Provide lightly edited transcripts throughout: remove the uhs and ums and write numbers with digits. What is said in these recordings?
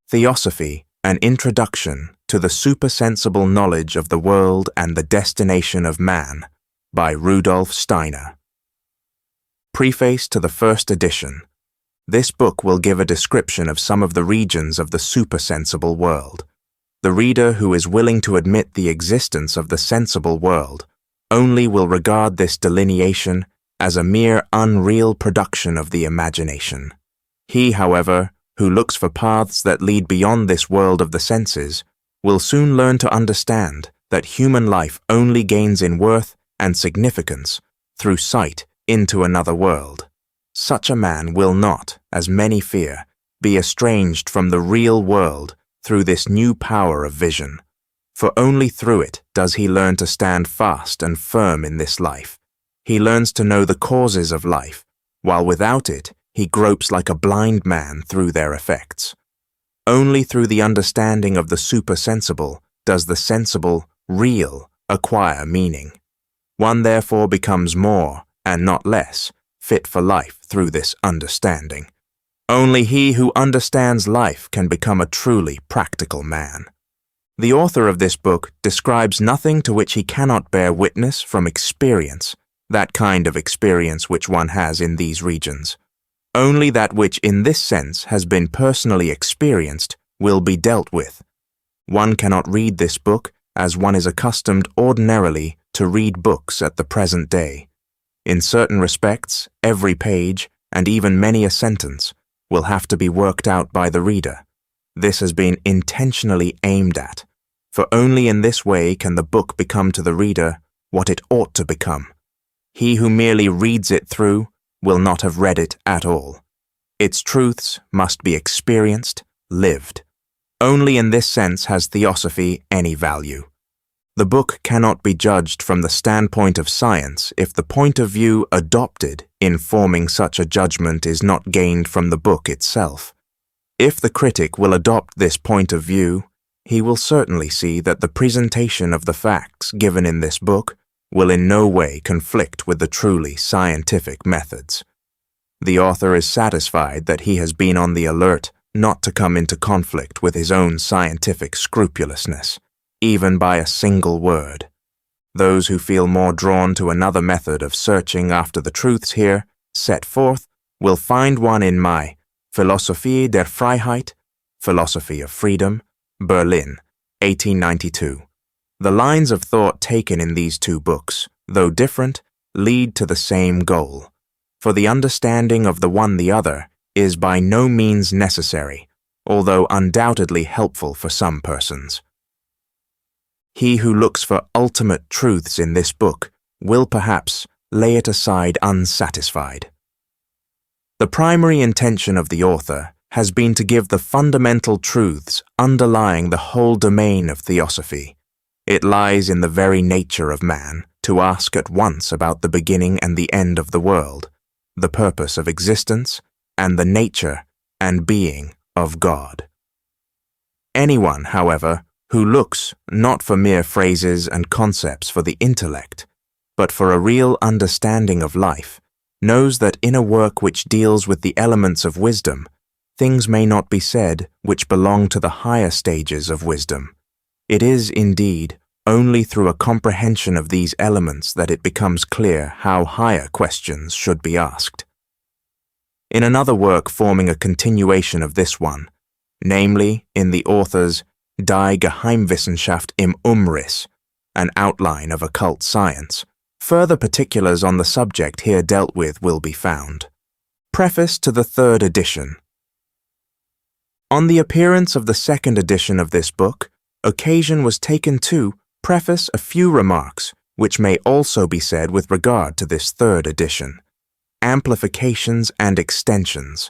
Theosophy, an Introduction to the Supersensible Knowledge of the World and the Destination of Man, by Rudolf Steiner. Preface to the first edition. This book will give a description of some of the regions of the supersensible world. The reader who is willing to admit the existence of the sensible world only will regard this delineation as a mere unreal production of the imagination. He, however, who looks for paths that lead beyond this world of the senses, will soon learn to understand that human life only gains in worth and significance through sight into another world. Such a man will not, as many fear, be estranged from the real world through this new power of vision, for only through it does he learn to stand fast and firm in this life. He learns to know the causes of life, while without it he gropes like a blind man through their effects. Only through the understanding of the supersensible does the sensible, real, acquire meaning. One therefore becomes more, and not less, fit for life through this understanding. Only he who understands life can become a truly practical man. The author of this book describes nothing to which he cannot bear witness from experience, that kind of experience which one has in these regions. Only that which in this sense has been personally experienced will be dealt with. One cannot read this book as one is accustomed ordinarily to read books at the present day. In certain respects, every page, and even many a sentence, will have to be worked out by the reader. This has been intentionally aimed at, for only in this way can the book become to the reader what it ought to become. He who merely reads it through will not have read it at all. Its truths must be experienced, lived. Only in this sense has Theosophy any value. The book cannot be judged from the standpoint of science if the point of view adopted in forming such a judgment is not gained from the book itself. If the critic will adopt this point of view, he will certainly see that the presentation of the facts given in this book will in no way conflict with the truly scientific methods. The author is satisfied that he has been on the alert not to come into conflict with his own scientific scrupulousness, even by a single word. Those who feel more drawn to another method of searching after the truths here set forth will find one in my Philosophie der Freiheit, Philosophy of Freedom, Berlin, 1892. The lines of thought taken in these two books, though different, lead to the same goal, for the understanding of the one the other is by no means necessary, although undoubtedly helpful for some persons. He who looks for ultimate truths in this book will perhaps lay it aside unsatisfied. The primary intention of the author has been to give the fundamental truths underlying the whole domain of Theosophy. It lies in the very nature of man to ask at once about the beginning and the end of the world, the purpose of existence, and the nature and being of God. Anyone, however, who looks not for mere phrases and concepts for the intellect, but for a real understanding of life, knows that in a work which deals with the elements of wisdom, things may not be said which belong to the higher stages of wisdom. It is, indeed, only through a comprehension of these elements that it becomes clear how higher questions should be asked. In another work forming a continuation of this one, namely in the author's Die Geheimwissenschaft im Umriss, an outline of occult science, further particulars on the subject here dealt with will be found. Preface to the third edition. On the appearance of the second edition of this book, occasion was taken to preface a few remarks which may also be said with regard to this third edition, amplifications and extensions,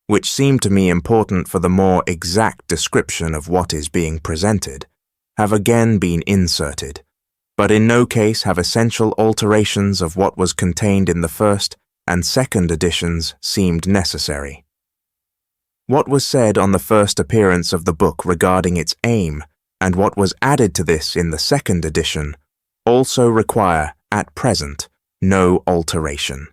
which seem to me important for the more exact description of what is being presented, have again been inserted, but in no case have essential alterations of what was contained in the first and second editions seemed necessary. What was said on the first appearance of the book regarding its aim, and what was added to this in the second edition, also require, at present, no alteration.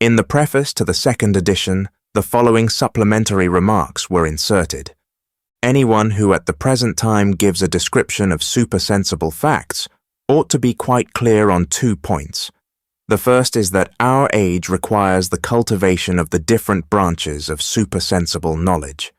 In the preface to the second edition, the following supplementary remarks were inserted, Anyone who at the present time gives a description of supersensible facts ought to be quite clear on 2 points. The first is that our age requires the cultivation of the different branches of supersensible knowledge.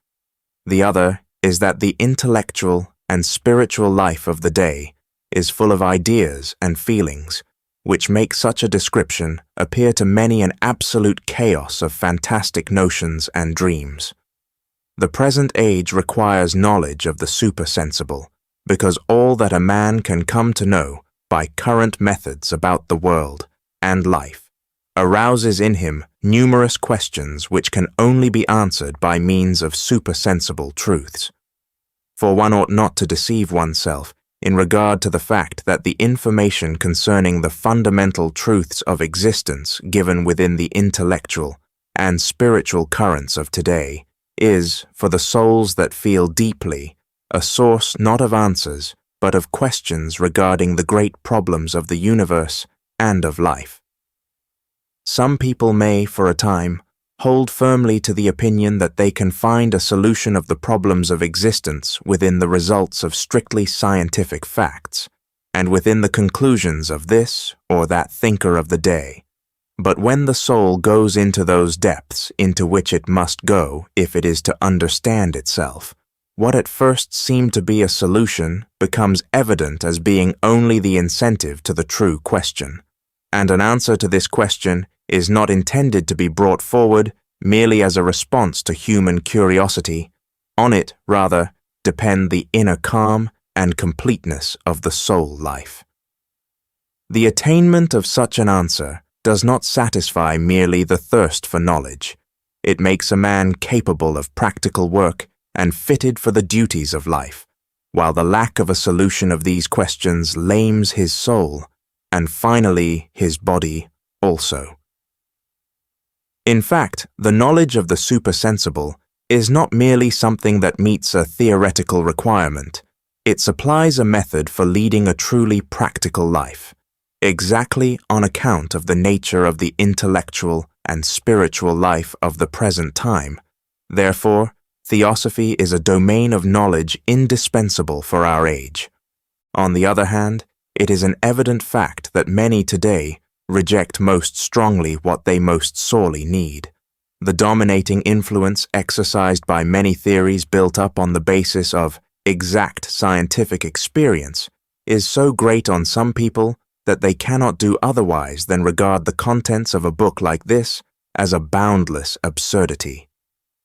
The other is that the intellectual and spiritual life of the day is full of ideas and feelings, which make such a description appear to many an absolute chaos of fantastic notions and dreams. The present age requires knowledge of the supersensible, because all that a man can come to know by current methods about the world and life arouses in him numerous questions which can only be answered by means of supersensible truths. For one ought not to deceive oneself in regard to the fact that the information concerning the fundamental truths of existence given within the intellectual and spiritual currents of today is, for the souls that feel deeply, a source not of answers, but of questions regarding the great problems of the universe and of life. Some people may, for a time, hold firmly to the opinion that they can find a solution of the problems of existence within the results of strictly scientific facts, and within the conclusions of this or that thinker of the day. But when the soul goes into those depths into which it must go if it is to understand itself, what at first seemed to be a solution becomes evident as being only the incentive to the true question, and an answer to this question is not intended to be brought forward merely as a response to human curiosity. On it, rather, depend the inner calm and completeness of the soul life. The attainment of such an answer does not satisfy merely the thirst for knowledge. It makes a man capable of practical work and fitted for the duties of life, while the lack of a solution of these questions lames his soul, and finally his body also. In fact, the knowledge of the supersensible is not merely something that meets a theoretical requirement. It supplies a method for leading a truly practical life, exactly on account of the nature of the intellectual and spiritual life of the present time. Therefore, Theosophy is a domain of knowledge indispensable for our age. On the other hand, it is an evident fact that many today reject most strongly what they most sorely need. The dominating influence exercised by many theories built up on the basis of exact scientific experience is so great on some people that they cannot do otherwise than regard the contents of a book like this as a boundless absurdity.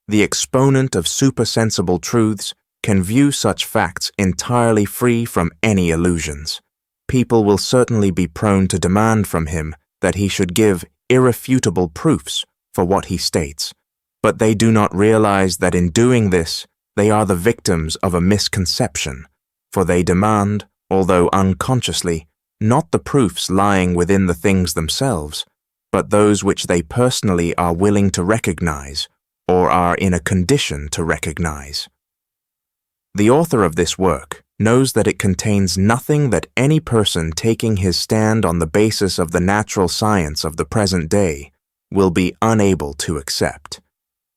The exponent of supersensible truths can view such facts entirely free from any illusions. People will certainly be prone to demand from him that he should give irrefutable proofs for what he states, but they do not realize that in doing this they are the victims of a misconception, for they demand, although unconsciously, not the proofs lying within the things themselves, but those which they personally are willing to recognize or are in a condition to recognize. The author of this work knows that it contains nothing that any person taking his stand on the basis of the natural science of the present day will be unable to accept.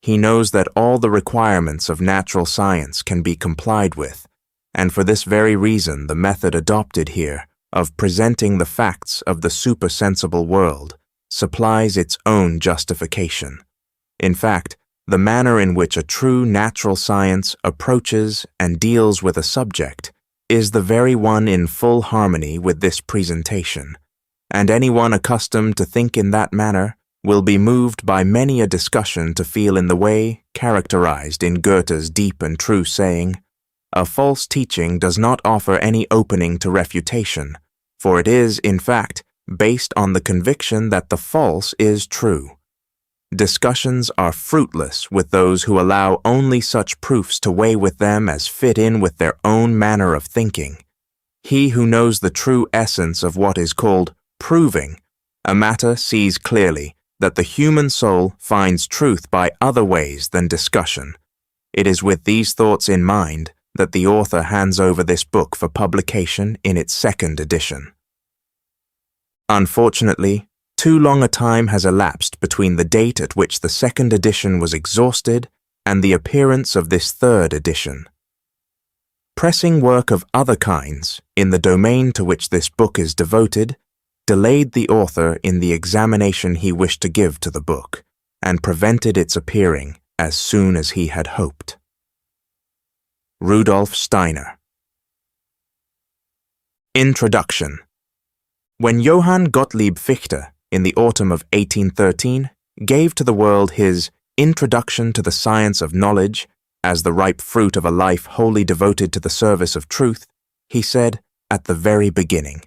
He knows that all the requirements of natural science can be complied with, and for this very reason the method adopted here of presenting the facts of the supersensible world supplies its own justification. In fact, the manner in which a true natural science approaches and deals with a subject is the very one in full harmony with this presentation, and anyone accustomed to think in that manner will be moved by many a discussion to feel in the way characterized in Goethe's deep and true saying, "A false teaching does not offer any opening to refutation, for it is, in fact, based on the conviction that the false is true." Discussions are fruitless with those who allow only such proofs to weigh with them as fit in with their own manner of thinking. He who knows the true essence of what is called proving a matter sees clearly that the human soul finds truth by other ways than discussion. It is with these thoughts in mind that the author hands over this book for publication in its second edition. Unfortunately, too long a time has elapsed between the date at which the second edition was exhausted and the appearance of this third edition. Pressing work of other kinds, in the domain to which this book is devoted, delayed the author in the examination he wished to give to the book, and prevented its appearing as soon as he had hoped. Rudolf Steiner. Introduction. When Johann Gottlieb Fichte, in the autumn of 1813, gave to the world his Introduction to the Science of Knowledge as the ripe fruit of a life wholly devoted to the service of truth, he said at the very beginning,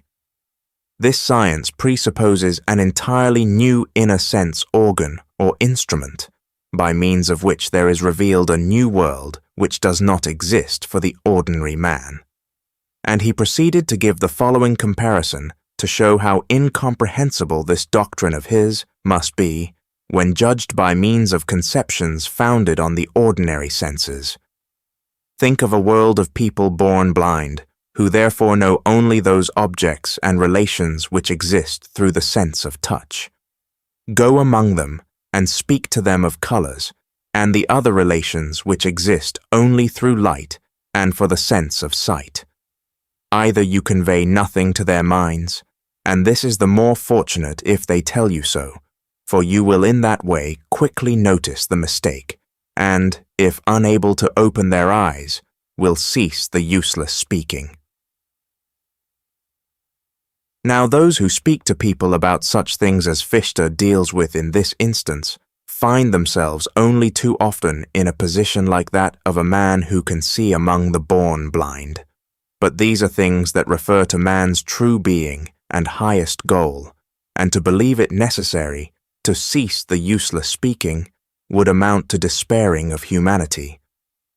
"This science presupposes an entirely new inner sense organ or instrument, by means of which there is revealed a new world which does not exist for the ordinary man." And he proceeded to give the following comparison to show how incomprehensible this doctrine of his must be when judged by means of conceptions founded on the ordinary senses. Think of a world of people born blind, who therefore know only those objects and relations which exist through the sense of touch. Go among them and speak to them of colors and the other relations which exist only through light and for the sense of sight. Either you convey nothing to their minds, and this is the more fortunate if they tell you so, for you will in that way quickly notice the mistake, and, if unable to open their eyes, will cease the useless speaking. Now those who speak to people about such things as Fichte deals with in this instance find themselves only too often in a position like that of a man who can see among the born blind. But these are things that refer to man's true being and highest goal, and to believe it necessary to cease the useless speaking would amount to despairing of humanity.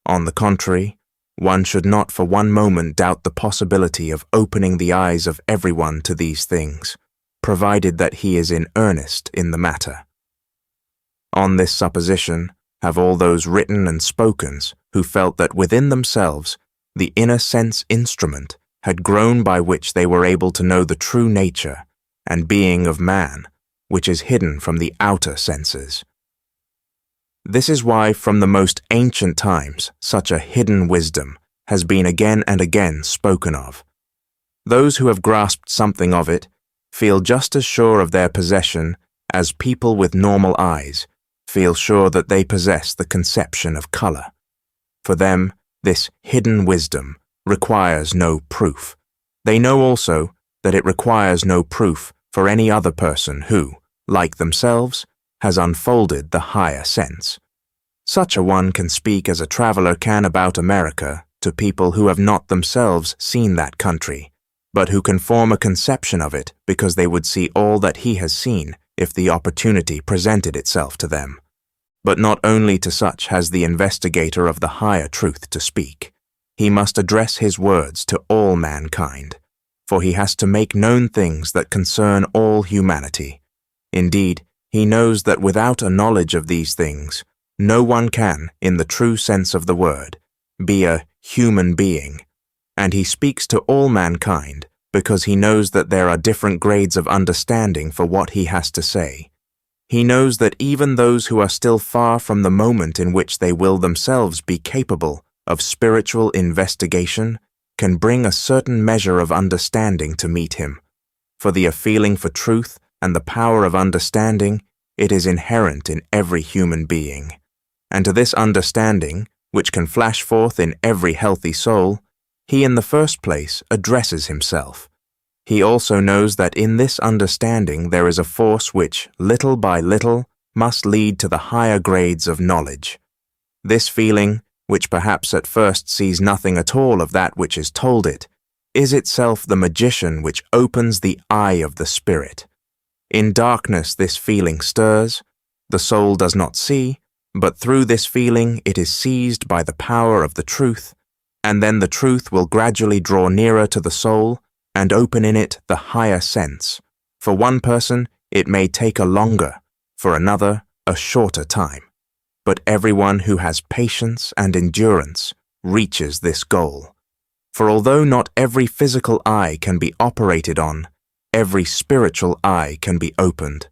On the contrary, one should not for one moment doubt the possibility of opening the eyes of everyone to these things, provided that he is in earnest in the matter. On this supposition have all those written and spokens who felt that within themselves the inner sense instrument had grown by which they were able to know the true nature and being of man, which is hidden from the outer senses. This is why from the most ancient times such a hidden wisdom has been again and again spoken of. Those who have grasped something of it feel just as sure of their possession as people with normal eyes feel sure that they possess the conception of color. For them, this hidden wisdom requires no proof. They know also that it requires no proof for any other person who, like themselves, has unfolded the higher sense. Such a one can speak as a traveler can about America to people who have not themselves seen that country, but who can form a conception of it because they would see all that he has seen if the opportunity presented itself to them. But not only to such has the investigator of the higher truth to speak. He must address his words to all mankind, for he has to make known things that concern all humanity. Indeed, he knows that without a knowledge of these things, no one can, in the true sense of the word, be a human being, and he speaks to all mankind because he knows that there are different grades of understanding for what he has to say. He knows that even those who are still far from the moment in which they will themselves be capable of spiritual investigation can bring a certain measure of understanding to meet him. For the feeling for truth and the power of understanding, it is inherent in every human being. And to this understanding, which can flash forth in every healthy soul, he in the first place addresses himself. He also knows that in this understanding there is a force which, little by little, must lead to the higher grades of knowledge. This feeling, which perhaps at first sees nothing at all of that which is told it, is itself the magician which opens the eye of the spirit. In darkness this feeling stirs, the soul does not see, but through this feeling it is seized by the power of the truth, and then the truth will gradually draw nearer to the soul and open in it the higher sense. For one person, it may take a longer, for another, a shorter time. But everyone who has patience and endurance reaches this goal. For although not every physical eye can be operated on, every spiritual eye can be opened,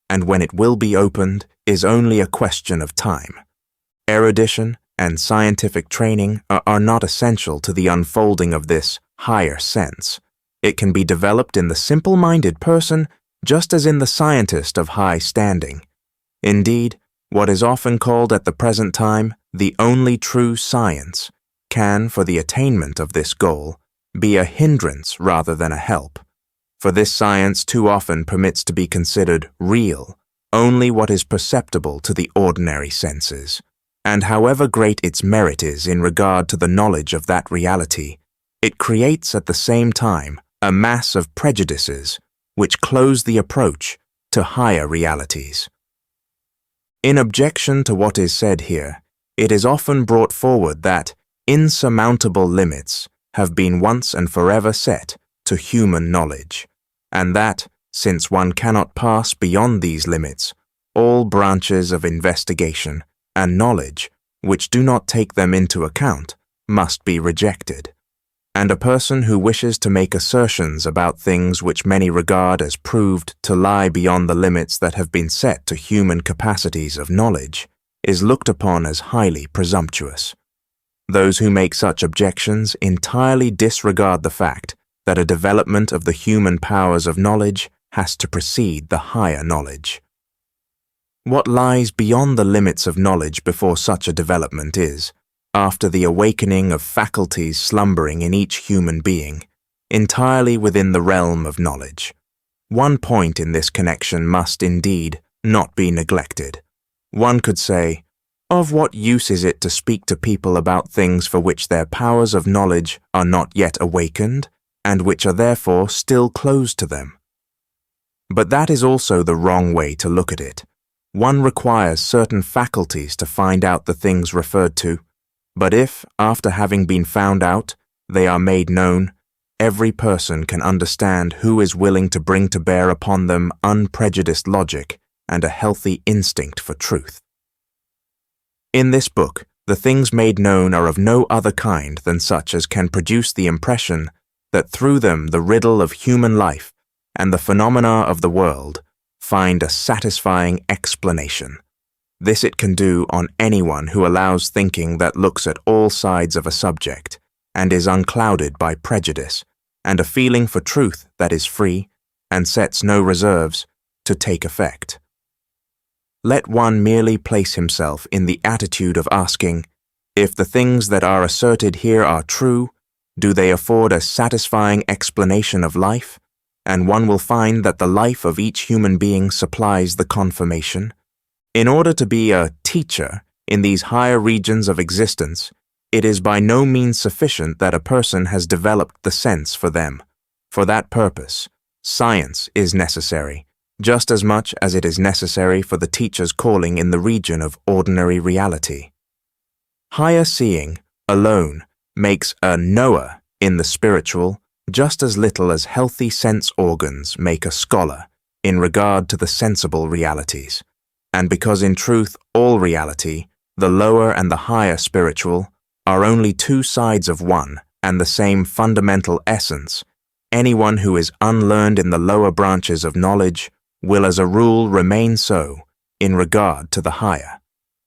and when it will be opened is only a question of time. Erudition and scientific training are not essential to the unfolding of this higher sense. It can be developed in the simple-minded person just as in the scientist of high standing. Indeed, what is often called at the present time the only true science can, for the attainment of this goal, be a hindrance rather than a help. For this science too often permits to be considered real only what is perceptible to the ordinary senses, and however great its merit is in regard to the knowledge of that reality, it creates at the same time a mass of prejudices which close the approach to higher realities. In objection to what is said here, it is often brought forward that insurmountable limits have been once and forever set to human knowledge, and that, since one cannot pass beyond these limits, all branches of investigation and knowledge which do not take them into account must be rejected. And a person who wishes to make assertions about things which many regard as proved to lie beyond the limits that have been set to human capacities of knowledge is looked upon as highly presumptuous. Those who make such objections entirely disregard the fact that a development of the human powers of knowledge has to precede the higher knowledge. What lies beyond the limits of knowledge before such a development is, after the awakening of faculties slumbering in each human being, entirely within the realm of knowledge. One point in this connection must, indeed, not be neglected. One could say, of what use is it to speak to people about things for which their powers of knowledge are not yet awakened, and which are therefore still closed to them? But that is also the wrong way to look at it. One requires certain faculties to find out the things referred to, but if, after having been found out, they are made known, every person can understand who is willing to bring to bear upon them unprejudiced logic and a healthy instinct for truth. In this book, the things made known are of no other kind than such as can produce the impression that through them the riddle of human life and the phenomena of the world find a satisfying explanation. This it can do on anyone who allows thinking that looks at all sides of a subject and is unclouded by prejudice, and a feeling for truth that is free and sets no reserves to take effect. Let one merely place himself in the attitude of asking, if the things that are asserted here are true, do they afford a satisfying explanation of life? And one will find that the life of each human being supplies the confirmation. In order to be a teacher in these higher regions of existence, it is by no means sufficient that a person has developed the sense for them. For that purpose, science is necessary, just as much as it is necessary for the teacher's calling in the region of ordinary reality. Higher seeing alone makes a knower in the spiritual just as little as healthy sense organs make a scholar in regard to the sensible realities, and because in truth all reality, the lower and the higher spiritual, are only two sides of one and the same fundamental essence, anyone who is unlearned in the lower branches of knowledge will as a rule remain so in regard to the higher.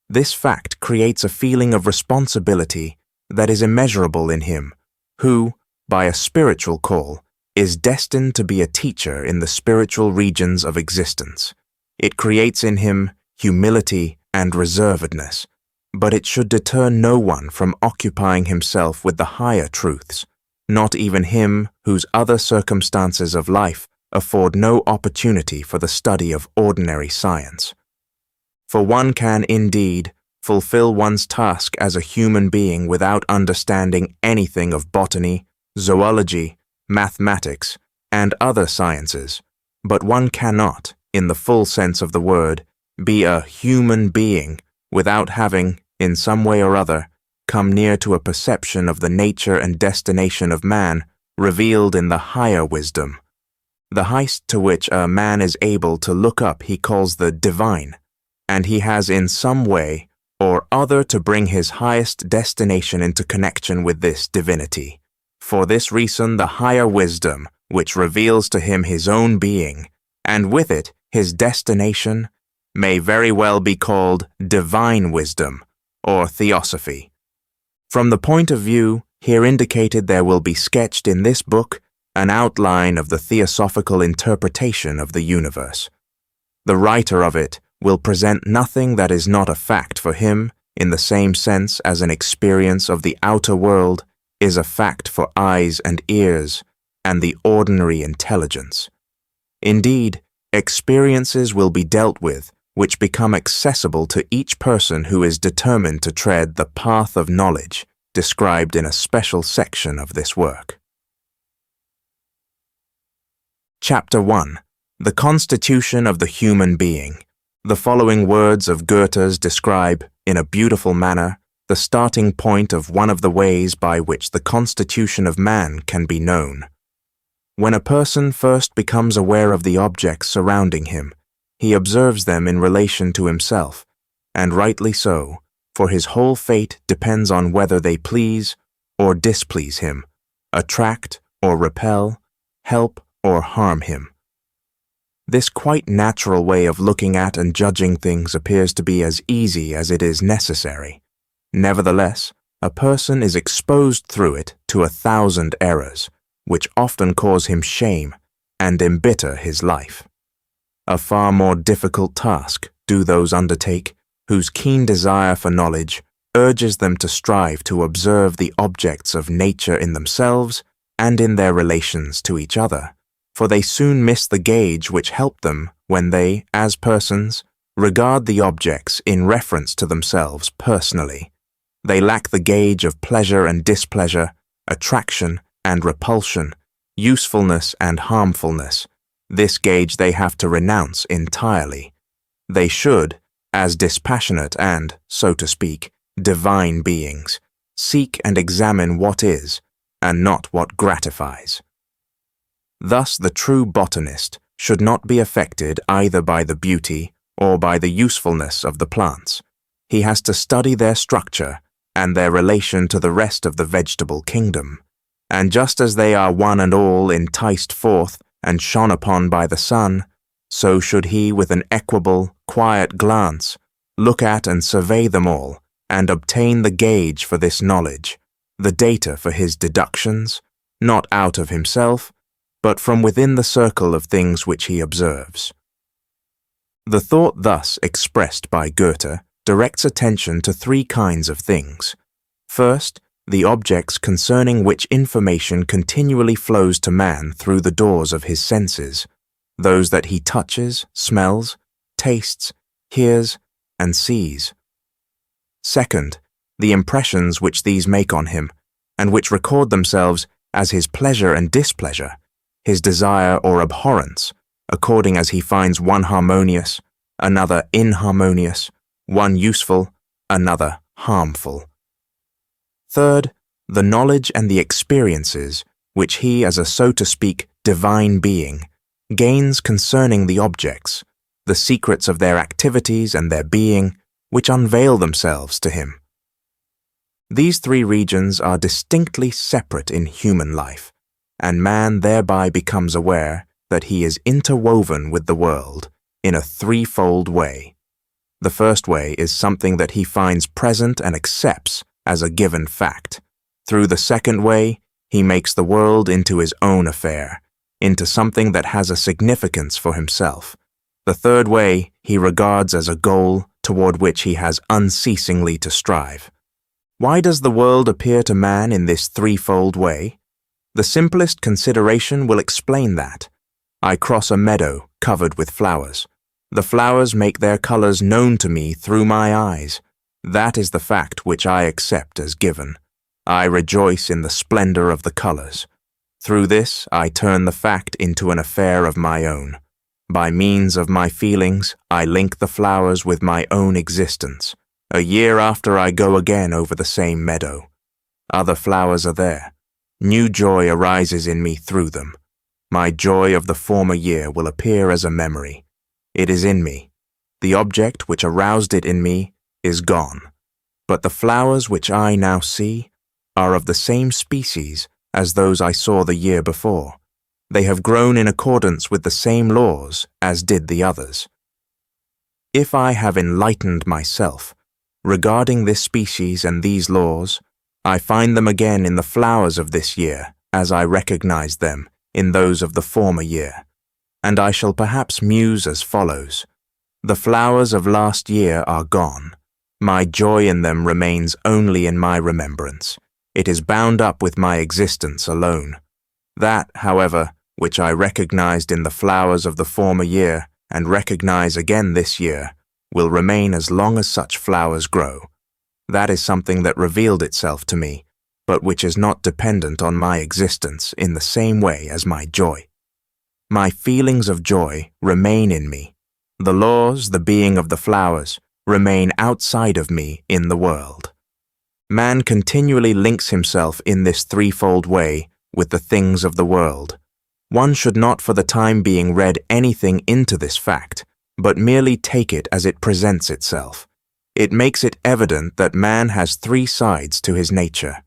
This fact creates a feeling of responsibility that is immeasurable in him, who, by a spiritual call, is destined to be a teacher in the spiritual regions of existence. It creates in him humility and reservedness, but it should deter no one from occupying himself with the higher truths, not even him whose other circumstances of life afford no opportunity for the study of ordinary science. For one can, indeed, fulfill one's task as a human being without understanding anything of botany, zoology, mathematics, and other sciences, but one cannot, in the full sense of the word, be a human being without having, in some way or other, come near to a perception of the nature and destination of man revealed in the higher wisdom. The height to which a man is able to look up he calls the divine, and he has in some way or other to bring his highest destination into connection with this divinity. For this reason the higher wisdom, which reveals to him his own being, and with it his destination, may very well be called divine wisdom, or Theosophy. From the point of view here indicated, there will be sketched in this book an outline of the theosophical interpretation of the universe. The writer of it will present nothing that is not a fact for him in the same sense as an experience of the outer world is a fact for eyes and ears and the ordinary intelligence. Indeed, experiences will be dealt with which become accessible to each person who is determined to tread the path of knowledge described in a special section of this work. Chapter 1. The Constitution of the Human Being. The following words of Goethe's describe, in a beautiful manner, the starting point of one of the ways by which the constitution of man can be known. When a person first becomes aware of the objects surrounding him, he observes them in relation to himself, and rightly so, for his whole fate depends on whether they please or displease him, attract or repel, help or harm him. This quite natural way of looking at and judging things appears to be as easy as it is necessary. Nevertheless, a person is exposed through it to 1,000 errors, which often cause him shame and embitter his life. A far more difficult task do those undertake whose keen desire for knowledge urges them to strive to observe the objects of nature in themselves and in their relations to each other, for they soon miss the gauge which helped them when they, as persons, regard the objects in reference to themselves personally. They lack the gauge of pleasure and displeasure, attraction and repulsion, usefulness and harmfulness. This gauge they have to renounce entirely. They should, as dispassionate and, so to speak, divine beings, seek and examine what is, and not what gratifies. Thus the true botanist should not be affected either by the beauty or by the usefulness of the plants. He has to study their structure and their relation to the rest of the vegetable kingdom. And just as they are one and all enticed forth and shone upon by the sun, so should he with an equable, quiet glance look at and survey them all, and obtain the gauge for this knowledge, the data for his deductions, not out of himself, but from within the circle of things which he observes. The thought thus expressed by Goethe directs attention to 3 kinds of things. First, the objects concerning which information continually flows to man through the doors of his senses, those that he touches, smells, tastes, hears, and sees. Second, the impressions which these make on him, and which record themselves as his pleasure and displeasure, his desire or abhorrence, according as he finds one harmonious, another inharmonious, one useful, another harmful. Third, the knowledge and the experiences which he, as a so to speak divine being, gains concerning the objects, the secrets of their activities and their being, which unveil themselves to him. These 3 regions are distinctly separate in human life, and man thereby becomes aware that he is interwoven with the world in a threefold way. The first way is something that he finds present and accepts as a given fact. Through the second way, he makes the world into his own affair, into something that has a significance for himself. The third way he regards as a goal toward which he has unceasingly to strive. Why does the world appear to man in this threefold way? The simplest consideration will explain that. I cross a meadow covered with flowers. The flowers make their colors known to me through my eyes. That is the fact which I accept as given. I rejoice in the splendor of the colors. Through this, I turn the fact into an affair of my own. By means of my feelings, I link the flowers with my own existence. A year after, I go again over the same meadow. Other flowers are there. New joy arises in me through them. My joy of the former year will appear as a memory. It is in me. The object which aroused it in me is gone, but the flowers which I now see are of the same species as those I saw the year before. They have grown in accordance with the same laws as did the others. If I have enlightened myself, Regarding this species and these laws, I find them again in the flowers of this year, as I recognized them in those of the former year. And I shall perhaps muse as follows. The flowers of last year are gone. My joy in them remains only in my remembrance. It is bound up with my existence alone. That, however, which I recognized in the flowers of the former year and recognize again this year, will remain as long as such flowers grow. That is something that revealed itself to me, but which is not dependent on my existence in the same way as my joy. My feelings of joy remain in me. The laws, the being of the flowers, remain outside of me in the world. Man continually links himself in this threefold way with the things of the world. One should not for the time being read anything into this fact, but merely take it as it presents itself. It makes it evident that man has three sides to his nature.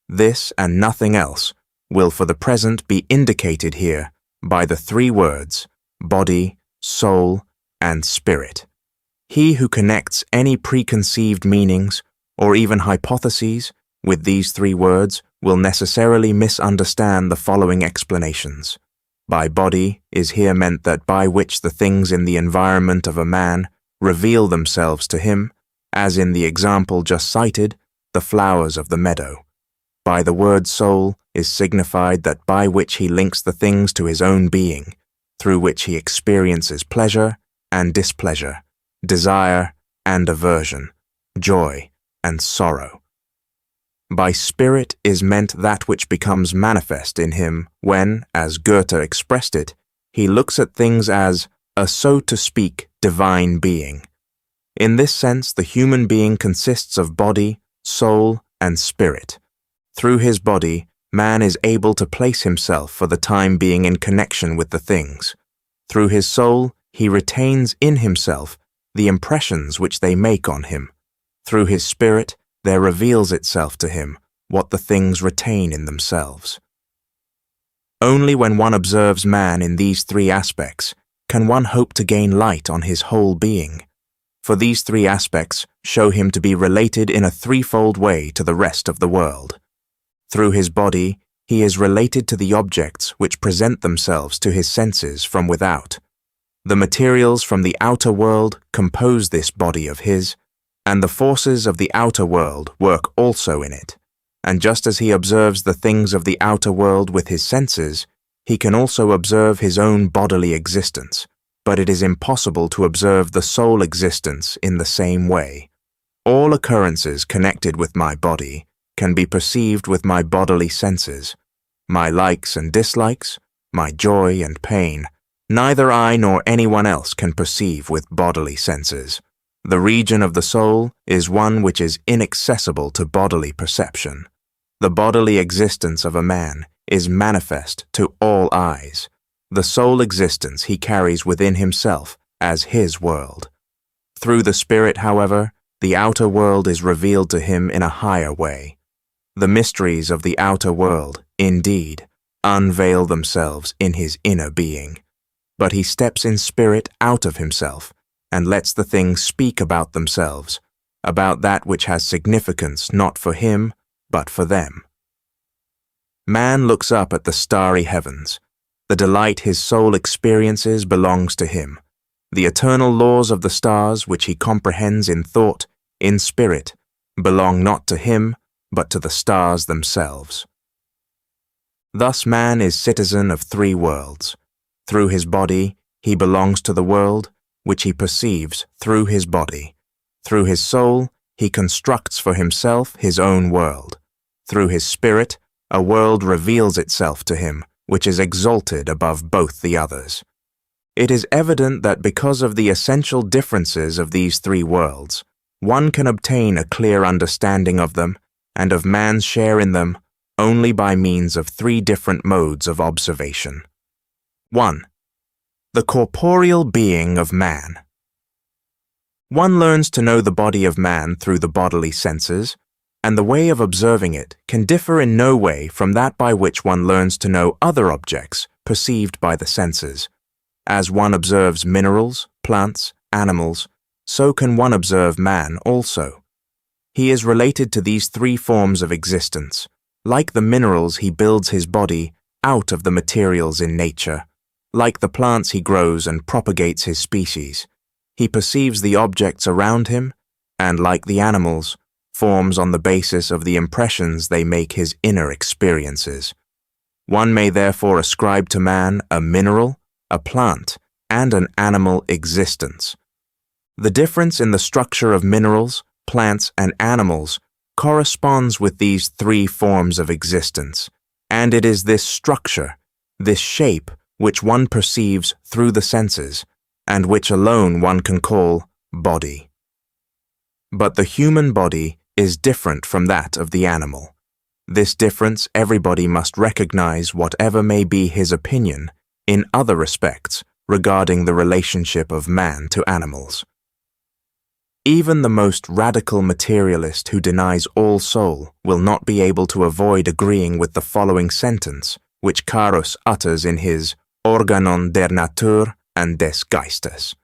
This and nothing else will for the present be indicated here by the three words, body, soul, and spirit. He who connects any preconceived meanings or even hypotheses with these three words will necessarily misunderstand the following explanations. By body is here meant that by which the things in the environment of a man reveal themselves to him, as in the example just cited, the flowers of the meadow. By the word soul is signified that by which he links the things to his own being, through which he experiences pleasure and displeasure, desire and aversion, joy and sorrow. By spirit is meant that which becomes manifest in him when, as Goethe expressed it, he looks at things as a, so to speak, divine being. In this sense, the human being consists of body, soul, and spirit. Through his body, man is able to place himself for the time being in connection with the things. Through his soul, he retains in himself the impressions which they make on him. Through his spirit, there reveals itself to him what the things retain in themselves. Only when one observes man in these three aspects can one hope to gain light on his whole being, for these three aspects show him to be related in a threefold way to the rest of the world. Through his body, he is related to the objects which present themselves to his senses from without. The materials from the outer world compose this body of his, and the forces of the outer world work also in it. And just as he observes the things of the outer world with his senses, he can also observe his own bodily existence, but it is impossible to observe the soul existence in the same way. All occurrences connected with my body can be perceived with my bodily senses. My likes and dislikes, my joy and pain, neither I nor anyone else can perceive with bodily senses. The region of the soul is one which is inaccessible to bodily perception. The bodily existence of a man is manifest to all eyes. The soul existence he carries within himself as his world. Through the spirit, however, the outer world is revealed to him in a higher way. The mysteries of the outer world, indeed, unveil themselves in his inner being, but he steps in spirit out of himself and lets the things speak about themselves, about that which has significance not for him, but for them. Man looks up at the starry heavens. The delight his soul experiences belongs to him. The eternal laws of the stars, which he comprehends in thought, in spirit, belong not to him, but to the stars themselves. Thus man is citizen of three worlds. Through his body, he belongs to the world, which he perceives through his body. Through his soul, he constructs for himself his own world. Through his spirit, a world reveals itself to him, which is exalted above both the others. It is evident that because of the essential differences of these three worlds, one can obtain a clear understanding of them and of man's share in them only by means of three different modes of observation. 1. The corporeal being of man. One learns to know the body of man through the bodily senses, and the way of observing it can differ in no way from that by which one learns to know other objects perceived by the senses. As one observes minerals, plants, animals, so can one observe man also. He is related to these three forms of existence. Like the minerals, he builds his body out of the materials in nature. Like the plants, he grows and propagates his species. He perceives the objects around him, and like the animals, forms on the basis of the impressions they make his inner experiences. One may therefore ascribe to man a mineral, a plant, and an animal existence. The difference in the structure of minerals, plants, and animals corresponds with these three forms of existence, and it is this structure, this shape, which one perceives through the senses, and which alone one can call body. But the human body is different from that of the animal. This difference everybody must recognize, whatever may be his opinion in other respects regarding the relationship of man to animals. Even the most radical materialist who denies all soul will not be able to avoid agreeing with the following sentence, which Carus utters in his Organon der Natur and des Geistes.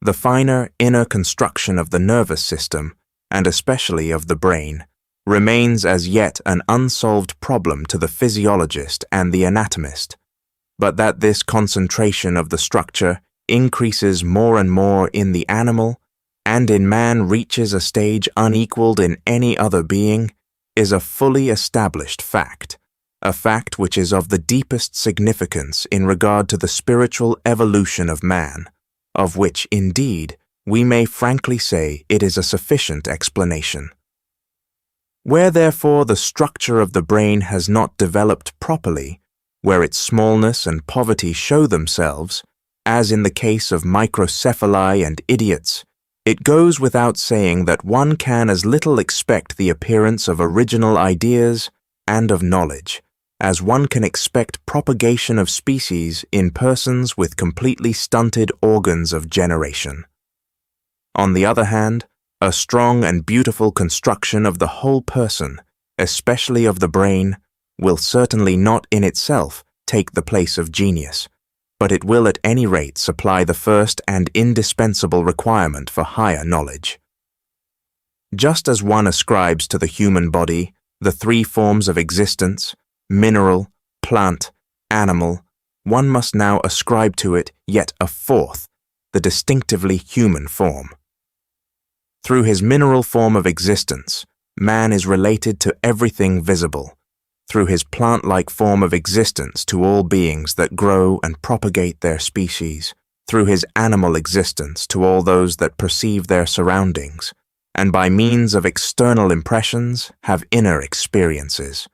The finer inner construction of the nervous system, and especially of the brain, remains as yet an unsolved problem to the physiologist and the anatomist, but that this concentration of the structure increases more and more in the animal, and in man reaches a stage unequaled in any other being, is a fully established fact, a fact which is of the deepest significance in regard to the spiritual evolution of man, of which, indeed, we may frankly say it is a sufficient explanation. Where therefore the structure of the brain has not developed properly, where its smallness and poverty show themselves, as in the case of microcephali and idiots, it goes without saying that one can as little expect the appearance of original ideas and of knowledge, as one can expect propagation of species in persons with completely stunted organs of generation. On the other hand, a strong and beautiful construction of the whole person, especially of the brain, will certainly not in itself take the place of genius, but it will at any rate supply the first and indispensable requirement for higher knowledge. Just as one ascribes to the human body the three forms of existence, mineral, plant, animal, one must now ascribe to it yet a fourth, the distinctively human form. Through his mineral form of existence, man is related to everything visible, through his plant-like form of existence to all beings that grow and propagate their species, through his animal existence to all those that perceive their surroundings, and by means of external impressions have inner experiences.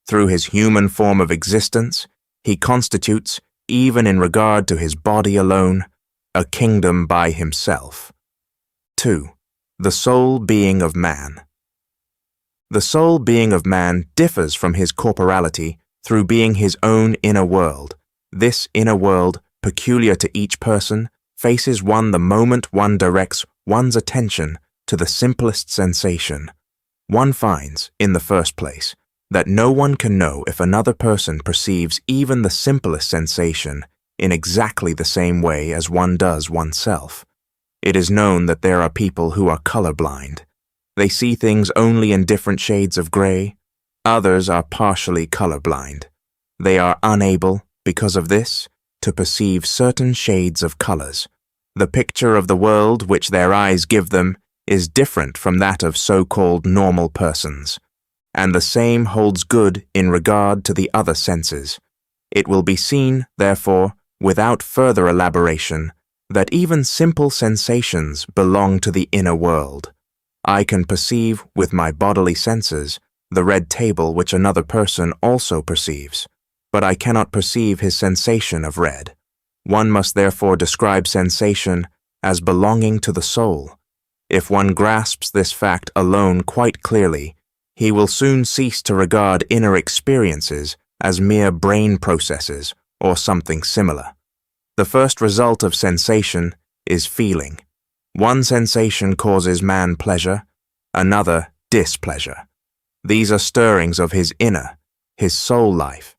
Through his human form of existence, he constitutes, even in regard to his body alone, a kingdom by himself. 2. The sole being of man. The sole being of man differs from his corporality through being his own inner world. This inner world, peculiar to each person, faces one the moment one directs one's attention to the simplest sensation. One finds, in the first place, that no one can know if another person perceives even the simplest sensation in exactly the same way as one does oneself. It is known that there are people who are colorblind. They see things only in different shades of gray. Others are partially colorblind. They are unable, because of this, to perceive certain shades of colors. The picture of the world which their eyes give them is different from that of so-called normal persons, and the same holds good in regard to the other senses. It will be seen, therefore, without further elaboration, that even simple sensations belong to the inner world. I can perceive with my bodily senses the red table which another person also perceives, but I cannot perceive his sensation of red. One must therefore describe sensation as belonging to the soul. If one grasps this fact alone quite clearly, he will soon cease to regard inner experiences as mere brain processes or something similar. The first result of sensation is feeling. One sensation causes man pleasure, another displeasure. These are stirrings of his inner, his soul life.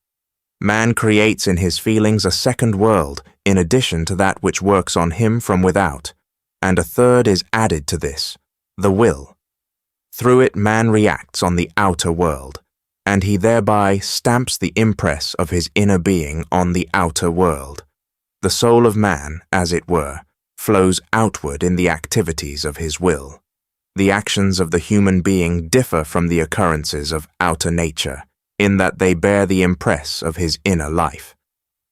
Man creates in his feelings a second world in addition to that which works on him from without, and a third is added to this, the will. Through it man reacts on the outer world, and he thereby stamps the impress of his inner being on the outer world. The soul of man, as it were, flows outward in the activities of his will. The actions of the human being differ from the occurrences of outer nature, in that they bear the impress of his inner life.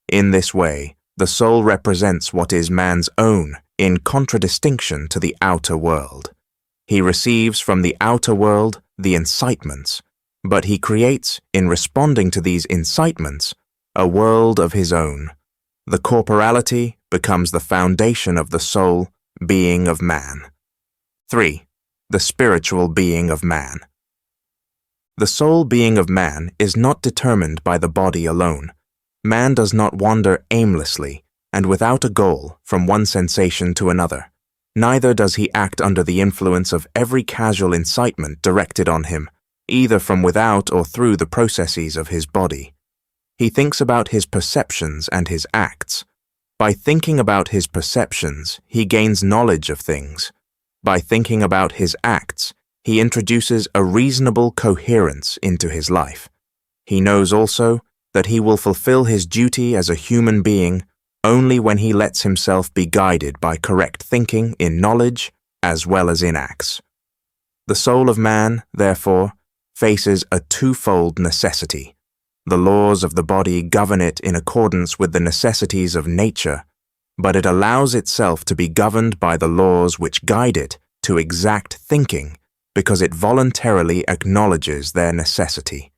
In this way, the soul represents what is man's own in contradistinction to the outer world. He receives from the outer world the incitements, but he creates, in responding to these incitements, a world of his own. The corporality becomes the foundation of the soul being of man. 3. The spiritual being of man. The soul being of man is not determined by the body alone. Man does not wander aimlessly and without a goal from one sensation to another. Neither does he act under the influence of every casual incitement directed on him, either from without or through the processes of his body. He thinks about his perceptions and his acts. By thinking about his perceptions, he gains knowledge of things. By thinking about his acts, he introduces a reasonable coherence into his life. He knows also that he will fulfill his duty as a human being only when he lets himself be guided by correct thinking in knowledge as well as in acts. The soul of man, therefore, faces a twofold necessity. The laws of the body govern it in accordance with the necessities of nature, but it allows itself to be governed by the laws which guide it to exact thinking because it voluntarily acknowledges their necessity.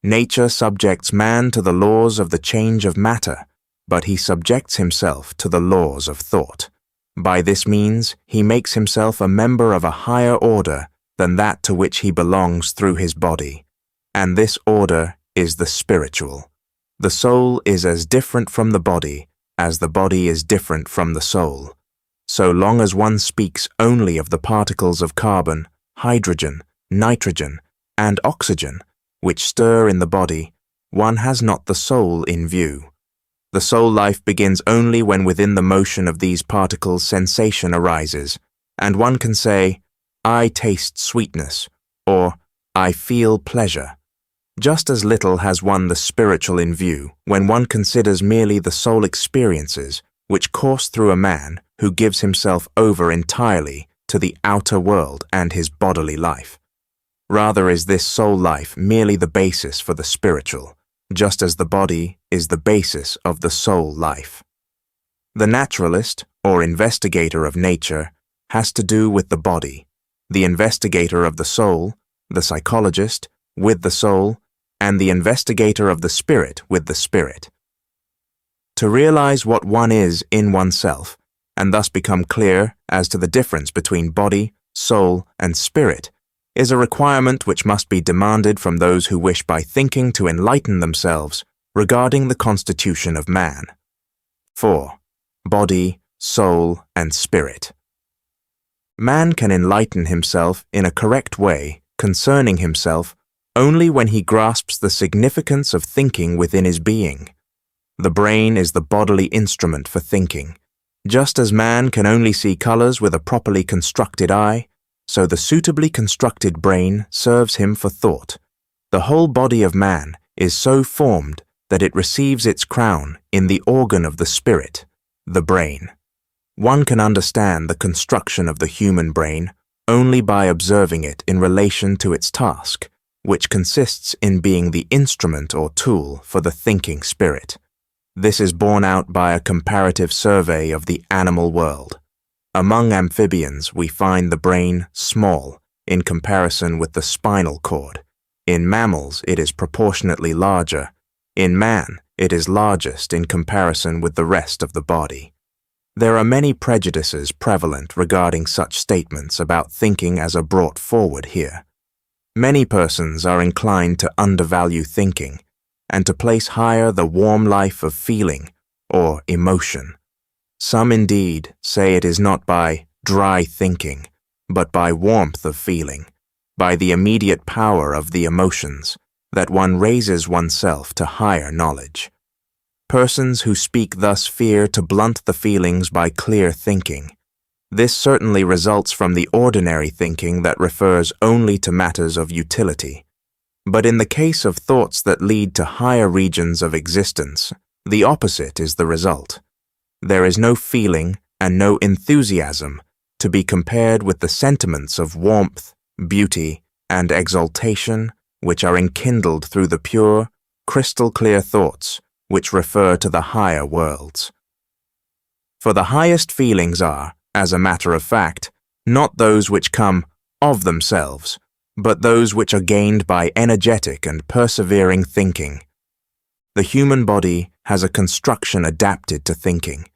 Nature subjects man to the laws of the change of matter, but he subjects himself to the laws of thought. By this means, he makes himself a member of a higher order than that to which he belongs through his body, and this order is the spiritual. The soul is as different from the body as the body is different from the soul. So long as one speaks only of the particles of carbon, hydrogen, nitrogen, and oxygen, which stir in the body, one has not the soul in view. The soul life begins only when within the motion of these particles sensation arises, and one can say, I taste sweetness, or I feel pleasure. Just as little has one the spiritual in view when one considers merely the soul experiences which course through a man who gives himself over entirely to the outer world and his bodily life. Rather is this soul life merely the basis for the spiritual, just as the body is the basis of the soul life. The naturalist, or investigator of nature, has to do with the body, the investigator of the soul, the psychologist, with the soul, and the investigator of the spirit with the spirit. To realize what one is in oneself, and thus become clear as to the difference between body, soul, and spirit, is a requirement which must be demanded from those who wish by thinking to enlighten themselves regarding the constitution of man. 4. Body, soul, and spirit. Man can enlighten himself in a correct way concerning himself only when he grasps the significance of thinking within his being. The brain is the bodily instrument for thinking. Just as man can only see colors with a properly constructed eye, so the suitably constructed brain serves him for thought. The whole body of man is so formed that it receives its crown in the organ of the spirit, the brain. One can understand the construction of the human brain only by observing it in relation to its task, which consists in being the instrument or tool for the thinking spirit. This is borne out by a comparative survey of the animal world. Among amphibians, we find the brain small in comparison with the spinal cord. In mammals, it is proportionately larger. In man, it is largest in comparison with the rest of the body. There are many prejudices prevalent regarding such statements about thinking as are brought forward here. Many persons are inclined to undervalue thinking and to place higher the warm life of feeling or emotion. Some indeed say it is not by dry thinking, but by warmth of feeling, by the immediate power of the emotions, that one raises oneself to higher knowledge. Persons who speak thus fear to blunt the feelings by clear thinking. This certainly results from the ordinary thinking that refers only to matters of utility. But in the case of thoughts that lead to higher regions of existence, the opposite is the result. There is no feeling and no enthusiasm to be compared with the sentiments of warmth, beauty, and exaltation which are enkindled through the pure, crystal-clear thoughts which refer to the higher worlds. For the highest feelings are, as a matter of fact, not those which come of themselves, but those which are gained by energetic and persevering thinking. The human body has a construction adapted to thinking.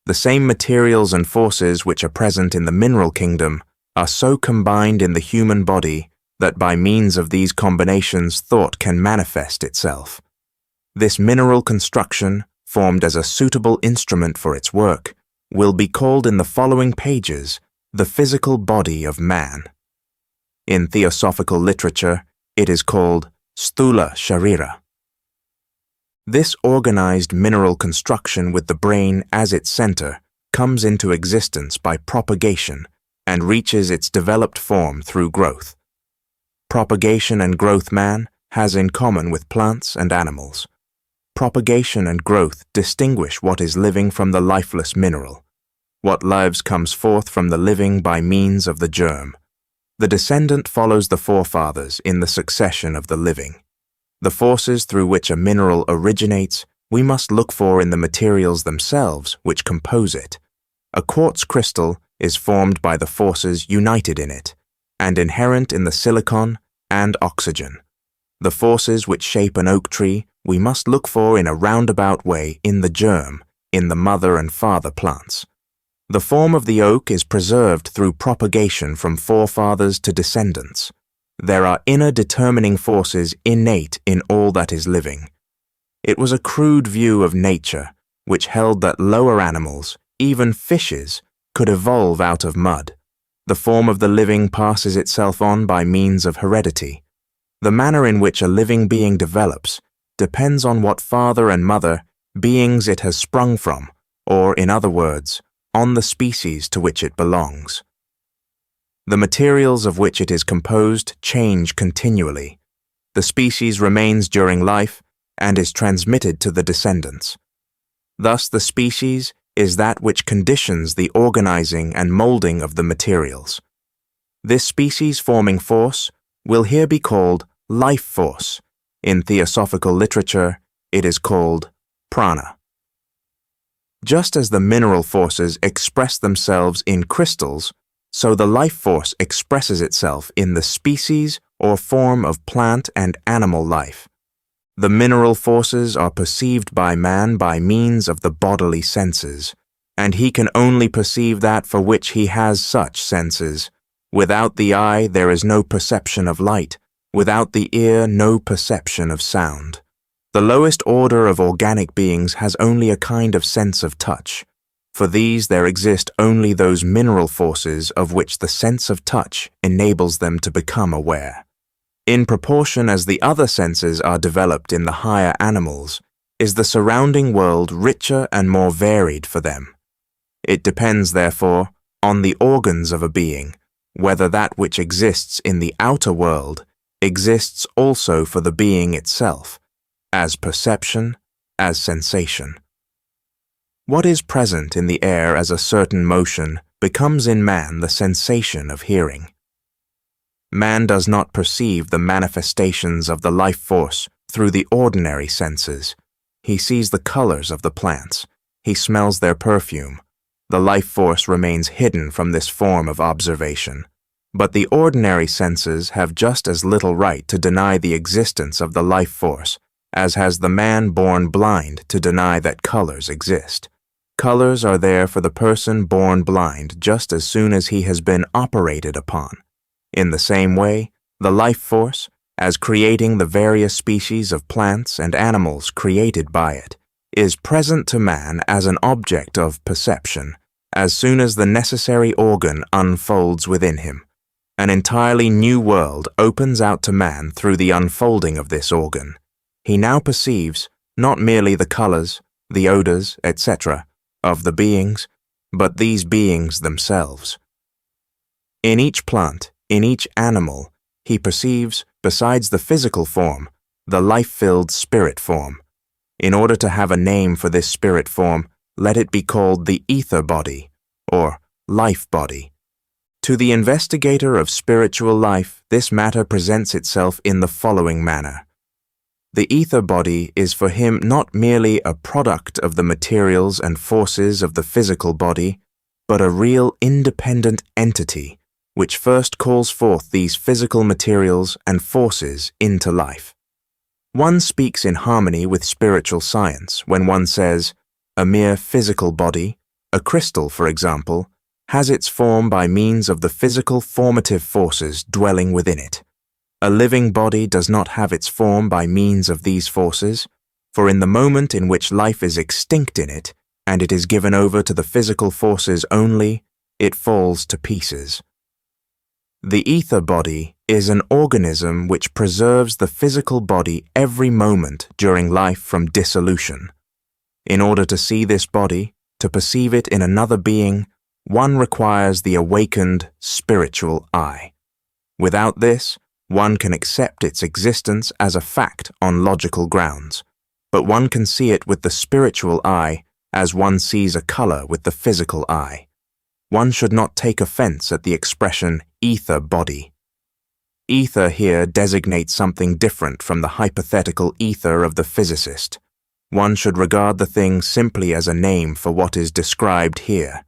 The same materials and forces which are present in the mineral kingdom are so combined in the human body that by means of these combinations thought can manifest itself. This mineral construction, formed as a suitable instrument for its work, will be called in the following pages the physical body of man. In Theosophical literature, it is called Sthula Sharira. This organized mineral construction with the brain as its center comes into existence by propagation and reaches its developed form through growth. Propagation and growth man has in common with plants and animals. Propagation and growth distinguish what is living from the lifeless mineral. What lives comes forth from the living by means of the germ. The descendant follows the forefathers in the succession of the living. The forces through which a mineral originates we must look for in the materials themselves which compose it. A quartz crystal is formed by the forces united in it, and inherent in the silicon and oxygen. The forces which shape an oak tree we must look for in a roundabout way in the germ, in the mother and father plants. The form of the oak is preserved through propagation from forefathers to descendants. There are inner determining forces innate in all that is living. It was a crude view of nature which held that lower animals, even fishes, could evolve out of mud. The form of the living passes itself on by means of heredity. The manner in which a living being develops depends on what father and mother, beings it has sprung from, or, in other words, on the species to which it belongs. The materials of which it is composed change continually. The species remains during life and is transmitted to the descendants. Thus the species is that which conditions the organizing and molding of the materials. This species-forming force will here be called life force. In Theosophical literature, it is called prana. Just as the mineral forces express themselves in crystals, so the life force expresses itself in the species or form of plant and animal life. The mineral forces are perceived by man by means of the bodily senses, and he can only perceive that for which he has such senses. Without the eye there is no perception of light, without the ear no perception of sound. The lowest order of organic beings has only a kind of sense of touch. For these there exist only those mineral forces of which the sense of touch enables them to become aware. In proportion as the other senses are developed in the higher animals, is the surrounding world richer and more varied for them. It depends, therefore, on the organs of a being, whether that which exists in the outer world exists also for the being itself, as perception, as sensation. What is present in the air as a certain motion becomes in man the sensation of hearing. Man does not perceive the manifestations of the life force through the ordinary senses. He sees the colors of the plants. He smells their perfume. The life force remains hidden from this form of observation. But the ordinary senses have just as little right to deny the existence of the life force as has the man born blind to deny that colors exist. Colors are there for the person born blind just as soon as he has been operated upon. In the same way, the life force, as creating the various species of plants and animals created by it, is present to man as an object of perception, as soon as the necessary organ unfolds within him. An entirely new world opens out to man through the unfolding of this organ. He now perceives not merely the colors, the odors, etc., of the beings, but these beings themselves. In each plant, in each animal, he perceives, besides the physical form, the life-filled spirit form. In order to have a name for this spirit form, let it be called the ether body, or life body. To the investigator of spiritual life, this matter presents itself in the following manner. The ether body is for him not merely a product of the materials and forces of the physical body, but a real independent entity, which first calls forth these physical materials and forces into life. One speaks in harmony with spiritual science when one says, a mere physical body, a crystal for example, has its form by means of the physical formative forces dwelling within it. A living body does not have its form by means of these forces, for in the moment in which life is extinct in it, and it is given over to the physical forces only, it falls to pieces. The ether body is an organism which preserves the physical body every moment during life from dissolution. In order to see this body, to perceive it in another being, one requires the awakened spiritual eye. Without this, one can accept its existence as a fact on logical grounds, but one can see it with the spiritual eye as one sees a color with the physical eye. One should not take offense at the expression ether body. Ether here designates something different from the hypothetical ether of the physicist. One should regard the thing simply as a name for what is described here.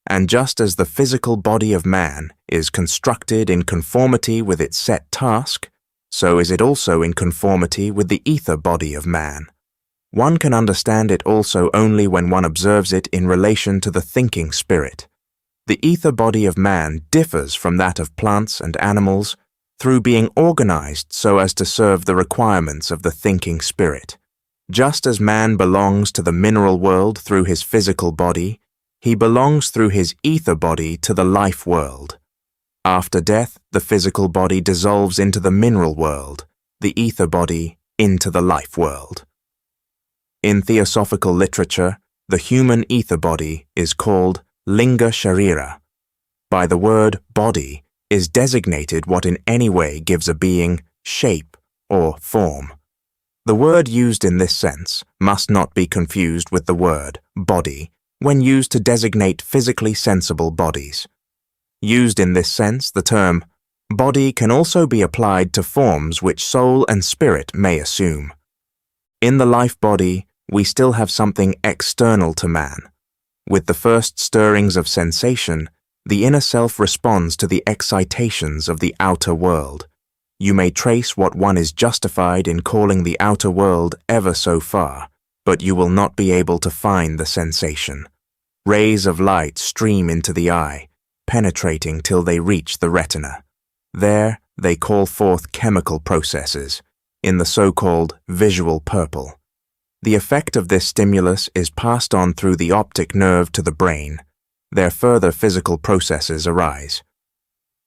And just as the physical body of man is constructed in conformity with its set task, so is it also in conformity with the ether body of man. One can understand it also only when one observes it in relation to the thinking spirit. The ether body of man differs from that of plants and animals through being organized so as to serve the requirements of the thinking spirit. Just as man belongs to the mineral world through his physical body, he belongs through his ether body to the life world. After death, the physical body dissolves into the mineral world, the ether body into the life world. In theosophical literature, the human ether body is called linga sharira. By the word body is designated what in any way gives a being shape or form. The word used in this sense must not be confused with the word body when used to designate physically sensible bodies. Used in this sense, the term body can also be applied to forms which soul and spirit may assume. In the life body, we still have something external to man. With the first stirrings of sensation, the inner self responds to the excitations of the outer world. You may trace what one is justified in calling the outer world ever so far, but you will not be able to find the sensation. Rays of light stream into the eye, penetrating till they reach the retina. There, they call forth chemical processes, in the so-called visual purple. The effect of this stimulus is passed on through the optic nerve to the brain. There further physical processes arise.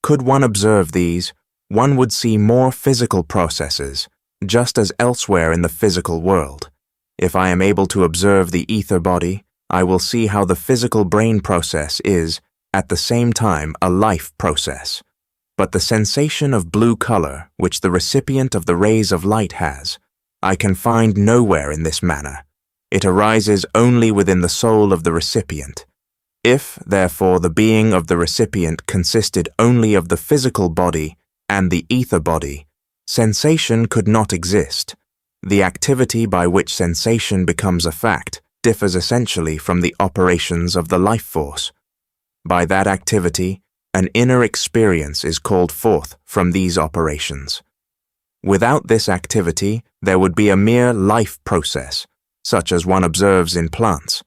Could one observe these, one would see more physical processes, just as elsewhere in the physical world. If I am able to observe the ether body, I will see how the physical brain process is, at the same time, a life process. But the sensation of blue color, which the recipient of the rays of light has, I can find nowhere in this manner. It arises only within the soul of the recipient. If, therefore, the being of the recipient consisted only of the physical body and the ether body, sensation could not exist. The activity by which sensation becomes a fact differs essentially from the operations of the life force. By that activity, an inner experience is called forth from these operations. Without this activity, there would be a mere life process, such as one observes in plants.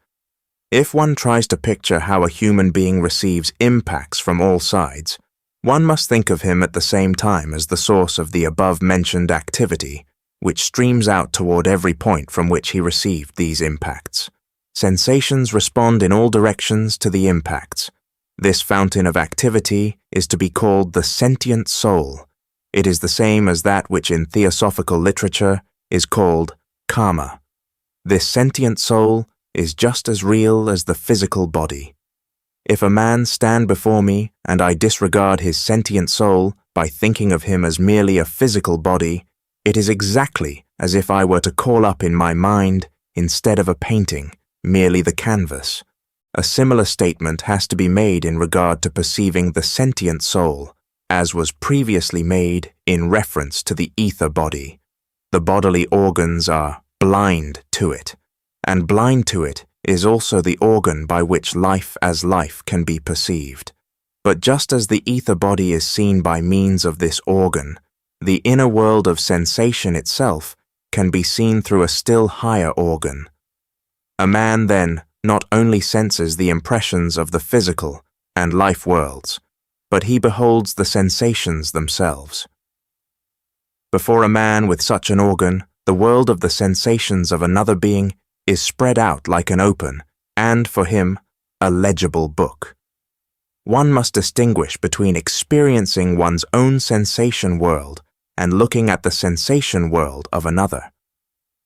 If one tries to picture how a human being receives impacts from all sides, one must think of him at the same time as the source of the above-mentioned activity, which streams out toward every point from which he received these impacts. Sensations respond in all directions to the impacts. This fountain of activity is to be called the sentient soul. It is the same as that which in theosophical literature is called karma. This sentient soul is just as real as the physical body. If a man stand before me and I disregard his sentient soul by thinking of him as merely a physical body, it is exactly as if I were to call up in my mind, instead of a painting, merely the canvas. A similar statement has to be made in regard to perceiving the sentient soul, as was previously made in reference to the ether body. The bodily organs are blind to it, and blind to it is also the organ by which life as life can be perceived. But just as the ether body is seen by means of this organ, the inner world of sensation itself can be seen through a still higher organ. A man then not only senses the impressions of the physical and life worlds, but he beholds the sensations themselves. Before a man with such an organ, the world of the sensations of another being is spread out like an open, and for him, a legible book. One must distinguish between experiencing one's own sensation world and looking at the sensation world of another.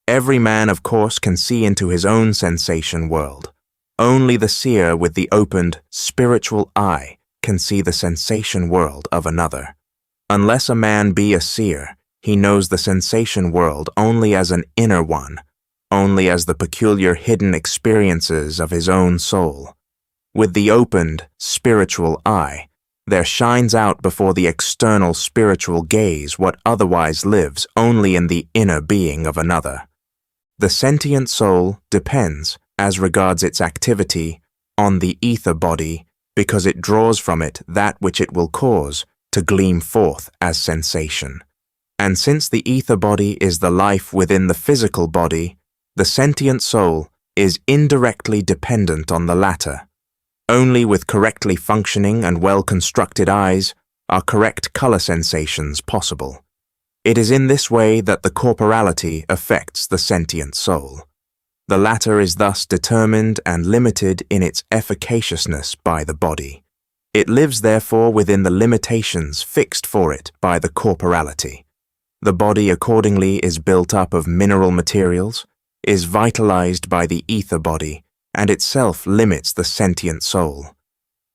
Every man, of course, can see into his own sensation world. Only the seer with the opened spiritual eye can see the sensation world of another. Unless a man be a seer, he knows the sensation world only as an inner one, only as the peculiar hidden experiences of his own soul. With the opened spiritual eye, there shines out before the external spiritual gaze what otherwise lives only in the inner being of another. The sentient soul depends, as regards its activity, on the ether body because it draws from it that which it will cause to gleam forth as sensation. And since the ether body is the life within the physical body, the sentient soul is indirectly dependent on the latter. Only with correctly functioning and well-constructed eyes are correct color sensations possible. It is in this way that the corporality affects the sentient soul. The latter is thus determined and limited in its efficaciousness by the body. It lives therefore within the limitations fixed for it by the corporality. The body accordingly is built up of mineral materials, is vitalized by the ether body, and itself limits the sentient soul.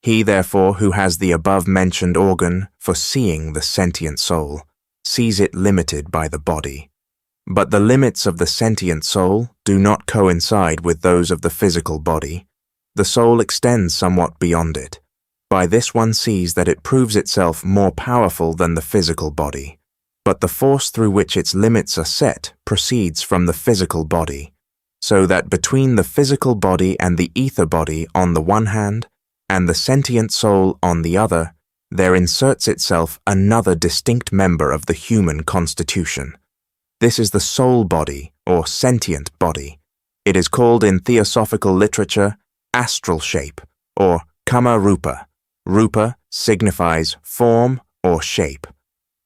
He, therefore, who has the above-mentioned organ for seeing the sentient soul, sees it limited by the body. But the limits of the sentient soul do not coincide with those of the physical body. The soul extends somewhat beyond it. By this one sees that it proves itself more powerful than the physical body. But the force through which its limits are set proceeds from the physical body, so that between the physical body and the ether body on the one hand, and the sentient soul on the other, there inserts itself another distinct member of the human constitution. This is the soul body, or sentient body. It is called in theosophical literature astral shape, or kama rupa. Rupa signifies form or shape.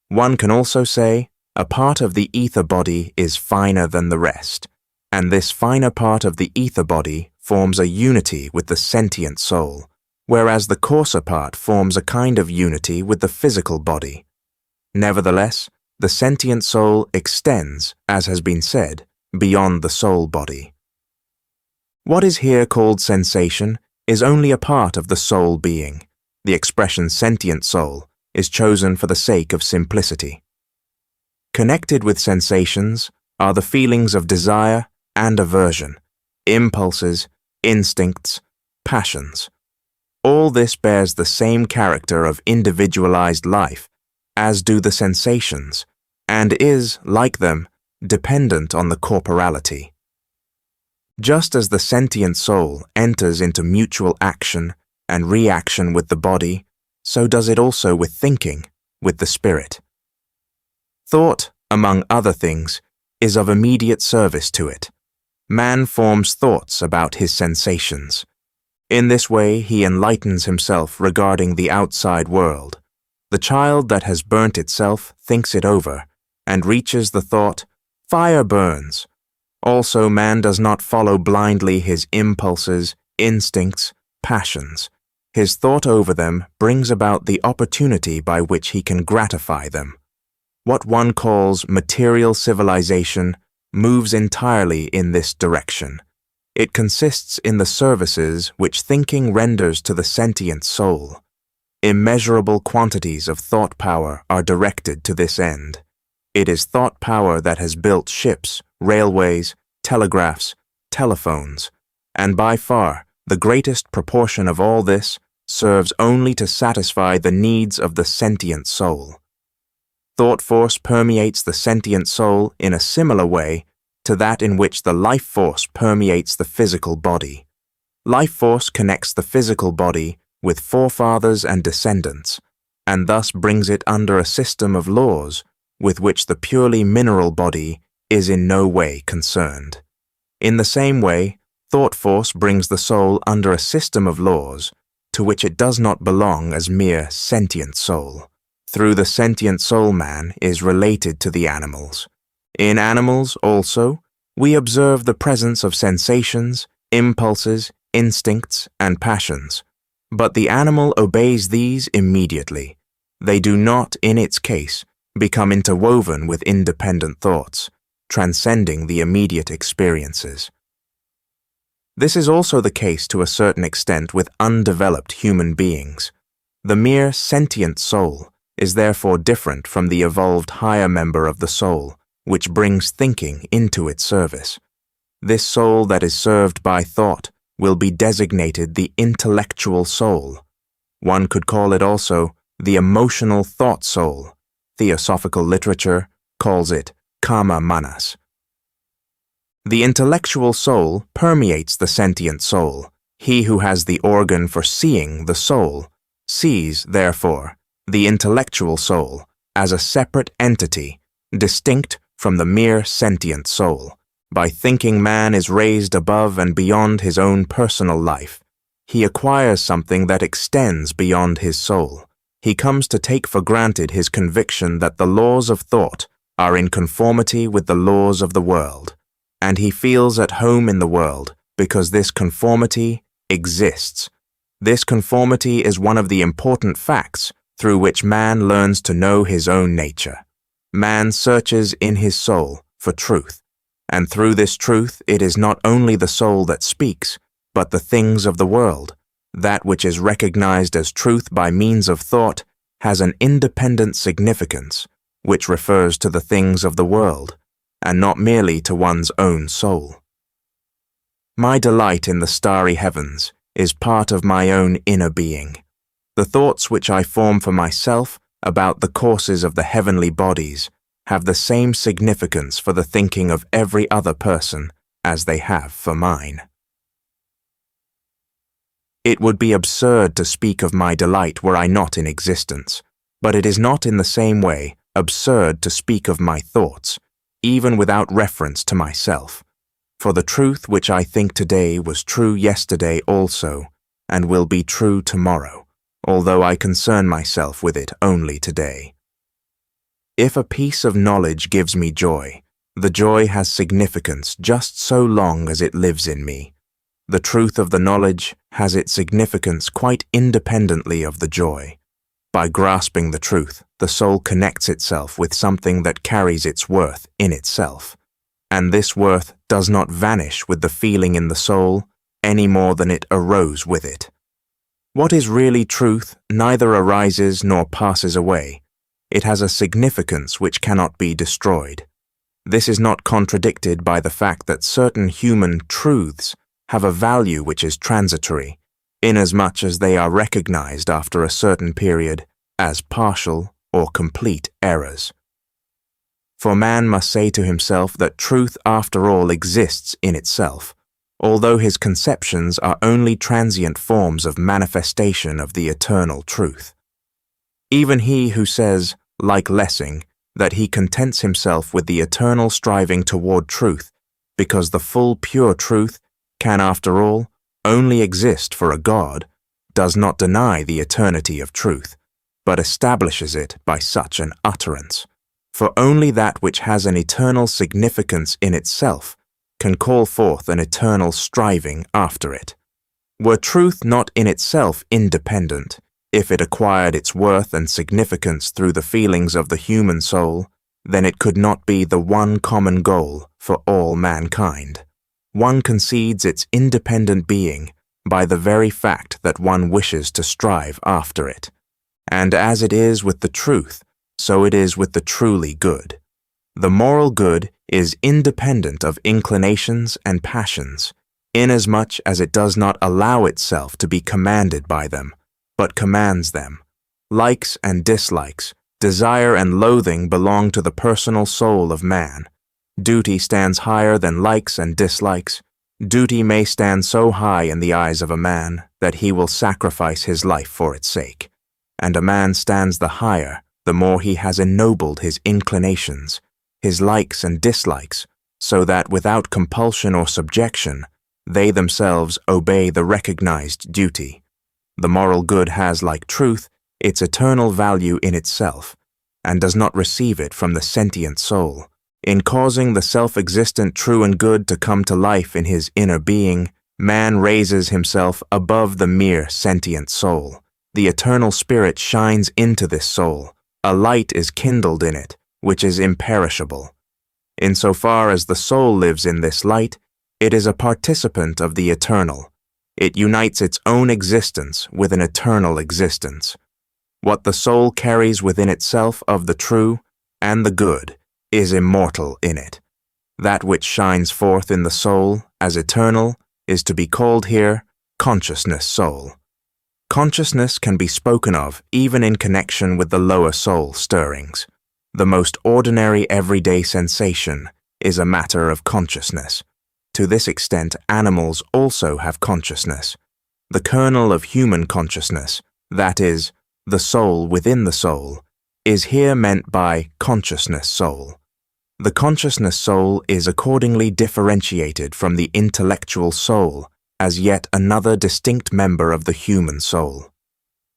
One can also say a part of the ether body is finer than the rest, and this finer part of the ether body forms a unity with the sentient soul, whereas the coarser part forms a kind of unity with the physical body. Nevertheless, the sentient soul extends, as has been said, beyond the soul body. What is here called sensation is only a part of the soul being. The expression sentient soul is chosen for the sake of simplicity. Connected with sensations are the feelings of desire and aversion, impulses, instincts, passions. All this bears the same character of individualized life as do the sensations, and is, like them, dependent on the corporality. Just as the sentient soul enters into mutual action and reaction with the body, so does it also with thinking, with the spirit. Thought, among other things, is of immediate service to it. Man forms thoughts about his sensations. In this way he enlightens himself regarding the outside world. The child that has burnt itself thinks it over, and reaches the thought, "Fire burns." Also man does not follow blindly his impulses, instincts, passions. His thought over them brings about the opportunity by which he can gratify them. What one calls material civilization moves entirely in this direction. It consists in the services which thinking renders to the sentient soul. Immeasurable quantities of thought power are directed to this end. It is thought power that has built ships, railways, telegraphs, telephones, and by far the greatest proportion of all this serves only to satisfy the needs of the sentient soul. Thought force permeates the sentient soul in a similar way to that in which the life force permeates the physical body. Life force connects the physical body with forefathers and descendants, and thus brings it under a system of laws with which the purely mineral body is in no way concerned. In the same way, thought force brings the soul under a system of laws to which it does not belong as mere sentient soul. Through the sentient soul, man is related to the animals. In animals, also, we observe the presence of sensations, impulses, instincts, and passions. But the animal obeys these immediately. They do not, in its case, become interwoven with independent thoughts, transcending the immediate experiences. This is also the case to a certain extent with undeveloped human beings. The mere sentient soul is therefore different from the evolved higher member of the soul, which brings thinking into its service. This soul that is served by thought will be designated the intellectual soul. One could call it also the emotional thought soul. Theosophical literature calls it kama manas. The intellectual soul permeates the sentient soul. He who has the organ for seeing the soul sees, therefore, the intellectual soul as a separate entity, distinct from the mere sentient soul. By thinking, man is raised above and beyond his own personal life. He acquires something that extends beyond his soul. He comes to take for granted his conviction that the laws of thought are in conformity with the laws of the world, and he feels at home in the world because this conformity exists. This conformity is one of the important facts through which man learns to know his own nature. Man searches in his soul for truth, and through this truth it is not only the soul that speaks, but the things of the world. That which is recognized as truth by means of thought has an independent significance, which refers to the things of the world, and not merely to one's own soul. My delight in the starry heavens is part of my own inner being. The thoughts which I form for myself about the courses of the heavenly bodies have the same significance for the thinking of every other person as they have for mine. It would be absurd to speak of my delight were I not in existence, but it is not in the same way absurd to speak of my thoughts, even without reference to myself. For the truth which I think today was true yesterday also, and will be true tomorrow, although I concern myself with it only today. If a piece of knowledge gives me joy, the joy has significance just so long as it lives in me. The truth of the knowledge has its significance quite independently of the joy. By grasping the truth, the soul connects itself with something that carries its worth in itself, and this worth does not vanish with the feeling in the soul any more than it arose with it. What is really truth neither arises nor passes away. It has a significance which cannot be destroyed. This is not contradicted by the fact that certain human truths have a value which is transitory, inasmuch as they are recognized after a certain period as partial or complete errors. For man must say to himself that truth after all exists in itself, although his conceptions are only transient forms of manifestation of the eternal truth. Even he who says, like Lessing, that he contents himself with the eternal striving toward truth, because the full pure truth can, after all, only exist for a God, does not deny the eternity of truth, but establishes it by such an utterance. For only that which has an eternal significance in itself can call forth an eternal striving after it. Were truth not in itself independent, if it acquired its worth and significance through the feelings of the human soul, then it could not be the one common goal for all mankind. one concedes its independent being by the very fact that one wishes to strive after it. And as it is with the truth, so it is with the truly good. The moral good is independent of inclinations and passions, inasmuch as it does not allow itself to be commanded by them, but commands them. Likes and dislikes, desire and loathing belong to the personal soul of man. Duty stands higher than likes and dislikes. Duty may stand so high in the eyes of a man that he will sacrifice his life for its sake. And a man stands the higher the more he has ennobled his inclinations, his likes and dislikes, so that without compulsion or subjection, they themselves obey the recognized duty. The moral good has, like truth, its eternal value in itself, and does not receive it from the sentient soul. In causing the self-existent true and good to come to life in his inner being, man raises himself above the mere sentient soul. The eternal spirit shines into this soul. A light is kindled in it, which is imperishable. Insofar as the soul lives in this light, it is a participant of the eternal. It unites its own existence with an eternal existence. What the soul carries within itself of the true and the good is immortal in it. That which shines forth in the soul as eternal is to be called here consciousness soul. Consciousness can be spoken of even in connection with the lower soul stirrings. The most ordinary everyday sensation is a matter of consciousness. To this extent, animals also have consciousness. The kernel of human consciousness, that is, the soul within the soul, is here meant by consciousness soul. The consciousness soul is accordingly differentiated from the intellectual soul as yet another distinct member of the human soul.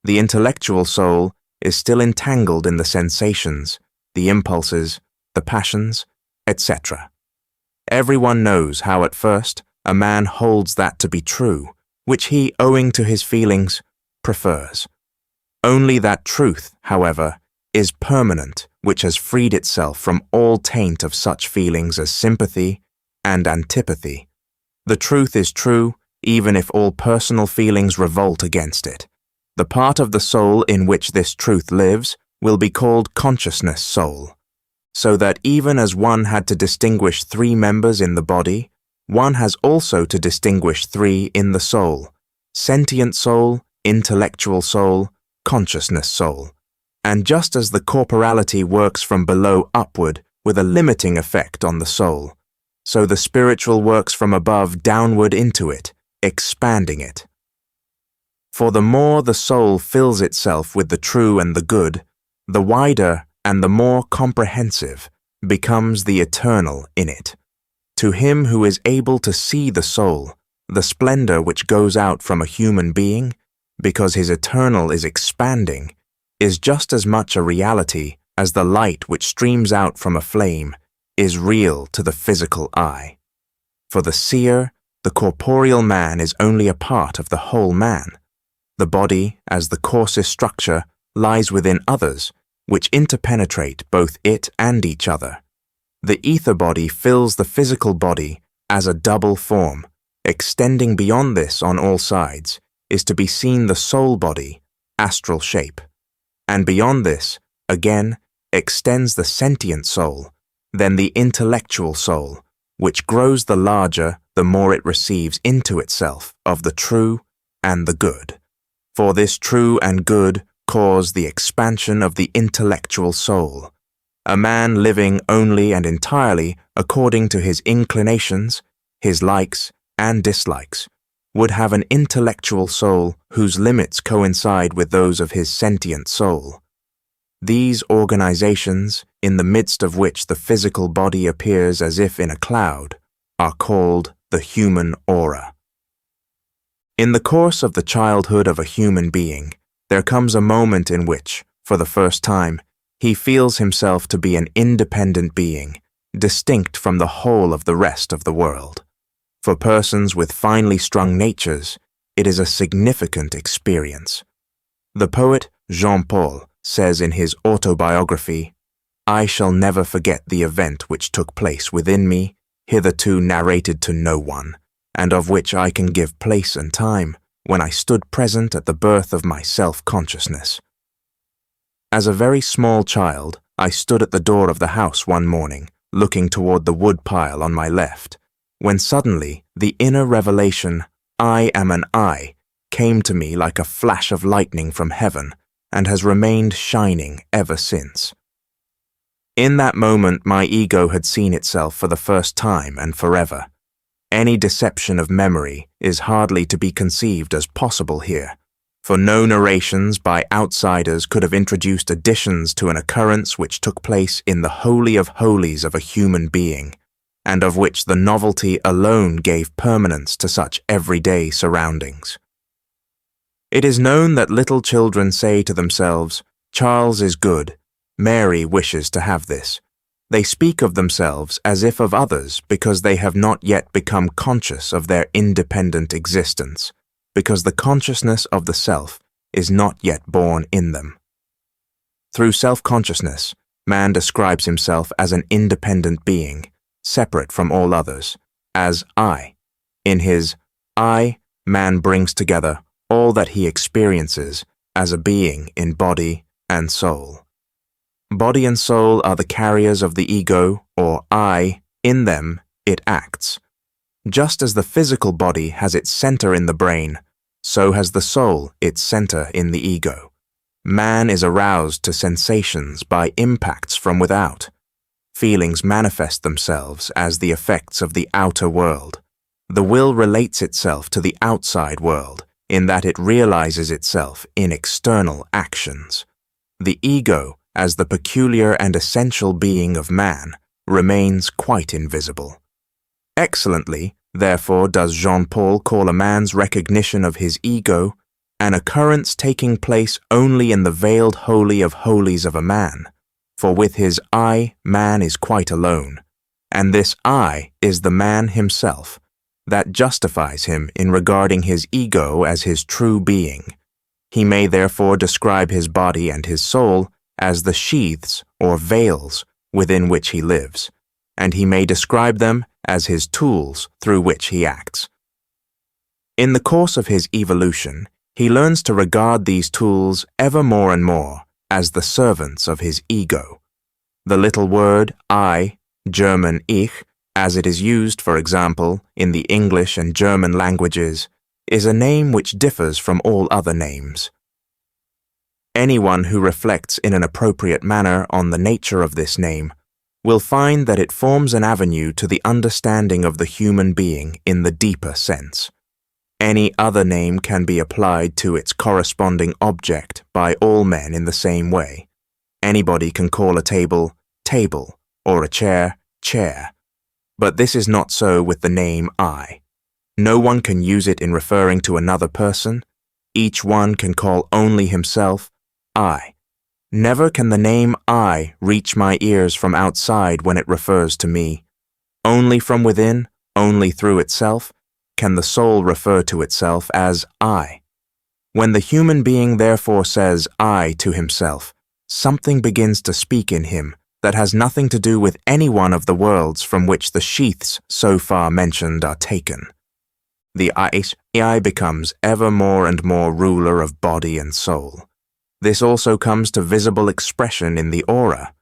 The intellectual soul is still entangled in the sensations, the impulses, the passions, etc. Everyone knows how at first a man holds that to be true, which he, owing to his feelings, prefers. Only that truth, however, is permanent, which has freed itself from all taint of such feelings as sympathy and antipathy. The truth is true, even if all personal feelings revolt against it. The part of the soul in which this truth lives will be called consciousness soul, so that even as one had to distinguish 3 members in the body, one has also to distinguish 3 in the soul: sentient soul, intellectual soul, consciousness soul. And just as the corporality works from below upward with a limiting effect on the soul, so the spiritual works from above downward into it, expanding it. For the more the soul fills itself with the true and the good, the wider and the more comprehensive becomes the eternal in it. To him who is able to see the soul, the splendor which goes out from a human being, because his eternal is expanding, is just as much a reality as the light which streams out from a flame is real to the physical eye. For the seer, the corporeal man is only a part of the whole man. The body, as the coarsest structure, lies within others, which interpenetrate both it and each other. The ether body fills the physical body as a double form. Extending beyond this on all sides is to be seen the soul body, astral shape. And beyond this, again, extends the sentient soul, then the intellectual soul, which grows the larger the more it receives into itself of the true and the good. For this true and good cause the expansion of the intellectual soul. A man living only and entirely according to his inclinations, his likes and dislikes, would have an intellectual soul whose limits coincide with those of his sentient soul. These organizations, in the midst of which the physical body appears as if in a cloud, are called the human aura. In the course of the childhood of a human being, there comes a moment in which, for the first time, he feels himself to be an independent being, distinct from the whole of the rest of the world. For persons with finely strung natures, it is a significant experience. The poet Jean-Paul says in his autobiography, "I shall never forget the event which took place within me hitherto narrated to no one, and of which I can give place and time, when I stood present at the birth of my self-consciousness. As a very small child, I stood at the door of the house one morning, looking toward the wood pile on my left, when suddenly the inner revelation, "I am an I," came to me like a flash of lightning from heaven, and has remained shining ever since. In that moment my ego had seen itself for the first time and forever. Any deception of memory is hardly to be conceived as possible here, for no narrations by outsiders could have introduced additions to an occurrence which took place in the holy of holies of a human being, and of which the novelty alone gave permanence to such everyday surroundings. It is known that little children say to themselves, "Charles is good, Mary wishes to have this." They speak of themselves as if of others because they have not yet become conscious of their independent existence, because the consciousness of the self is not yet born in them. Through self-consciousness, man describes himself as an independent being, separate from all others, as I. In his I, man brings together all that he experiences as a being in body and soul. Body and soul are the carriers of the ego, or I. In them, it acts. Just as the physical body has its center in the brain, so has the soul its center in the ego. Man is aroused to sensations by impacts from without. Feelings manifest themselves as the effects of the outer world. The will relates itself to the outside world in that it realizes itself in external actions. The ego, as the peculiar and essential being of man, remains quite invisible. Excellently, therefore, does Jean-Paul call a man's recognition of his ego an occurrence taking place only in the veiled holy of holies of a man, for with his I, man is quite alone, and this I is the man himself, that justifies him in regarding his ego as his true being. He may therefore describe his body and his soul as the sheaths or veils within which he lives, and he may describe them as his tools through which he acts. In the course of his evolution, he learns to regard these tools ever more and more as the servants of his ego. The little word I, German ich, as it is used, for example, in the English and German languages, is a name which differs from all other names. Anyone who reflects in an appropriate manner on the nature of this name will find that it forms an avenue to the understanding of the human being in the deeper sense. Any other name can be applied to its corresponding object by all men in the same way. Anybody can call a table, table, or a chair, chair. But this is not so with the name I. No one can use it in referring to another person. Each one can call only himself I. Never can the name I reach my ears from outside when it refers to me. Only from within, only through itself, can the soul refer to itself as I. When the human being therefore says I to himself, something begins to speak in him that has nothing to do with any one of the worlds from which the sheaths so far mentioned are taken. The I becomes ever more and more ruler of body and soul. This also comes to visible expression in the aura.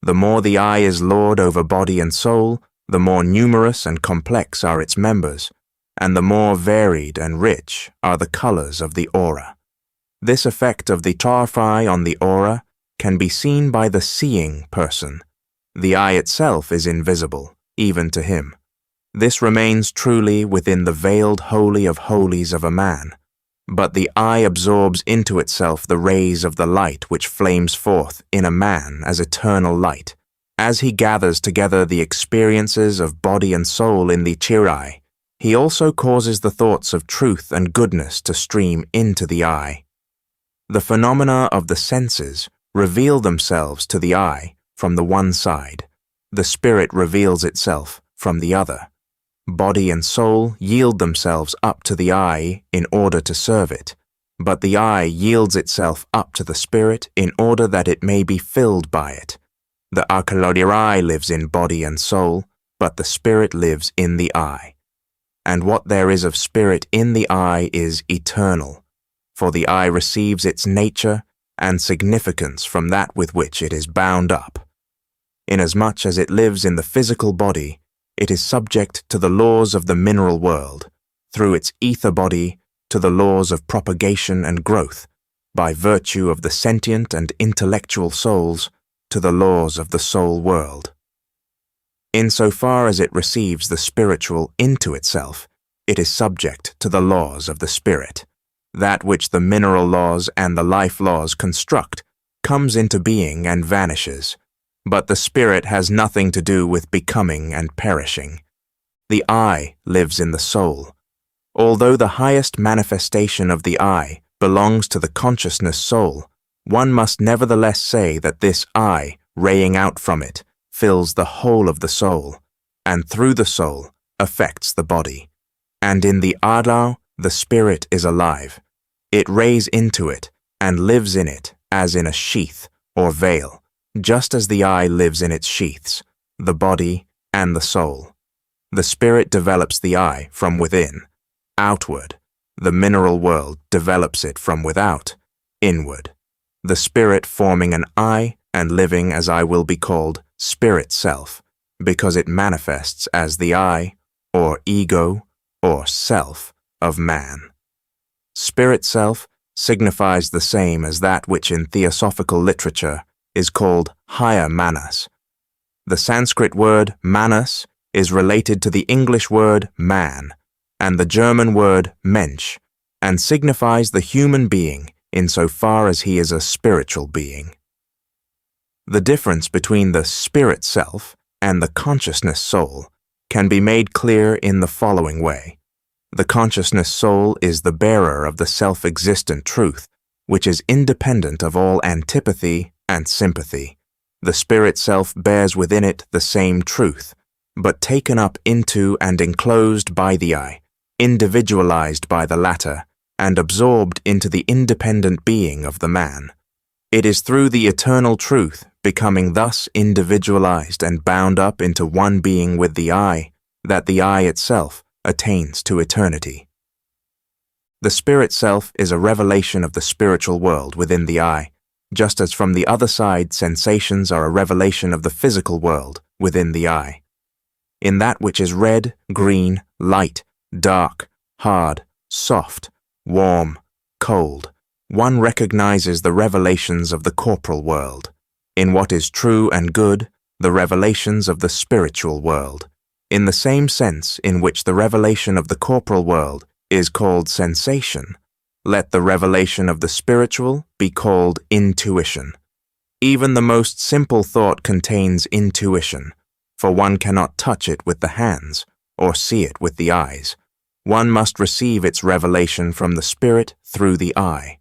The more the I is lord over body and soul, the more numerous and complex are its members, and the more varied and rich are the colors of the aura. This effect of the tarphi on the aura can be seen by the seeing person. The I itself is invisible, even to him. This remains truly within the veiled holy of holies of a man, but the I absorbs into itself the rays of the light which flames forth in a man as eternal light. As he gathers together the experiences of body and soul in the chirai, he also causes the thoughts of truth and goodness to stream into the I. The phenomena of the senses reveal themselves to the I from the one side. The spirit reveals itself from the other. Body and soul yield themselves up to the I in order to serve it, but the I yields itself up to the spirit in order that it may be filled by it. The Akalodirai lives in body and soul, but the spirit lives in the eye. And what there is of spirit in the eye is eternal, for the eye receives its nature and significance from that with which it is bound up. Inasmuch as it lives in the physical body, it is subject to the laws of the mineral world, through its ether body to the laws of propagation and growth, by virtue of the sentient and intellectual souls to the laws of the soul world. Insofar as it receives the spiritual into itself, it is subject to the laws of the spirit. That which the mineral laws and the life laws construct comes into being and vanishes, but the spirit has nothing to do with becoming and perishing. The I lives in the soul. Although the highest manifestation of the I belongs to the consciousness soul, one must nevertheless say that this I, raying out from it, fills the whole of the soul, and through the soul affects the body. And in the Adao, the spirit is alive. It rays into it and lives in it as in a sheath or veil, just as the eye lives in its sheaths, the body and the soul. The spirit develops the eye from within, outward. The mineral world develops it from without, inward. The spirit forming an I and living as I will be called spirit self, because it manifests as the I, or ego, or self of man. Spirit self signifies the same as that which in theosophical literature is called higher manas. The Sanskrit word manas is related to the English word man and the German word Mensch, and signifies the human being insofar as he is a spiritual being. The difference between the spirit self and the consciousness soul can be made clear in the following way. The consciousness soul is the bearer of the self-existent truth, which is independent of all antipathy and sympathy. The spirit self bears within it the same truth, but taken up into and enclosed by the I, individualized by the latter, and absorbed into the independent being of the man. It is through the eternal truth, becoming thus individualized and bound up into one being with the I, that the I itself attains to eternity. The spirit self is a revelation of the spiritual world within the I, just as from the other side sensations are a revelation of the physical world within the I. In that which is red, green, light, dark, hard, soft, warm, cold, one recognizes the revelations of the corporal world. In what is true and good, the revelations of the spiritual world, in the same sense in which the revelation of the corporal world is called sensation, let the revelation of the spiritual be called intuition. Even the most simple thought contains intuition, for one cannot touch it with the hands or see it with the eyes. One must receive its revelation from the spirit through the eye.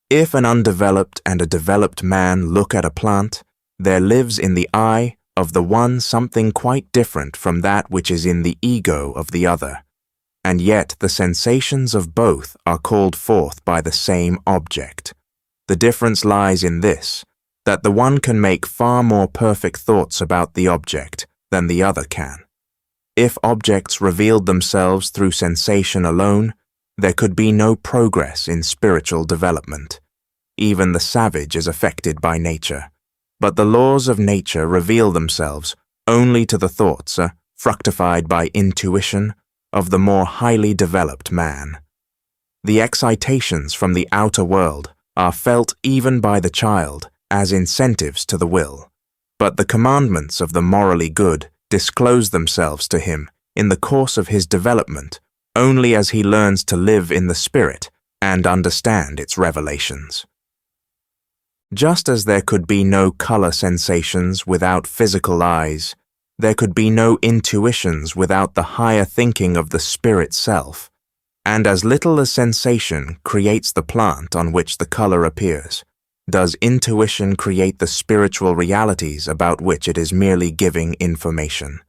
If an undeveloped and a developed man look at a plant, there lives in the eye of the one something quite different from that which is in the ego of the other, and yet the sensations of both are called forth by the same object. The difference lies in this, that the one can make far more perfect thoughts about the object than the other can. If objects revealed themselves through sensation alone, there could be no progress in spiritual development. Even the savage is affected by nature, but the laws of nature reveal themselves only to the thoughts, fructified by intuition, of the more highly developed man. The excitations from the outer world are felt even by the child as incentives to the will, but the commandments of the morally good disclose themselves to him in the course of his development only as he learns to live in the spirit and understand its revelations. Just as there could be no color sensations without physical eyes, there could be no intuitions without the higher thinking of the spirit self, and as little as sensation creates the plant on which the color appears, does intuition create the spiritual realities about which it is merely giving information.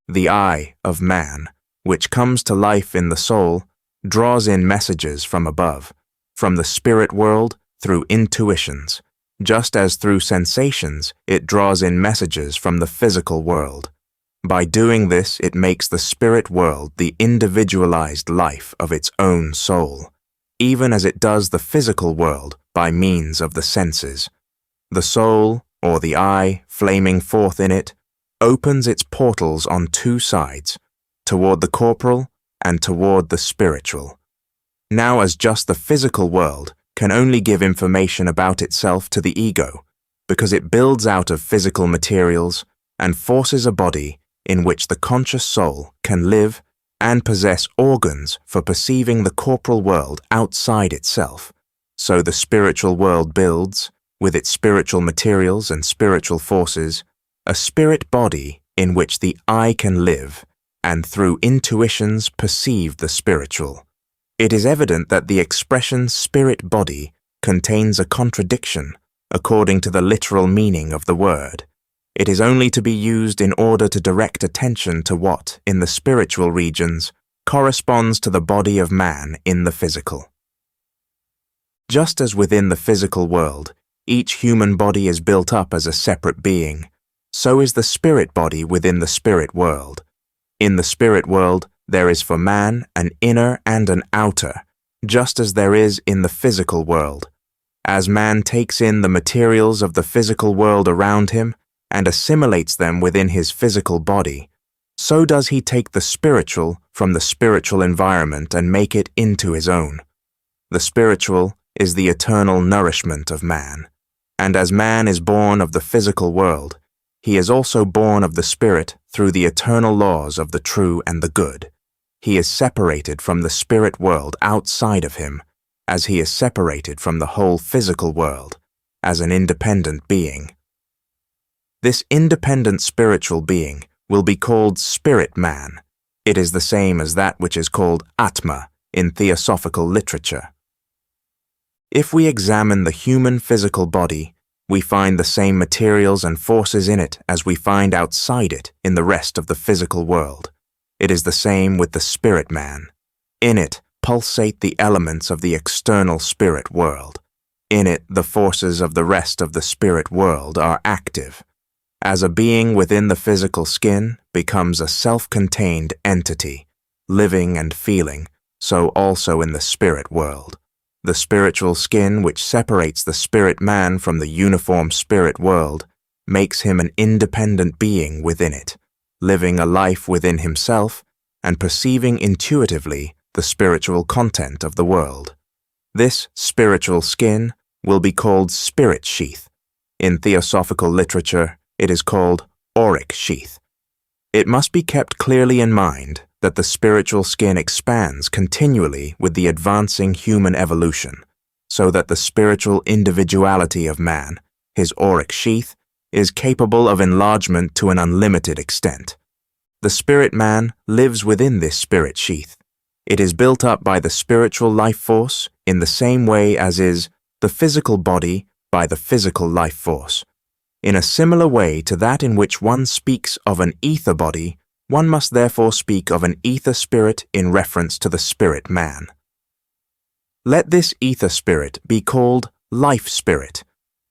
The I of man, which comes to life in the soul, draws in messages from above, from the spirit world through intuitions, just as through sensations it draws in messages from the physical world, By doing this, it makes the spirit world the individualized life of its own soul, even as it does the physical world by means of the senses. The soul, or the I, flaming forth in it, opens its portals on two sides, toward the corporal and toward the spiritual. Now, as just the physical world can only give information about itself to the ego, because it builds out of physical materials and forces a body in which the conscious soul can live and possess organs for perceiving the corporal world outside itself, so the spiritual world builds, with its spiritual materials and spiritual forces, a spirit body in which the I can live and through intuitions perceive the spiritual. It is evident that the expression spirit body contains a contradiction according to the literal meaning of the word. It is only to be used in order to direct attention to what, in the spiritual regions, corresponds to the body of man in the physical. Just as within the physical world, each human body is built up as a separate being, so is the spirit body within the spirit world. In the spirit world, there is for man an inner and an outer, just as there is in the physical world. As man takes in the materials of the physical world around him and assimilates them within his physical body, so does he take the spiritual from the spiritual environment and make it into his own. The spiritual is the eternal nourishment of man, and as man is born of the physical world, he is also born of the spirit through the eternal laws of the true and the good. He is separated from the spirit world outside of him, as he is separated from the whole physical world, as an independent being. This independent spiritual being will be called spirit man. It is the same as that which is called Atma in theosophical literature. If we examine the human physical body, we find the same materials and forces in it as we find outside it in the rest of the physical world. It is the same with the spirit man. In it pulsate the elements of the external spirit world. In it the forces of the rest of the spirit world are active. As a being within the physical skin becomes a self-contained entity, living and feeling, so also in the spirit world. The spiritual skin which separates the spirit man from the uniform spirit world makes him an independent being within it, living a life within himself and perceiving intuitively the spiritual content of the world. This spiritual skin will be called spirit sheath. In theosophical literature, it is called auric sheath. It must be kept clearly in mind that the spiritual skin expands continually with the advancing human evolution, so that the spiritual individuality of man, his auric sheath, is capable of enlargement to an unlimited extent. The spirit man lives within this spirit sheath. It is built up by the spiritual life force in the same way as is the physical body by the physical life force. In a similar way to that in which one speaks of an ether body, one must therefore speak of an ether spirit in reference to the spirit man. Let this ether spirit be called life spirit.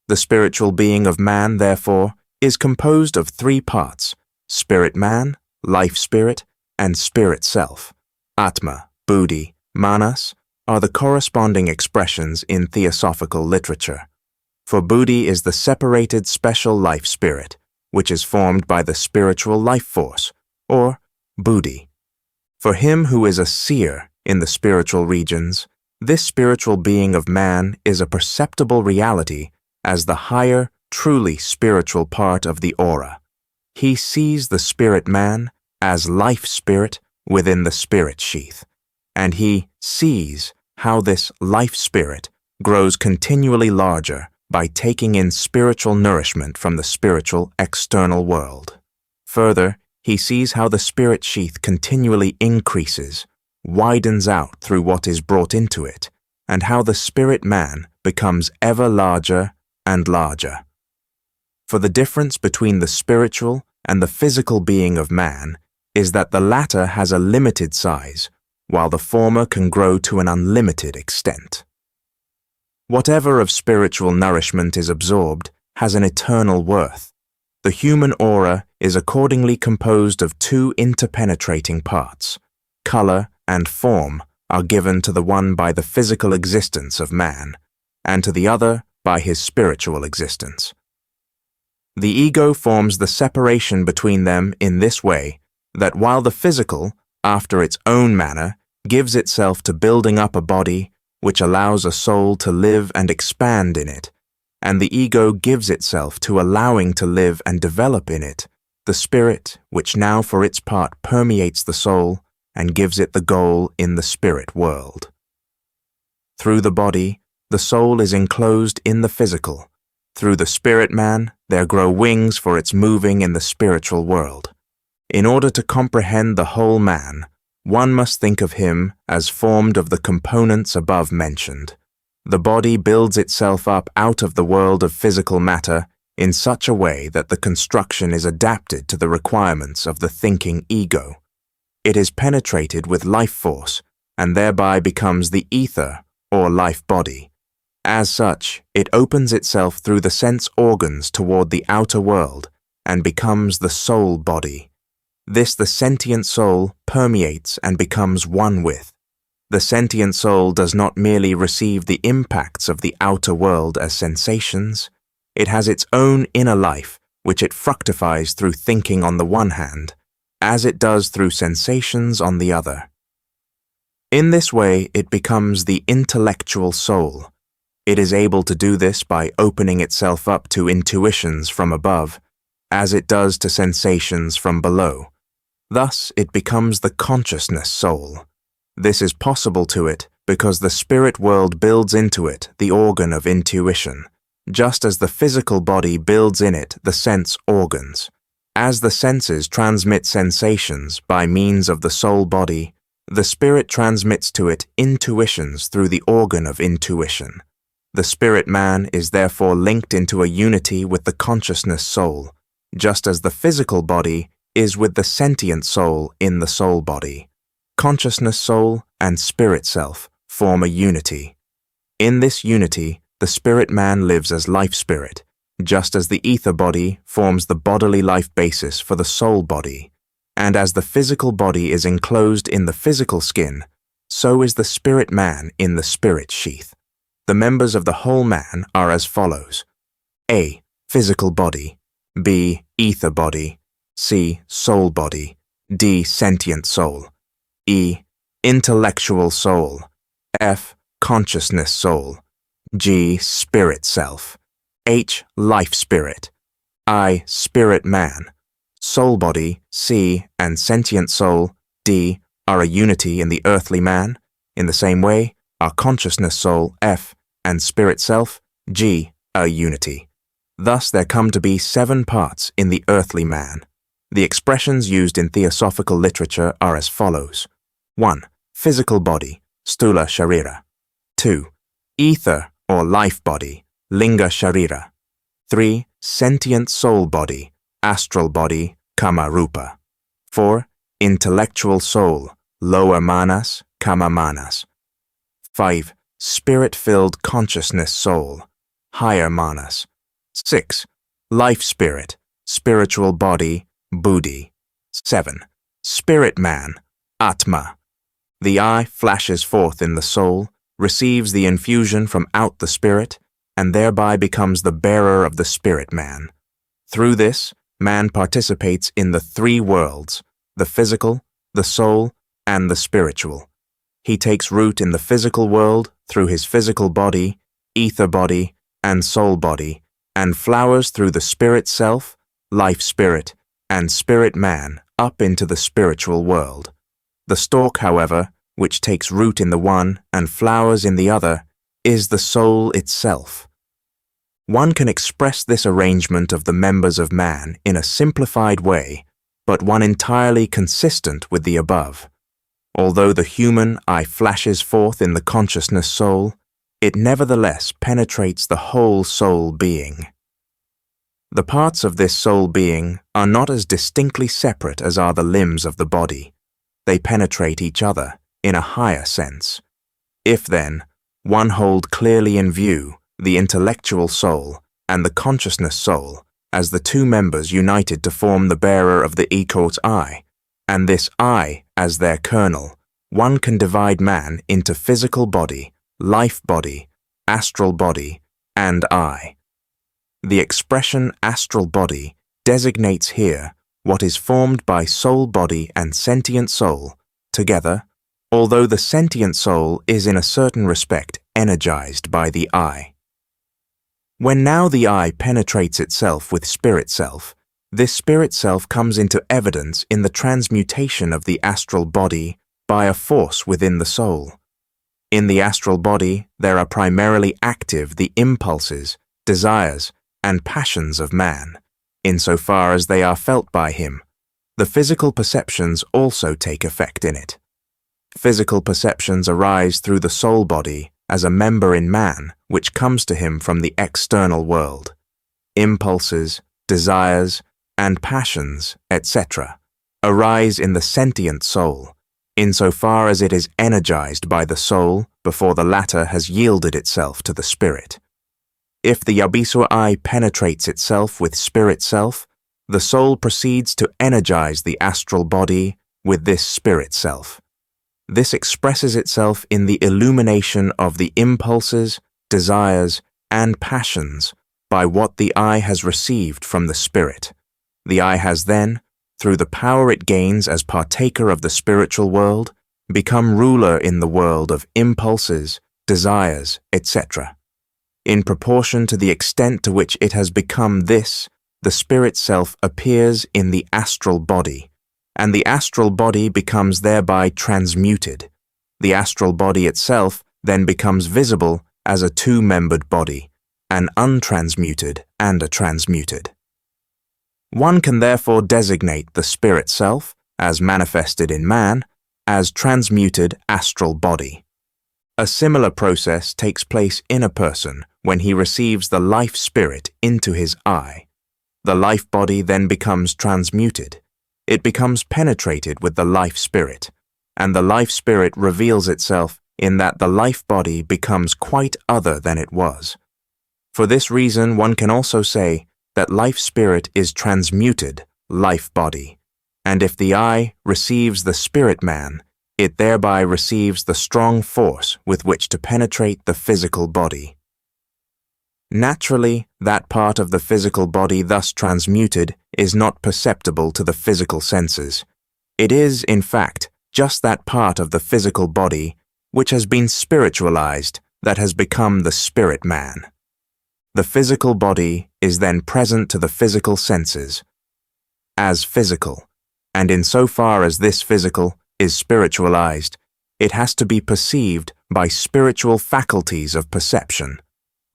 The spiritual being of man, therefore, is composed of three parts: spirit man, life spirit, and spirit self. Atma, Buddhi, Manas are the corresponding expressions in theosophical literature. For Buddhi is the separated special life spirit, which is formed by the spiritual life force, or Buddhi. For him who is a seer in the spiritual regions, this spiritual being of man is a perceptible reality as the higher, truly spiritual part of the aura. He sees the spirit man as life spirit within the spirit sheath, and he sees how this life spirit grows continually larger by taking in spiritual nourishment from the spiritual external world. Further, he sees how the spirit sheath continually increases, widens out through what is brought into it, and how the spirit man becomes ever larger and larger. For the difference between the spiritual and the physical being of man is that the latter has a limited size, while the former can grow to an unlimited extent. Whatever of spiritual nourishment is absorbed has an eternal worth. The human aura is accordingly composed of two interpenetrating parts. Color and form are given to the one by the physical existence of man, and to the other by his spiritual existence. The ego forms the separation between them in this way, that while the physical, after its own manner, gives itself to building up a body which allows a soul to live and expand in it, and the ego gives itself to allowing to live and develop in it, the spirit, which now for its part permeates the soul and gives it the goal in the spirit world. Through the body, the soul is enclosed in the physical. Through the spirit man, there grow wings for its moving in the spiritual world. In order to comprehend the whole man, one must think of him as formed of the components above mentioned. The body builds itself up out of the world of physical matter in such a way that the construction is adapted to the requirements of the thinking ego. It is penetrated with life force and thereby becomes the ether or life body. As such, it opens itself through the sense organs toward the outer world and becomes the soul body. This the sentient soul permeates and becomes one with. The sentient soul does not merely receive the impacts of the outer world as sensations. It has its own inner life, which it fructifies through thinking on the one hand, as it does through sensations on the other. In this way, it becomes the intellectual soul. It is able to do this by opening itself up to intuitions from above, as it does to sensations from below. Thus, it becomes the consciousness soul. This is possible to it because the spirit world builds into it the organ of intuition, just as the physical body builds in it the sense organs. As the senses transmit sensations by means of the soul body, the spirit transmits to it intuitions through the organ of intuition. The spirit man is therefore linked into a unity with the consciousness soul, just as the physical body is with the sentient soul in the soul body. Consciousness soul and spirit self form a unity. In this unity, the spirit man lives as life spirit, just as the ether body forms the bodily life basis for the soul body, and as the physical body is enclosed in the physical skin, so is the spirit man in the spirit sheath. The members of the whole man are as follows: A. Physical body, B. Ether body, C. Soul body, D. Sentient soul, E. Intellectual soul, F. Consciousness soul, G. Spirit self, H. Life spirit, I. Spirit man. Soul body, C, and sentient soul, D, are a unity in the earthly man. In the same way, are consciousness soul, F, and spirit self, G, a unity. Thus there come to be 7 parts in the earthly man. The expressions used in theosophical literature are as follows: 1. Physical body, stula sharira. 2. Ether or life body, linga sharira. 3. Sentient soul body, astral body, kama rupa. 4. Intellectual soul, lower manas, kama manas. 5. Spirit-filled consciousness soul, higher manas. 6. Life spirit, spiritual body, buddhi. 7. Spirit man, atma. The eye flashes forth in the soul, receives the infusion from out the spirit, and thereby becomes the bearer of the spirit man. Through this, man participates in the 3 worlds, the physical, the soul, and the spiritual. He takes root in the physical world through his physical body, ether body, and soul body, and flowers through the spirit self, life spirit, and spirit man up into the spiritual world. The stalk, however, which takes root in the one and flowers in the other, is the soul itself. One can express this arrangement of the members of man in a simplified way, but one entirely consistent with the above. Although the human eye flashes forth in the consciousness soul, it nevertheless penetrates the whole soul being. The parts of this soul being are not as distinctly separate as are the limbs of the body. They penetrate each other in a higher sense. If, then, one hold clearly in view the intellectual soul and the consciousness soul as the two members united to form the bearer of the equals I, and this I as their kernel, one can divide man into physical body, life body, astral body, and I. The expression astral body designates here what is formed by soul body and sentient soul together, although the sentient soul is in a certain respect energized by the I. When now the I penetrates itself with spirit self, this spirit self comes into evidence in the transmutation of the astral body by a force within the soul. In the astral body, there are primarily active the impulses, desires, and passions of man, insofar as they are felt by him. The physical perceptions also take effect in it. Physical perceptions arise through the soul body as a member in man which comes to him from the external world. Impulses, desires, and passions, etc., arise in the sentient soul, insofar as it is energized by the soul before the latter has yielded itself to the spirit. If the Yabiso I penetrates itself with spirit self, the soul proceeds to energize the astral body with this spirit self. This expresses itself in the illumination of the impulses, desires, and passions by what the I has received from the spirit. The I has then, through the power it gains as partaker of the spiritual world, become ruler in the world of impulses, desires, etc. In proportion to the extent to which it has become this, the spirit self appears in the astral body, and the astral body becomes thereby transmuted. The astral body itself then becomes visible as a two-membered body, an untransmuted and a transmuted. One can therefore designate the spirit self, as manifested in man, as transmuted astral body. A similar process takes place in a person when he receives the life spirit into his I. The life body then becomes transmuted. It becomes penetrated with the life spirit, and the life spirit reveals itself in that the life body becomes quite other than it was. For this reason, one can also say that life spirit is transmuted life body, and if the I receives the spirit man, it thereby receives the strong force with which to penetrate the physical body. Naturally, that part of the physical body thus transmuted is not perceptible to the physical senses. It is, in fact, just that part of the physical body which has been spiritualized that has become the spirit man. The physical body is then present to the physical senses as physical, and insofar as this physical is spiritualized, it has to be perceived by spiritual faculties of perception.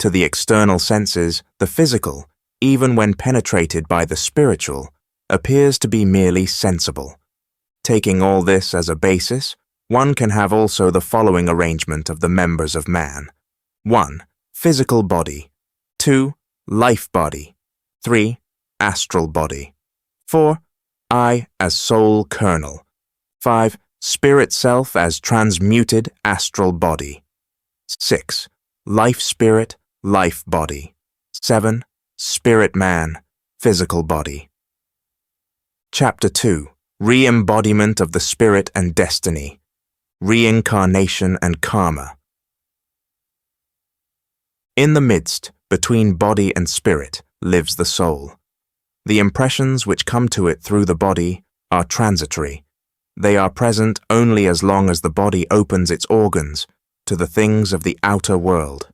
To the external senses, the physical, even when penetrated by the spiritual, appears to be merely sensible. Taking all this as a basis, one can have also the following arrangement of the members of man. 1. Physical body. 2. Life body. 3. Astral body. 4. I as soul kernel. 5. Spirit self as transmuted astral body. 6. Life spirit, life body. 7. Spirit man, physical body. Chapter 2. Re-Embodiment of the Spirit and Destiny. Reincarnation and Karma. In the midst, between body and spirit, lives the soul. The impressions which come to it through the body are transitory. They are present only as long as the body opens its organs to the things of the outer world.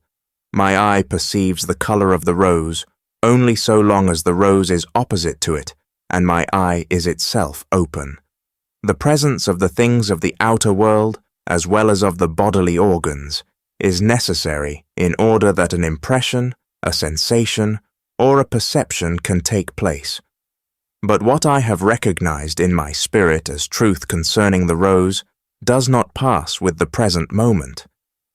My eye perceives the color of the rose only so long as the rose is opposite to it and my eye is itself open. The presence of the things of the outer world, as well as of the bodily organs, is necessary in order that an impression, a sensation, or a perception can take place. But what I have recognized in my spirit as truth concerning the rose does not pass with the present moment,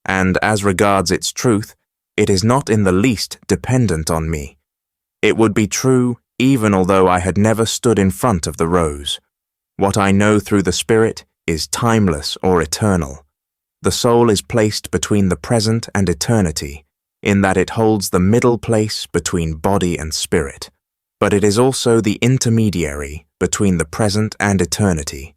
and as regards its truth, it is not in the least dependent on me. It would be true even although I had never stood in front of the rose. What I know through the spirit is timeless or eternal. The soul is placed between the present and eternity, in that it holds the middle place between body and spirit. but it is also the intermediary between the present and eternity.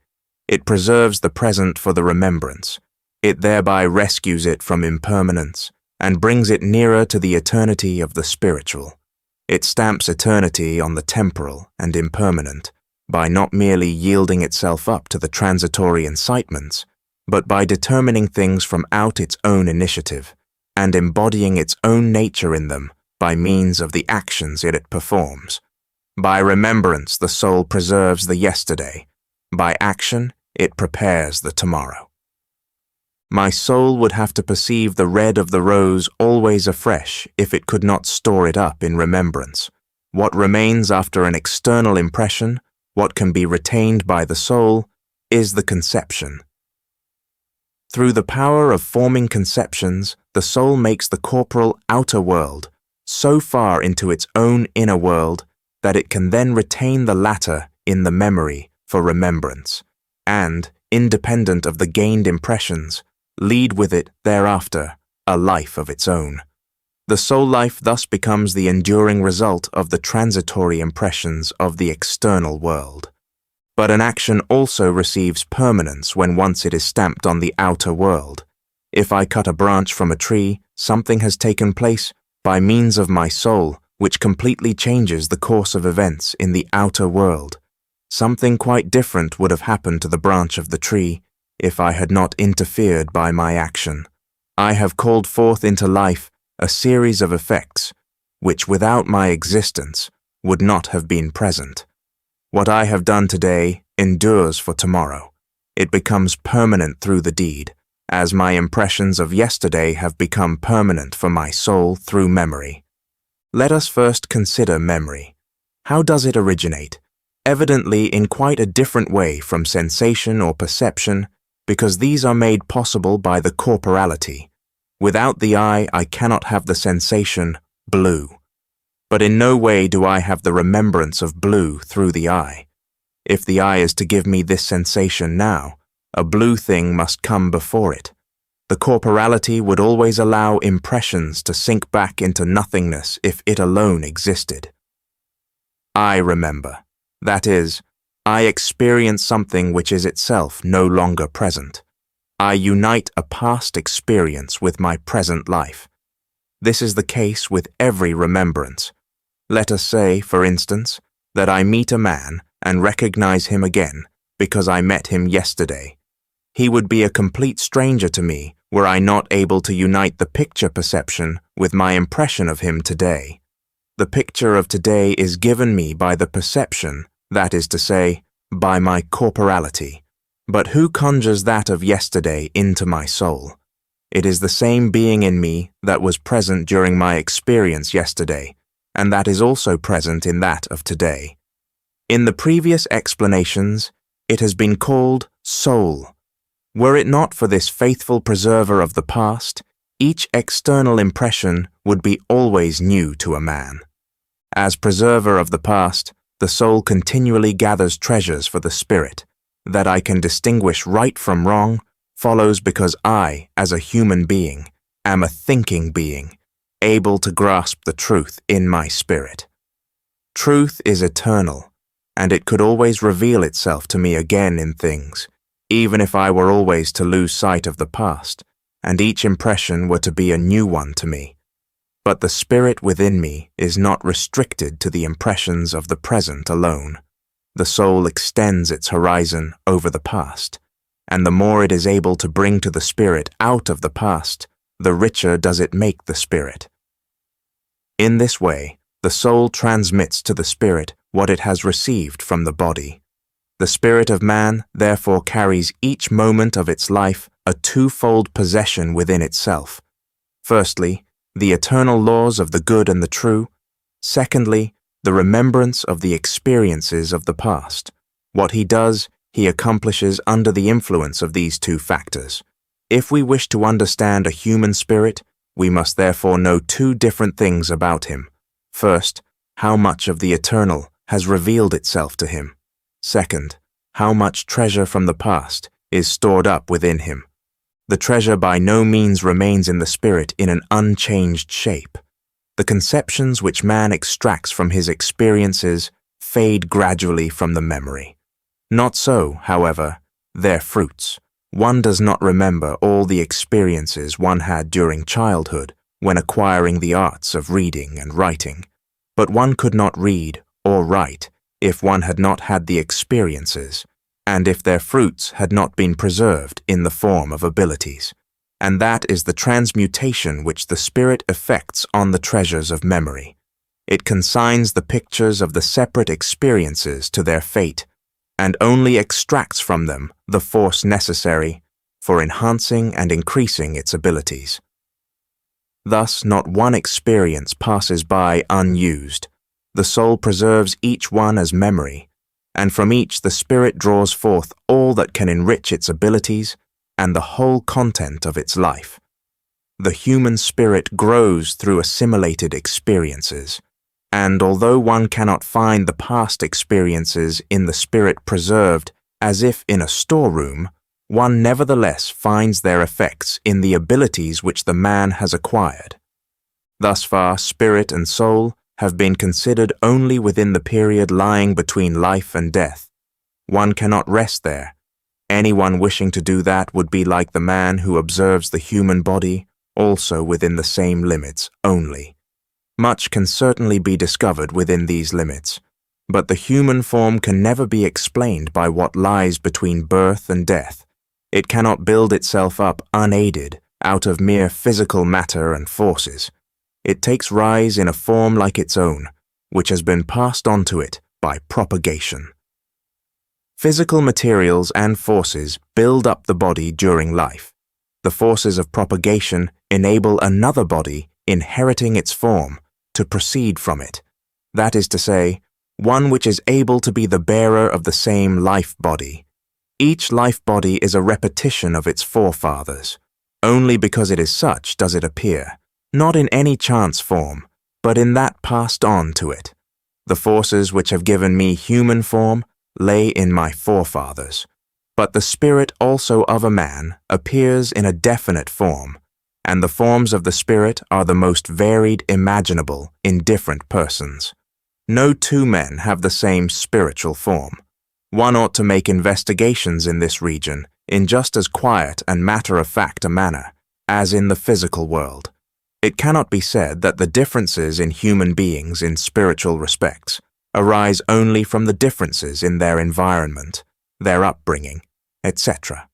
It preserves the present for the remembrance. It thereby rescues it from impermanence and brings it nearer to the eternity of the spiritual. It stamps eternity on the temporal and impermanent by not merely yielding itself up to the transitory incitements, but by determining things from out its own initiative and embodying its own nature in them by means of the actions it performs. By remembrance, the soul preserves the yesterday. By action, it prepares the tomorrow. My soul would have to perceive the red of the rose always afresh if it could not store it up in remembrance. What remains after an external impression, what can be retained by the soul, is the conception. Through the power of forming conceptions, the soul makes the corporal outer world so far into its own inner world that it can then retain the latter in the memory for remembrance, and, independent of the gained impressions, lead with it thereafter a life of its own. The soul life thus becomes the enduring result of the transitory impressions of the external world. But an action also receives permanence when once it is stamped on the outer world. If I cut a branch from a tree, something has taken place by means of my soul which completely changes the course of events in the outer world. Something quite different would have happened to the branch of the tree if I had not interfered by my action. I have called forth into life a series of effects which without my existence would not have been present. What I have done today endures for tomorrow. It becomes permanent through the deed, as my impressions of yesterday have become permanent for my soul through memory. Let us first consider memory. How does it originate? Evidently in quite a different way from sensation or perception, because these are made possible by the corporality. Without the eye, I cannot have the sensation blue. But in no way do I have the remembrance of blue through the eye. If the eye is to give me this sensation now, a blue thing must come before it. The corporality would always allow impressions to sink back into nothingness if it alone existed. I remember. That is, I experience something which is itself no longer present. I unite a past experience with my present life. This is the case with every remembrance. Let us say, for instance, that I meet a man and recognize him again because I met him yesterday. He would be a complete stranger to me were I not able to unite the picture perception with my impression of him today. The picture of today is given me by the perception, that is to say, by my corporality. But who conjures that of yesterday into my soul? It is the same being in me that was present during my experience yesterday, and that is also present in that of today. In the previous explanations, it has been called soul. Were it not for this faithful preserver of the past, each external impression would be always new to a man. As preserver of the past, the soul continually gathers treasures for the spirit. That I can distinguish right from wrong follows because I, as a human being, am a thinking being, able to grasp the truth in my spirit. Truth is eternal, and it could always reveal itself to me again in things, even if I were always to lose sight of the past, and each impression were to be a new one to me. But the spirit within me is not restricted to the impressions of the present alone. The soul extends its horizon over the past, and the more it is able to bring to the spirit out of the past, the richer does it make the spirit. In this way, the soul transmits to the spirit what it has received from the body. The spirit of man therefore carries each moment of its life a twofold possession within itself. Firstly, the eternal laws of the good and the true. Secondly, the remembrance of the experiences of the past. What he does, he accomplishes under the influence of these two factors. If we wish to understand a human spirit, we must therefore know two different things about him. First, how much of the eternal has revealed itself to him. Second, how much treasure from the past is stored up within him. The treasure by no means remains in the spirit in an unchanged shape. the conceptions which man extracts from his experiences fade gradually from the memory. Not so, however, their fruits. One does not remember all the experiences one had during childhood when acquiring the arts of reading and writing, but one could not read or write if one had not had the experiences, and if their fruits had not been preserved in the form of abilities. And that is the transmutation which the spirit effects on the treasures of memory. It consigns the pictures of the separate experiences to their fate, and only extracts from them the force necessary for enhancing and increasing its abilities. Thus, not one experience passes by unused. The soul preserves each one as memory, and from each the spirit draws forth all that can enrich its abilities and the whole content of its life. The human spirit grows through assimilated experiences, and although one cannot find the past experiences in the spirit preserved as if in a storeroom, one nevertheless finds their effects in the abilities which the man has acquired. Thus far, spirit and soul have been considered only within the period lying between life and death. One cannot rest there. Anyone wishing to do that would be like the man who observes the human body, also within the same limits only. Much can certainly be discovered within these limits, but the human form can never be explained by what lies between birth and death. It cannot build itself up unaided out of mere physical matter and forces. It takes rise in a form like its own, which has been passed on to it by propagation. Physical materials and forces build up the body during life. The forces of propagation enable another body inheriting its form to proceed from it, that is to say, one which is able to be the bearer of the same life body. Each life body is a repetition of its forefathers. Only because it is such does it appear, not in any chance form, but in that passed on to it. The forces which have given me human form lay in my forefathers, but the spirit also of a man appears in a definite form, and the forms of the spirit are the most varied imaginable in different persons. No two men have the same spiritual form. One ought to make investigations in this region in just as quiet and matter-of-fact a manner as in the physical world. It cannot be said that the differences in human beings in spiritual respects arise only from the differences in their environment, their upbringing, etc.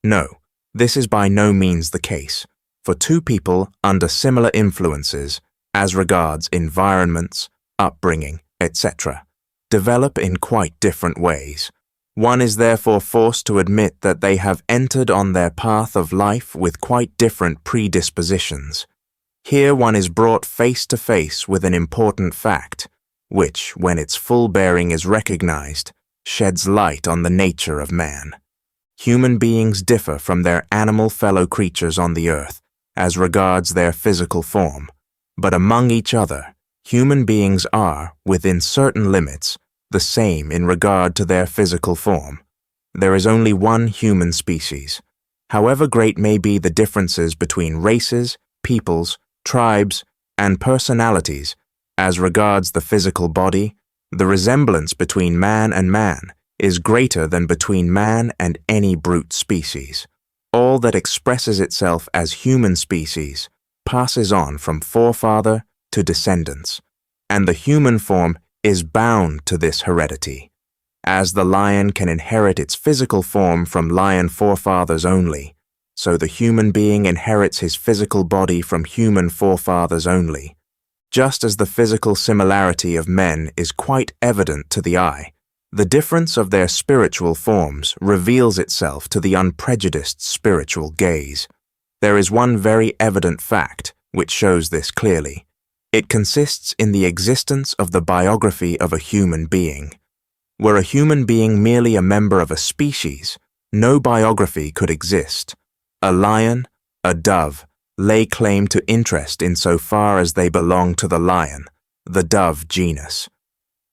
No, this is by no means the case, for two people under similar influences as regards environments, upbringing, etc., develop in quite different ways. One is therefore forced to admit that they have entered on their path of life with quite different predispositions. Here one is brought face to face with an important fact, which, when its full bearing is recognized, sheds light on the nature of man. Human beings differ from their animal fellow creatures on the earth as regards their physical form, but among each other, human beings are, within certain limits, the same in regard to their physical form. There is only one human species. However great may be the differences between races, peoples, tribes, and personalities as regards the physical body, the resemblance between man and man is greater than between man and any brute species. All that expresses itself as human species passes on from forefather to descendants, and the human form is bound to this heredity. As the lion can inherit its physical form from lion forefathers only, so the human being inherits his physical body from human forefathers only. Just as the physical similarity of men is quite evident to the eye, the difference of their spiritual forms reveals itself to the unprejudiced spiritual gaze. There is one very evident fact which shows this clearly. It consists in the existence of the biography of a human being. Were a human being merely a member of a species, no biography could exist. A lion, a dove, lay claim to interest in so far as they belong to the lion, the dove genus.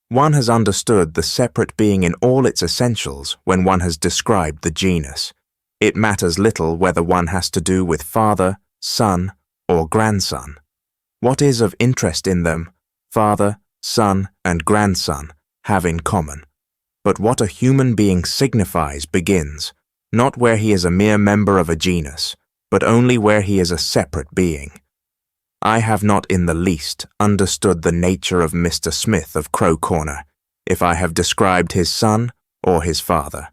One has understood the separate being in all its essentials when one has described the genus. It matters little whether one has to do with father, son, or grandson. What is of interest in them, father, son, and grandson have in common. But what a human being signifies begins, not where he is a mere member of a genus, but only where he is a separate being. I have not in the least understood the nature of Mr. Smith of Crow Corner, if I have described his son or his father.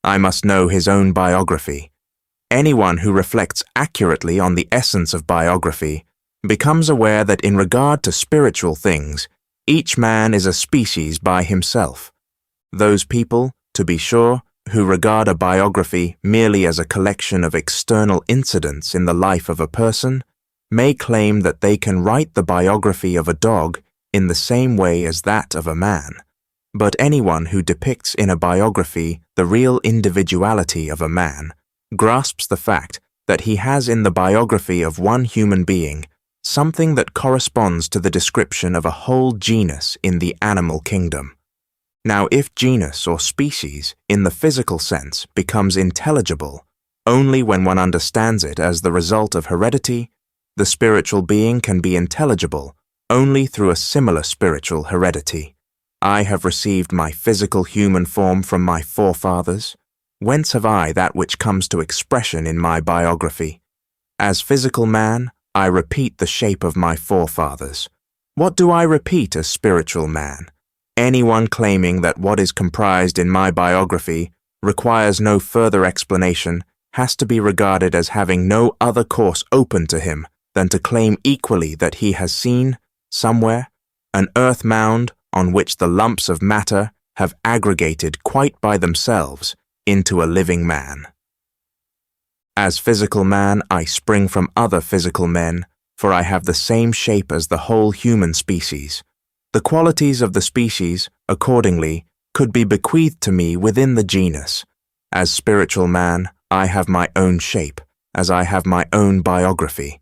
I must know his own biography. Anyone who reflects accurately on the essence of biography becomes aware that in regard to spiritual things, each man is a species by himself. Those people, to be sure, who regard a biography merely as a collection of external incidents in the life of a person, may claim that they can write the biography of a dog in the same way as that of a man. But anyone who depicts in a biography the real individuality of a man grasps the fact that he has in the biography of one human being something that corresponds to the description of a whole genus in the animal kingdom. Now, if genus or species, in the physical sense, becomes intelligible only when one understands it as the result of heredity, the spiritual being can be intelligible only through a similar spiritual heredity. I have received my physical human form from my forefathers. Whence have I that which comes to expression in my biography? As physical man, I repeat the shape of my forefathers. What do I repeat as spiritual man? Anyone claiming that what is comprised in my biography requires no further explanation has to be regarded as having no other course open to him than to claim equally that he has seen, somewhere, an earth mound on which the lumps of matter have aggregated quite by themselves into a living man. As physical man, I spring from other physical men, for I have the same shape as the whole human species. The qualities of the species, accordingly, could be bequeathed to me within the genus. As spiritual man, I have my own shape, as I have my own biography.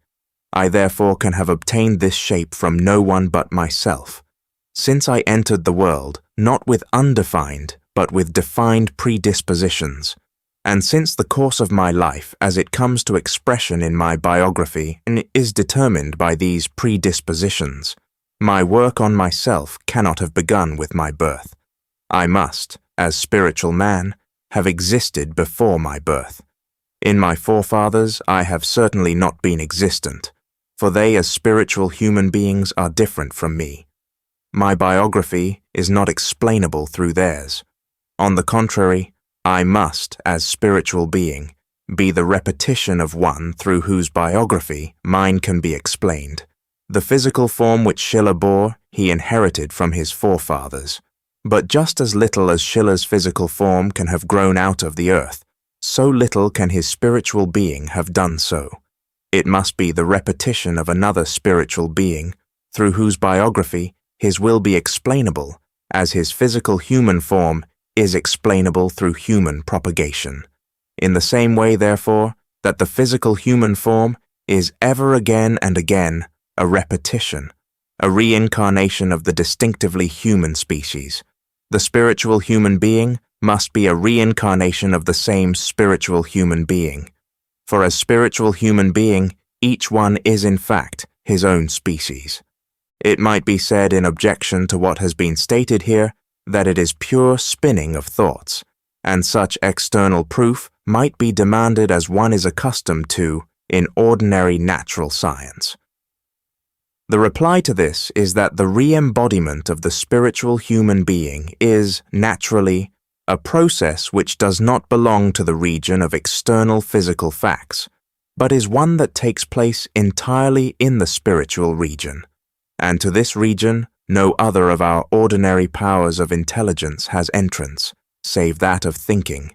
I therefore can have obtained this shape from no one but myself. Since I entered the world, not with undefined, but with defined predispositions, and since the course of my life as it comes to expression in my biography is determined by these predispositions, my work on myself cannot have begun with my birth. I must, as spiritual man, have existed before my birth. In my forefathers I have certainly not been existent, for they as spiritual human beings are different from me. My biography is not explainable through theirs. On the contrary, I must, as spiritual being, be the repetition of one through whose biography mine can be explained. The physical form which Schiller bore he inherited from his forefathers, but just as little as Schiller's physical form can have grown out of the earth, so little can his spiritual being have done so. It must be the repetition of another spiritual being, through whose biography his will be explainable, as his physical human form is explainable through human propagation. In the same way, therefore, that the physical human form is ever again and again a repetition, a reincarnation of the distinctively human species, the spiritual human being must be a reincarnation of the same spiritual human being. For as spiritual human being, each one is in fact his own species. It might be said in objection to what has been stated here that it is pure spinning of thoughts, and such external proof might be demanded as one is accustomed to in ordinary natural science. The reply to this is that the re-embodiment of the spiritual human being is, naturally, a process which does not belong to the region of external physical facts, but is one that takes place entirely in the spiritual region, and to this region no other of our ordinary powers of intelligence has entrance, save that of thinking.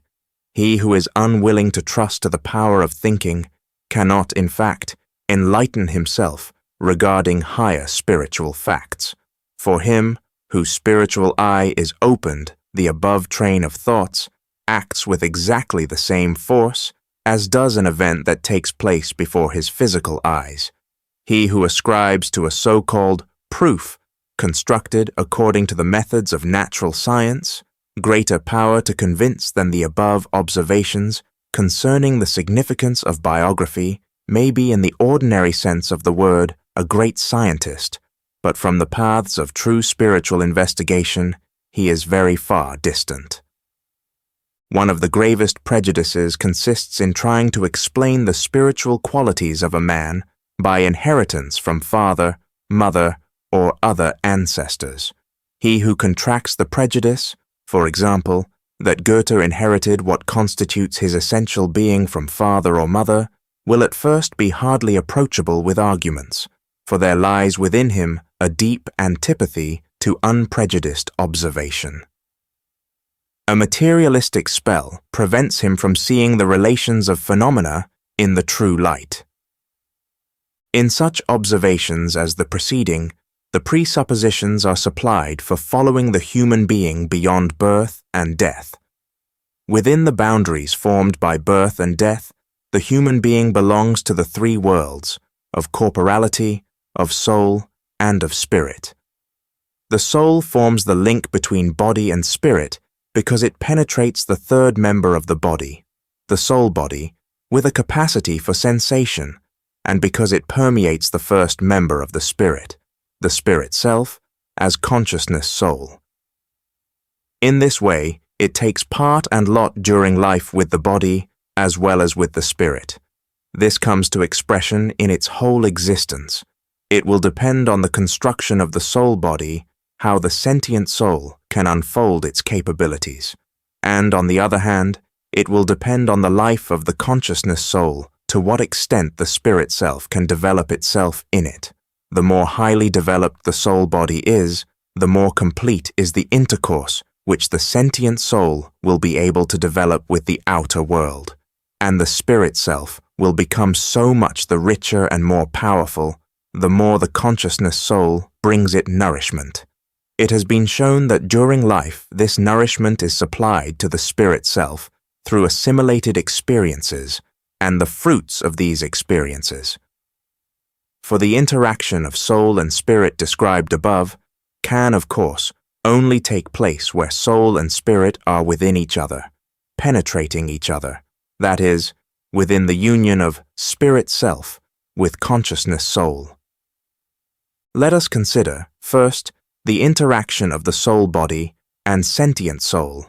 He who is unwilling to trust to the power of thinking cannot, in fact, enlighten himself regarding higher spiritual facts. For him, whose spiritual eye is opened, the above train of thoughts acts with exactly the same force as does an event that takes place before his physical eyes. He who ascribes to a so-called proof, constructed according to the methods of natural science, greater power to convince than the above observations concerning the significance of biography may be in the ordinary sense of the word a great scientist, but from the paths of true spiritual investigation, he is very far distant. One of the gravest prejudices consists in trying to explain the spiritual qualities of a man by inheritance from father, mother, or other ancestors. He who contracts the prejudice, for example, that Goethe inherited what constitutes his essential being from father or mother, will at first be hardly approachable with arguments, for there lies within him a deep antipathy to unprejudiced observation. A materialistic spell prevents him from seeing the relations of phenomena in the true light. In such observations as the preceding, the presuppositions are supplied for following the human being beyond birth and death. Within the boundaries formed by birth and death, the human being belongs to the three worlds, of corporality, of soul, and of spirit. The soul forms the link between body and spirit because it penetrates the third member of the body, the soul body, with a capacity for sensation, and because it permeates the first member of the spirit self, as consciousness soul. In this way, it takes part and lot during life with the body as well as with the spirit. This comes to expression in its whole existence. It will depend on the construction of the soul body how the sentient soul can unfold its capabilities, and on the other hand, it will depend on the life of the consciousness soul to what extent the spirit self can develop itself in it. The more highly developed the soul body is, the more complete is the intercourse which the sentient soul will be able to develop with the outer world, and the spirit self will become so much the richer and more powerful, the more the consciousness soul brings it nourishment. It has been shown that during life this nourishment is supplied to the spirit self through assimilated experiences and the fruits of these experiences. For the interaction of soul and spirit described above can, of course, only take place where soul and spirit are within each other, penetrating each other, that is, within the union of spirit self with consciousness soul. Let us consider, first, the interaction of the soul body and sentient soul.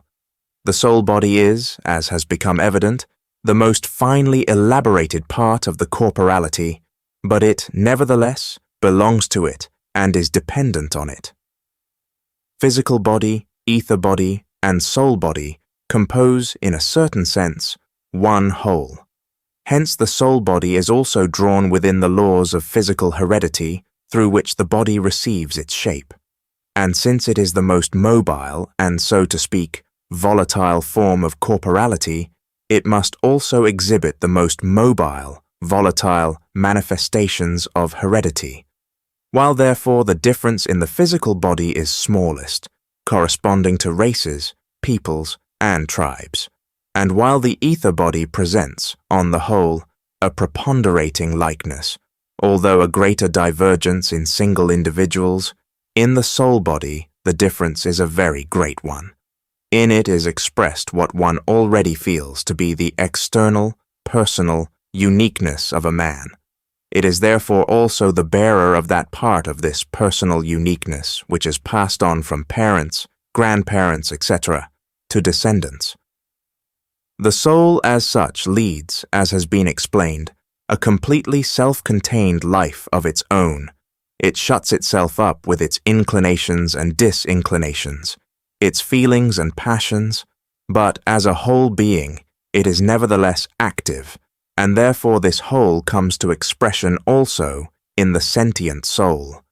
The soul body is, as has become evident, the most finely elaborated part of the corporality, but it, nevertheless, belongs to it and is dependent on it. Physical body, ether body, and soul body compose, in a certain sense, one whole. Hence the soul body is also drawn within the laws of physical heredity through which the body receives its shape. And since it is the most mobile and, so to speak, volatile form of corporality, it must also exhibit the most mobile, volatile manifestations of heredity. While therefore the difference in the physical body is smallest, corresponding to races, peoples, and tribes, and while the ether body presents, on the whole, a preponderating likeness, although a greater divergence in single individuals, in the soul body the difference is a very great one. In it is expressed what one already feels to be the external, personal uniqueness of a man. It is therefore also the bearer of that part of this personal uniqueness which is passed on from parents, grandparents, etc., to descendants. The soul as such leads, as has been explained, a completely self-contained life of its own. It shuts itself up with its inclinations and disinclinations, its feelings and passions, but as a whole being, it is nevertheless active, and therefore this whole comes to expression also in the sentient soul.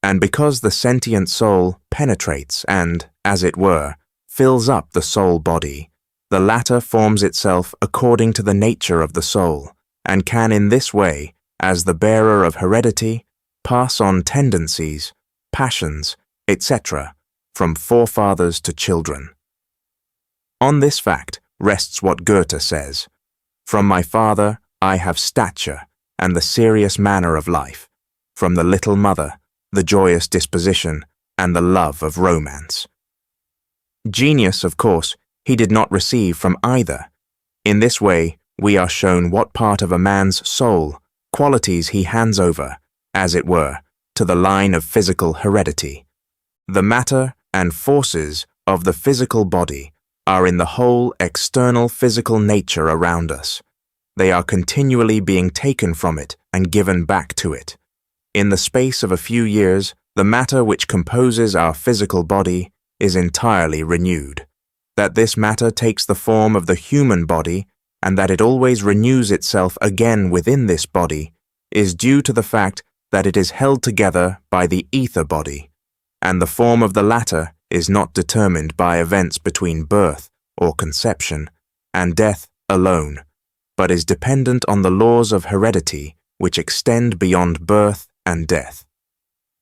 And because the sentient soul penetrates and, as it were, fills up the soul body, the latter forms itself according to the nature of the soul, and can in this way, as the bearer of heredity, pass on tendencies, passions, etc., from forefathers to children. On this fact rests what Goethe says, "From my father I have stature and the serious manner of life, from the little mother the joyous disposition and the love of romance." Genius, of course, he did not receive from either. In this way we are shown what part of a man's soul, qualities he hands over, as it were, to the line of physical heredity. The matter and forces of the physical body are in the whole external physical nature around us. They are continually being taken from it and given back to it. In the space of a few years, the matter which composes our physical body is entirely renewed. That this matter takes the form of the human body and that it always renews itself again within this body is due to the fact that it is held together by the ether body, and the form of the latter is not determined by events between birth or conception and death alone, but is dependent on the laws of heredity which extend beyond birth and death.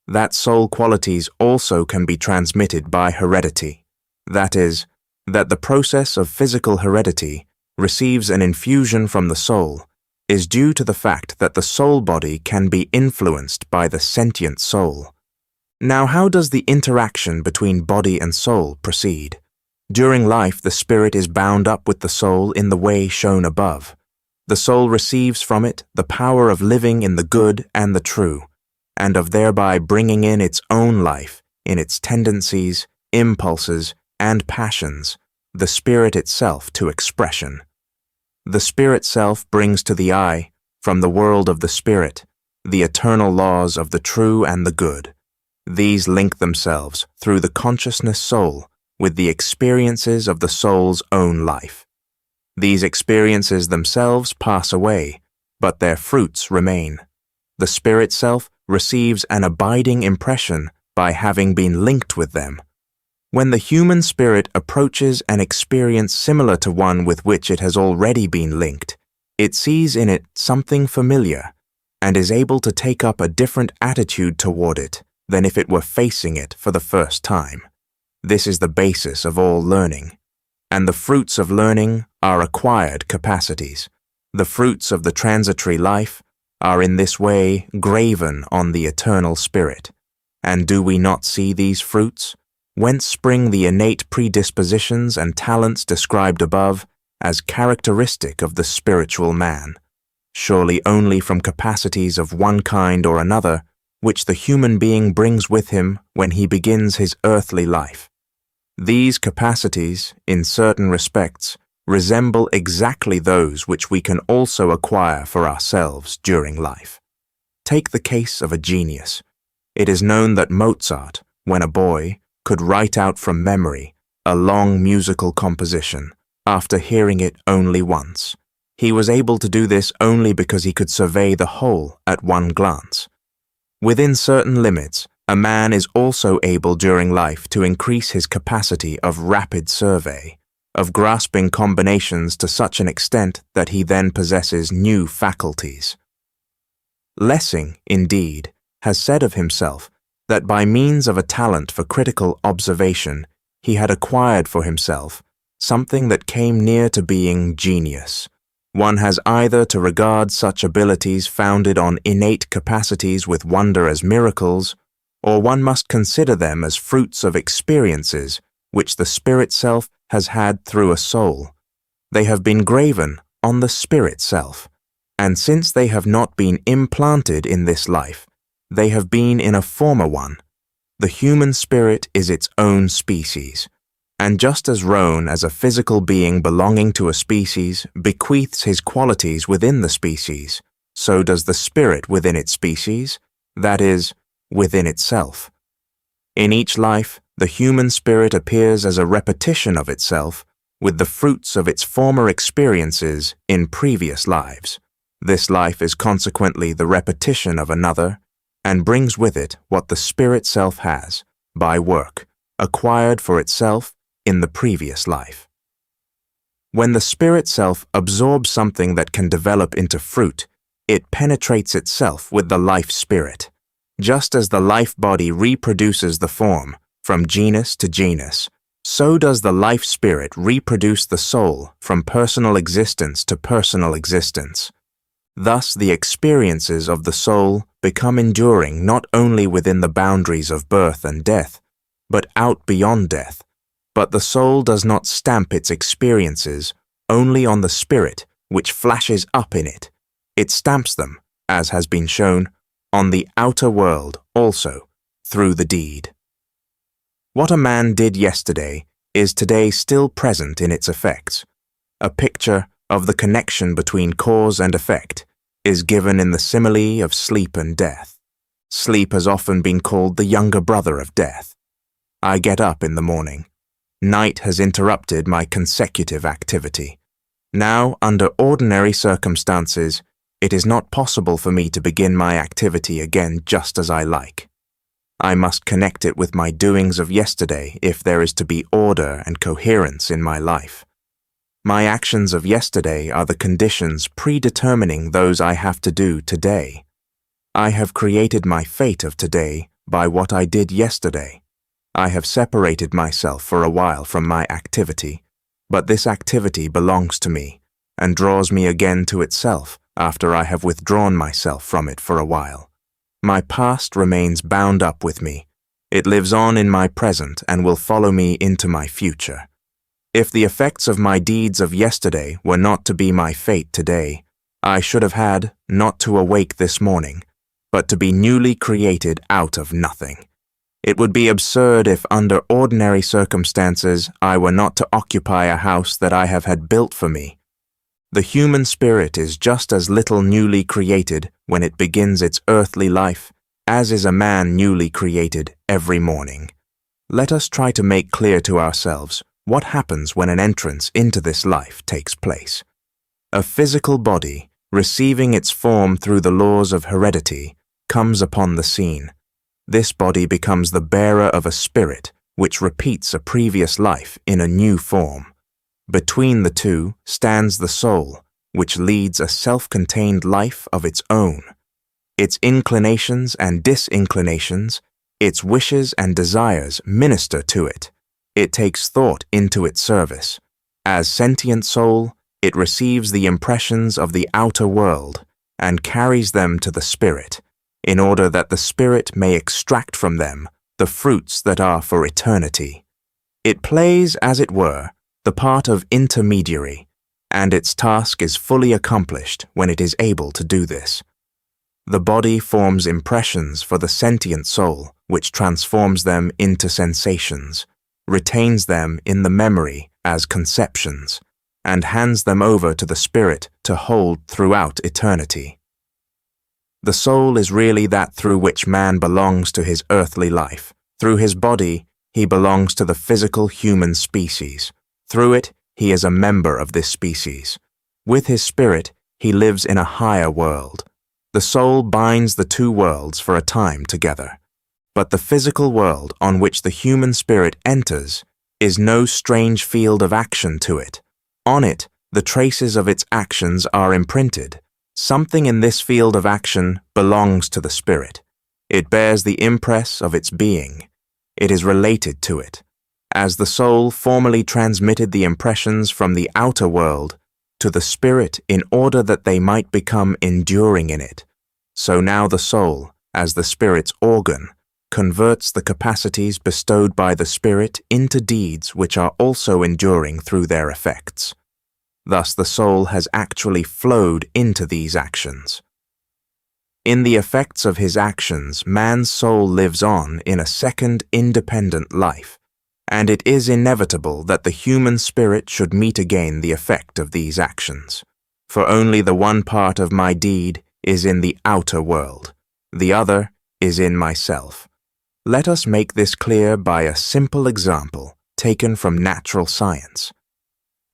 That soul qualities also can be transmitted by heredity. That is, that the process of physical heredity receives an infusion from the soul is due to the fact that the soul body can be influenced by the sentient soul. Now, how does the interaction between body and soul proceed? During life, the spirit is bound up with the soul in the way shown above. The soul receives from it the power of living in the good and the true, and of thereby bringing in its own life, in its tendencies, impulses, and passions, the spirit itself to expression. The spirit self brings to the eye, from the world of the spirit, the eternal laws of the true and the good. These link themselves through the consciousness soul with the experiences of the soul's own life. These experiences themselves pass away, but their fruits remain. The spirit self receives an abiding impression by having been linked with them. When the human spirit approaches an experience similar to one with which it has already been linked, it sees in it something familiar and is able to take up a different attitude toward it than if it were facing it for the first time. This is the basis of all learning, and the fruits of learning are acquired capacities. The fruits of the transitory life are in this way graven on the eternal spirit. And do we not see these fruits? Whence spring the innate predispositions and talents described above as characteristic of the spiritual man? Surely only from capacities of one kind or another, which the human being brings with him when he begins his earthly life. These capacities, in certain respects, resemble exactly those which we can also acquire for ourselves during life. Take the case of a genius. It is known that Mozart, when a boy, could write out from memory a long musical composition after hearing it only once. He was able to do this only because he could survey the whole at one glance. Within certain limits, a man is also able during life to increase his capacity of rapid survey, of grasping combinations to such an extent that he then possesses new faculties. Lessing, indeed, has said of himself that by means of a talent for critical observation, he had acquired for himself something that came near to being genius. One has either to regard such abilities founded on innate capacities with wonder as miracles, or one must consider them as fruits of experiences which the spirit self has had through a soul. They have been graven on the spirit self, and since they have not been implanted in this life, they have been in a former one. The human spirit is its own species, and just as Roan, as a physical being belonging to a species, bequeaths his qualities within the species, so does the spirit within its species, that is, within itself. In each life, the human spirit appears as a repetition of itself, with the fruits of its former experiences in previous lives. This life is consequently the repetition of another, and brings with it what the spirit self has, by work, acquired for itself in the previous life. When the spirit self absorbs something that can develop into fruit, it penetrates itself with the life spirit. Just as the life body reproduces the form from genus to genus, so does the life spirit reproduce the soul from personal existence to personal existence. Thus, the experiences of the soul become enduring not only within the boundaries of birth and death, but out beyond death. But the soul does not stamp its experiences only on the spirit which flashes up in it. It stamps them, as has been shown, on the outer world also, through the deed. What a man did yesterday is today still present in its effects. A picture of the connection between cause and effect is given in the simile of sleep and death. Sleep has often been called the younger brother of death. I get up in the morning. Night has interrupted my consecutive activity. Now, under ordinary circumstances, it is not possible for me to begin my activity again just as I like. I must connect it with my doings of yesterday if there is to be order and coherence in my life. My actions of yesterday are the conditions predetermining those I have to do today. I have created my fate of today by what I did yesterday. I have separated myself for a while from my activity, but this activity belongs to me and draws me again to itself after I have withdrawn myself from it for a while. My past remains bound up with me. It lives on in my present and will follow me into my future. If the effects of my deeds of yesterday were not to be my fate today, I should have had not to awake this morning, but to be newly created out of nothing. It would be absurd if under ordinary circumstances I were not to occupy a house that I have had built for me. The human spirit is just as little newly created when it begins its earthly life as is a man newly created every morning. Let us try to make clear to ourselves what happens when an entrance into this life takes place. A physical body, receiving its form through the laws of heredity, comes upon the scene. This body becomes the bearer of a spirit which repeats a previous life in a new form. Between the two stands the soul, which leads a self-contained life of its own. Its inclinations and disinclinations, its wishes and desires minister to it. It takes thought into its service. As sentient soul, it receives the impressions of the outer world and carries them to the spirit, in order that the spirit may extract from them the fruits that are for eternity. It plays, as it were, the part of intermediary, and its task is fully accomplished when it is able to do this. The body forms impressions for the sentient soul, which transforms them into sensations, retains them in the memory as conceptions, and hands them over to the spirit to hold throughout eternity. The soul is really that through which man belongs to his earthly life. Through his body, he belongs to the physical human species. Through it, he is a member of this species. With his spirit, he lives in a higher world. The soul binds the two worlds for a time together. But the physical world on which the human spirit enters is no strange field of action to it. On it, the traces of its actions are imprinted. Something in this field of action belongs to the spirit. It bears the impress of its being. It is related to it. As the soul formerly transmitted the impressions from the outer world to the spirit in order that they might become enduring in it, so now the soul, as the spirit's organ, converts the capacities bestowed by the spirit into deeds which are also enduring through their effects. Thus the soul has actually flowed into these actions. In the effects of his actions, man's soul lives on in a second independent life, and it is inevitable that the human spirit should meet again the effect of these actions. For only the one part of my deed is in the outer world, the other is in myself. Let us make this clear by a simple example taken from natural science.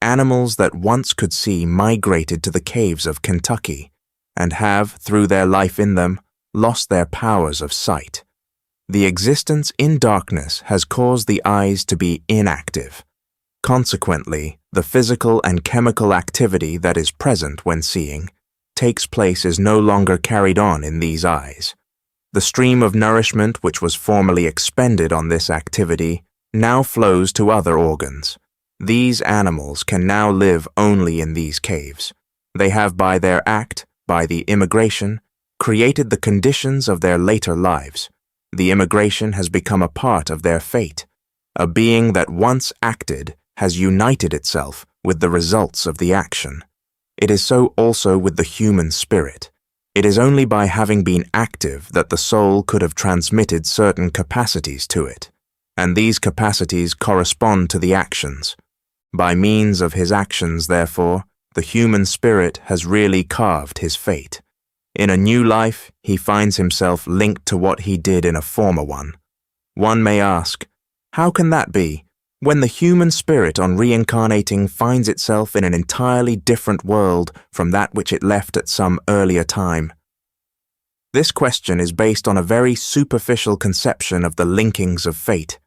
Animals that once could see migrated to the caves of Kentucky and have, through their life in them, lost their powers of sight. The existence in darkness has caused the eyes to be inactive. Consequently, the physical and chemical activity that is present when seeing takes place is no longer carried on in these eyes. The stream of nourishment which was formerly expended on this activity now flows to other organs. These animals can now live only in these caves. They have by their act, by the immigration, created the conditions of their later lives. The immigration has become a part of their fate. A being that once acted has united itself with the results of the action. It is so also with the human spirit. It is only by having been active that the soul could have transmitted certain capacities to it, and these capacities correspond to the actions. By means of his actions, therefore, the human spirit has really carved his fate. In a new life, he finds himself linked to what he did in a former one. One may ask, how can that be, when the human spirit on reincarnating finds itself in an entirely different world from that which it left at some earlier time? This question is based on a very superficial conception of the linkings of fate.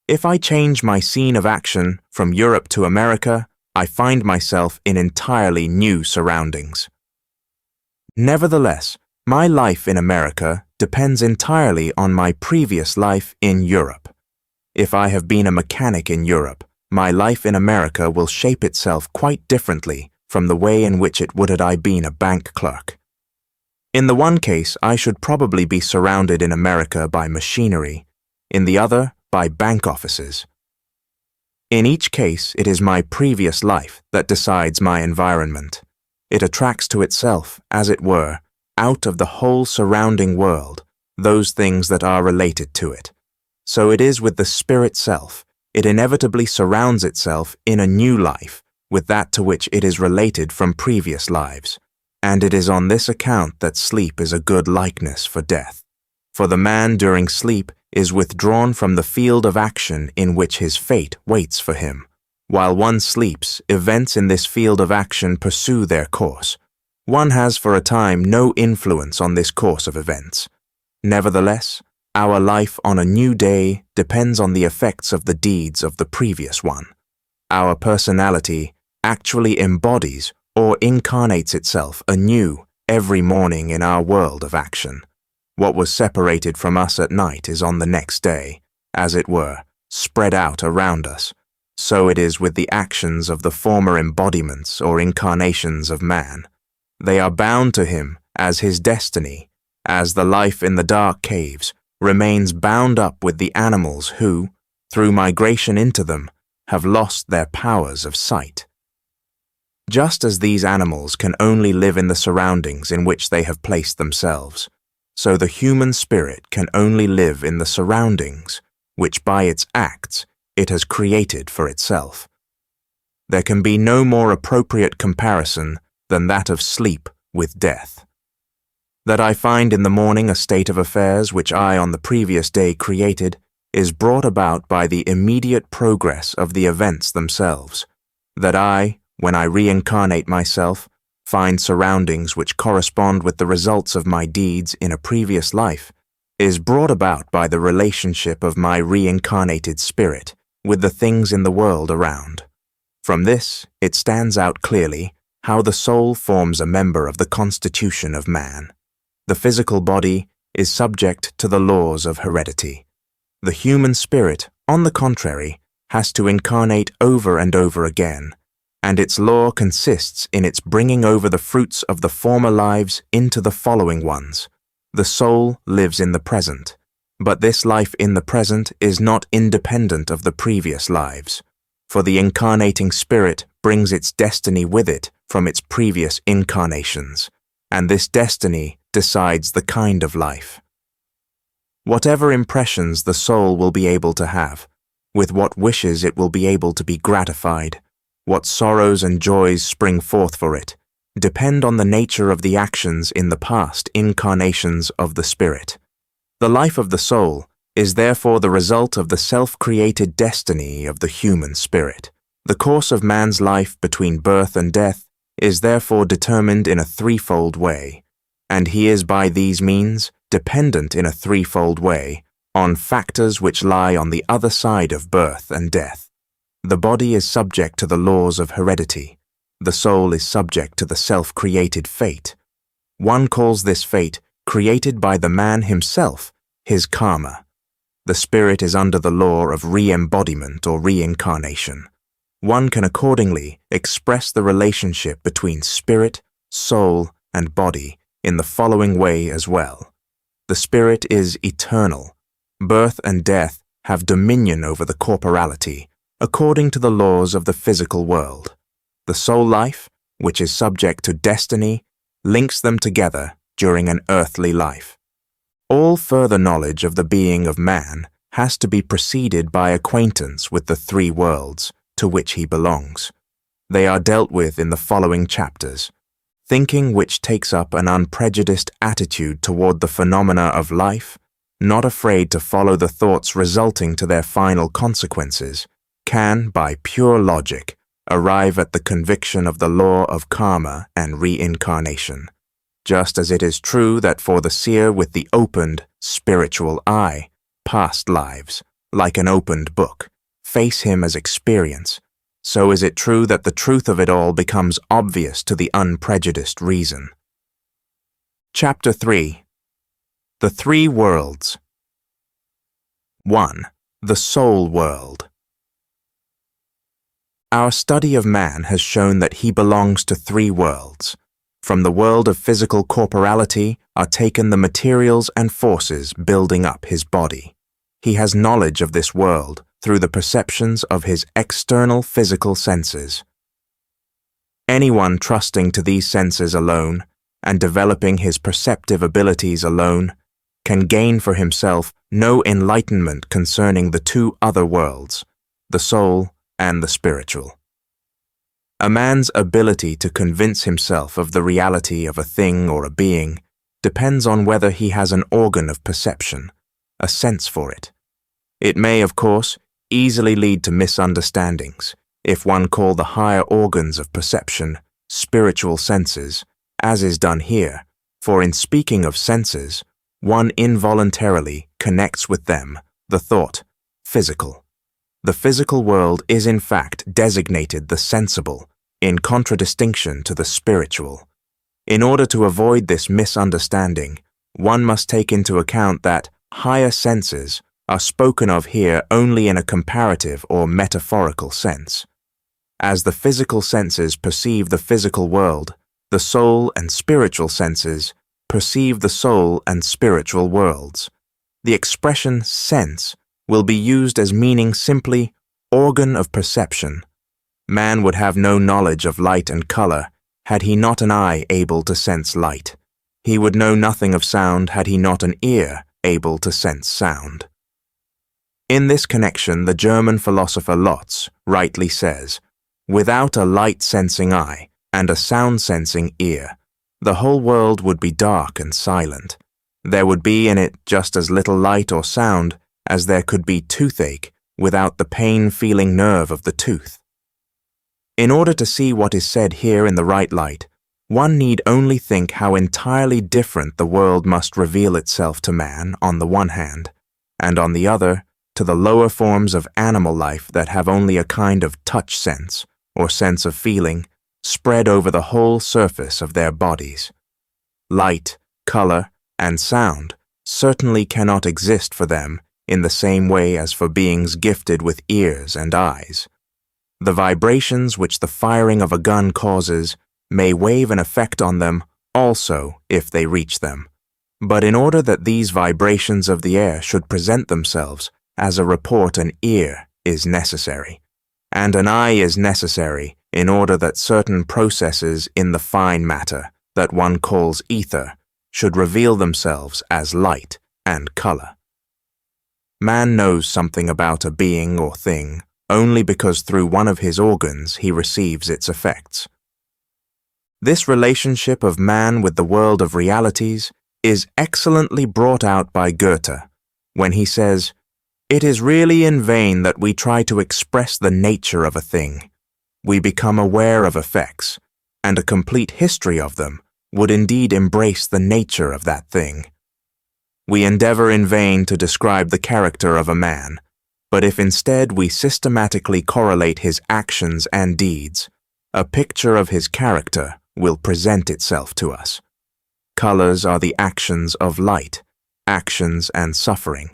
If I change my scene of action from Europe to America, I find myself in entirely new surroundings. Nevertheless, my life in America depends entirely on my previous life in Europe. If I have been a mechanic in Europe, my life in America will shape itself quite differently from the way in which it would had I been a bank clerk. In the one case, I should probably be surrounded in America by machinery, in the other, by bank offices. In each case, it is my previous life that decides my environment. It attracts to itself, as it were, out of the whole surrounding world, those things that are related to it. So it is with the spirit self. It inevitably surrounds itself in a new life with that to which it is related from previous lives. And it is on this account that sleep is a good likeness for death. For the man during sleep is withdrawn from the field of action in which his fate waits for him. While one sleeps, events in this field of action pursue their course. One has for a time no influence on this course of events. Nevertheless, our life on a new day depends on the effects of the deeds of the previous one. Our personality actually embodies or incarnates itself anew every morning in our world of action. What was separated from us at night is on the next day, as it were, spread out around us. So it is with the actions of the former embodiments or incarnations of man. They are bound to him as his destiny, as the life in the dark caves remains bound up with the animals who, through migration into them, have lost their powers of sight. Just as these animals can only live in the surroundings in which they have placed themselves, so the human spirit can only live in the surroundings which by its acts it has created for itself. There can be no more appropriate comparison than that of sleep with death. That I find in the morning a state of affairs which I on the previous day created is brought about by the immediate progress of the events themselves. That I, when I reincarnate myself, find surroundings which correspond with the results of my deeds in a previous life, is brought about by the relationship of my reincarnated spirit with the things in the world around. From this, it stands out clearly how the soul forms a member of the constitution of man. The physical body is subject to the laws of heredity. The human spirit, on the contrary, has to incarnate over and over again, and its law consists in its bringing over the fruits of the former lives into the following ones. The soul lives in the present, but this life in the present is not independent of the previous lives, for the incarnating spirit brings its destiny with it from its previous incarnations, and this destiny decides the kind of life. Whatever impressions the soul will be able to have, with what wishes it will be able to be gratified, what sorrows and joys spring forth for it, depend on the nature of the actions in the past incarnations of the spirit. The life of the soul is therefore the result of the self-created destiny of the human spirit. The course of man's life between birth and death is therefore determined in a threefold way, and he is by these means dependent in a threefold way on factors which lie on the other side of birth and death. The body is subject to the laws of heredity. The soul is subject to the self-created fate. One calls this fate, created by the man himself, his karma. The spirit is under the law of re-embodiment or reincarnation. One can accordingly express the relationship between spirit, soul, and body in the following way as well. The spirit is eternal. Birth and death have dominion over the corporality, according to the laws of the physical world. The soul life, which is subject to destiny, links them together during an earthly life. All further knowledge of the being of man has to be preceded by acquaintance with the three worlds to which he belongs. They are dealt with in the following chapters. Thinking which takes up an unprejudiced attitude toward the phenomena of life, not afraid to follow the thoughts resulting to their final consequences, can, by pure logic, arrive at the conviction of the law of karma and reincarnation. Just as it is true that for the seer with the opened, spiritual eye, past lives, like an opened book, face him as experience, so is it true that the truth of it all becomes obvious to the unprejudiced reason. Chapter 3. The Three Worlds. 1. The Soul World. Our study of man has shown that he belongs to three worlds. From the world of physical corporality are taken the materials and forces building up his body. He has knowledge of this world through the perceptions of his external physical senses. Anyone trusting to these senses alone and developing his perceptive abilities alone can gain for himself no enlightenment concerning the two other worlds, the soul and the spiritual. A man's ability to convince himself of the reality of a thing or a being depends on whether he has an organ of perception, a sense for it. It may, of course, easily lead to misunderstandings if one call the higher organs of perception spiritual senses, as is done here, for in speaking of senses, one involuntarily connects with them the thought, physical. The physical world is in fact designated the sensible, in contradistinction to the spiritual. In order to avoid this misunderstanding, one must take into account that higher senses are spoken of here only in a comparative or metaphorical sense. As the physical senses perceive the physical world, the soul and spiritual senses perceive the soul and spiritual worlds. The expression sense will be used as meaning simply organ of perception. Man would have no knowledge of light and color had he not an eye able to sense light. He would know nothing of sound had he not an ear able to sense sound. In this connection, the German philosopher Lotz rightly says, "Without a light-sensing eye and a sound-sensing ear, the whole world would be dark and silent. There would be in it just as little light or sound as there could be toothache without the pain-feeling nerve of the tooth." In order to see what is said here in the right light, one need only think how entirely different the world must reveal itself to man on the one hand, and on the other, to the lower forms of animal life that have only a kind of touch sense, or sense of feeling, spread over the whole surface of their bodies. Light, color, and sound certainly cannot exist for them in the same way as for beings gifted with ears and eyes. The vibrations which the firing of a gun causes may wave an effect on them also if they reach them. But in order that these vibrations of the air should present themselves as a report, an ear is necessary, and an eye is necessary in order that certain processes in the fine matter that one calls ether should reveal themselves as light and color. Man knows something about a being or thing only because through one of his organs he receives its effects. This relationship of man with the world of realities is excellently brought out by Goethe when he says, "It is really in vain that we try to express the nature of a thing. We become aware of effects, and a complete history of them would indeed embrace the nature of that thing. We endeavor in vain to describe the character of a man, but if instead we systematically correlate his actions and deeds, a picture of his character will present itself to us. Colors are the actions of light, actions and suffering.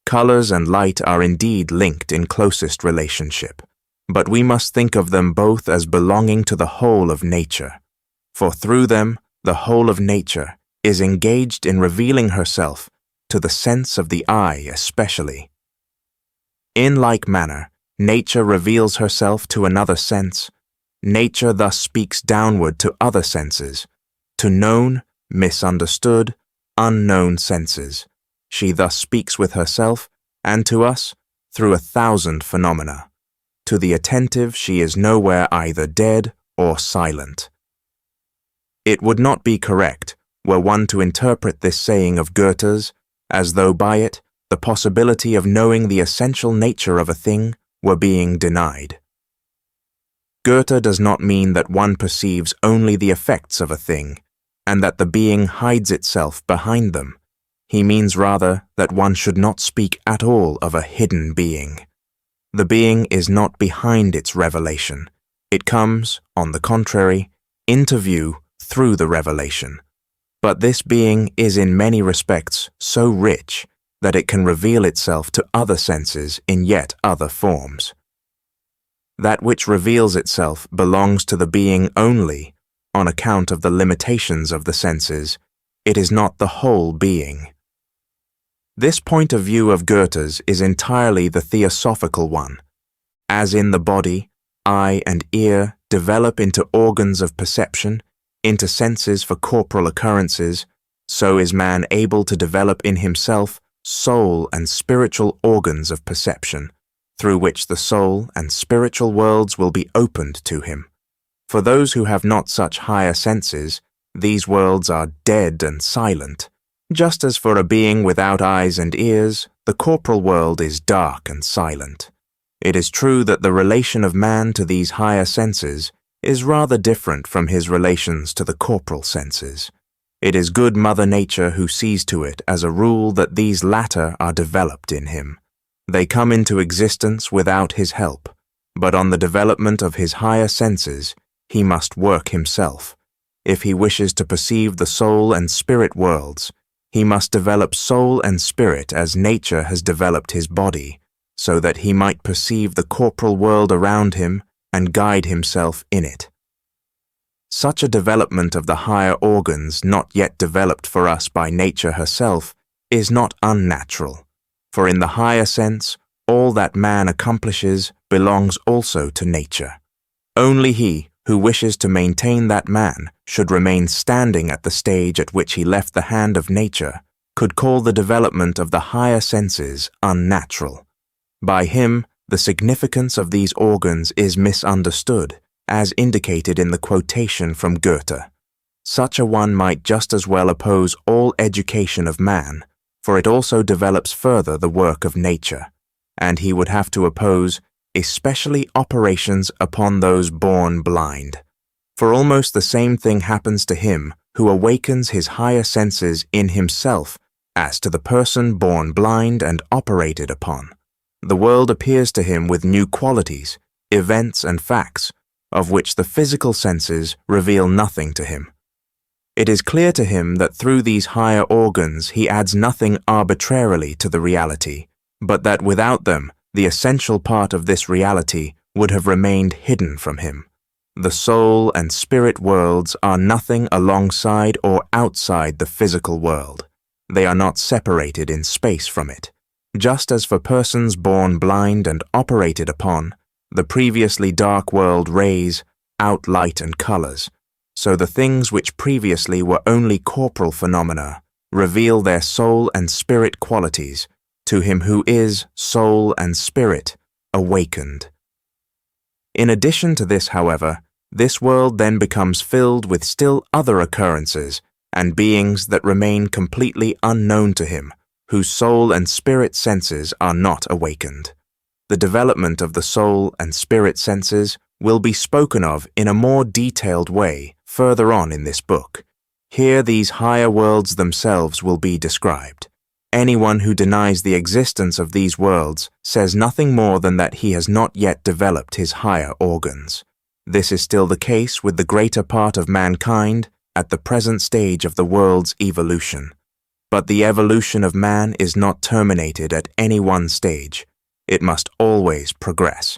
Colors and light are indeed linked in closest relationship, but we must think of them both as belonging to the whole of nature, for through them the whole of nature is engaged in revealing herself to the sense of the eye especially. In like manner, nature reveals herself to another sense. Nature thus speaks downward to other senses, to known, misunderstood, unknown senses. She thus speaks with herself and to us through 1,000 phenomena. To the attentive, she is nowhere either dead or silent. It would not be correct were one to interpret this saying of Goethe's as though by it the possibility of knowing the essential nature of a thing were being denied. Goethe does not mean that one perceives only the effects of a thing, and that the being hides itself behind them. He means rather that one should not speak at all of a hidden being. The being is not behind its revelation. It comes, on the contrary, into view through the revelation. But this being is in many respects so rich that it can reveal itself to other senses in yet other forms. That which reveals itself belongs to the being only on account of the limitations of the senses. It is not the whole being. This point of view of Goethe's is entirely the theosophical one. As in the body, eye and ear develop into organs of perception, into senses for corporal occurrences, so is man able to develop in himself soul and spiritual organs of perception, through which the soul and spiritual worlds will be opened to him. For those who have not such higher senses, these worlds are dead and silent, just as for a being without eyes and ears, the corporal world is dark and silent. It is true that the relation of man to these higher senses is rather different from his relations to the corporal senses. It is good Mother Nature who sees to it as a rule that these latter are developed in him. They come into existence without his help, but on the development of his higher senses, he must work himself. If he wishes to perceive the soul and spirit worlds, he must develop soul and spirit as nature has developed his body, so that he might perceive the corporal world around him and guide himself in it. Such a development of the higher organs not yet developed for us by nature herself is not unnatural, for in the higher sense, all that man accomplishes belongs also to nature. Only he who wishes to maintain that man should remain standing at the stage at which he left the hand of nature, could call the development of the higher senses unnatural. By him, the significance of these organs is misunderstood, as indicated in the quotation from Goethe. Such a one might just as well oppose all education of man, for it also develops further the work of nature, and he would have to oppose especially operations upon those born blind. For almost the same thing happens to him who awakens his higher senses in himself as to the person born blind and operated upon. The world appears to him with new qualities, events and facts, of which the physical senses reveal nothing to him. It is clear to him that through these higher organs he adds nothing arbitrarily to the reality, but that without them, the essential part of this reality would have remained hidden from him. The soul and spirit worlds are nothing alongside or outside the physical world. They are not separated in space from it. Just as for persons born blind and operated upon, the previously dark world rays out light and colors, so the things which previously were only corporal phenomena reveal their soul and spirit qualities to him who is soul and spirit awakened. In addition to this, however, this world then becomes filled with still other occurrences and beings that remain completely unknown to him, whose soul and spirit senses are not awakened. The development of the soul and spirit senses will be spoken of in a more detailed way further on in this book. Here these higher worlds themselves will be described. Anyone who denies the existence of these worlds says nothing more than that he has not yet developed his higher organs. This is still the case with the greater part of mankind at the present stage of the world's evolution. But the evolution of man is not terminated at any one stage. It must always progress.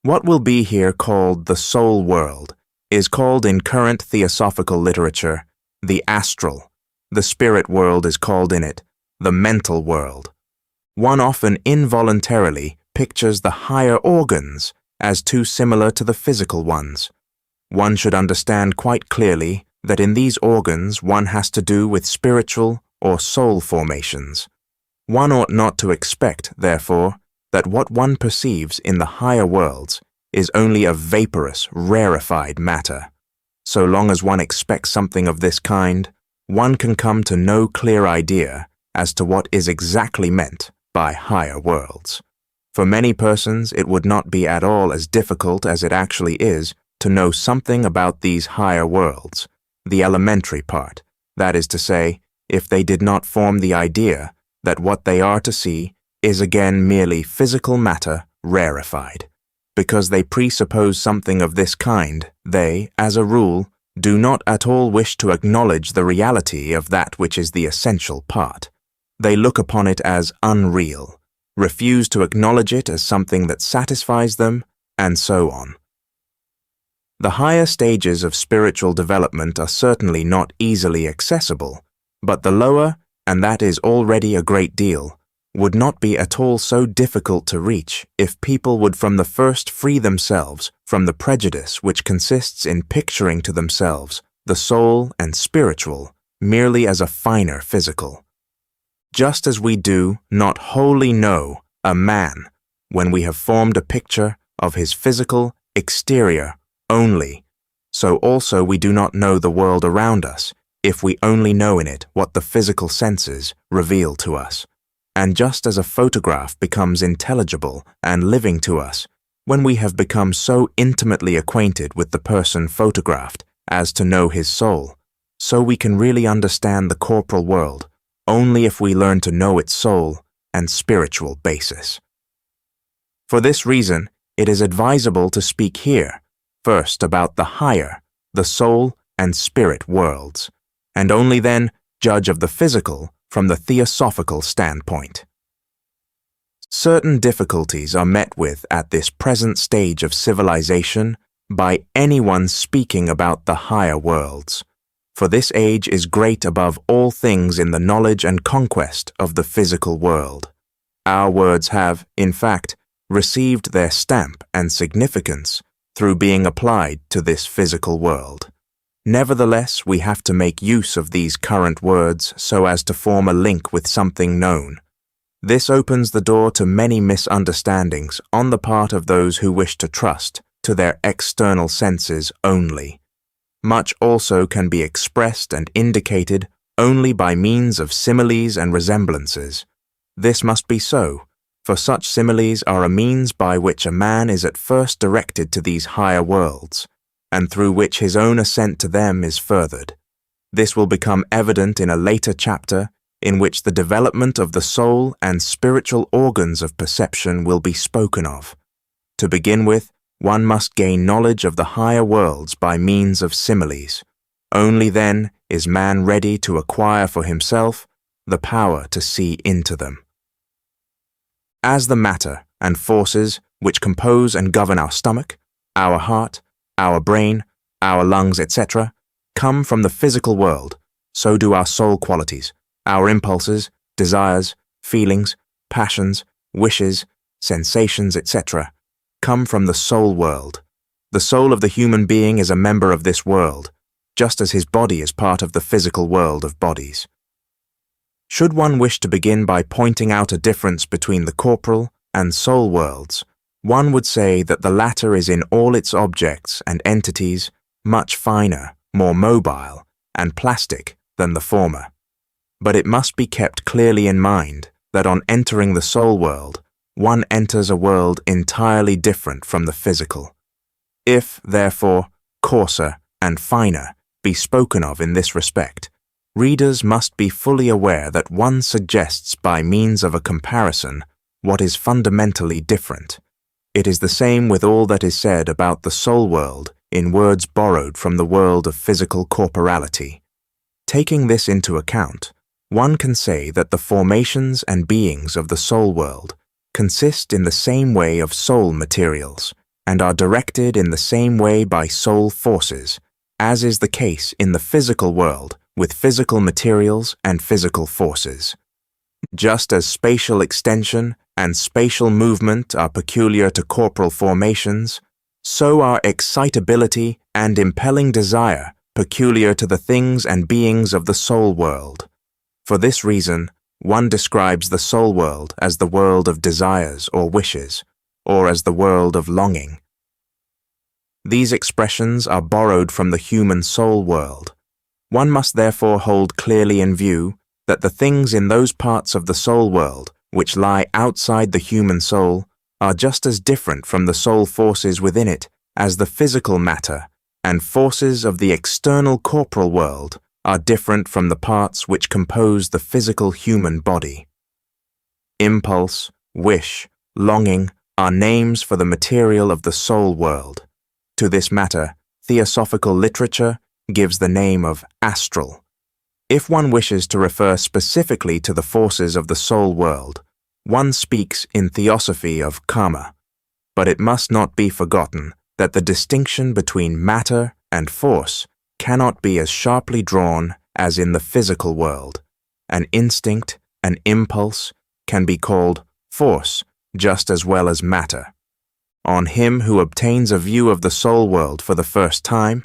What will be here called the soul world is called in current theosophical literature the astral. The spirit world is called in it the mental world. One often involuntarily pictures the higher organs as too similar to the physical ones. One should understand quite clearly that in these organs one has to do with spiritual or soul formations. One ought not to expect, therefore, that what one perceives in the higher worlds is only a vaporous, rarefied matter. So long as one expects something of this kind, one can come to no clear idea as to what is exactly meant by higher worlds. For many persons, it would not be at all as difficult as it actually is to know something about these higher worlds, the elementary part, that is to say, if they did not form the idea that what they are to see is again merely physical matter rarefied. Because they presuppose something of this kind, they, as a rule, do not at all wish to acknowledge the reality of that which is the essential part. They look upon it as unreal, refuse to acknowledge it as something that satisfies them, and so on. The higher stages of spiritual development are certainly not easily accessible, but the lower, and that is already a great deal, would not be at all so difficult to reach if people would from the first free themselves from the prejudice which consists in picturing to themselves the soul and spiritual merely as a finer physical. Just as we do not wholly know a man when we have formed a picture of his physical exterior only, so also we do not know the world around us if we only know in it what the physical senses reveal to us. And just as a photograph becomes intelligible and living to us when we have become so intimately acquainted with the person photographed as to know his soul, so we can really understand the corporal world only if we learn to know its soul and spiritual basis. For this reason, it is advisable to speak here first about the higher, the soul and spirit worlds, and only then judge of the physical from the theosophical standpoint. Certain difficulties are met with at this present stage of civilization by anyone speaking about the higher worlds, for this age is great above all things in the knowledge and conquest of the physical world. Our words have, in fact, received their stamp and significance through being applied to this physical world. Nevertheless, we have to make use of these current words so as to form a link with something known. This opens the door to many misunderstandings on the part of those who wish to trust to their external senses only. Much also can be expressed and indicated only by means of similes and resemblances. This must be so, for such similes are a means by which a man is at first directed to these higher worlds, and through which his own ascent to them is furthered. This will become evident in a later chapter in which the development of the soul and spiritual organs of perception will be spoken of. To begin with, one must gain knowledge of the higher worlds by means of similes. Only then is man ready to acquire for himself the power to see into them. As the matter and forces which compose and govern our stomach, our heart, our brain, our lungs, etc., come from the physical world, so do our soul qualities, our impulses, desires, feelings, passions, wishes, sensations, etc., come from the soul world. The soul of the human being is a member of this world, just as his body is part of the physical world of bodies. Should one wish to begin by pointing out a difference between the corporal and soul worlds, one would say that the latter is in all its objects and entities much finer, more mobile, and plastic than the former. But it must be kept clearly in mind that on entering the soul world, one enters a world entirely different from the physical. If, therefore, coarser and finer be spoken of in this respect, readers must be fully aware that one suggests by means of a comparison what is fundamentally different. It is the same with all that is said about the soul world in words borrowed from the world of physical corporality. Taking this into account, one can say that the formations and beings of the soul world consist in the same way of soul materials and are directed in the same way by soul forces, as is the case in the physical world with physical materials and physical forces. Just as spatial extension and spatial movement are peculiar to corporal formations, so are excitability and impelling desire peculiar to the things and beings of the soul world. For this reason, one describes the soul world as the world of desires or wishes, or as the world of longing. These expressions are borrowed from the human soul world. One must therefore hold clearly in view that the things in those parts of the soul world which lie outside the human soul are just as different from the soul forces within it as the physical matter and forces of the external corporal world are different from the parts which compose the physical human body. Impulse, wish, longing are names for the material of the soul world. To this matter, theosophical literature gives the name of astral. If one wishes to refer specifically to the forces of the soul world, one speaks in Theosophy of karma, but it must not be forgotten that the distinction between matter and force cannot be as sharply drawn as in the physical world. An instinct, an impulse, can be called force just as well as matter. On him who obtains a view of the soul world for the first time,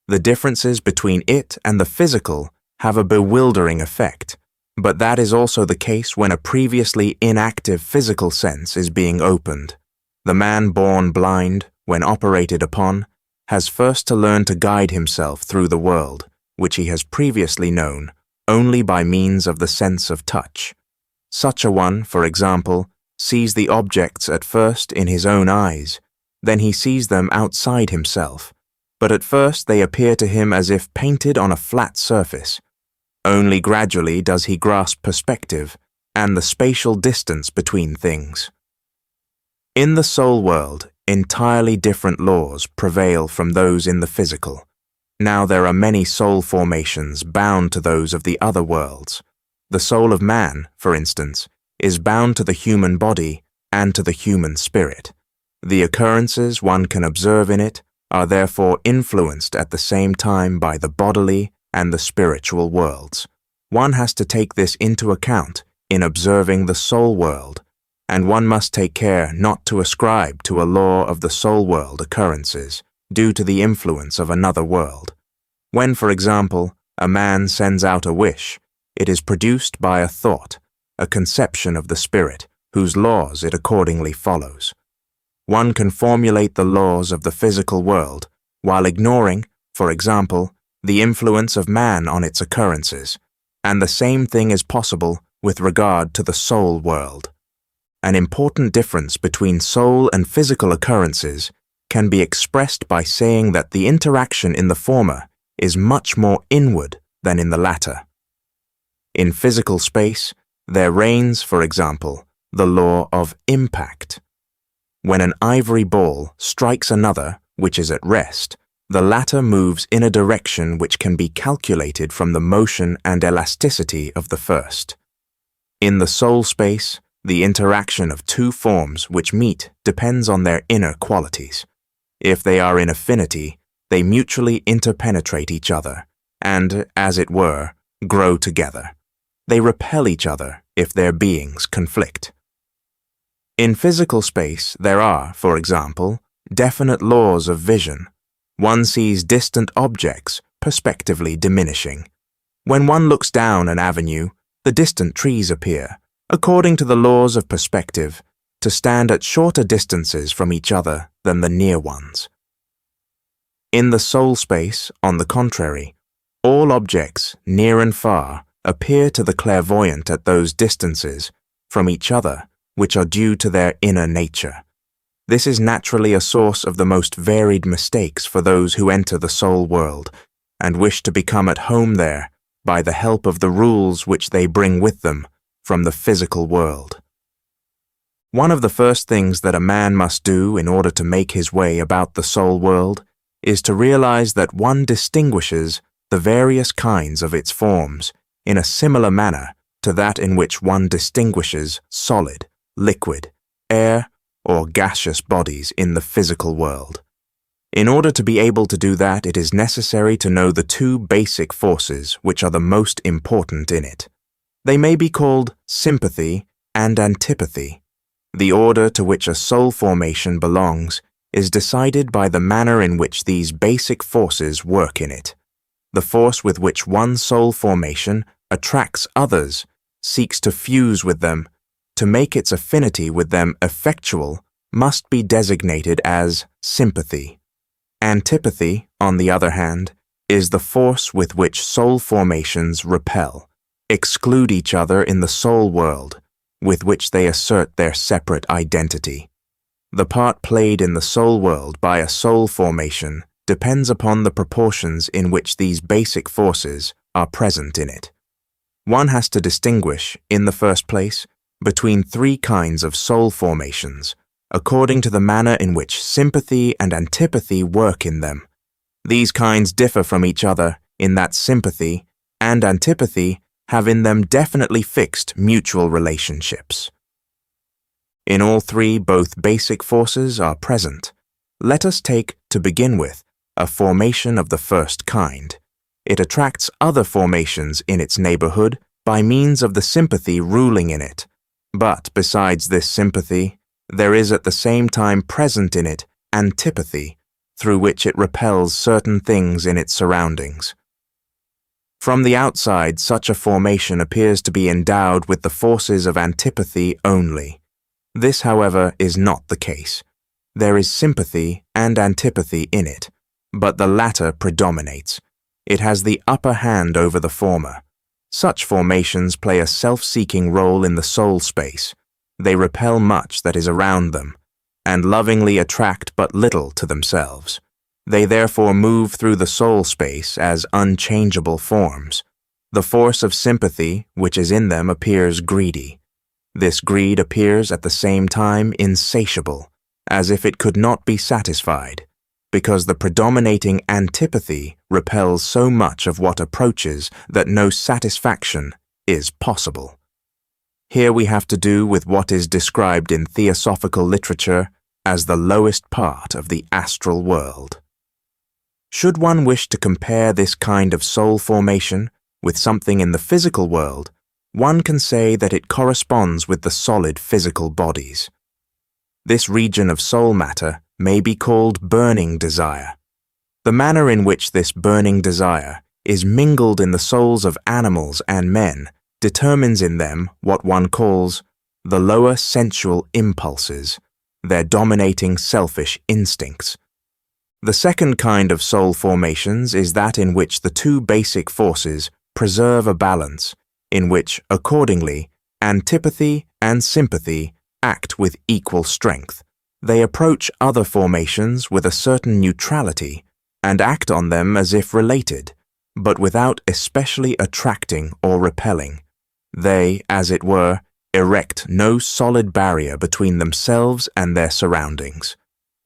the differences between it and the physical have a bewildering effect, but that is also the case when a previously inactive physical sense is being opened. The man born blind, when operated upon, has first to learn to guide himself through the world, which he has previously known only by means of the sense of touch. Such a one, for example, sees the objects at first in his own eyes, then he sees them outside himself, but at first they appear to him as if painted on a flat surface. Only gradually does he grasp perspective and the spatial distance between things. In the soul world, entirely different laws prevail from those in the physical. Now there are many soul formations bound to those of the other worlds. The soul of man, for instance, is bound to the human body and to the human spirit. The occurrences one can observe in it are therefore influenced at the same time by the bodily and the spiritual worlds. One has to take this into account in observing the soul world, and one must take care not to ascribe to a law of the soul world occurrences due to the influence of another world. When, for example, a man sends out a wish, it is produced by a thought, a conception of the spirit, whose laws it accordingly follows. One can formulate the laws of the physical world while ignoring, for example, the influence of man on its occurrences, and the same thing is possible with regard to the soul world. An important difference between soul and physical occurrences can be expressed by saying that the interaction in the former is much more inward than in the latter. In physical space, there reigns, for example, the law of impact. When an ivory ball strikes another which is at rest, the latter moves in a direction which can be calculated from the motion and elasticity of the first. In the soul space, the interaction of two forms which meet depends on their inner qualities. If they are in affinity, they mutually interpenetrate each other and, as it were, grow together. They repel each other if their beings conflict. In physical space, there are, for example, definite laws of vision. One sees distant objects perspectively diminishing. When one looks down an avenue, the distant trees appear, according to the laws of perspective, to stand at shorter distances from each other than the near ones. In the soul space, on the contrary, all objects, near and far, appear to the clairvoyant at those distances from each other which are due to their inner nature. This is naturally a source of the most varied mistakes for those who enter the soul world and wish to become at home there by the help of the rules which they bring with them from the physical world. One of the first things that a man must do in order to make his way about the soul world is to realize that one distinguishes the various kinds of its forms in a similar manner to that in which one distinguishes solid, liquid, air, or gaseous bodies in the physical world. In order to be able to do that, it is necessary to know the two basic forces which are the most important in it. They may be called sympathy and antipathy. The order to which a soul formation belongs is decided by the manner in which these basic forces work in it. The force with which one soul formation attracts others, seeks to fuse with them, to make its affinity with them effectual, must be designated as sympathy. Antipathy, on the other hand, is the force with which soul formations repel, exclude each other in the soul world, with which they assert their separate identity. The part played in the soul world by a soul formation depends upon the proportions in which these basic forces are present in it. One has to distinguish, in the first place, between three kinds of soul formations, according to the manner in which sympathy and antipathy work in them. These kinds differ from each other in that sympathy and antipathy have in them definitely fixed mutual relationships. In all three, both basic forces are present. Let us take, to begin with, a formation of the first kind. It attracts other formations in its neighborhood by means of the sympathy ruling in it. But besides this sympathy, there is at the same time present in it antipathy, through which it repels certain things in its surroundings. From the outside, such a formation appears to be endowed with the forces of antipathy only. This, however, is not the case. There is sympathy and antipathy in it, but the latter predominates. It has the upper hand over the former. Such formations play a self-seeking role in the soul space. They repel much that is around them, and lovingly attract but little to themselves. They therefore move through the soul space as unchangeable forms. The force of sympathy which is in them appears greedy. This greed appears at the same time insatiable, as if it could not be satisfied, because the predominating antipathy repels so much of what approaches that no satisfaction is possible. Here we have to do with what is described in theosophical literature as the lowest part of the astral world. Should one wish to compare this kind of soul formation with something in the physical world, one can say that it corresponds with the solid physical bodies. This region of soul matter may be called burning desire. The manner in which this burning desire is mingled in the souls of animals and men determines in them what one calls the lower sensual impulses, their dominating selfish instincts. The second kind of soul formations is that in which the two basic forces preserve a balance, in which, accordingly, antipathy and sympathy act with equal strength. They approach other formations with a certain neutrality and act on them as if related, but without especially attracting or repelling. They, as it were, erect no solid barrier between themselves and their surroundings.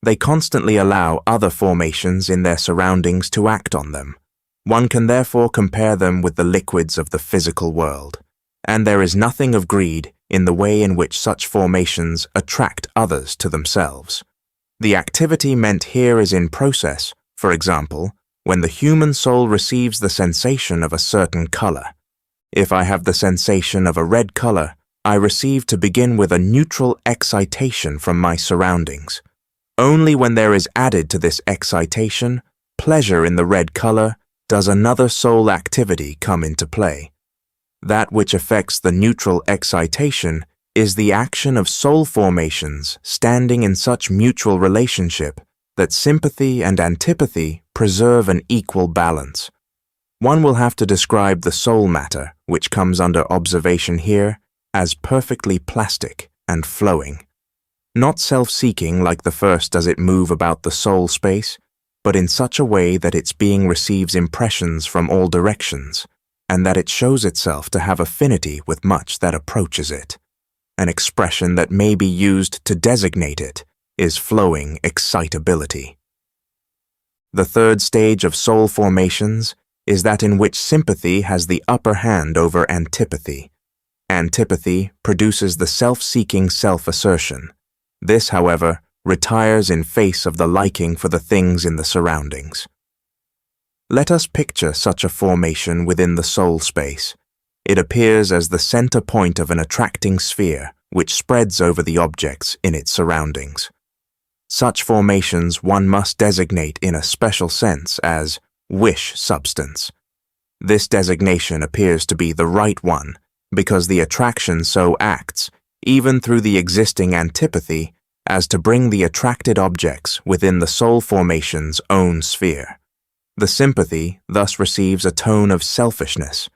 They constantly allow other formations in their surroundings to act on them. One can therefore compare them with the liquids of the physical world, and there is nothing of greed in the way in which such formations attract others to themselves. The activity meant here is in process, for example, when the human soul receives the sensation of a certain color. If I have the sensation of a red color, I receive to begin with a neutral excitation from my surroundings. Only when there is added to this excitation, pleasure in the red color, does another soul activity come into play. That which affects the neutral excitation is the action of soul formations standing in such mutual relationship that sympathy and antipathy preserve an equal balance. One will have to describe the soul matter, which comes under observation here, as perfectly plastic and flowing. Not self-seeking like the first does it move about the soul space, but in such a way that its being receives impressions from all directions, and that it shows itself to have affinity with much that approaches it. An expression that may be used to designate it is flowing excitability. The third stage of soul formations is that in which sympathy has the upper hand over antipathy. Antipathy produces the self-seeking self-assertion. This, however, retires in face of the liking for the things in the surroundings. Let us picture such a formation within the soul space. It appears as the center point of an attracting sphere which spreads over the objects in its surroundings. Such formations one must designate in a special sense as wish substance. This designation appears to be the right one because the attraction so acts, even through the existing antipathy, as to bring the attracted objects within the soul formation's own sphere. The sympathy thus receives a tone of selfishness.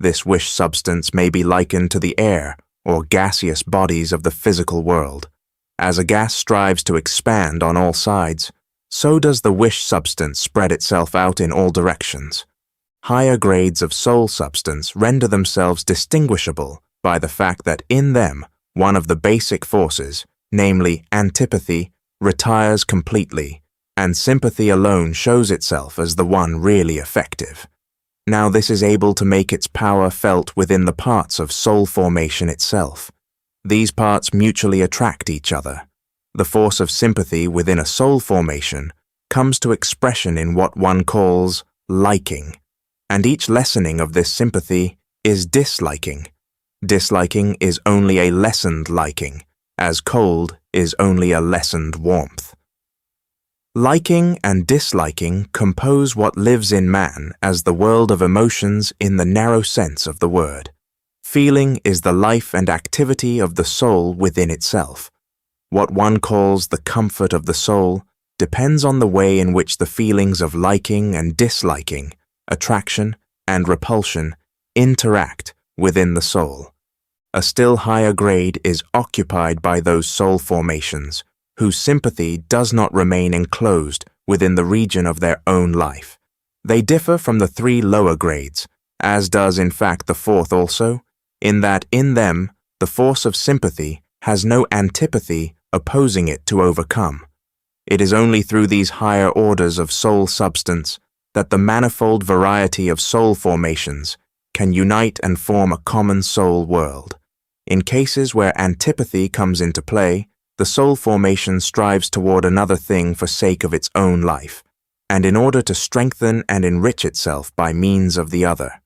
This wish substance may be likened to the air or gaseous bodies of the physical world. As a gas strives to expand on all sides, so does the wish substance spread itself out in all directions. Higher grades of soul substance render themselves distinguishable by the fact that in them one of the basic forces, namely antipathy, retires completely, and sympathy alone shows itself as the one really effective. Now this is able to make its power felt within the parts of soul formation itself. These parts mutually attract each other. The force of sympathy within a soul formation comes to expression in what one calls liking, and each lessening of this sympathy is disliking. Disliking is only a lessened liking, as cold is only a lessened warmth. Liking and disliking compose what lives in man as the world of emotions in the narrow sense of the word. Feeling is the life and activity of the soul within itself. What one calls the comfort of the soul depends on the way in which the feelings of liking and disliking, attraction and repulsion interact within the soul. A still higher grade is occupied by those soul formations whose sympathy does not remain enclosed within the region of their own life. They differ from the three lower grades, as does in fact the fourth also, in that in them the force of sympathy has no antipathy opposing it to overcome. It is only through these higher orders of soul substance that the manifold variety of soul formations can unite and form a common soul world. In cases where antipathy comes into play, the soul formation strives toward another thing for sake of its own life, and in order to strengthen and enrich itself by means of the other.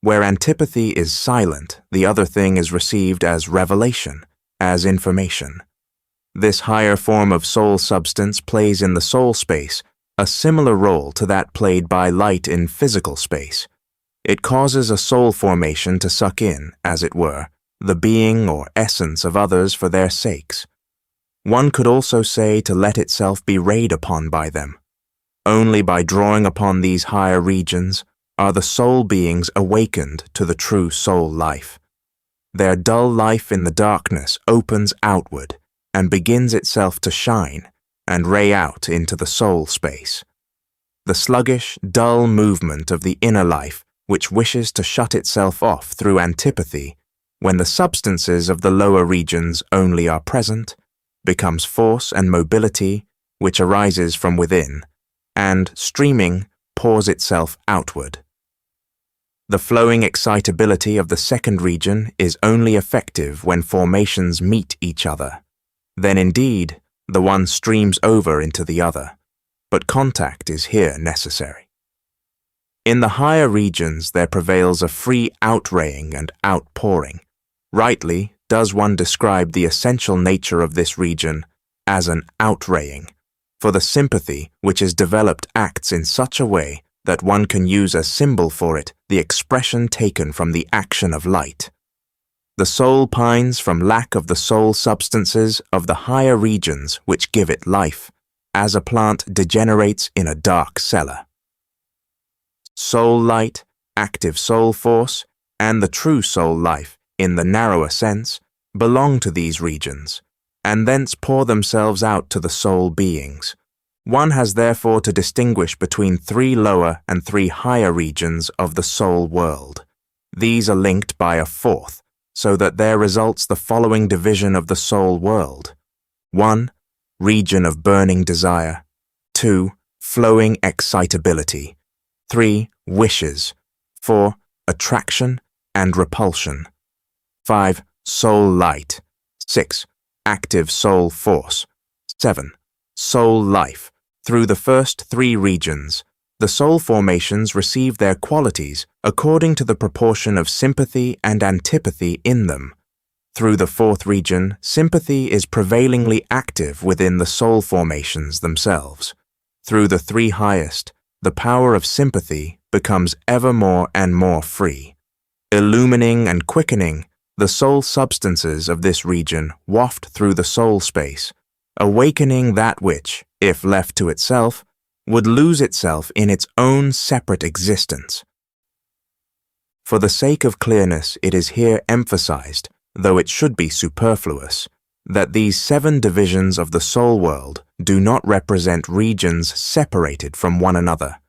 Where antipathy is silent, the other thing is received as revelation, as information. This higher form of soul substance plays in the soul space a similar role to that played by light in physical space. It causes a soul formation to suck in, as it were, the being or essence of others for their sakes. One could also say to let itself be rayed upon by them. Only by drawing upon these higher regions are the soul beings awakened to the true soul life. Their dull life in the darkness opens outward and begins itself to shine and ray out into the soul space. The sluggish, dull movement of the inner life which wishes to shut itself off through antipathy, when the substances of the lower regions only are present, becomes force and mobility which arises from within, and, streaming, pours itself outward. The flowing excitability of the second region is only effective when formations meet each other. Then indeed, the one streams over into the other, but contact is here necessary. In the higher regions there prevails a free outraying and outpouring. Rightly does one describe the essential nature of this region as an outraying, for the sympathy which is developed acts in such a way that one can use as symbol for it the expression taken from the action of light. The soul pines from lack of the soul substances of the higher regions which give it life, as a plant degenerates in a dark cellar. Soul light, active soul force, and the true soul life, in the narrower sense, belong to these regions, and thence pour themselves out to the soul beings. One has therefore to distinguish between 3 lower and 3 higher regions of the soul world. These are linked by a 4th, so that there results the following division of the soul world. 1. Region of burning desire. 2. Flowing excitability. 3. Wishes. 4. Attraction and repulsion. 5. Soul light. 6. Active soul force. 7. Soul life. Through the first 3 regions, the soul formations receive their qualities according to the proportion of sympathy and antipathy in them. Through the 4th region, sympathy is prevailingly active within the soul formations themselves. Through the 3 highest, the power of sympathy becomes ever more and more free. Illumining and quickening, the soul substances of this region waft through the soul space, awakening that which, if left to itself, would lose itself in its own separate existence. For the sake of clearness, it is here emphasized, though it should be superfluous, that these 7 divisions of the soul world do not represent regions separated from one another.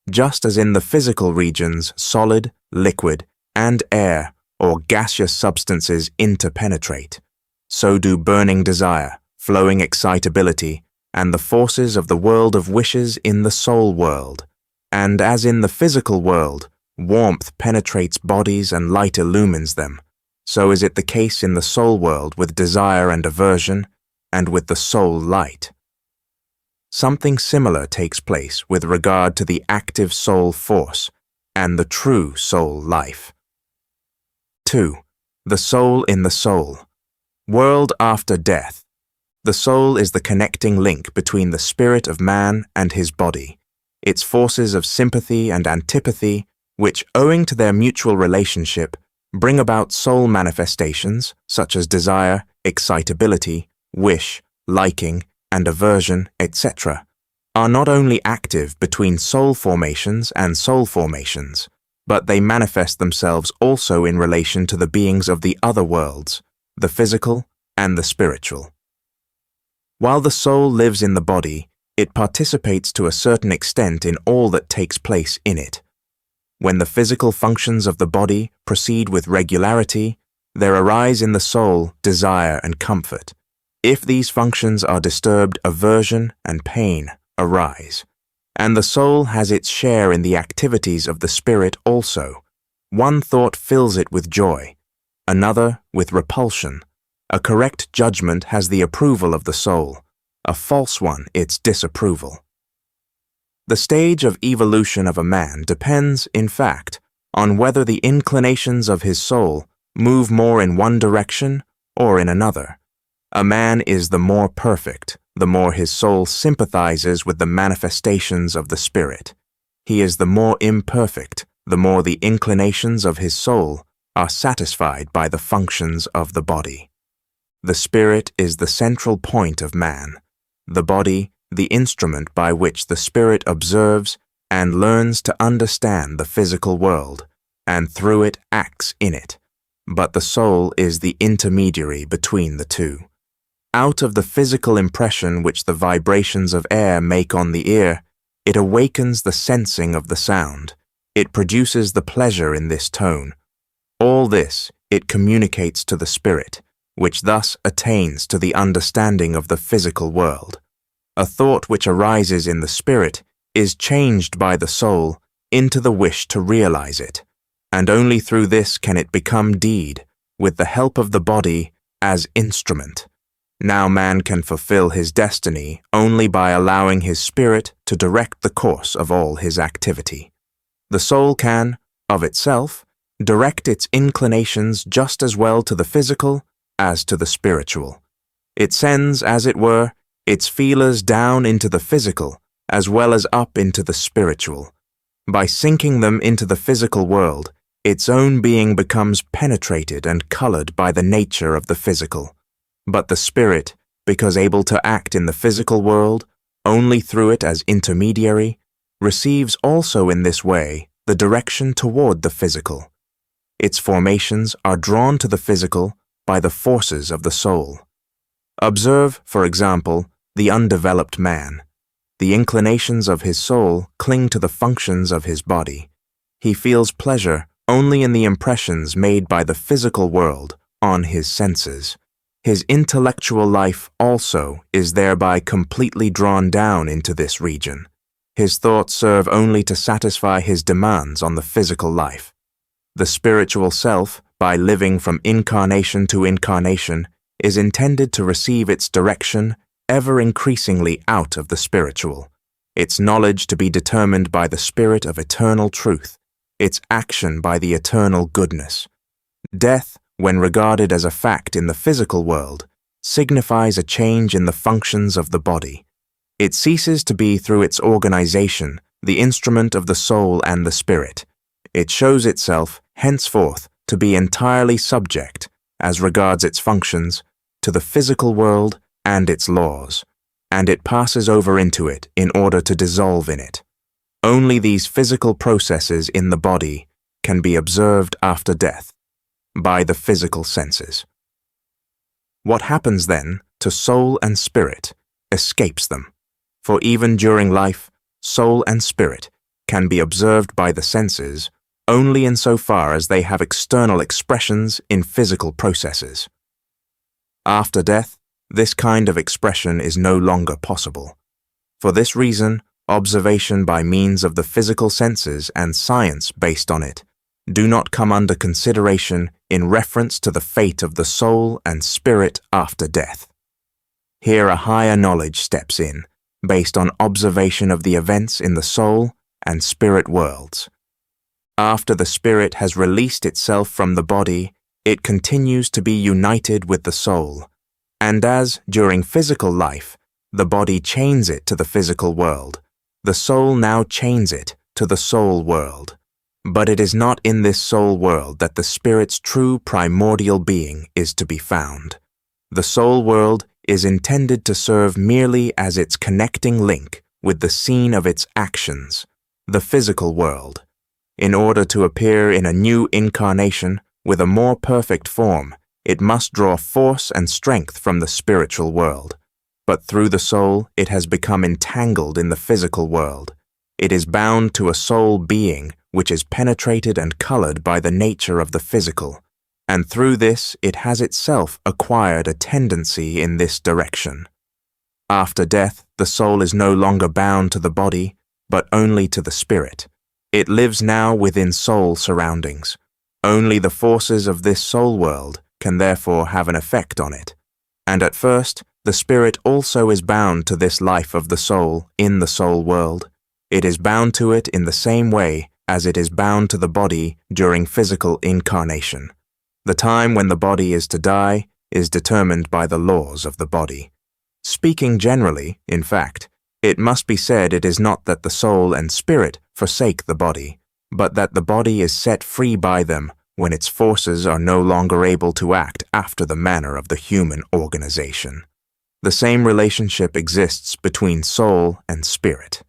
Just as in the physical regions solid, liquid, and air or gaseous substances interpenetrate, so do burning desire, flowing excitability, and the forces of the world of wishes in the soul world. And as in the physical world, warmth penetrates bodies and light illumines them, so is it the case in the soul world with desire and aversion, and with the soul light. Something similar takes place with regard to the active soul force and the true soul life. 2. The soul in the soul. World after death. The soul is the connecting link between the spirit of man and his body, its forces of sympathy and antipathy, which, owing to their mutual relationship, bring about soul manifestations such as desire, excitability, wish, liking, and aversion, etc., are not only active between soul formations and soul formations, but they manifest themselves also in relation to the beings of the other worlds, the physical and the spiritual. While the soul lives in the body, it participates to a certain extent in all that takes place in it. When the physical functions of the body proceed with regularity, there arise in the soul desire and comfort. If these functions are disturbed, aversion and pain arise. And the soul has its share in the activities of the spirit also. One thought fills it with joy, another with repulsion. A correct judgment has the approval of the soul, a false one its disapproval. The stage of evolution of a man depends, in fact, on whether the inclinations of his soul move more in one direction or in another. A man is the more perfect, the more his soul sympathizes with the manifestations of the spirit. He is the more imperfect, the more the inclinations of his soul are satisfied by the functions of the body. The spirit is the central point of man, the body the instrument by which the spirit observes and learns to understand the physical world, and through it acts in it, but the soul is the intermediary between the two. Out of the physical impression which the vibrations of air make on the ear, it awakens the sensing of the sound. It produces the pleasure in this tone. All this it communicates to the spirit, which thus attains to the understanding of the physical world. A thought which arises in the spirit is changed by the soul into the wish to realize it, and only through this can it become deed, with the help of the body as instrument. Now man can fulfill his destiny only by allowing his spirit to direct the course of all his activity. The soul can, of itself, direct its inclinations just as well to the physical as to the spiritual. It sends, as it were, its feelers down into the physical as well as up into the spiritual. By sinking them into the physical world, its own being becomes penetrated and colored by the nature of the physical. But the spirit, because able to act in the physical world only through it as intermediary, receives also in this way the direction toward the physical. Its formations are drawn to the physical by the forces of the soul. Observe, for example, the undeveloped man. The inclinations of his soul cling to the functions of his body. He feels pleasure only in the impressions made by the physical world on his senses. His intellectual life also is thereby completely drawn down into this region. His thoughts serve only to satisfy his demands on the physical life. The spiritual self, by living from incarnation to incarnation, is intended to receive its direction ever increasingly out of the spiritual, its knowledge to be determined by the spirit of eternal truth, its action by the eternal goodness. Death, when regarded as a fact in the physical world, signifies a change in the functions of the body. It ceases to be through its organization the instrument of the soul and the spirit. It shows itself henceforth to be entirely subject, as regards its functions, to the physical world and its laws, and it passes over into it in order to dissolve in it. Only these physical processes in the body can be observed after death, by the physical senses. What happens then to soul and spirit escapes them, for even during life, soul and spirit can be observed by the senses only insofar as they have external expressions in physical processes. After death, this kind of expression is no longer possible. For this reason, observation by means of the physical senses and science based on it do not come under consideration in reference to the fate of the soul and spirit after death. Here a higher knowledge steps in, based on observation of the events in the soul and spirit worlds. After the spirit has released itself from the body, it continues to be united with the soul, and as, during physical life, the body chains it to the physical world, the soul now chains it to the soul world. But it is not in this soul world that the spirit's true primordial being is to be found. The soul world is intended to serve merely as its connecting link with the scene of its actions, the physical world. In order to appear in a new incarnation with a more perfect form, it must draw force and strength from the spiritual world. But through the soul, it has become entangled in the physical world. It is bound to a soul being which is penetrated and colored by the nature of the physical, and through this it has itself acquired a tendency in this direction. After death, the soul is no longer bound to the body, but only to the spirit. It lives now within soul surroundings. Only the forces of this soul world can therefore have an effect on it. And at first, the spirit also is bound to this life of the soul in the soul world. It is bound to it in the same way as it is bound to the body during physical incarnation. The time when the body is to die is determined by the laws of the body. Speaking generally, in fact, it must be said it is not that the soul and spirit forsake the body, but that the body is set free by them when its forces are no longer able to act after the manner of the human organization. The same relationship exists between soul and spirit.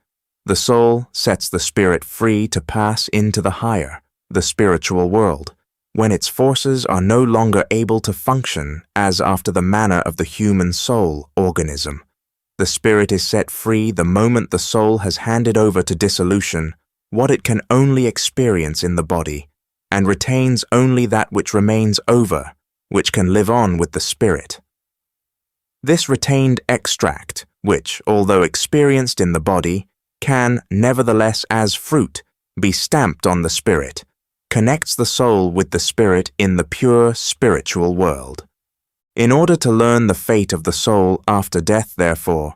The soul sets the spirit free to pass into the higher, the spiritual world, when its forces are no longer able to function as after the manner of the human soul organism. The spirit is set free the moment the soul has handed over to dissolution what it can only experience in the body, and retains only that which remains over, which can live on with the spirit. This retained extract, which, although experienced in the body, can, nevertheless as fruit, be stamped on the spirit, connects the soul with the spirit in the pure spiritual world. In order to learn the fate of the soul after death, therefore,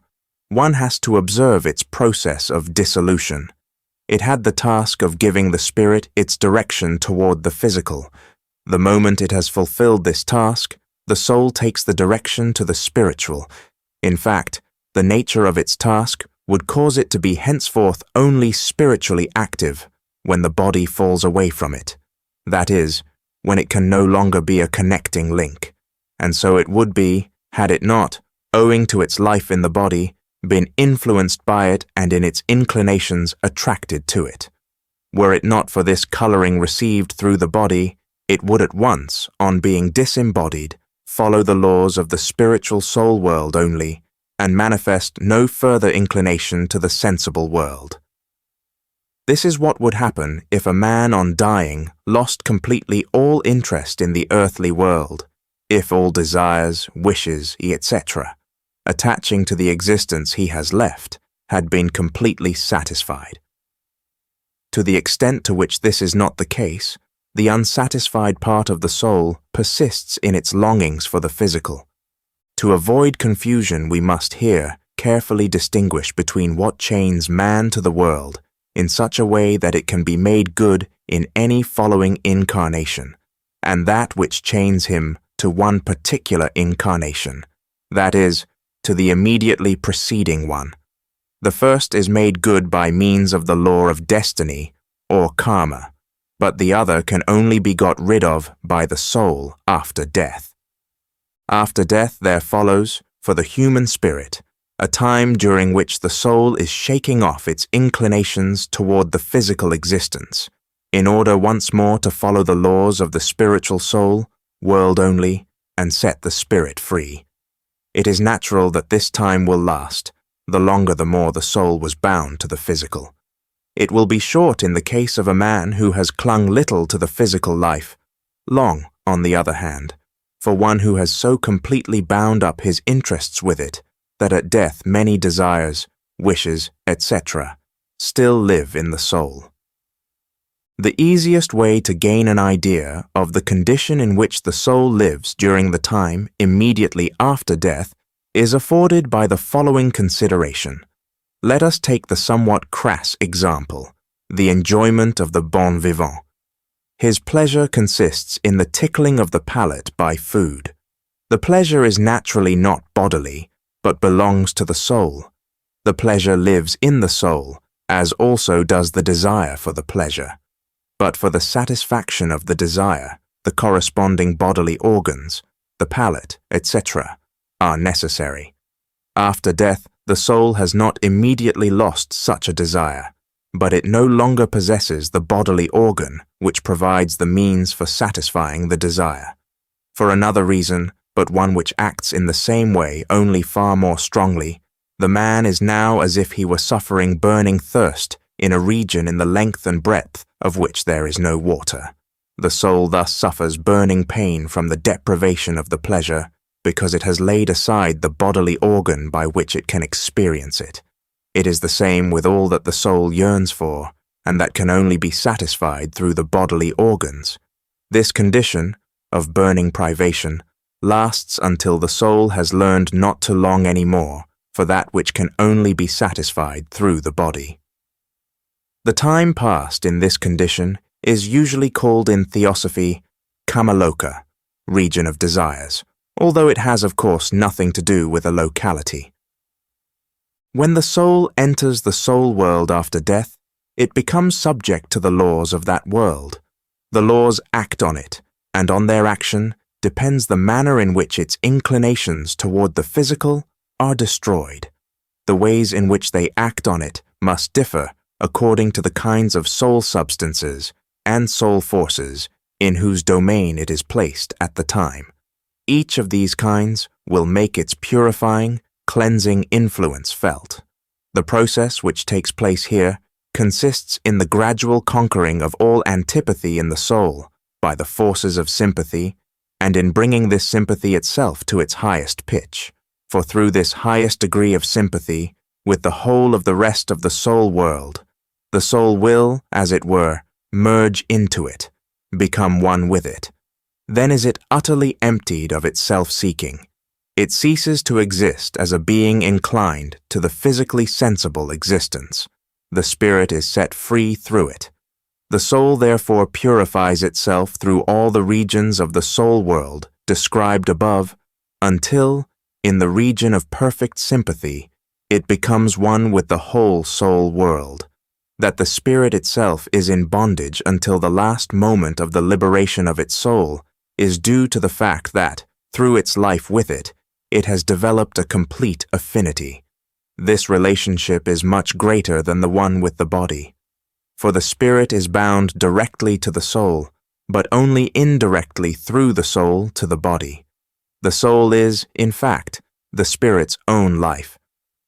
one has to observe its process of dissolution. It had the task of giving the spirit its direction toward the physical. The moment it has fulfilled this task, the soul takes the direction to the spiritual. In fact, the nature of its task would cause it to be henceforth only spiritually active when the body falls away from it. That is, when it can no longer be a connecting link. And so it would be, had it not, owing to its life in the body, been influenced by it and in its inclinations attracted to it. Were it not for this coloring received through the body, it would at once, on being disembodied, follow the laws of the spiritual soul world only, and manifest no further inclination to the sensible world. This is what would happen if a man on dying lost completely all interest in the earthly world, if all desires, wishes, etc., attaching to the existence he has left, had been completely satisfied. To the extent to which this is not the case, the unsatisfied part of the soul persists in its longings for the physical. To avoid confusion, we must here carefully distinguish between what chains man to the world in such a way that it can be made good in any following incarnation, and that which chains him to one particular incarnation, that is, to the immediately preceding one. The first is made good by means of the law of destiny, or karma, but the other can only be got rid of by the soul after death. After death there follows, for the human spirit, a time during which the soul is shaking off its inclinations toward the physical existence, in order once more to follow the laws of the spiritual soul, world only, and set the spirit free. It is natural that this time will last, the longer the more the soul was bound to the physical. It will be short in the case of a man who has clung little to the physical life, long, on the other hand, for one who has so completely bound up his interests with it that at death many desires, wishes, etc., still live in the soul. The easiest way to gain an idea of the condition in which the soul lives during the time immediately after death is afforded by the following consideration. Let us take the somewhat crass example, the enjoyment of the bon vivant. His pleasure consists in the tickling of the palate by food. The pleasure is naturally not bodily, but belongs to the soul. The pleasure lives in the soul, as also does the desire for the pleasure. But for the satisfaction of the desire, the corresponding bodily organs, the palate, etc., are necessary. After death, the soul has not immediately lost such a desire, but it no longer possesses the bodily organ which provides the means for satisfying the desire. For another reason, but one which acts in the same way only far more strongly, the man is now as if he were suffering burning thirst in a region in the length and breadth of which there is no water. The soul thus suffers burning pain from the deprivation of the pleasure, because it has laid aside the bodily organ by which it can experience it. It is the same with all that the soul yearns for, and that can only be satisfied through the bodily organs. This condition, of burning privation, lasts until the soul has learned not to long any more for that which can only be satisfied through the body. The time passed in this condition is usually called in Theosophy Kamaloka, region of desires, although it has of course nothing to do with a locality. When the soul enters the soul world after death, it becomes subject to the laws of that world. The laws act on it, and on their action depends the manner in which its inclinations toward the physical are destroyed. The ways in which they act on it must differ according to the kinds of soul substances and soul forces in whose domain it is placed at the time. Each of these kinds will make its purifying, cleansing influence felt. The process which takes place here consists in the gradual conquering of all antipathy in the soul by the forces of sympathy, and in bringing this sympathy itself to its highest pitch. For through this highest degree of sympathy with the whole of the rest of the soul world, the soul will, as it were, merge into it, become one with it. Then is it utterly emptied of its self-seeking. It ceases to exist as a being inclined to the physically sensible existence. The spirit is set free through it. The soul therefore purifies itself through all the regions of the soul world described above, until, in the region of perfect sympathy, it becomes one with the whole soul world. That the spirit itself is in bondage until the last moment of the liberation of its soul is due to the fact that, through its life with it, it has developed a complete affinity. This relationship is much greater than the one with the body. For the spirit is bound directly to the soul, but only indirectly through the soul to the body. The soul is, in fact, the spirit's own life.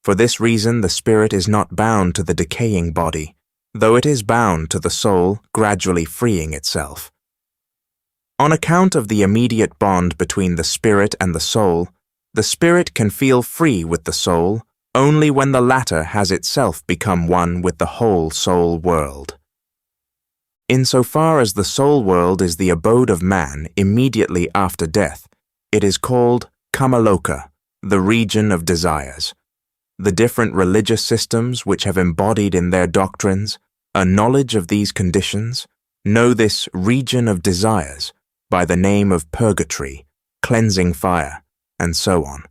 For this reason the spirit is not bound to the decaying body, though it is bound to the soul gradually freeing itself. On account of the immediate bond between the spirit and the soul, the spirit can feel free with the soul only when the latter has itself become one with the whole soul world. Insofar as the soul world is the abode of man immediately after death, it is called Kamaloka, the region of desires. The different religious systems which have embodied in their doctrines a knowledge of these conditions know this region of desires by the name of purgatory, cleansing fire, and so on.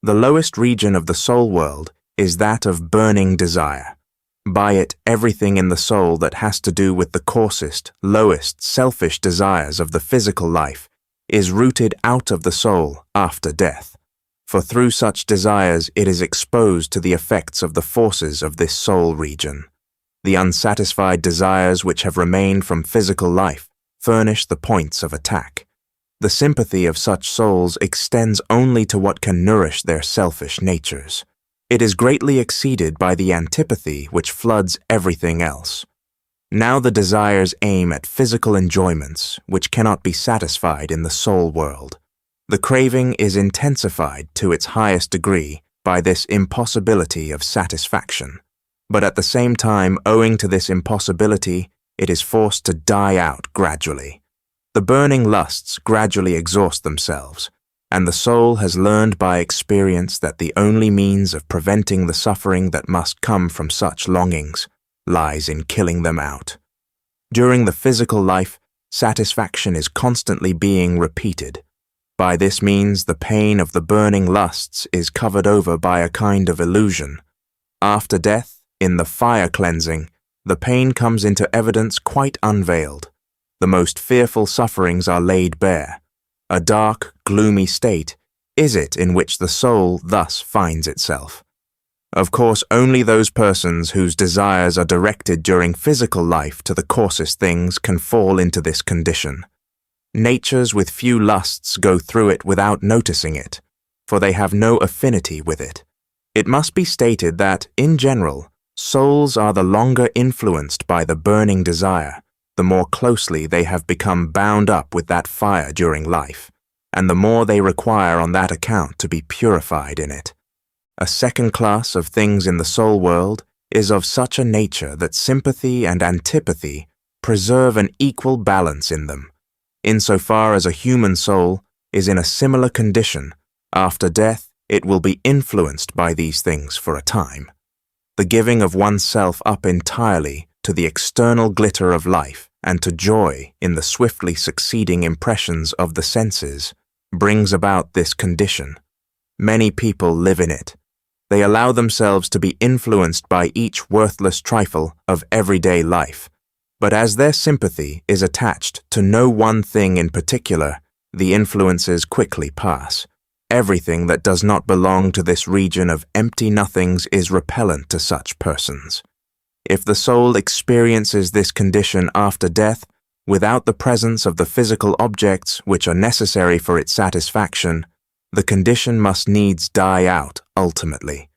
The lowest region of the soul world is that of burning desire. By it, everything in the soul that has to do with the coarsest, lowest, selfish desires of the physical life is rooted out of the soul after death. For through such desires it is exposed to the effects of the forces of this soul region. The unsatisfied desires which have remained from physical life furnish the points of attack. The sympathy of such souls extends only to what can nourish their selfish natures. It is greatly exceeded by the antipathy which floods everything else. Now the desires aim at physical enjoyments which cannot be satisfied in the soul world. The craving is intensified to its highest degree by this impossibility of satisfaction. But at the same time, owing to this impossibility, it is forced to die out gradually. The burning lusts gradually exhaust themselves, and the soul has learned by experience that the only means of preventing the suffering that must come from such longings lies in killing them out. During the physical life, satisfaction is constantly being repeated. By this means, the pain of the burning lusts is covered over by a kind of illusion. After death, in the fire cleansing, the pain comes into evidence quite unveiled. The most fearful sufferings are laid bare. A dark, gloomy state is it in which the soul thus finds itself. Of course, only those persons whose desires are directed during physical life to the coarsest things can fall into this condition. Natures with few lusts go through it without noticing it, for they have no affinity with it. It must be stated that, in general, souls are the longer influenced by the burning desire, the more closely they have become bound up with that fire during life, and the more they require on that account to be purified in it. A second class of things in the soul world is of such a nature that sympathy and antipathy preserve an equal balance in them. Insofar as a human soul is in a similar condition, after death it will be influenced by these things for a time. The giving of oneself up entirely to the external glitter of life and to joy in the swiftly succeeding impressions of the senses brings about this condition. Many people live in it. They allow themselves to be influenced by each worthless trifle of everyday life, but as their sympathy is attached to no one thing in particular, the influences quickly pass. Everything that does not belong to this region of empty nothings is repellent to such persons. If the soul experiences this condition after death, without the presence of the physical objects which are necessary for its satisfaction, the condition must needs die out ultimately.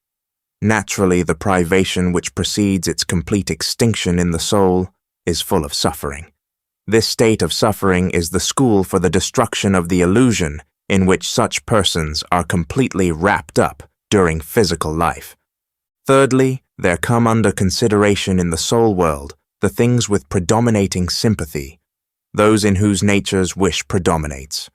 Naturally, the privation which precedes its complete extinction in the soul is full of suffering. This state of suffering is the school for the destruction of the illusion in which such persons are completely wrapped up during physical life. Thirdly, there come under consideration in the soul world the things with predominating sympathy, those in whose natures wish predominates.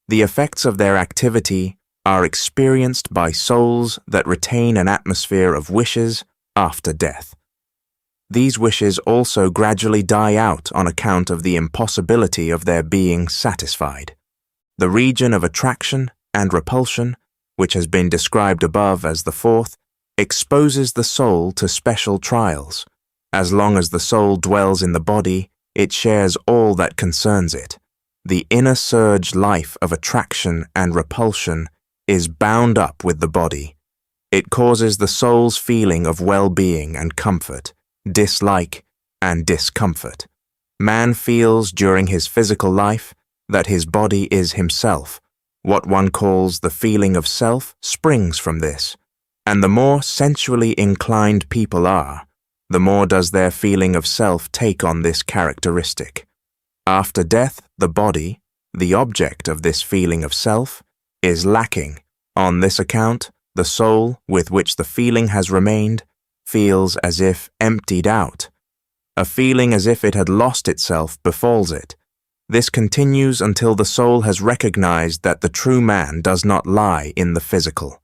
The effects of their activity are experienced by souls that retain an atmosphere of wishes after death. These wishes also gradually die out on account of the impossibility of their being satisfied. The region of attraction and repulsion, which has been described above as the fourth, exposes the soul to special trials. As long as the soul dwells in the body, it shares all that concerns it. The inner surge life of attraction and repulsion is bound up with the body. It causes the soul's feeling of well-being and comfort, dislike and discomfort. Man feels during his physical life that his body is himself. What one calls the feeling of self springs from this, and the more sensually inclined people are, the more does their feeling of self take on this characteristic. After death, the body, the object of this feeling of self, is lacking. On this account, the soul, with which the feeling has remained, feels as if emptied out. A feeling as if it had lost itself befalls it. This continues until the soul has recognized that the true man does not lie in the physical.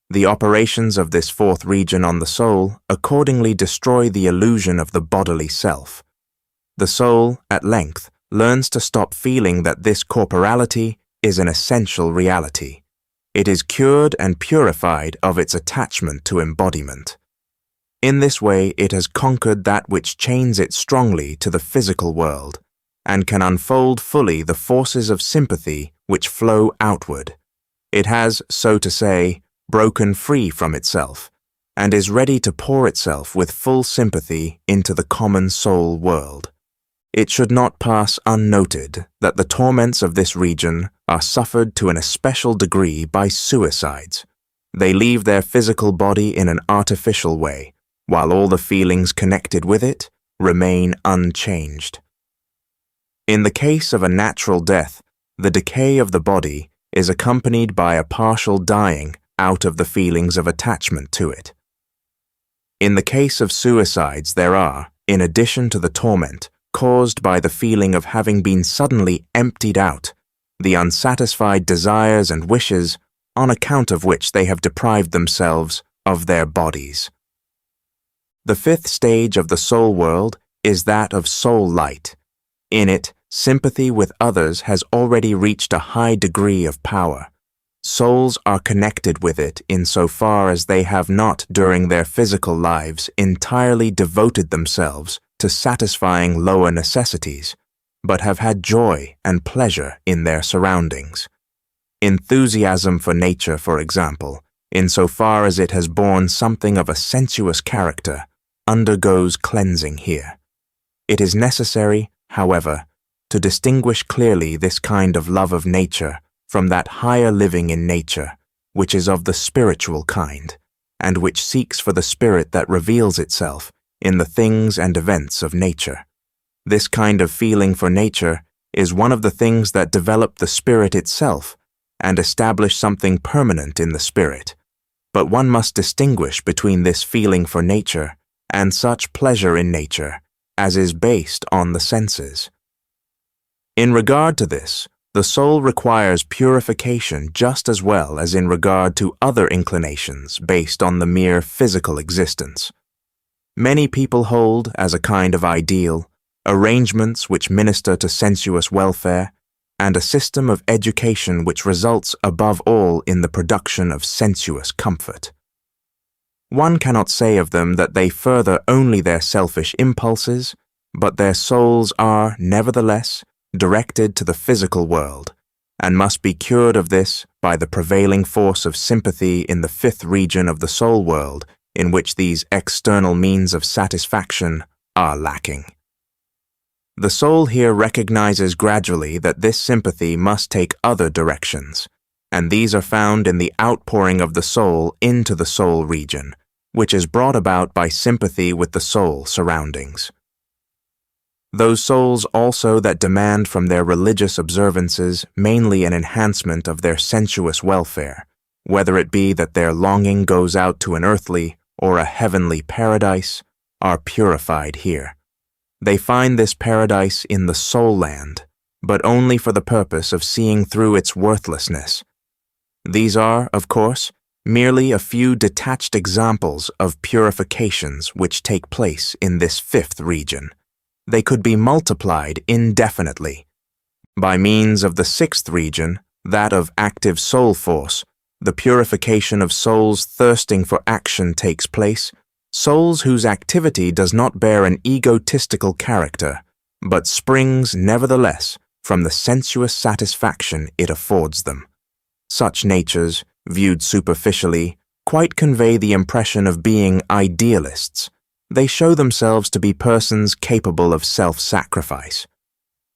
The operations of this fourth region on the soul accordingly destroy the illusion of the bodily self. The soul, at length, learns to stop feeling that this corporality is an essential reality. it is cured and purified of its attachment to embodiment. In this way, it has conquered that which chains it strongly to the physical world, and can unfold fully the forces of sympathy which flow outward. It has, so to say, broken free from itself, and is ready to pour itself with full sympathy into the common soul world. It should not pass unnoted that the torments of this region are suffered to an especial degree by suicides. They leave their physical body in an artificial way, while all the feelings connected with it remain unchanged. In the case of a natural death, the decay of the body is accompanied by a partial dying out of the feelings of attachment to it. In the case of suicides, there are, in addition to the torment caused by the feeling of having been suddenly emptied out, the unsatisfied desires and wishes on account of which they have deprived themselves of their bodies. The fifth stage of the soul world is that of soul light. In it, sympathy with others has already reached a high degree of power. Souls are connected with it insofar as they have not, during their physical lives, entirely devoted themselves to satisfying lower necessities, but have had joy and pleasure in their surroundings. Enthusiasm for nature, for example, insofar as it has borne something of a sensuous character, undergoes cleansing here. It is necessary, however, to distinguish clearly this kind of love of nature from that higher living in nature, which is of the spiritual kind, and which seeks for the spirit that reveals itself in the things and events of nature. This kind of feeling for nature is one of the things that develop the spirit itself and establish something permanent in the spirit. But one must distinguish between this feeling for nature and such pleasure in nature as is based on the senses. In regard to this, the soul requires purification just as well as in regard to other inclinations based on the mere physical existence. Many people hold, as a kind of ideal, arrangements which minister to sensuous welfare, and a system of education which results above all in the production of sensuous comfort. One cannot say of them that they further only their selfish impulses, but their souls are, nevertheless, directed to the physical world, and must be cured of this by the prevailing force of sympathy in the fifth region of the soul world, in which these external means of satisfaction are lacking. The soul here recognizes gradually that this sympathy must take other directions, and these are found in the outpouring of the soul into the soul region, which is brought about by sympathy with the soul surroundings. Those souls also that demand from their religious observances mainly an enhancement of their sensuous welfare, whether it be that their longing goes out to an earthly or a heavenly paradise, are purified here. They find this paradise in the soul land, but only for the purpose of seeing through its worthlessness. These are, of course, merely a few detached examples of purifications which take place in this fifth region. They could be multiplied indefinitely. By means of the sixth region, that of active soul force, the purification of souls thirsting for action takes place, souls whose activity does not bear an egotistical character, but springs nevertheless from the sensuous satisfaction it affords them. Such natures, viewed superficially, quite convey the impression of being idealists. They show themselves to be persons capable of self-sacrifice.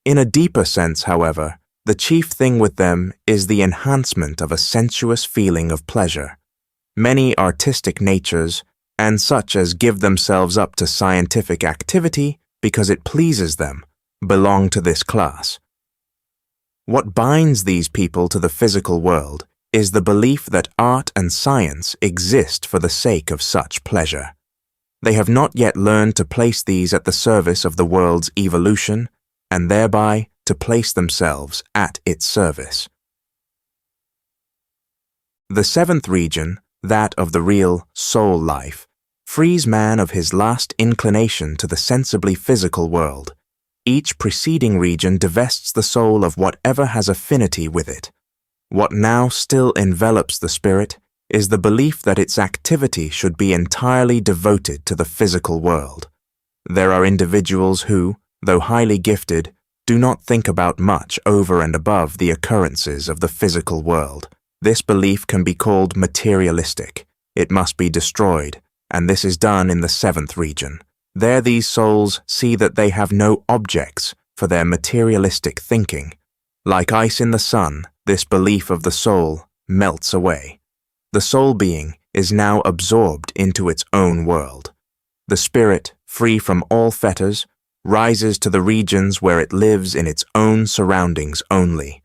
In a deeper sense, however, the chief thing with them is the enhancement of a sensuous feeling of pleasure. Many artistic natures, and such as give themselves up to scientific activity because it pleases them, belong to this class. What binds these people to the physical world is the belief that art and science exist for the sake of such pleasure. They have not yet learned to place these at the service of the world's evolution, and thereby to place themselves at its service. The seventh region, that of the real soul life, frees man of his last inclination to the sensibly physical world. Each preceding region divests the soul of whatever has affinity with it. What now still envelops the spirit is the belief that its activity should be entirely devoted to the physical world. There are individuals who, though highly gifted, do not think about much over and above the occurrences of the physical world. This belief can be called materialistic. It must be destroyed, and this is done in the seventh region. There these souls see that they have no objects for their materialistic thinking. Like ice in the sun, this belief of the soul melts away. The soul being is now absorbed into its own world. The spirit, free from all fetters, rises to the regions where it lives in its own surroundings only.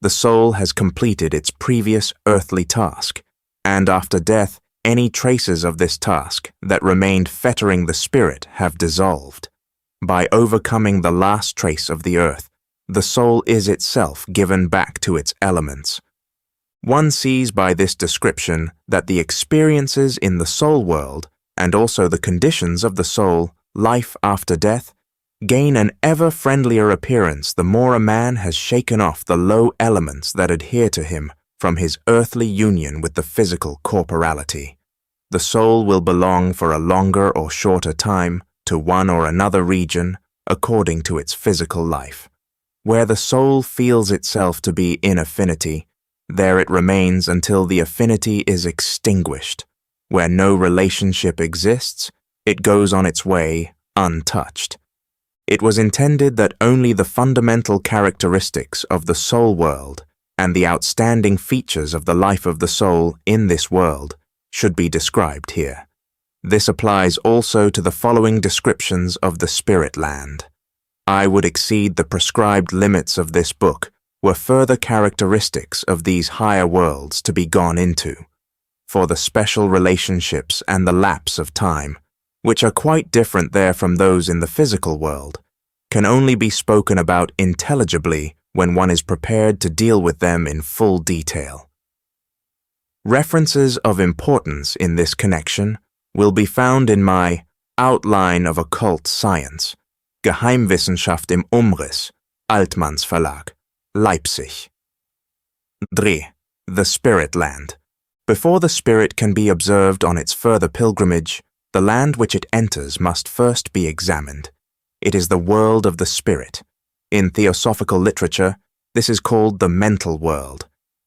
The soul has completed its previous earthly task, and after death, any traces of this task that remained fettering the spirit have dissolved. By overcoming the last trace of the earth, the soul is itself given back to its elements. One sees by this description that the experiences in the soul world, and also the conditions of the soul, life after death, gain an ever friendlier appearance the more a man has shaken off the low elements that adhere to him from his earthly union with the physical corporality. The soul will belong for a longer or shorter time to one or another region according to its physical life. Where the soul feels itself to be in affinity, there it remains until the affinity is extinguished. Where no relationship exists, it goes on its way untouched. It was intended that only the fundamental characteristics of the soul world and the outstanding features of the life of the soul in this world should be described here. This applies also to the following descriptions of the spirit land. I would exceed the prescribed limits of this book were further characteristics of these higher worlds to be gone into, for the special relationships and the lapse of time, which are quite different there from those in the physical world, can only be spoken about intelligibly when one is prepared to deal with them in full detail. References of importance in this connection will be found in my Outline of Occult Science, Geheimwissenschaft im Umriss, Altmanns Verlag, Leipzig. 3. The Spirit Land. Before the spirit can be observed on its further pilgrimage, the land which it enters must first be examined. It is the world of the spirit. In theosophical literature, this is called the mental world.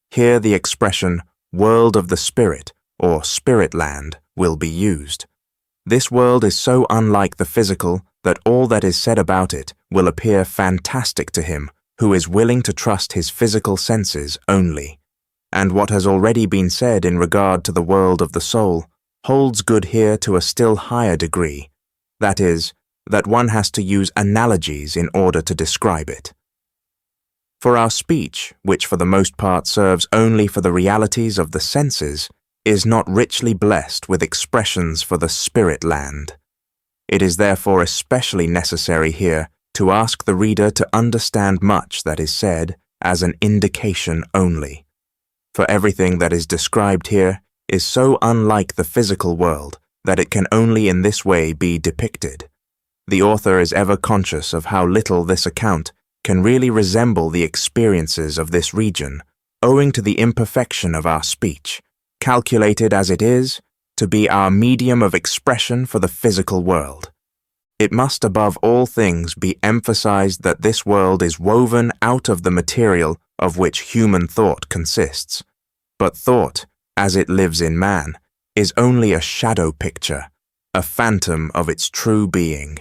Here the expression world of the spirit or spirit land will be used. This world is so unlike the physical that all that is said about it will appear fantastic to him who is willing to trust his physical senses only. And what has already been said in regard to the world of the soul holds good here to a still higher degree. That is, that one has to use analogies in order to describe it. For our speech, which for the most part serves only for the realities of the senses, is not richly blessed with expressions for the spirit land. It is therefore especially necessary here to ask the reader to understand much that is said as an indication only. For everything that is described here is so unlike the physical world that it can only in this way be depicted. The author is ever conscious of how little this account can really resemble the experiences of this region, owing to the imperfection of our speech, calculated as it is to be our medium of expression for the physical world. It must above all things be emphasized that this world is woven out of the material of which human thought consists. But thought, as it lives in man, is only a shadow picture, a phantom of its true being.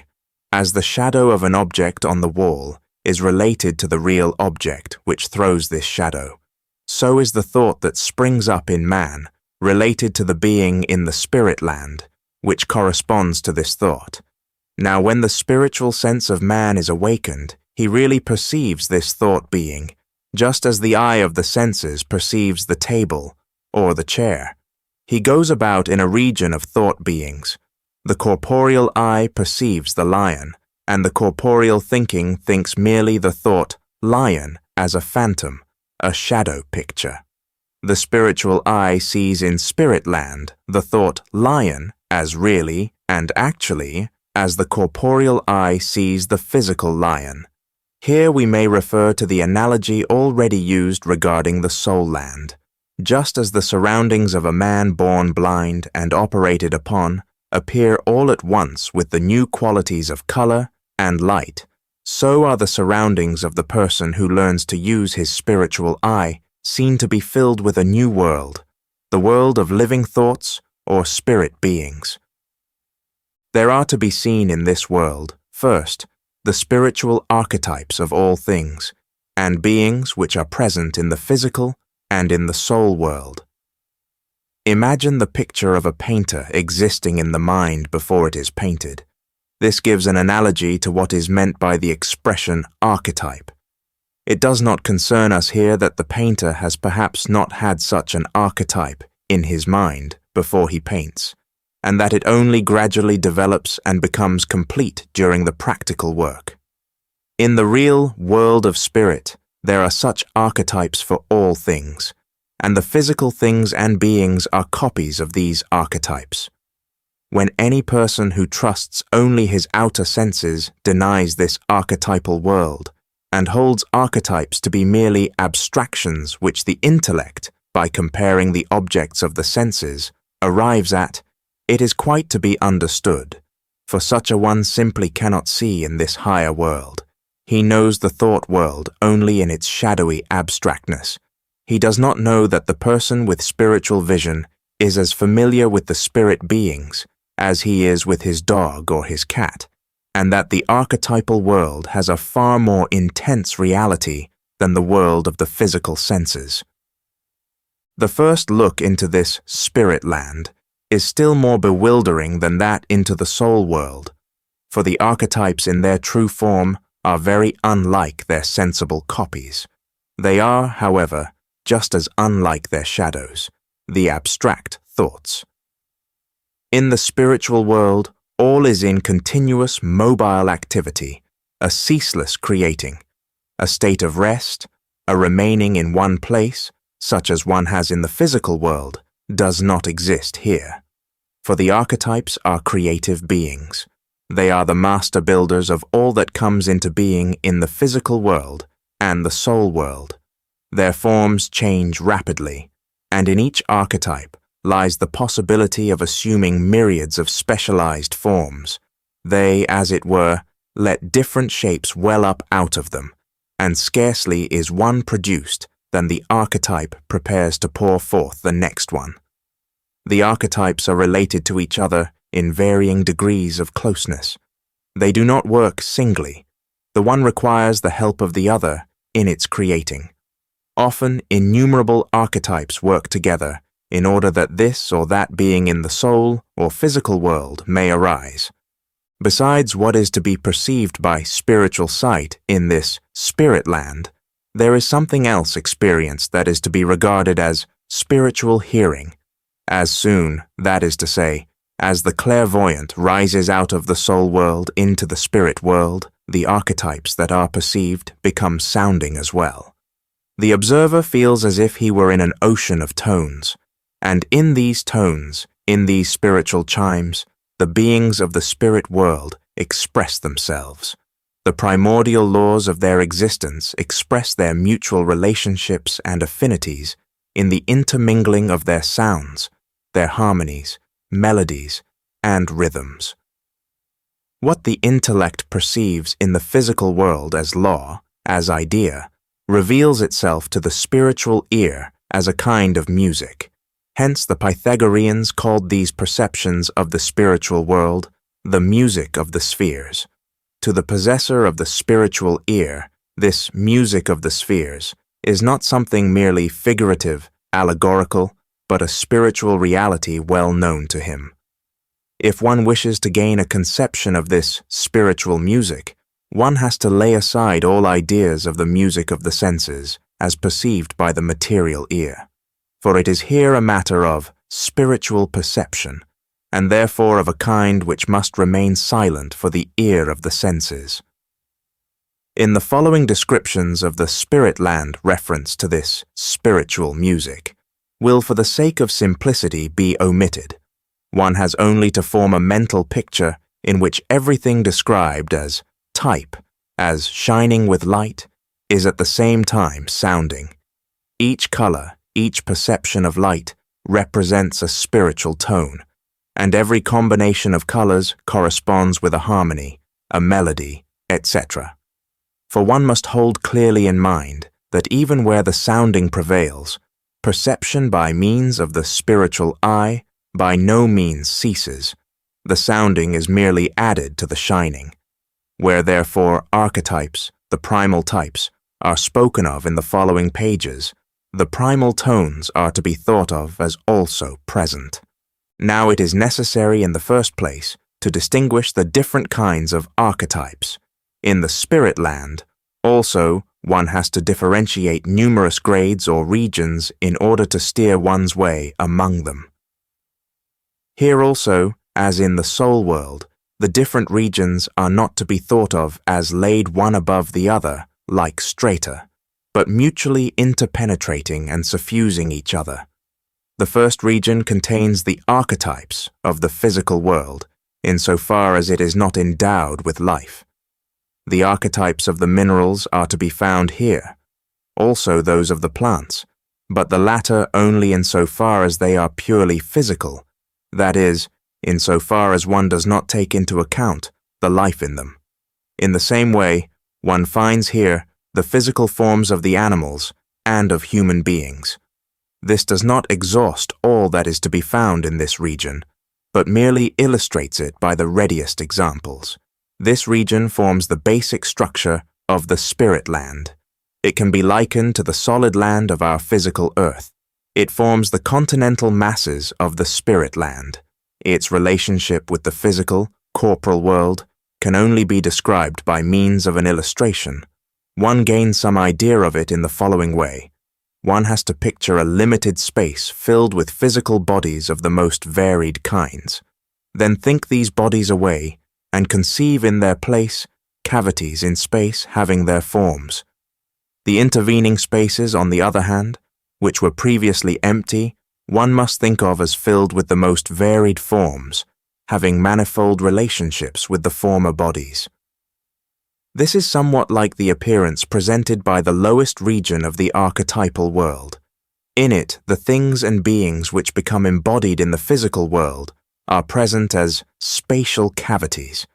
As the shadow of an object on the wall is related to the real object which throws this shadow, so is the thought that springs up in man related to the being in the spirit land, which corresponds to this thought. Now when the spiritual sense of man is awakened, he really perceives this thought being, just as the eye of the senses perceives the table or the chair. He goes about in a region of thought beings. The corporeal eye perceives the lion, and the corporeal thinking thinks merely the thought lion as a phantom, a shadow picture. The spiritual eye sees in spirit land the thought lion as really and actually as the corporeal eye sees the physical lion. Here we may refer to the analogy already used regarding the soul land. Just as the surroundings of a man born blind and operated upon appear all at once with the new qualities of color and light, so are the surroundings of the person who learns to use his spiritual eye seen to be filled with a new world, the world of living thoughts or spirit beings. There are to be seen in this world, first, the spiritual archetypes of all things, and beings which are present in the physical and in the soul world. Imagine the picture of a painter existing in the mind before it is painted. This gives an analogy to what is meant by the expression archetype. It does not concern us here that the painter has perhaps not had such an archetype in his mind before he paints, and that it only gradually develops and becomes complete during the practical work. In the real world of spirit, there are such archetypes for all things, and the physical things and beings are copies of these archetypes. When any person who trusts only his outer senses denies this archetypal world, and holds archetypes to be merely abstractions which the intellect, by comparing the objects of the senses, arrives at, it is quite to be understood, for such a one simply cannot see in this higher world. He knows the thought world only in its shadowy abstractness. He does not know that the person with spiritual vision is as familiar with the spirit beings as he is with his dog or his cat, and that the archetypal world has a far more intense reality than the world of the physical senses. The first look into this spirit land is still more bewildering than that into the soul world, for the archetypes in their true form are very unlike their sensible copies. They are, however, just as unlike their shadows, the abstract thoughts. In the spiritual world, all is in continuous mobile activity, a ceaseless creating, a state of rest, a remaining in one place, such as one has in the physical world, does not exist here. For the archetypes are creative beings. They are the master builders of all that comes into being in the physical world and the soul world. Their forms change rapidly, and in each archetype lies the possibility of assuming myriads of specialized forms. They, as it were, let different shapes well up out of them, and scarcely is one produced than the archetype prepares to pour forth the next one. The archetypes are related to each other in varying degrees of closeness. They do not work singly. The one requires the help of the other in its creating. Often innumerable archetypes work together in order that this or that being in the soul or physical world may arise. Besides what is to be perceived by spiritual sight in this spirit land, there is something else experienced that is to be regarded as spiritual hearing. As soon, that is to say, as the clairvoyant rises out of the soul world into the spirit world, the archetypes that are perceived become sounding as well. The observer feels as if he were in an ocean of tones, and in these tones, in these spiritual chimes, the beings of the spirit world express themselves. The primordial laws of their existence express their mutual relationships and affinities in the intermingling of their sounds, their harmonies, melodies, and rhythms. What the intellect perceives in the physical world as law, as idea, reveals itself to the spiritual ear as a kind of music. Hence the Pythagoreans called these perceptions of the spiritual world the music of the spheres. To the possessor of the spiritual ear, this music of the spheres is not something merely figurative, allegorical, but a spiritual reality well known to him. If one wishes to gain a conception of this spiritual music, one has to lay aside all ideas of the music of the senses as perceived by the material ear, for it is here a matter of spiritual perception, and therefore of a kind which must remain silent for the ear of the senses. In the following descriptions of the spirit land reference to this spiritual music will for the sake of simplicity be omitted. One has only to form a mental picture in which everything described as type as shining with light, is at the same time sounding. Each color, each perception of light represents a spiritual tone, and every combination of colors corresponds with a harmony, a melody, etc. For one must hold clearly in mind that even where the sounding prevails, perception by means of the spiritual eye by no means ceases. The sounding is merely added to the shining. Where therefore archetypes, the primal types, are spoken of in the following pages, the primal tones are to be thought of as also present. Now it is necessary in the first place to distinguish the different kinds of archetypes. In the spirit land, also, one has to differentiate numerous grades or regions in order to steer one's way among them. Here also, as in the soul world, the different regions are not to be thought of as laid one above the other, like strata, but mutually interpenetrating and suffusing each other. The first region contains the archetypes of the physical world, insofar as it is not endowed with life. The archetypes of the minerals are to be found here, also those of the plants, but the latter only insofar as they are purely physical, that is, insofar as one does not take into account the life in them. In the same way, one finds here the physical forms of the animals and of human beings. This does not exhaust all that is to be found in this region, but merely illustrates it by the readiest examples. This region forms the basic structure of the spirit land. It can be likened to the solid land of our physical earth. It forms the continental masses of the spirit land. Its relationship with the physical, corporal world can only be described by means of an illustration. One gains some idea of it in the following way. One has to picture a limited space filled with physical bodies of the most varied kinds. Then think these bodies away and conceive in their place cavities in space having their forms. The intervening spaces, on the other hand, which were previously empty, one must think of as filled with the most varied forms, having manifold relationships with the former bodies. This is somewhat like the appearance presented by the lowest region of the archetypal world. In it, the things and beings which become embodied in the physical world are present as spatial cavities,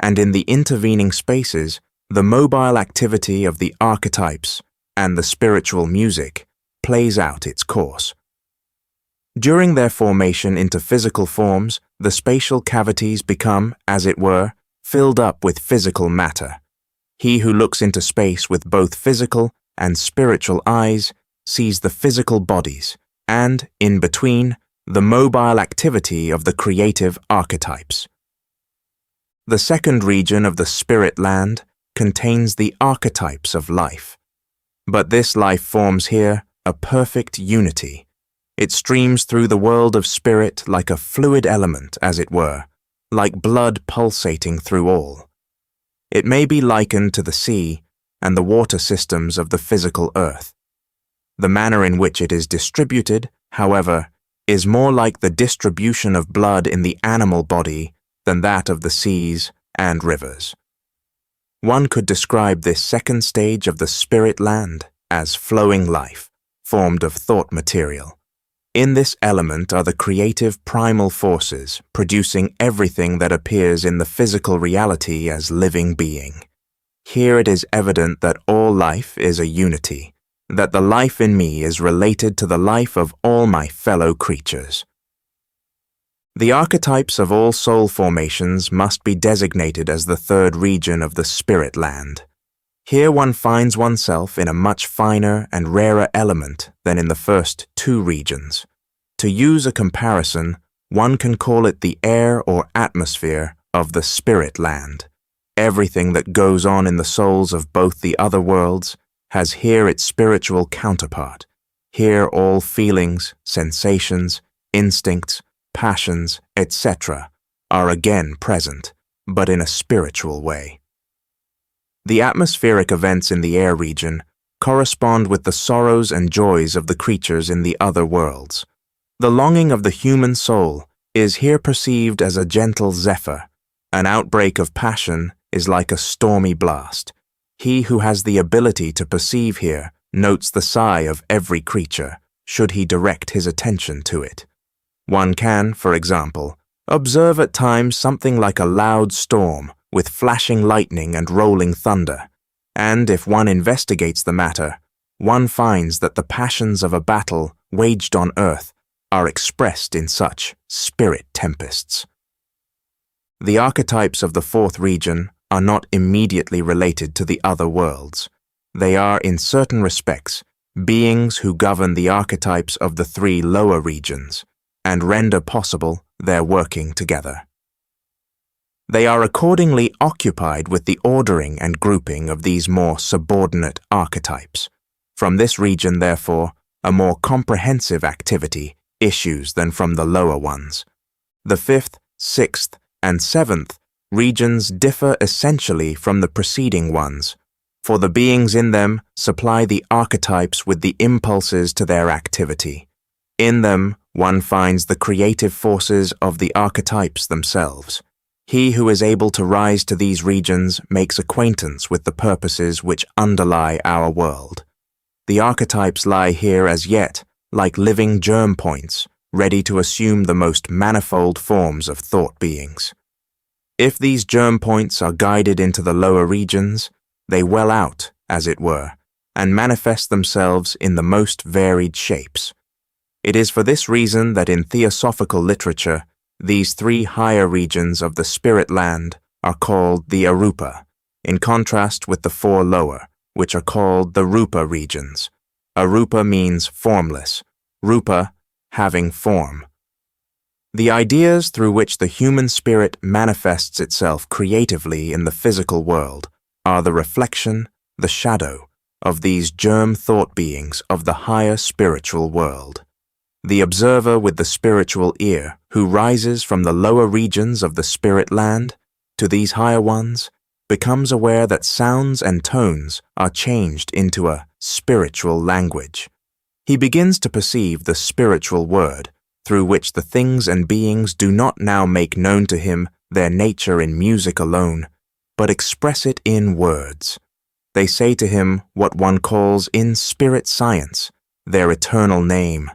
and in the intervening spaces, the mobile activity of the archetypes and the spiritual music plays out its course. During their formation into physical forms, the spatial cavities become, as it were, filled up with physical matter. He who looks into space with both physical and spiritual eyes sees the physical bodies and, in between, the mobile activity of the creative archetypes. The second region of the spirit land contains the archetypes of life. But this life forms here a perfect unity. It streams through the world of spirit like a fluid element, as it were, like blood pulsating through all. It may be likened to the sea and the water systems of the physical earth. The manner in which it is distributed, however, is more like the distribution of blood in the animal body than that of the seas and rivers. One could describe this second stage of the spirit land as flowing life, formed of thought material. In this element are the creative primal forces producing everything that appears in the physical reality as living being. Here it is evident that all life is a unity, that the life in me is related to the life of all my fellow creatures. The archetypes of all soul formations must be designated as the third region of the spirit land. Here one finds oneself in a much finer and rarer element than in the first two regions. To use a comparison, one can call it the air or atmosphere of the spirit land. Everything that goes on in the souls of both the other worlds has here its spiritual counterpart. Here all feelings, sensations, instincts, passions, etc. are again present, but in a spiritual way. The atmospheric events in the air region correspond with the sorrows and joys of the creatures in the other worlds. The longing of the human soul is here perceived as a gentle zephyr. An outbreak of passion is like a stormy blast. He who has the ability to perceive here notes the sigh of every creature, should he direct his attention to it. One can, for example, observe at times something like a loud storm with flashing lightning and rolling thunder, and if one investigates the matter, one finds that the passions of a battle waged on earth are expressed in such spirit tempests. The archetypes of the fourth region are not immediately related to the other worlds. They are, in certain respects, beings who govern the archetypes of the three lower regions and render possible their working together. They are accordingly occupied with the ordering and grouping of these more subordinate archetypes. From this region, therefore, a more comprehensive activity issues than from the lower ones. The fifth, sixth, and seventh regions differ essentially from the preceding ones, for the beings in them supply the archetypes with the impulses to their activity. In them, one finds the creative forces of the archetypes themselves. He who is able to rise to these regions makes acquaintance with the purposes which underlie our world. The archetypes lie here as yet, like living germ points, ready to assume the most manifold forms of thought beings. If these germ points are guided into the lower regions, they well out, as it were, and manifest themselves in the most varied shapes. It is for this reason that in theosophical literature, these three higher regions of the spirit land are called the arupa, in contrast with the four lower, which are called the rupa regions. Arupa means formless, rupa having form. The ideas through which the human spirit manifests itself creatively in the physical world are the reflection, the shadow, of these germ thought beings of the higher spiritual world. The observer with the spiritual ear, who rises from the lower regions of the spirit land to these higher ones, becomes aware that sounds and tones are changed into a spiritual language. He begins to perceive the spiritual word, through which the things and beings do not now make known to him their nature in music alone, but express it in words. They say to him what one calls in spirit science, their eternal name.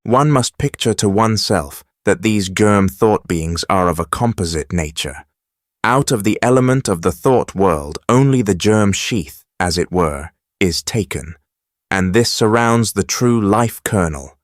One must picture to oneself that these germ thought beings are of a composite nature. Out of the element of the thought world, only the germ sheath, as it were, is taken, and this surrounds the true life kernel.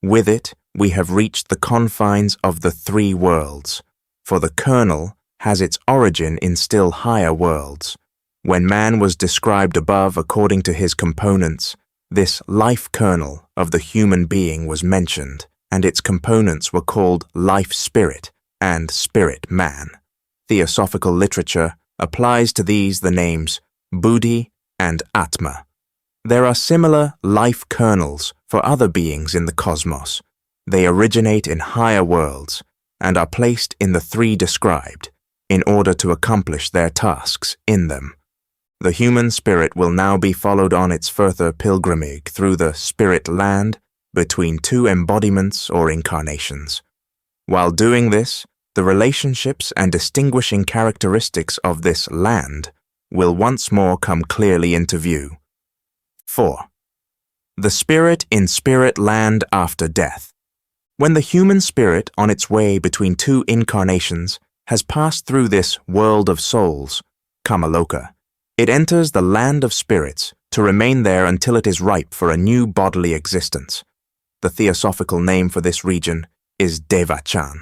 With it, we have reached the confines of the three worlds, for the kernel has its origin in still higher worlds. When man was described above according to his components, this life kernel of the human being was mentioned, and its components were called life spirit and spirit man. Theosophical literature applies to these the names Buddhi and Atma. There are similar life kernels for other beings in the cosmos. They originate in higher worlds and are placed in the three described in order to accomplish their tasks in them. The human spirit will now be followed on its further pilgrimage through the spirit land between two embodiments or incarnations. While doing this, the relationships and distinguishing characteristics of this land will once more come clearly into view. 4. The spirit in spirit land after death. When the human spirit on its way between two incarnations has passed through this world of souls, Kamaloka, it enters the land of spirits to remain there until it is ripe for a new bodily existence. The theosophical name for this region is Devachan.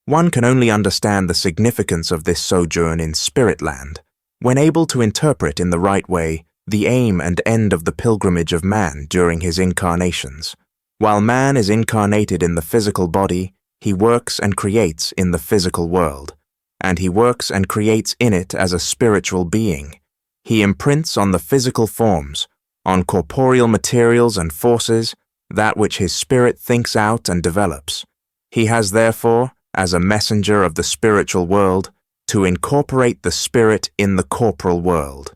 One can only understand the significance of this sojourn in spirit land when able to interpret in the right way the aim and end of the pilgrimage of man during his incarnations. While man is incarnated in the physical body, he works and creates in the physical world, and he works and creates in it as a spiritual being. He imprints on the physical forms, on corporeal materials and forces, that which his spirit thinks out and develops. He has therefore, as a messenger of the spiritual world, to incorporate the spirit in the corporal world.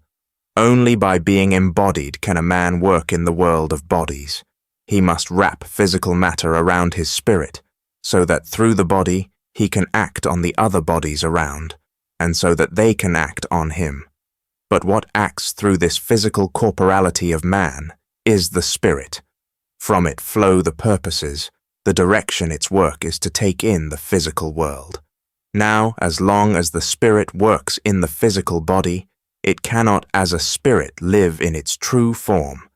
Only by being embodied can a man work in the world of bodies. He must wrap physical matter around his spirit, so that through the body he can act on the other bodies around, and so that they can act on him. but what acts through this physical corporality of man is the spirit. From it flow the purposes, the direction its work is to take in the physical world. Now, as long as the spirit works in the physical body, it cannot as a spirit live in its true form.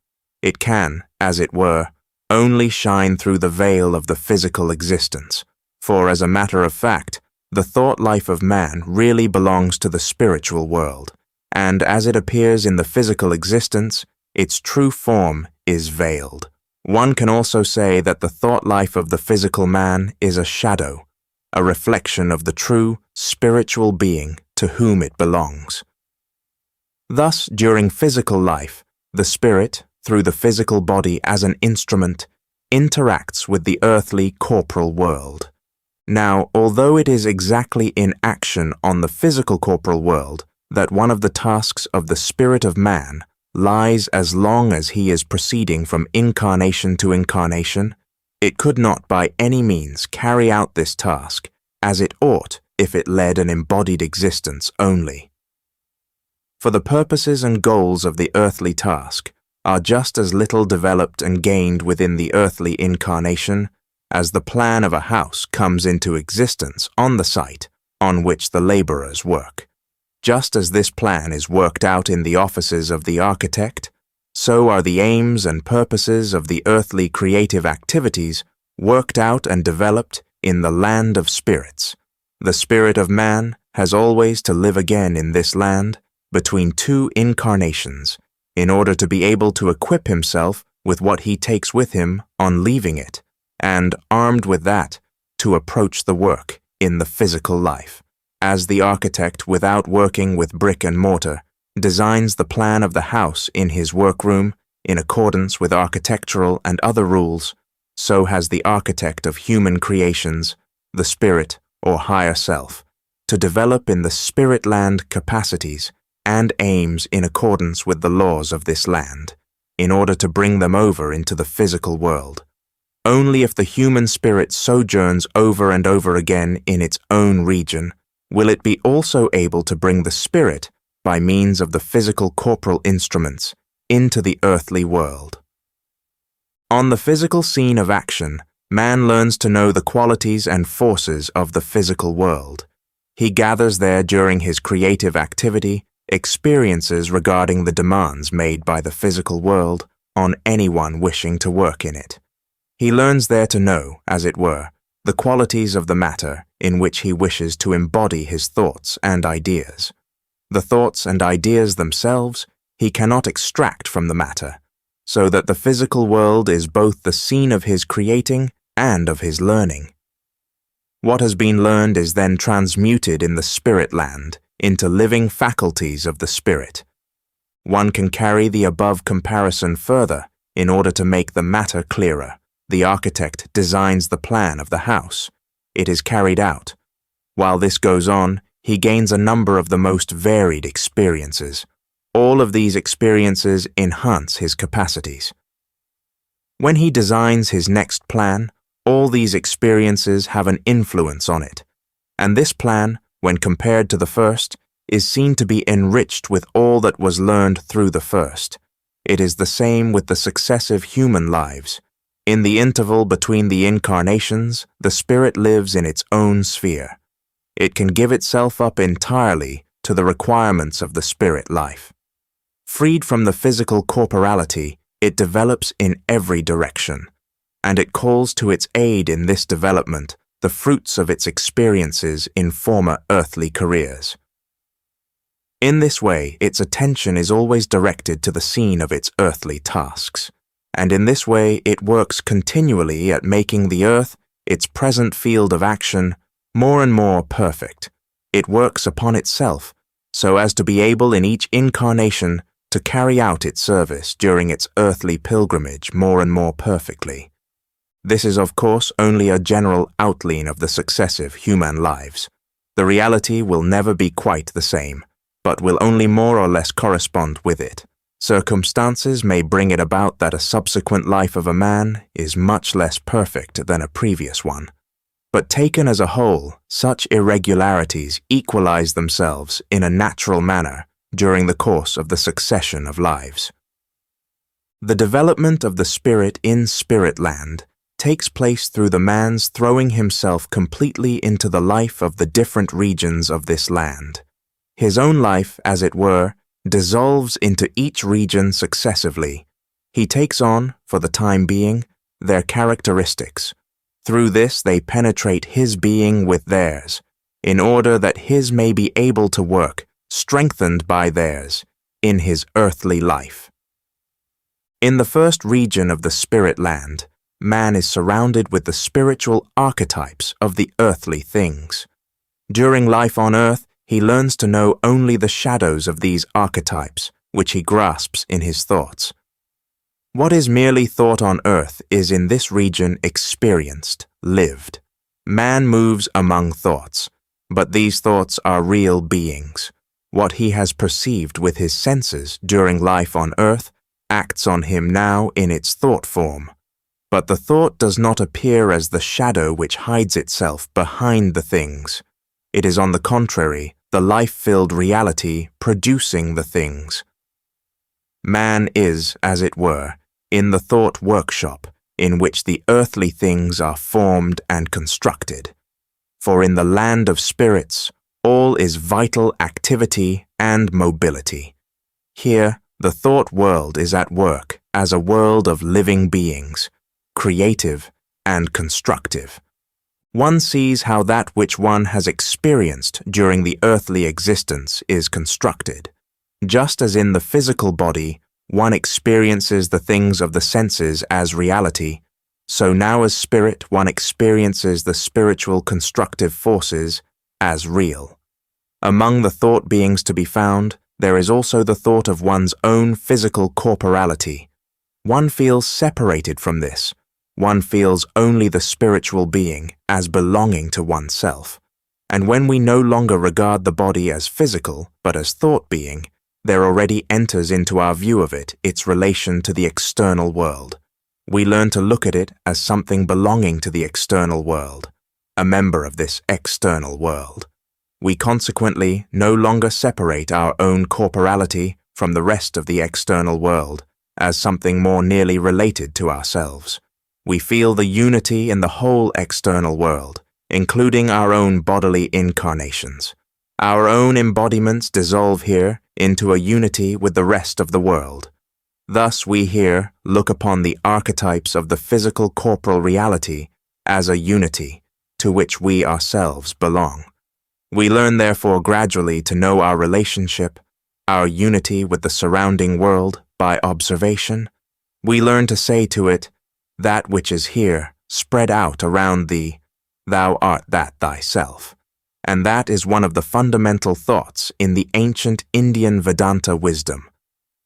It can, as it were, only shine through the veil of the physical existence, for as a matter of fact, the thought life of man really belongs to the spiritual world, and as it appears in the physical existence, its true form is veiled. One can also say that the thought life of the physical man is a shadow, a reflection of the true spiritual being to whom it belongs. Thus, during physical life, the spirit, through the physical body as an instrument, interacts with the earthly corporal world. Now, although it is exactly in action on the physical corporal world that one of the tasks of the spirit of man lies as long as he is proceeding from incarnation to incarnation, it could not by any means carry out this task as it ought if it led an embodied existence only. For the purposes and goals of the earthly task are just as little developed and gained within the earthly incarnation as the plan of a house comes into existence on the site on which the laborers work. Just as this plan is worked out in the offices of the architect, so are the aims and purposes of the earthly creative activities worked out and developed in the land of spirits. The spirit of man has always to live again in this land between two incarnations in order to be able to equip himself with what he takes with him on leaving it, and, armed with that, to approach the work in the physical life, as the architect, without working with brick and mortar, designs the plan of the house in his workroom in accordance with architectural and other rules, so has the architect of human creations, the spirit or higher self, to develop in the spirit land capacities and aims in accordance with the laws of this land, in order to bring them over into the physical world. Only if the human spirit sojourns over and over again in its own region will it be also able to bring the spirit, by means of the physical corporal instruments, into the earthly world. On the physical scene of action, man learns to know the qualities and forces of the physical world. He gathers there during his creative activity experiences regarding the demands made by the physical world on anyone wishing to work in it. He learns there to know, as it were, the qualities of the matter in which he wishes to embody his thoughts and ideas. The thoughts and ideas themselves he cannot extract from the matter, so that the physical world is both the scene of his creating and of his learning. What has been learned is then transmuted in the spirit land into living faculties of the spirit. One can carry the above comparison further in order to make the matter clearer. The architect designs the plan of the house. It is carried out. While this goes on, he gains a number of the most varied experiences. All of these experiences enhance his capacities. When he designs his next plan, all these experiences have an influence on it, and this plan, when compared to the first, is seen to be enriched with all that was learned through the first. It is the same with the successive human lives. In the interval between the incarnations, the spirit lives in its own sphere. It can give itself up entirely to the requirements of the spirit life. Freed from the physical corporality, it develops in every direction, and it calls to its aid in this development the fruits of its experiences in former earthly careers. In this way, its attention is always directed to the scene of its earthly tasks, and in this way it works continually at making the earth, its present field of action, more and more perfect. It works upon itself, so as to be able in each incarnation to carry out its service during its earthly pilgrimage more and more perfectly. This is, of course, only a general outline of the successive human lives. The reality will never be quite the same, but will only more or less correspond with it. Circumstances may bring it about that a subsequent life of a man is much less perfect than a previous one. But taken as a whole, such irregularities equalize themselves in a natural manner during the course of the succession of lives. The development of the spirit in spirit land takes place through the man's throwing himself completely into the life of the different regions of this land. His own life, as it were, dissolves into each region successively. He takes on, for the time being, their characteristics. Through this they penetrate his being with theirs, in order that his may be able to work, strengthened by theirs, in his earthly life. In the first region of the spirit land, man is surrounded with the spiritual archetypes of the earthly things. During life on earth, he learns to know only the shadows of these archetypes, which he grasps in his thoughts. What is merely thought on earth is in this region experienced, lived. Man moves among thoughts, but these thoughts are real beings. What he has perceived with his senses during life on earth acts on him now in its thought form. But the thought does not appear as the shadow which hides itself behind the things. It is on the contrary, the life-filled reality producing the things. Man is, as it were, in the thought workshop in which the earthly things are formed and constructed. For in the land of spirits, all is vital activity and mobility. Here, the thought world is at work as a world of living beings, creative and constructive. One sees how that which one has experienced during the earthly existence is constructed. Just as in the physical body, one experiences the things of the senses as reality, so now as spirit one experiences the spiritual constructive forces as real. Among the thought beings to be found, there is also the thought of one's own physical corporality. One feels separated from this. One feels only the spiritual being as belonging to oneself. And when we no longer regard the body as physical, but as thought being, there already enters into our view of it its relation to the external world. We learn to look at it as something belonging to the external world, a member of this external world. We consequently no longer separate our own corporality from the rest of the external world as something more nearly related to ourselves. We feel the unity in the whole external world, including our own bodily incarnations. Our own embodiments dissolve here into a unity with the rest of the world. Thus we here look upon the archetypes of the physical corporal reality as a unity to which we ourselves belong. We learn therefore gradually to know our relationship, our unity with the surrounding world by observation. We learn to say to it, that which is here, spread out around thee, thou art that thyself. And that is one of the fundamental thoughts in the ancient Indian Vedanta wisdom.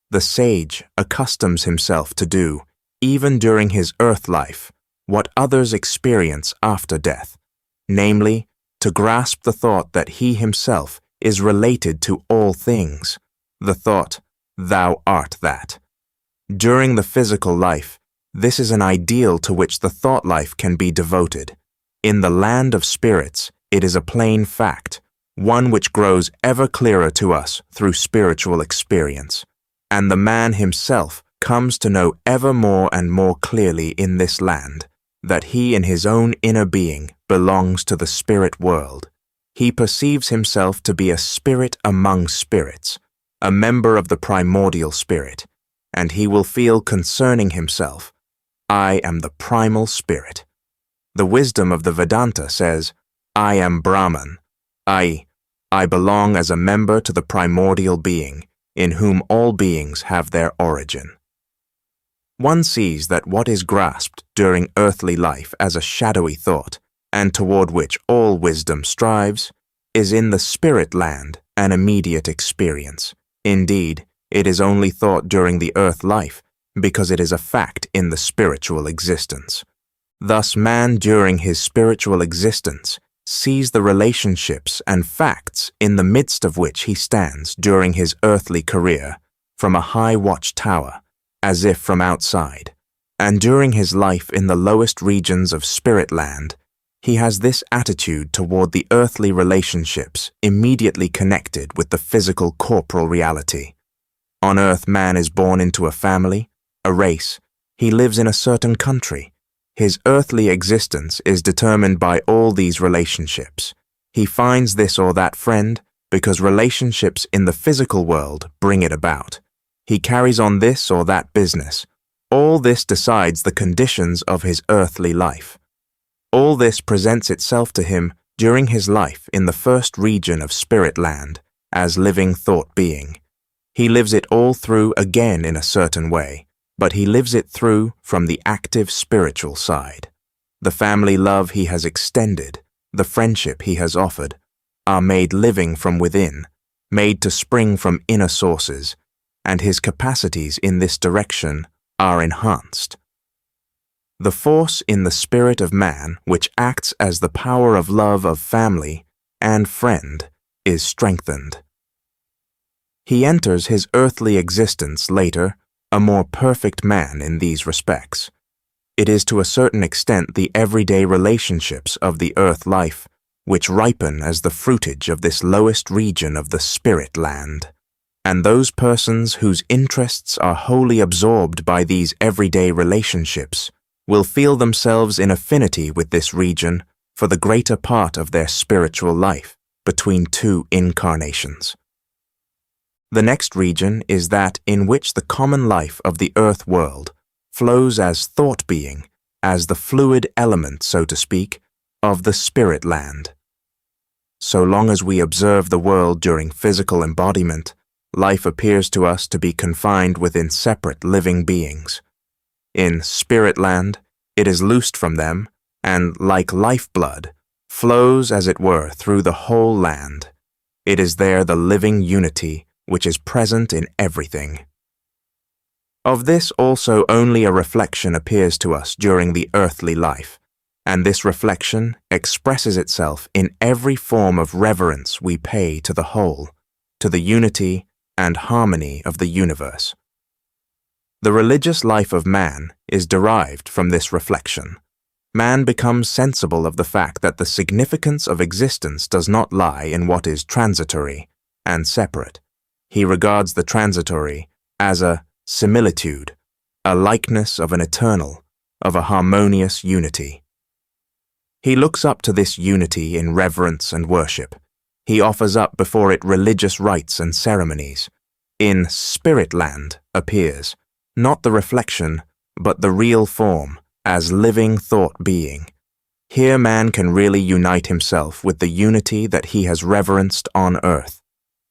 The sage accustoms himself to do, even during his earth life, what others experience after death, namely, to grasp the thought that he himself is related to all things, the thought, thou art that. During the physical life, this is an ideal to which the thought life can be devoted. In the land of spirits, it is a plain fact, one which grows ever clearer to us through spiritual experience. And the man himself comes to know ever more and more clearly in this land that he in his own inner being belongs to the spirit world. He perceives himself to be a spirit among spirits, a member of the primordial spirit, and he will feel concerning himself, I am the primal spirit. The wisdom of the Vedanta says, I am Brahman, i.e., I belong as a member to the primordial being, in whom all beings have their origin. One sees that what is grasped during earthly life as a shadowy thought, and toward which all wisdom strives, is in the spirit land an immediate experience. Indeed, it is only thought during the earth life, because it is a fact in the spiritual existence. Thus man during his spiritual existence sees the relationships and facts in the midst of which he stands during his earthly career from a high watchtower, as if from outside, and during his life in the lowest regions of spirit land, He has this attitude toward the earthly relationships immediately connected with the physical corporal reality. On earth, man is born into a family, a race. He lives in a certain country. His earthly existence is determined by all these relationships. He finds this or that friend because relationships in the physical world bring it about. He carries on this or that business. All this decides the conditions of his earthly life. All this presents itself to him during his life in the first region of spirit land as living thought being. He lives it all through again in a certain way, but he lives it through from the active spiritual side. The family love he has extended, the friendship he has offered, are made living from within, made to spring from inner sources, and his capacities in this direction are enhanced. The force in the spirit of man which acts as the power of love of family and friend is strengthened. He enters his earthly existence later a more perfect man in these respects. It is to a certain extent the everyday relationships of the earth life which ripen as the fruitage of this lowest region of the spirit land, and those persons whose interests are wholly absorbed by these everyday relationships will feel themselves in affinity with this region for the greater part of their spiritual life between two incarnations. The next region is that in which the common life of the earth world flows as thought being, as the fluid element, so to speak, of the spirit land. So long as we observe the world during physical embodiment, life appears to us to be confined within separate living beings. In spirit land, it is loosed from them and, like lifeblood, flows as it were through the whole land. It is there the living unity which is present in everything. Of this also only a reflection appears to us during the earthly life, and this reflection expresses itself in every form of reverence we pay to the whole, to the unity and harmony of the universe. The religious life of man is derived from this reflection. Man becomes sensible of the fact that the significance of existence does not lie in what is transitory and separate. He regards the transitory as a similitude, a likeness of an eternal, of a harmonious unity. He looks up to this unity in reverence and worship. He offers up before it religious rites and ceremonies. In spirit land appears, not the reflection, but the real form, as living thought being. Here man can really unite himself with the unity that he has reverenced on earth.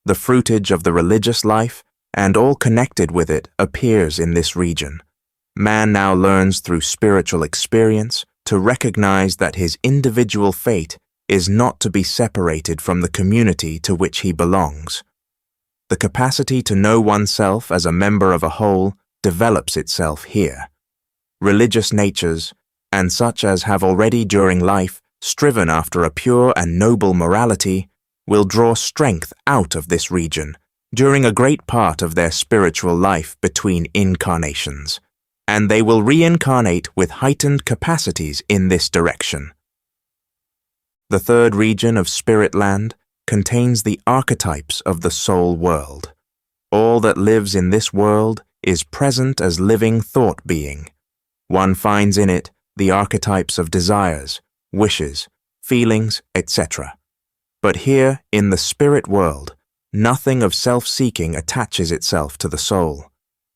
The fruitage of the religious life and all connected with it appears in this region. Man now learns through spiritual experience to recognize that his individual fate is not to be separated from the community to which he belongs. The capacity to know oneself as a member of a whole develops itself here. Religious natures, and such as have already during life striven after a pure and noble morality, will draw strength out of this region during a great part of their spiritual life between incarnations, and they will reincarnate with heightened capacities in this direction. The third region of spirit land contains the archetypes of the soul world. All that lives in this world is present as living thought being. One finds in it the archetypes of desires, wishes, feelings, etc. But here, in the spirit world, nothing of self-seeking attaches itself to the soul.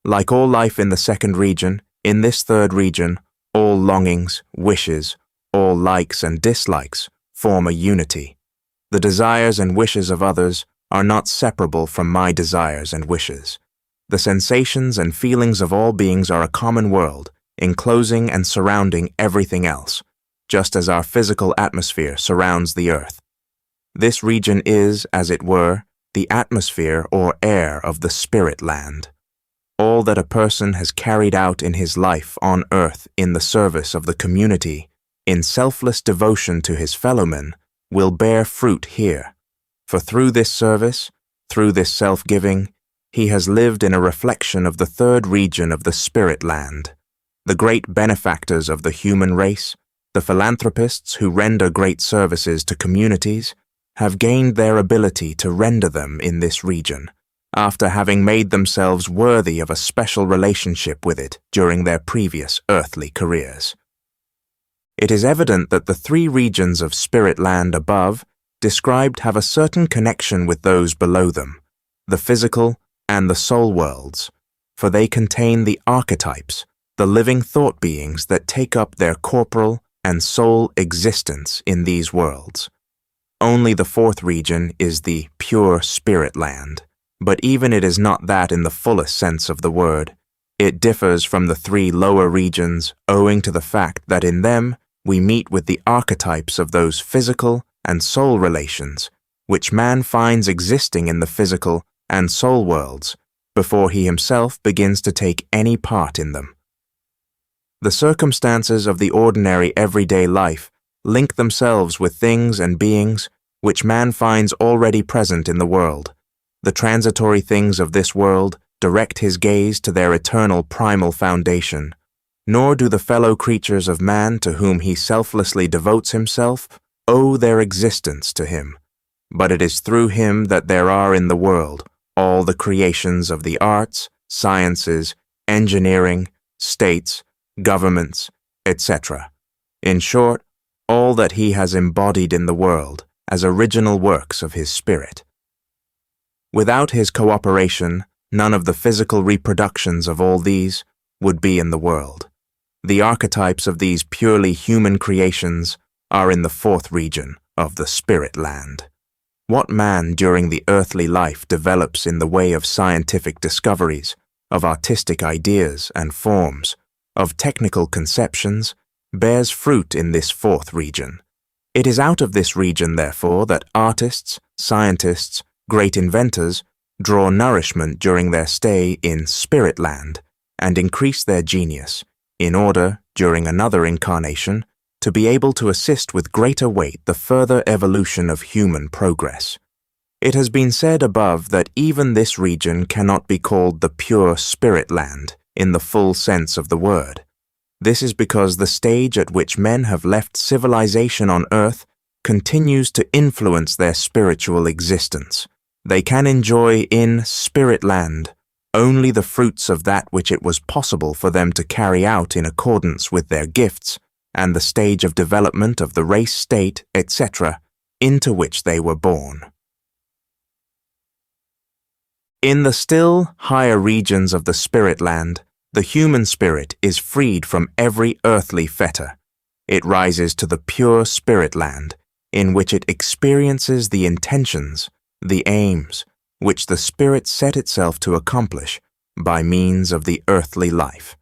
Like all life in the second region, in this third region, all longings, wishes, all likes and dislikes form a unity. The desires and wishes of others are not separable from my desires and wishes. The sensations and feelings of all beings are a common world, enclosing and surrounding everything else, just as our physical atmosphere surrounds the earth. This region is, as it were, the atmosphere or air of the spirit land. All that a person has carried out in his life on earth in the service of the community, in selfless devotion to his fellowmen, will bear fruit here. For through this service, through this self-giving, he has lived in a reflection of the third region of the spirit land. The great benefactors of the human race, The philanthropists who render great services to communities have gained their ability to render them in this region, after having made themselves worthy of a special relationship with it during their previous earthly careers. It is evident that the three regions of spirit land above described have a certain connection with those below them, the physical and the soul worlds, for they contain the archetypes, the living thought beings that take up their corporal and soul existence in these worlds. Only the fourth region is the pure spirit land, but even it is not that in the fullest sense of the word. It differs from the three lower regions owing to the fact that in them we meet with the archetypes of those physical and soul relations which man finds existing in the physical and soul worlds before he himself begins to take any part in them. The circumstances of the ordinary everyday life link themselves with things and beings which man finds already present in the world. The transitory things of this world direct his gaze to their eternal primal foundation, nor do the fellow creatures of man to whom he selflessly devotes himself owe their existence to him, but it is through him that there are in the world all the creations of the arts, sciences, engineering, states, governments, etc. In short, all that he has embodied in the world as original works of his spirit. Without his cooperation, none of the physical reproductions of all these would be in the world. The archetypes of these purely human creations are in the fourth region of the spirit land. What man during the earthly life develops in the way of scientific discoveries, of artistic ideas and forms, of technical conceptions, bears fruit in this fourth region. It is out of this region, therefore, that artists, scientists, great inventors draw nourishment during their stay in spirit land and increase their genius, in order, during another incarnation, to be able to assist with greater weight the further evolution of human progress. It has been said above that even this region cannot be called the pure spirit land in the full sense of the word. This is because the stage at which men have left civilization on earth continues to influence their spiritual existence. They can enjoy in spirit land only the fruits of that which it was possible for them to carry out in accordance with their gifts and the stage of development of the race state, etc., into which they were born. In the still higher regions of the spirit land, the human spirit is freed from every earthly fetter. It rises to the pure spirit land, in which it experiences the intentions, the aims, which the spirit set itself to accomplish by means of the earthly life.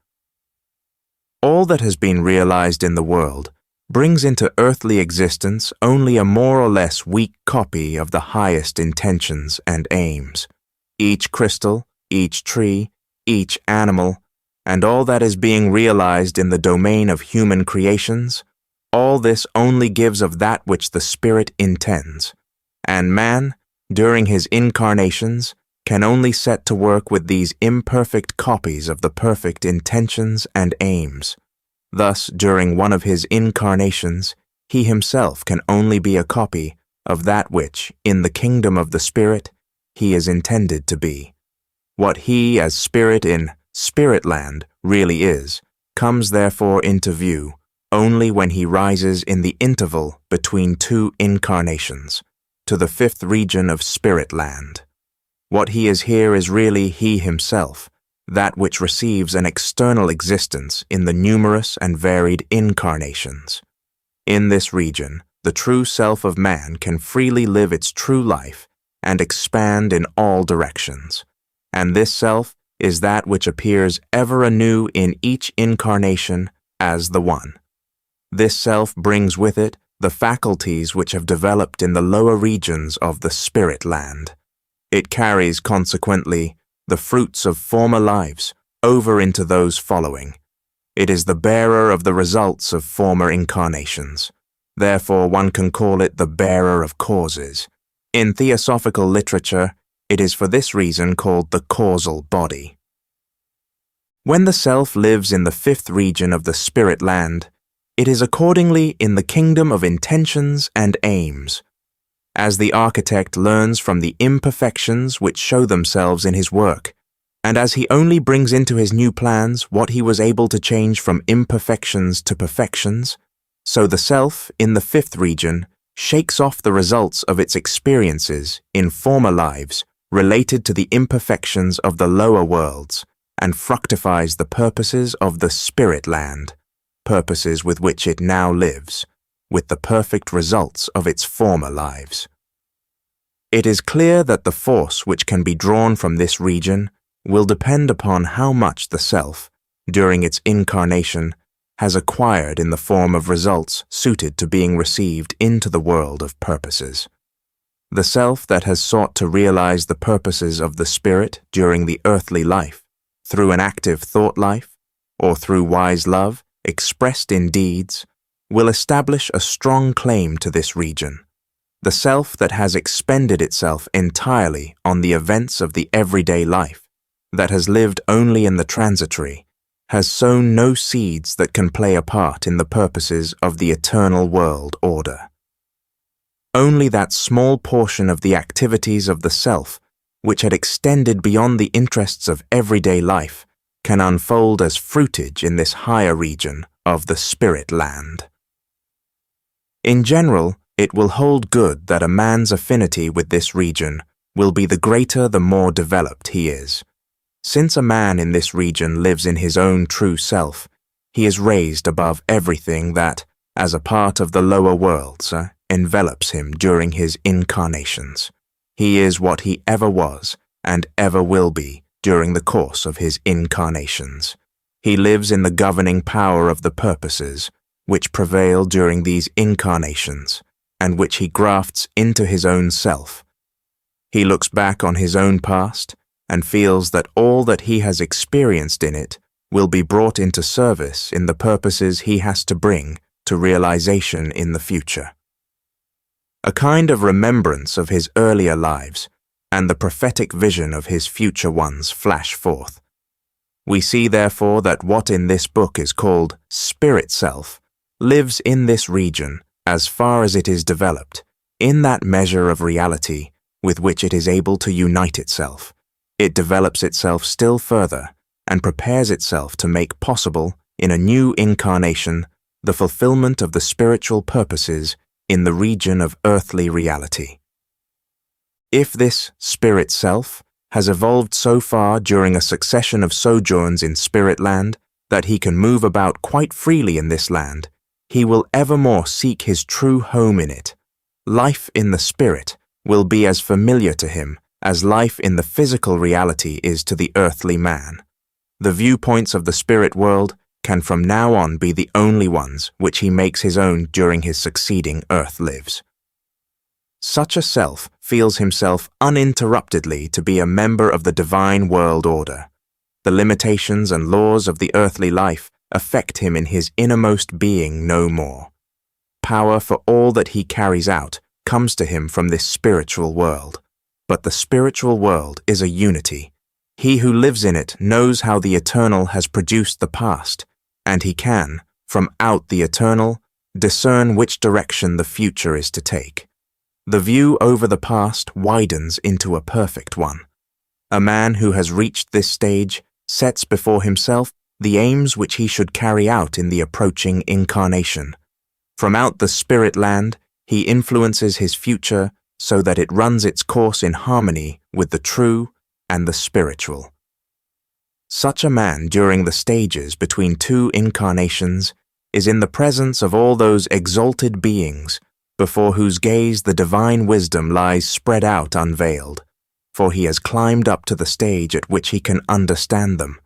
All that has been realized in the world brings into earthly existence only a more or less weak copy of the highest intentions and aims. Each crystal, each tree, each animal, and all that is being realized in the domain of human creations, all this only gives of that which the spirit intends, and man, during his incarnations, can only set to work with these imperfect copies of the perfect intentions and aims. Thus, during one of his incarnations, he himself can only be a copy of that which, in the kingdom of the spirit, he is intended to be. What he, as spirit in spirit land, really is, comes therefore into view only when he rises in the interval between two incarnations, to the fifth region of spirit land. What he is here is really he himself, that which receives an external existence in the numerous and varied incarnations. In this region, the true self of man can freely live its true life and expand in all directions, and this self is that which appears ever anew in each incarnation as the one. This self brings with it the faculties which have developed in the lower regions of the spirit land. It carries, consequently, the fruits of former lives over into those following. It is the bearer of the results of former incarnations. Therefore, one can call it the bearer of causes. In theosophical literature, it is for this reason called the causal body. When the self lives in the fifth region of the spirit land, It is accordingly in the kingdom of intentions and aims. As the architect learns from the imperfections which show themselves in his work, and as he only brings into his new plans what he was able to change from imperfections to perfections, so the self in the fifth region shakes off the results of its experiences in former lives related to the imperfections of the lower worlds and fructifies the purposes of the spirit land, purposes with which it now lives, with the perfect results of its former lives. It is clear that the force which can be drawn from this region will depend upon how much the self, during its incarnation, has acquired in the form of results suited to being received into the world of purposes. The self that has sought to realize the purposes of the spirit during the earthly life, through an active thought life, or through wise love expressed in deeds, will establish a strong claim to this region. The self that has expended itself entirely on the events of the everyday life, that has lived only in the transitory, has sown no seeds that can play a part in the purposes of the eternal world order. Only that small portion of the activities of the self, which had extended beyond the interests of everyday life, can unfold as fruitage in this higher region of the spirit land. In general, it will hold good that a man's affinity with this region will be the greater the more developed he is. Since a man in this region lives in his own true self, he is raised above everything that, as a part of the lower worlds, envelops him during his incarnations. He is what he ever was and ever will be during the course of his incarnations. He lives in the governing power of the purposes which prevail during these incarnations and which he grafts into his own self. He looks back on his own past and feels that all that he has experienced in it will be brought into service in the purposes he has to bring to realization in the future. A kind of remembrance of his earlier lives and the prophetic vision of his future ones flash forth. We see therefore that what in this book is called spirit self lives in this region as far as it is developed, in that measure of reality with which it is able to unite itself. It develops itself still further and prepares itself to make possible, in a new incarnation, the fulfillment of the spiritual purposes in the region of earthly reality. If this spirit self has evolved so far during a succession of sojourns in spirit land that he can move about quite freely in this land, he will evermore seek his true home in it. Life in the spirit will be as familiar to him as life in the physical reality is to the earthly man. The viewpoints of the spirit world can from now on be the only ones which he makes his own during his succeeding earth lives. Such a self feels himself uninterruptedly to be a member of the divine world order. The limitations and laws of the earthly life affect him in his innermost being no more. Power for all that he carries out comes to him from this spiritual world. But the spiritual world is a unity. He who lives in it knows how the eternal has produced the past, and he can, from out the eternal, discern which direction the future is to take. The view over the past widens into a perfect one. A man who has reached this stage sets before himself the aims which he should carry out in the approaching incarnation. From out the spirit land, he influences his future so that it runs its course in harmony with the true and the spiritual. Such a man during the stages between two incarnations is in the presence of all those exalted beings before whose gaze the divine wisdom lies spread out unveiled, for he has climbed up to the stage at which he can understand them,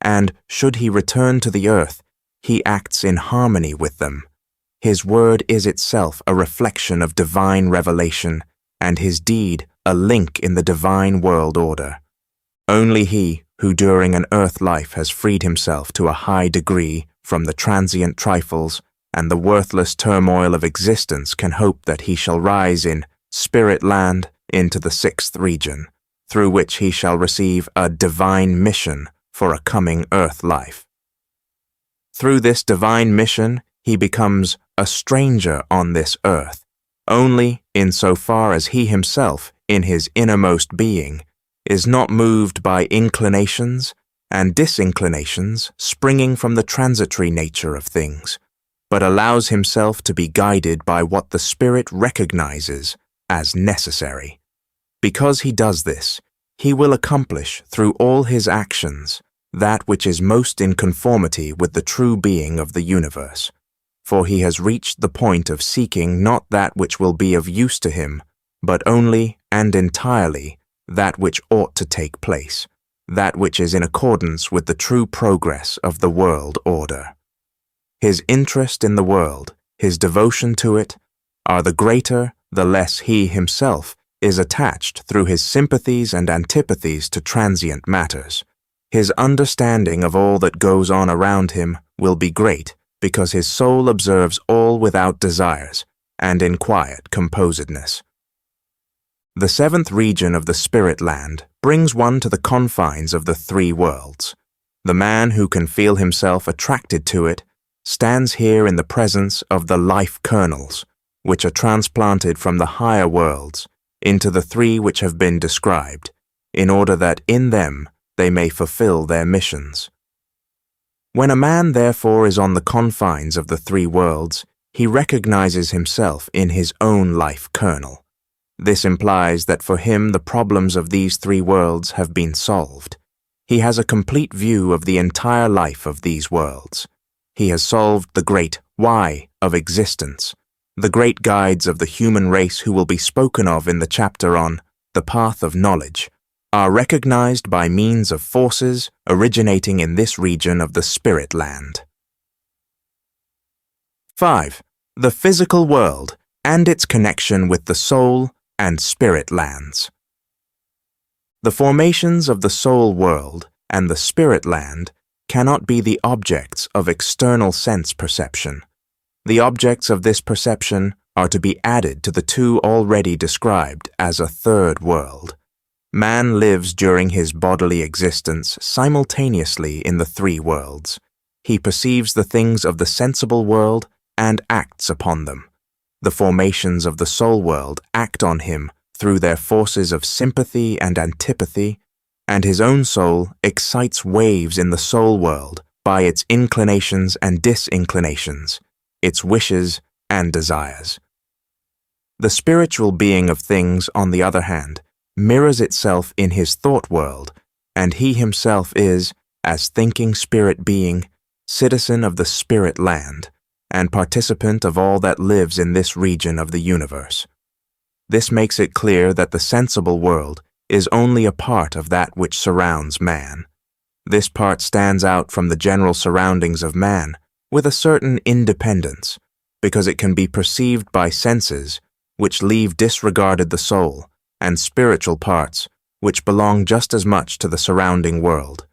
and, should he return to the earth, he acts in harmony with them. His word is itself a reflection of divine revelation, and his deed a link in the divine world order. Only he who during an earth life has freed himself to a high degree from the transient trifles and the worthless turmoil of existence can hope that he shall rise in spirit land into the sixth region, through which he shall receive a divine mission for a coming earth life. Through this divine mission, he becomes a stranger on this earth, only insofar as he himself, in his innermost being, is not moved by inclinations and disinclinations springing from the transitory nature of things, but allows himself to be guided by what the Spirit recognizes as necessary. Because he does this, he will accomplish through all his actions that which is most in conformity with the true being of the universe, for he has reached the point of seeking not that which will be of use to him, but only and entirely that which ought to take place, that which is in accordance with the true progress of the world order. His interest in the world, his devotion to it, are the greater the less he himself is attached through his sympathies and antipathies to transient matters. His understanding of all that goes on around him will be great because his soul observes all without desires and in quiet composedness. The seventh region of the spirit land brings one to the confines of the three worlds. The man who can feel himself attracted to it stands here in the presence of the life kernels, which are transplanted from the higher worlds into the three which have been described, in order that in them they may fulfill their missions. When a man therefore is on the confines of the three worlds, he recognizes himself in his own life kernel. This implies that for him the problems of these three worlds have been solved. He has a complete view of the entire life of these worlds. He has solved the great why of existence. The great guides of the human race who will be spoken of in the chapter on the path of knowledge are recognized by means of forces originating in this region of the spirit land. 5. The physical world and its connection with the soul and spirit lands. The formations of the soul world and the spirit land cannot be the objects of external sense perception. The objects of this perception are to be added to the two already described as a third world. Man lives during his bodily existence simultaneously in the three worlds. He perceives the things of the sensible world and acts upon them. The formations of the soul world act on him through their forces of sympathy and antipathy, and his own soul excites waves in the soul world by its inclinations and disinclinations, its wishes and desires. The spiritual being of things, on the other hand, mirrors itself in his thought world, and he himself is, as thinking spirit being, citizen of the spirit land, and participant of all that lives in this region of the universe. This makes it clear that the sensible world is only a part of that which surrounds man. This part stands out from the general surroundings of man with a certain independence, because it can be perceived by senses which leave disregarded the soul, and spiritual parts which belong just as much to the surrounding world,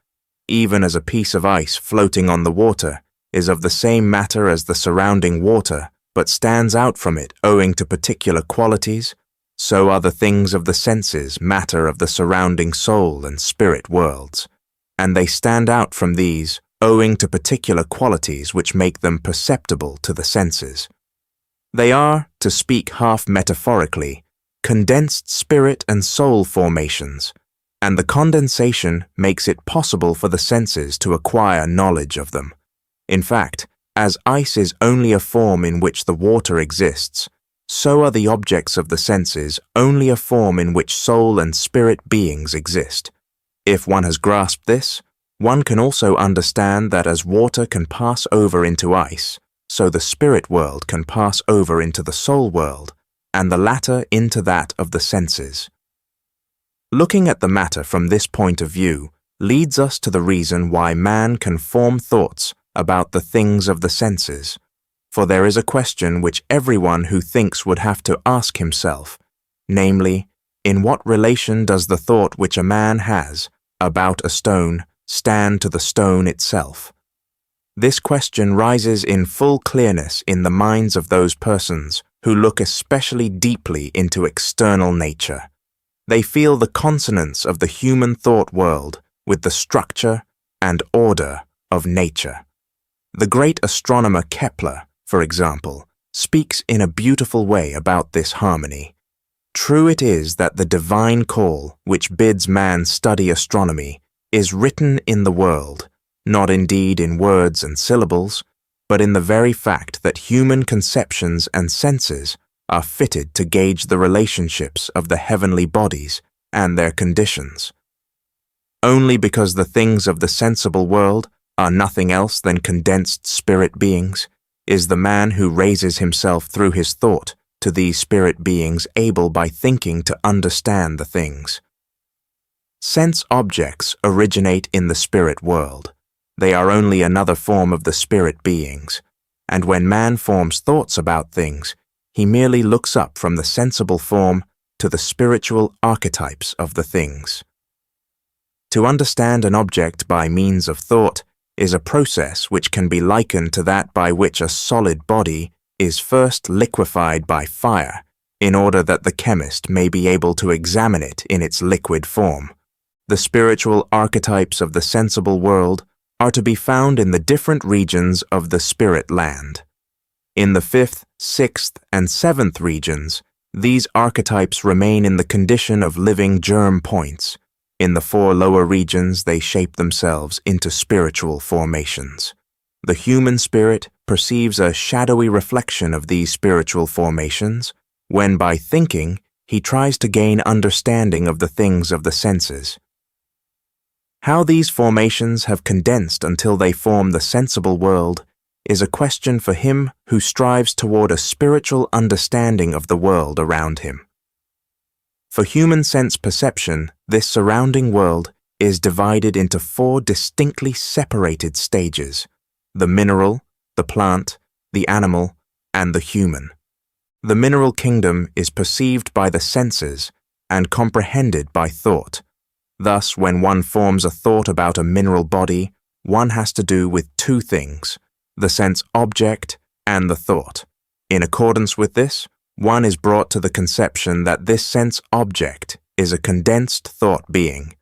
even as a piece of ice floating on the water is of the same matter as the surrounding water, but stands out from it owing to particular qualities. So are the things of the senses matter of the surrounding soul and spirit worlds, and they stand out from these owing to particular qualities which make them perceptible to the senses. They are, to speak half metaphorically, condensed spirit and soul formations, and the condensation makes it possible for the senses to acquire knowledge of them. In fact, as ice is only a form in which the water exists, so are the objects of the senses only a form in which soul and spirit beings exist. If one has grasped this, one can also understand that as water can pass over into ice, so the spirit world can pass over into the soul world, and the latter into that of the senses. Looking at the matter from this point of view leads us to the reason why man can form thoughts about the things of the senses. For there is a question which everyone who thinks would have to ask himself, namely, in what relation does the thought which a man has about a stone stand to the stone itself? This question rises in full clearness in the minds of those persons who look especially deeply into external nature. They feel the consonance of the human thought world with the structure and order of nature. The great astronomer Kepler, for example, speaks in a beautiful way about this harmony. True it is that the divine call which bids man study astronomy is written in the world, not indeed in words and syllables, but in the very fact that human conceptions and senses are fitted to gauge the relationships of the heavenly bodies and their conditions. Only because the things of the sensible world are nothing else than condensed spirit beings is the man who raises himself through his thought to these spirit beings able by thinking to understand the things. Sense objects originate in the spirit world. They are only another form of the spirit beings, and when man forms thoughts about things, he merely looks up from the sensible form to the spiritual archetypes of the things. To understand an object by means of thought is a process which can be likened to that by which a solid body is first liquefied by fire in order that the chemist may be able to examine it in its liquid form. The spiritual archetypes of the sensible world are to be found in the different regions of the spirit land. In the 5th, 6th, and 7th regions, these archetypes remain in the condition of living germ points. In the 4 lower regions, they shape themselves into spiritual formations. The human spirit perceives a shadowy reflection of these spiritual formations when, by thinking, he tries to gain understanding of the things of the senses. How these formations have condensed until they form the sensible world is a question for him who strives toward a spiritual understanding of the world around him. For human sense perception, this surrounding world is divided into 4 distinctly separated stages: the mineral, the plant, the animal, and the human. The mineral kingdom is perceived by the senses and comprehended by thought. Thus, when one forms a thought about a mineral body, one has to do with 2 things: the sense object and the thought. In accordance with this, one is brought to the conception that this sense object is a condensed thought being.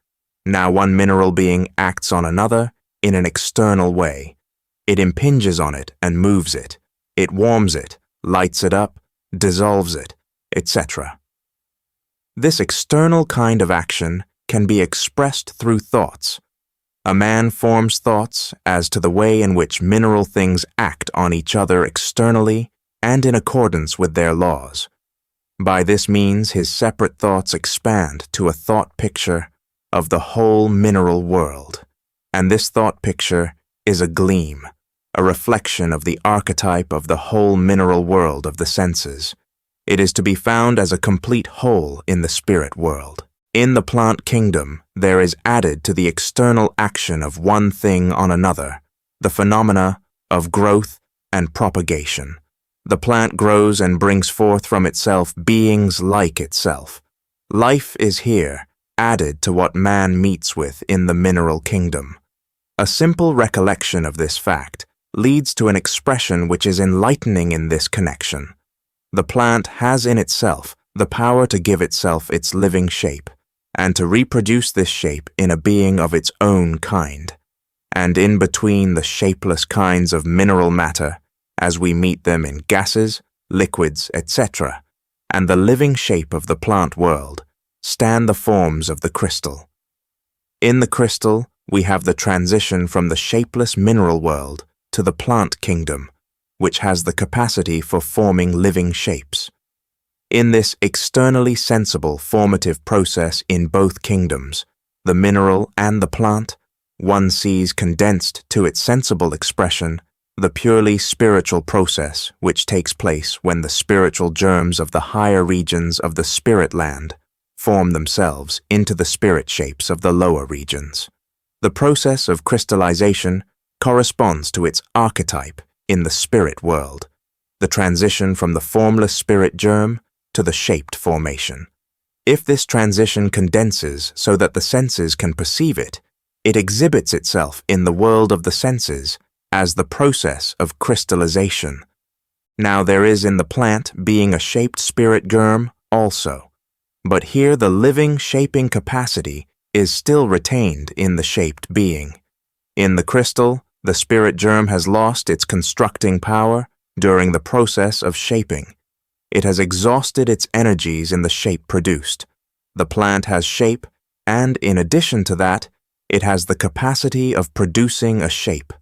Now one mineral being acts on another in an external way. It impinges on it and moves it. It warms it, lights it up, dissolves it, etc. This external kind of action can be expressed through thoughts. A man forms thoughts as to the way in which mineral things act on each other externally and in accordance with their laws. By this means, his separate thoughts expand to a thought picture of the whole mineral world, and this thought picture is a gleam, a reflection of the archetype of the whole mineral world of the senses. It is to be found as a complete whole in the spirit world. In the plant kingdom, there is added to the external action of one thing on another the phenomena of growth and propagation. The plant grows and brings forth from itself beings like itself. Life is here added to what man meets with in the mineral kingdom. A simple recollection of this fact leads to an expression which is enlightening in this connection. The plant has in itself the power to give itself its living shape, and to reproduce this shape in a being of its own kind. And in between the shapeless kinds of mineral matter, as we meet them in gases, liquids, etc., and the living shape of the plant world, stand the forms of the crystal. In the crystal, we have the transition from the shapeless mineral world to the plant kingdom, which has the capacity for forming living shapes. In this externally sensible formative process in both kingdoms, the mineral and the plant, one sees condensed to its sensible expression the purely spiritual process which takes place when the spiritual germs of the higher regions of the spirit land form themselves into the spirit shapes of the lower regions. The process of crystallization corresponds to its archetype in the spirit world, the transition from the formless spirit germ to the shaped formation. If this transition condenses so that the senses can perceive it, it exhibits itself in the world of the senses as the process of crystallization. Now there is in the plant being a shaped spirit germ also, but here the living shaping capacity is still retained in the shaped being. In the crystal, the spirit germ has lost its constructing power, during the process of shaping. It has exhausted its energies in the shape produced. The plant has shape, and in addition to that, it has the capacity of producing a shape.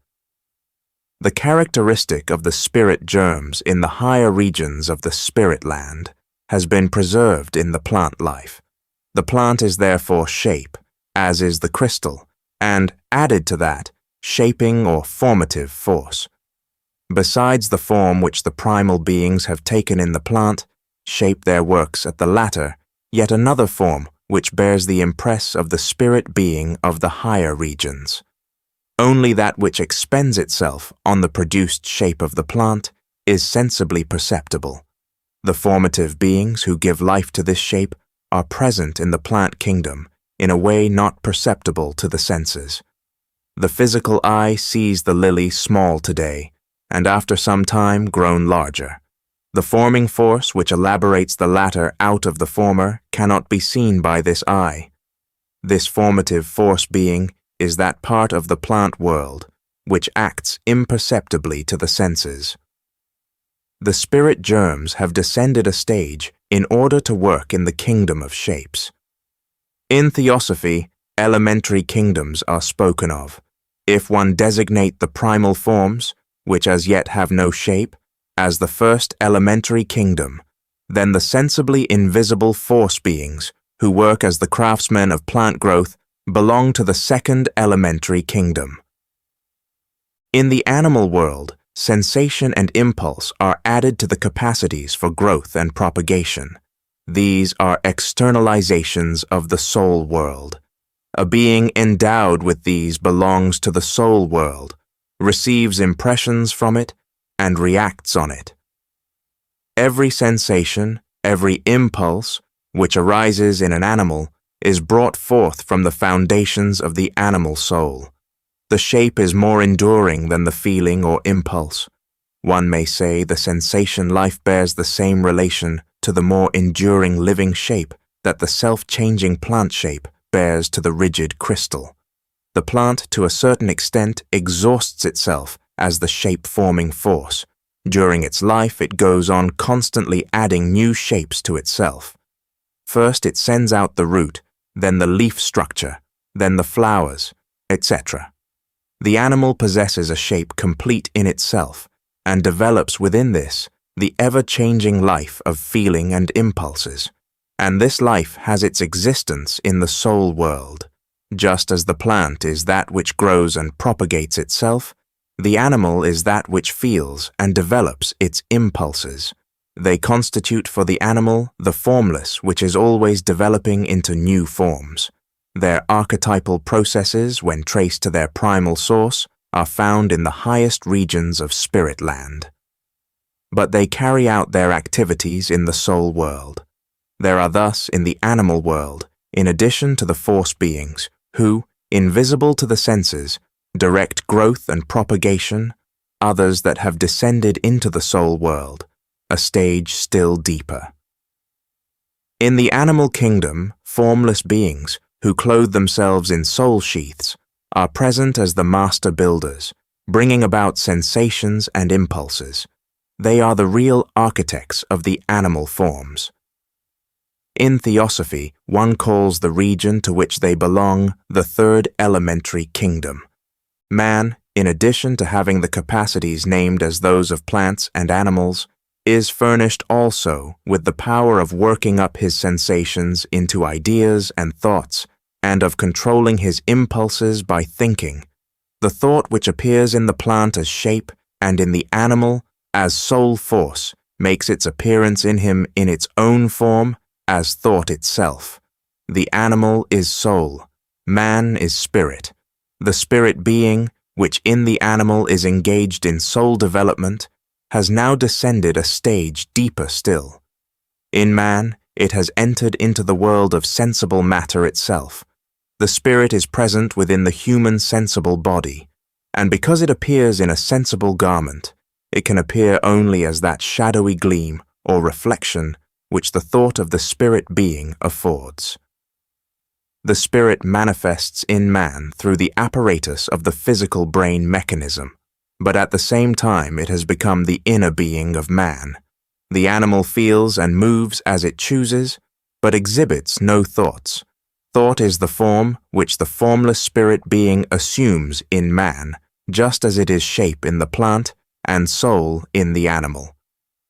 The characteristic of the spirit germs in the higher regions of the spirit land has been preserved in the plant life. The plant is therefore shape, as is the crystal, and, added to that, shaping or formative force. Besides the form which the primal beings have taken in the plant, shape their works at the latter, yet another form which bears the impress of the spirit being of the higher regions. Only that which expends itself on the produced shape of the plant is sensibly perceptible. The formative beings who give life to this shape are present in the plant kingdom in a way not perceptible to the senses. The physical eye sees the lily small today, and after some time grown larger. The forming force which elaborates the latter out of the former cannot be seen by this eye. This formative force being is that part of the plant world which acts imperceptibly to the senses. The spirit germs have descended a stage in order to work in the kingdom of shapes. In Theosophy, elementary kingdoms are spoken of. If one designate the primal forms, which as yet have no shape, as the first elementary kingdom, then the sensibly invisible force beings, who work as the craftsmen of plant growth, belong to the second elementary kingdom. In the animal world, sensation and impulse are added to the capacities for growth and propagation. These are externalizations of the soul world. A being endowed with these belongs to the soul world, receives impressions from it, and reacts on it. Every sensation, every impulse, which arises in an animal, is brought forth from the foundations of the animal soul. The shape is more enduring than the feeling or impulse. One may say the sensation life bears the same relation to the more enduring living shape that the self-changing plant shape bears to the rigid crystal. The plant, to a certain extent, exhausts itself as the shape-forming force. During its life, it goes on constantly adding new shapes to itself. First, it sends out the root, then the leaf structure, then the flowers, etc. The animal possesses a shape complete in itself and develops within this the ever-changing life of feeling and impulses. And this life has its existence in the soul world. Just as the plant is that which grows and propagates itself, the animal is that which feels and develops its impulses. They constitute for the animal the formless which is always developing into new forms. Their archetypal processes, when traced to their primal source, are found in the highest regions of spirit land. But they carry out their activities in the soul world. There are thus in the animal world, in addition to the force beings, who, invisible to the senses, direct growth and propagation, others that have descended into the soul world, a stage still deeper. In the animal kingdom, formless beings, who clothe themselves in soul sheaths, are present as the master builders, bringing about sensations and impulses. They are the real architects of the animal forms. In Theosophy, one calls the region to which they belong the third elementary kingdom. Man, in addition to having the capacities named as those of plants and animals, is furnished also with the power of working up his sensations into ideas and thoughts, and of controlling his impulses by thinking. The thought which appears in the plant as shape and in the animal as soul force makes its appearance in him in its own form as thought itself. The animal is soul, man is spirit. The spirit being, which in the animal is engaged in soul development, has now descended a stage deeper still. In man, it has entered into the world of sensible matter itself. The spirit is present within the human sensible body, and because it appears in a sensible garment, it can appear only as that shadowy gleam or reflection which the thought of the spirit being affords. The spirit manifests in man through the apparatus of the physical brain mechanism. but at the same time it has become the inner being of man. The animal feels and moves as it chooses, but exhibits no thoughts. Thought is the form which the formless spirit being assumes in man, just as it is shape in the plant and soul in the animal.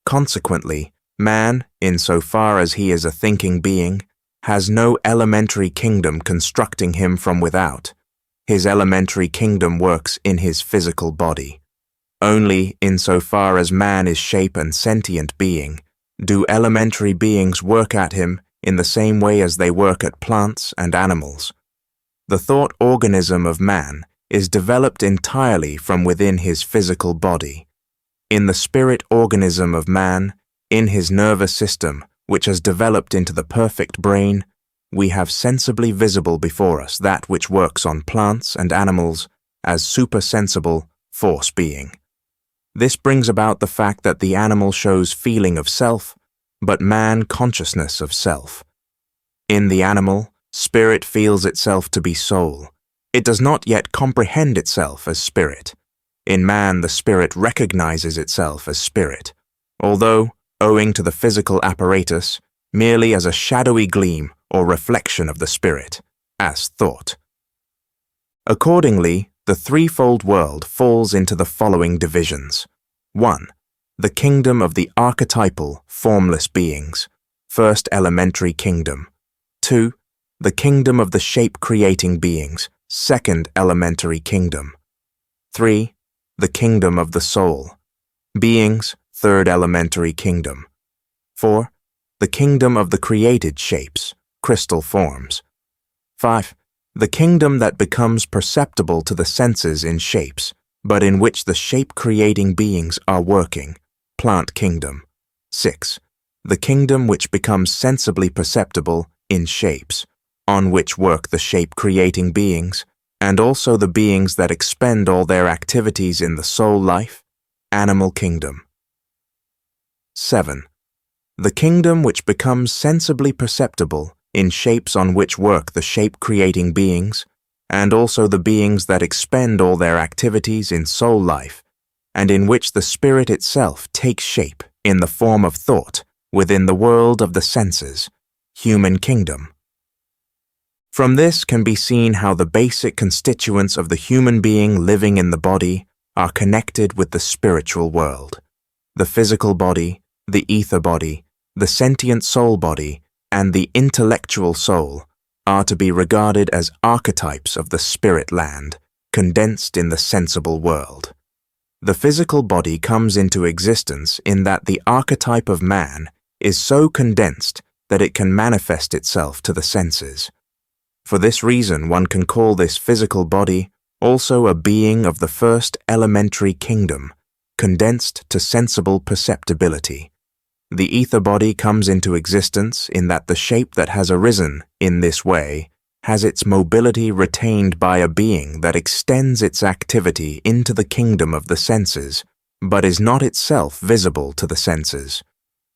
Consequently, man, insofar as he is a thinking being, has no elementary kingdom constructing him from without. His elementary kingdom works in his physical body. Only insofar as man is shape and sentient being, do elementary beings work at him in the same way as they work at plants and animals. The thought organism of man is developed entirely from within his physical body. In the spirit organism of man, in his nervous system, which has developed into the perfect brain, we have sensibly visible before us that which works on plants and animals as supersensible force being. This brings about the fact that the animal shows feeling of self, but man consciousness of self. In the animal, spirit feels itself to be soul. It does not yet comprehend itself as spirit. In man, the spirit recognizes itself as spirit, although, owing to the physical apparatus, merely as a shadowy gleam or reflection of the spirit, as thought. Accordingly, the threefold world falls into the following divisions. 1. The kingdom of the archetypal, formless beings, first elementary kingdom. 2. The kingdom of the shape-creating beings, second elementary kingdom. 3. The kingdom of the soul, beings, third elementary kingdom. 4. The kingdom of the created shapes, crystal forms. 5. The kingdom that becomes perceptible to the senses in shapes, but in which the shape-creating beings are working, plant kingdom. 6. The kingdom which becomes sensibly perceptible in shapes, on which work the shape-creating beings, and also the beings that expend all their activities in the soul life, animal kingdom. 7. The kingdom which becomes sensibly perceptible in shapes on which work the shape-creating beings, and also the beings that expend all their activities in soul life, and in which the spirit itself takes shape in the form of thought within the world of the senses, human kingdom. From this can be seen how the basic constituents of the human being living in the body are connected with the spiritual world. The physical body, the ether body, the sentient soul body, and the intellectual soul are to be regarded as archetypes of the spirit land, condensed in the sensible world. The physical body comes into existence in that the archetype of man is so condensed that it can manifest itself to the senses. For this reason, one can call this physical body also a being of the first elementary kingdom, condensed to sensible perceptibility. The ether body comes into existence in that the shape that has arisen in this way has its mobility retained by a being that extends its activity into the kingdom of the senses, but is not itself visible to the senses.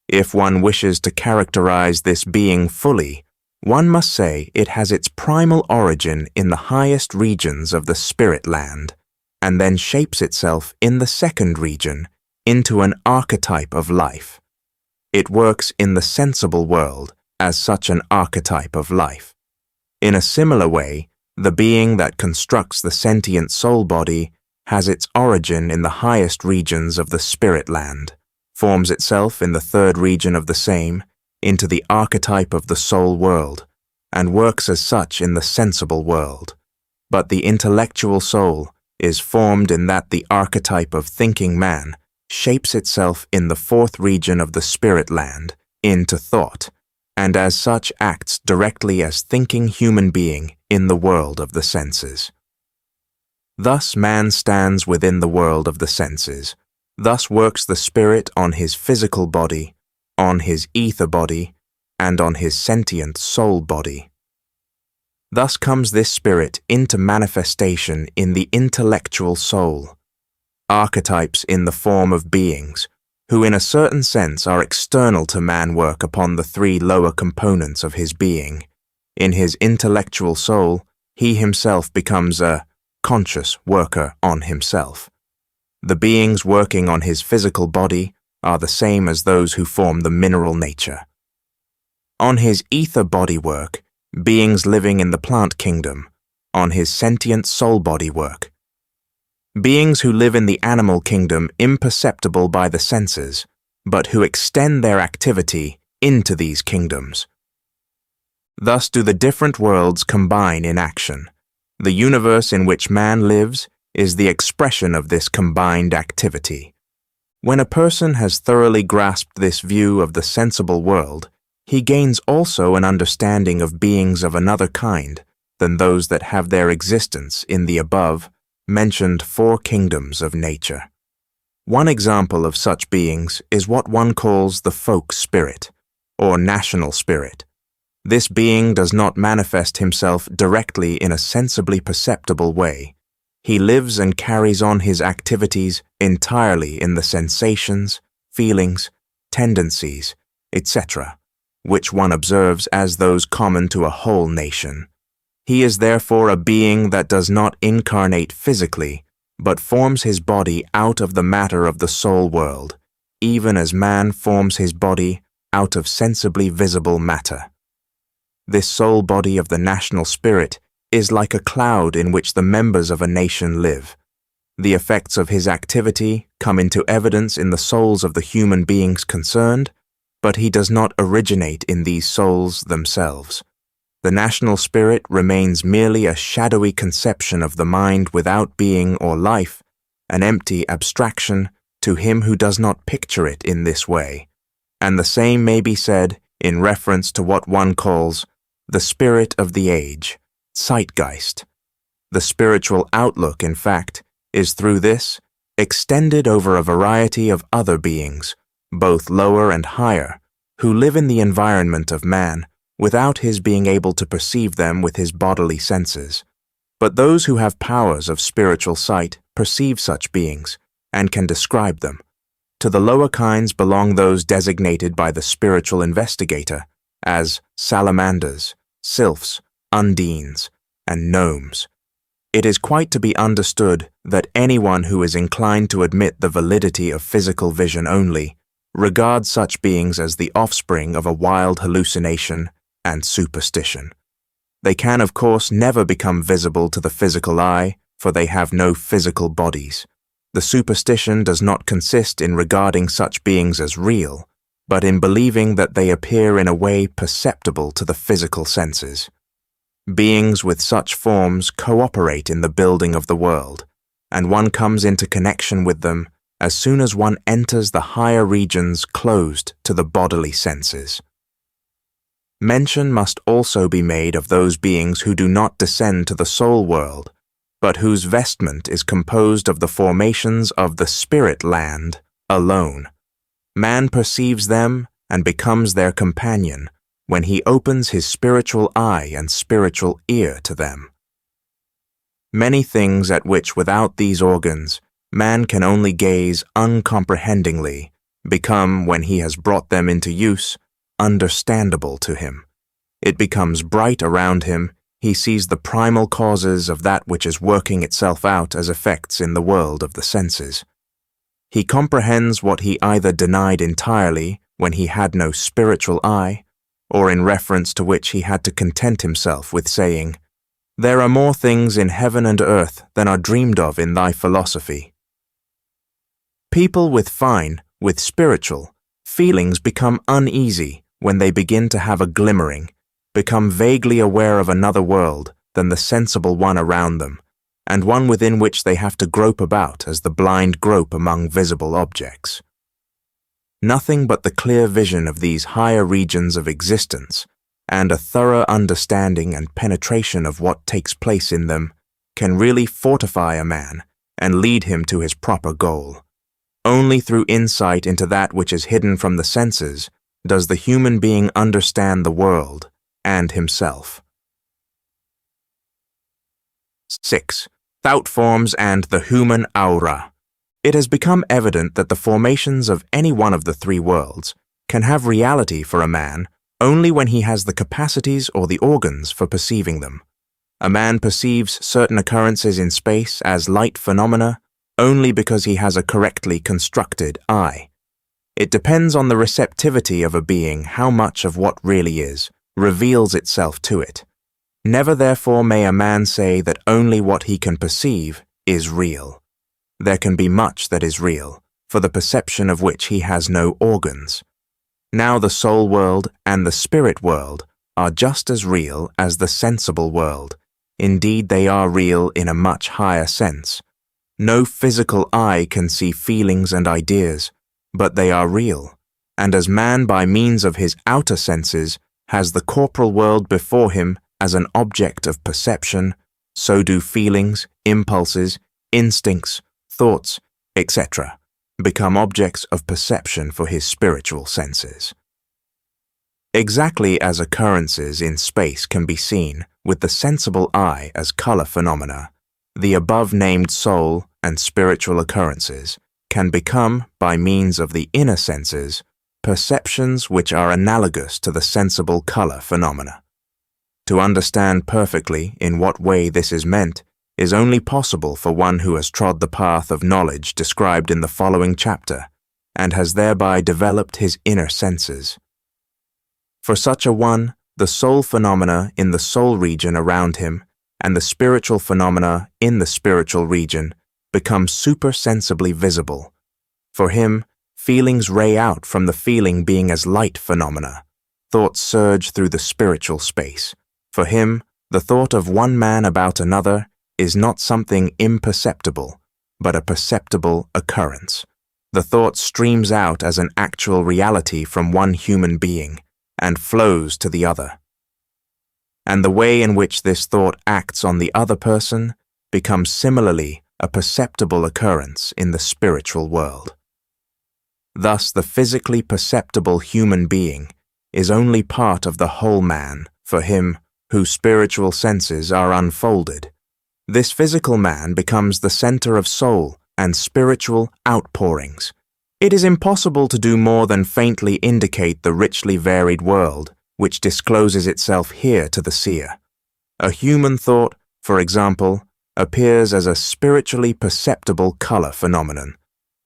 If one wishes to characterize this being fully, one must say it has its primal origin in the highest regions of the spirit land, and then shapes itself in the second region into an archetype of life. It works in the sensible world as such an archetype of life. In a similar way, the being that constructs the sentient soul body has its origin in the highest regions of the spirit land, forms itself in the third region of the same, into the archetype of the soul world, and works as such in the sensible world. But the intellectual soul is formed in that the archetype of thinking man shapes itself in the fourth region of the spirit land into thought, and as such acts directly as thinking human being in the world of the senses. Thus man stands within the world of the senses. Thus works the spirit on his physical body, on his ether body, and on his sentient soul body. Thus comes this spirit into manifestation in the intellectual soul, archetypes in the form of beings, who in a certain sense are external to man work upon the three lower components of his being. In his intellectual soul, he himself becomes a conscious worker on himself. The beings working on his physical body are the same as those who form the mineral nature. On his ether body work, beings living in the plant kingdom, on his sentient soul body work. Beings who live in the animal kingdom imperceptible by the senses, but who extend their activity into these kingdoms. Thus do the different worlds combine in action. The universe in which man lives is the expression of this combined activity. When a person has thoroughly grasped this view of the sensible world, he gains also an understanding of beings of another kind than those that have their existence in the above-mentioned four kingdoms of nature. One example of such beings is what one calls the folk spirit, or national spirit. This being does not manifest himself directly in a sensibly perceptible way. He lives and carries on his activities entirely in the sensations, feelings, tendencies, etc., which one observes as those common to a whole nation. He is therefore a being that does not incarnate physically, but forms his body out of the matter of the soul world, even as man forms his body out of sensibly visible matter. This soul body of the national spirit is like a cloud in which the members of a nation live. The effects of his activity come into evidence in the souls of the human beings concerned, but he does not originate in these souls themselves. The national spirit remains merely a shadowy conception of the mind without being or life, an empty abstraction to him who does not picture it in this way. And the same may be said in reference to what one calls the spirit of the age, Zeitgeist. The spiritual outlook, in fact, is through this extended over a variety of other beings, both lower and higher, who live in the environment of man without his being able to perceive them with his bodily senses. But those who have powers of spiritual sight perceive such beings and can describe them. To the lower kinds belong those designated by the spiritual investigator as salamanders, sylphs, undines, and gnomes. It is quite to be understood that anyone who is inclined to admit the validity of physical vision only regards such beings as the offspring of a wild hallucination and superstition. They can, of course, never become visible to the physical eye, for they have no physical bodies. The superstition does not consist in regarding such beings as real, but in believing that they appear in a way perceptible to the physical senses. Beings with such forms cooperate in the building of the world, and one comes into connection with them as soon as one enters the higher regions closed to the bodily senses. Mention must also be made of those beings who do not descend to the soul world, but whose vestment is composed of the formations of the spirit land alone. Man perceives them and becomes their companion when he opens his spiritual eye and spiritual ear to them. Many things at which without these organs man can only gaze uncomprehendingly become, when he has brought them into use, understandable to him. It becomes bright around him. He sees the primal causes of that which is working itself out as effects in the world of the senses. He comprehends what he either denied entirely when he had no spiritual eye, or in reference to which he had to content himself with saying, "There are more things in heaven and earth than are dreamed of in thy philosophy." People with spiritual, feelings become uneasy when they begin to have a glimmering, become vaguely aware of another world than the sensible one around them, and one within which they have to grope about as the blind grope among visible objects. Nothing but the clear vision of these higher regions of existence, and a thorough understanding and penetration of what takes place in them, can really fortify a man and lead him to his proper goal. Only through insight into that which is hidden from the senses does the human being understand the world and himself. 6. Thought forms and the human aura. It has become evident that the formations of any one of the three worlds can have reality for a man only when he has the capacities or the organs for perceiving them. A man perceives certain occurrences in space as light phenomena only because he has a correctly constructed eye. It depends on the receptivity of a being how much of what really is reveals itself to it. Never therefore may a man say that only what he can perceive is real. There can be much that is real, for the perception of which he has no organs. Now the soul world and the spirit world are just as real as the sensible world. Indeed, they are real in a much higher sense. No physical eye can see feelings and ideas, but they are real, and as man by means of his outer senses has the corporal world before him as an object of perception, so do feelings, impulses, instincts, thoughts, etc. become objects of perception for his spiritual senses. Exactly as occurrences in space can be seen with the sensible eye as color phenomena, the above-named soul and spiritual occurrences can become, by means of the inner senses, perceptions which are analogous to the sensible color phenomena. To understand perfectly in what way this is meant is only possible for one who has trod the path of knowledge described in the following chapter and has thereby developed his inner senses. For such a one, the soul phenomena in the soul region around him and the spiritual phenomena in the spiritual region become supersensibly visible. For him, feelings ray out from the feeling being as light phenomena. Thoughts surge through the spiritual space. For him, the thought of one man about another is not something imperceptible, but a perceptible occurrence. The thought streams out as an actual reality from one human being and flows to the other. And the way in which this thought acts on the other person becomes similarly a perceptible occurrence in the spiritual world. Thus, the physically perceptible human being is only part of the whole man for him whose spiritual senses are unfolded. This physical man becomes the center of soul and spiritual outpourings. It is impossible to do more than faintly indicate the richly varied world which discloses itself here to the seer. A human thought, for example, appears as a spiritually perceptible color phenomenon.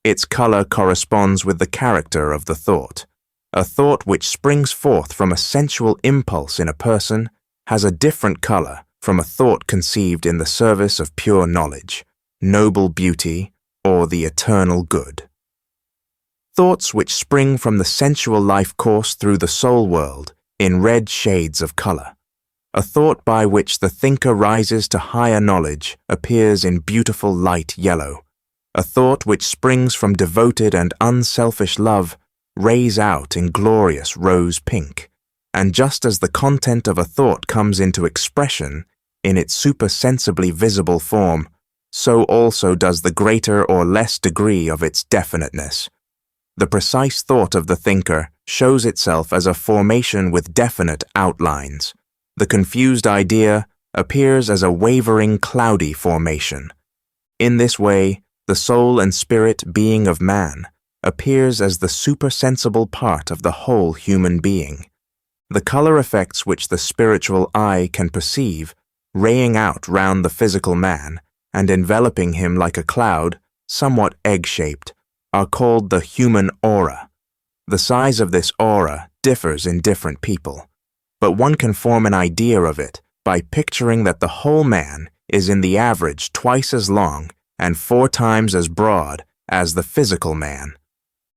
Its color corresponds with the character of the thought. A thought which springs forth from a sensual impulse in a person has a different color from a thought conceived in the service of pure knowledge, noble beauty, or the eternal good. Thoughts which spring from the sensual life course through the soul world in red shades of color. A thought by which the thinker rises to higher knowledge appears in beautiful light yellow. A thought which springs from devoted and unselfish love rays out in glorious rose pink. And just as the content of a thought comes into expression in its supersensibly visible form, so also does the greater or less degree of its definiteness. The precise thought of the thinker shows itself as a formation with definite outlines. The confused idea appears as a wavering, cloudy formation. In this way, the soul and spirit being of man appears as the supersensible part of the whole human being. The color effects which the spiritual eye can perceive, raying out round the physical man and enveloping him like a cloud, somewhat egg-shaped, are called the human aura. The size of this aura differs in different people, but one can form an idea of it by picturing that the whole man is in the average twice as long and 4 times as broad as the physical man.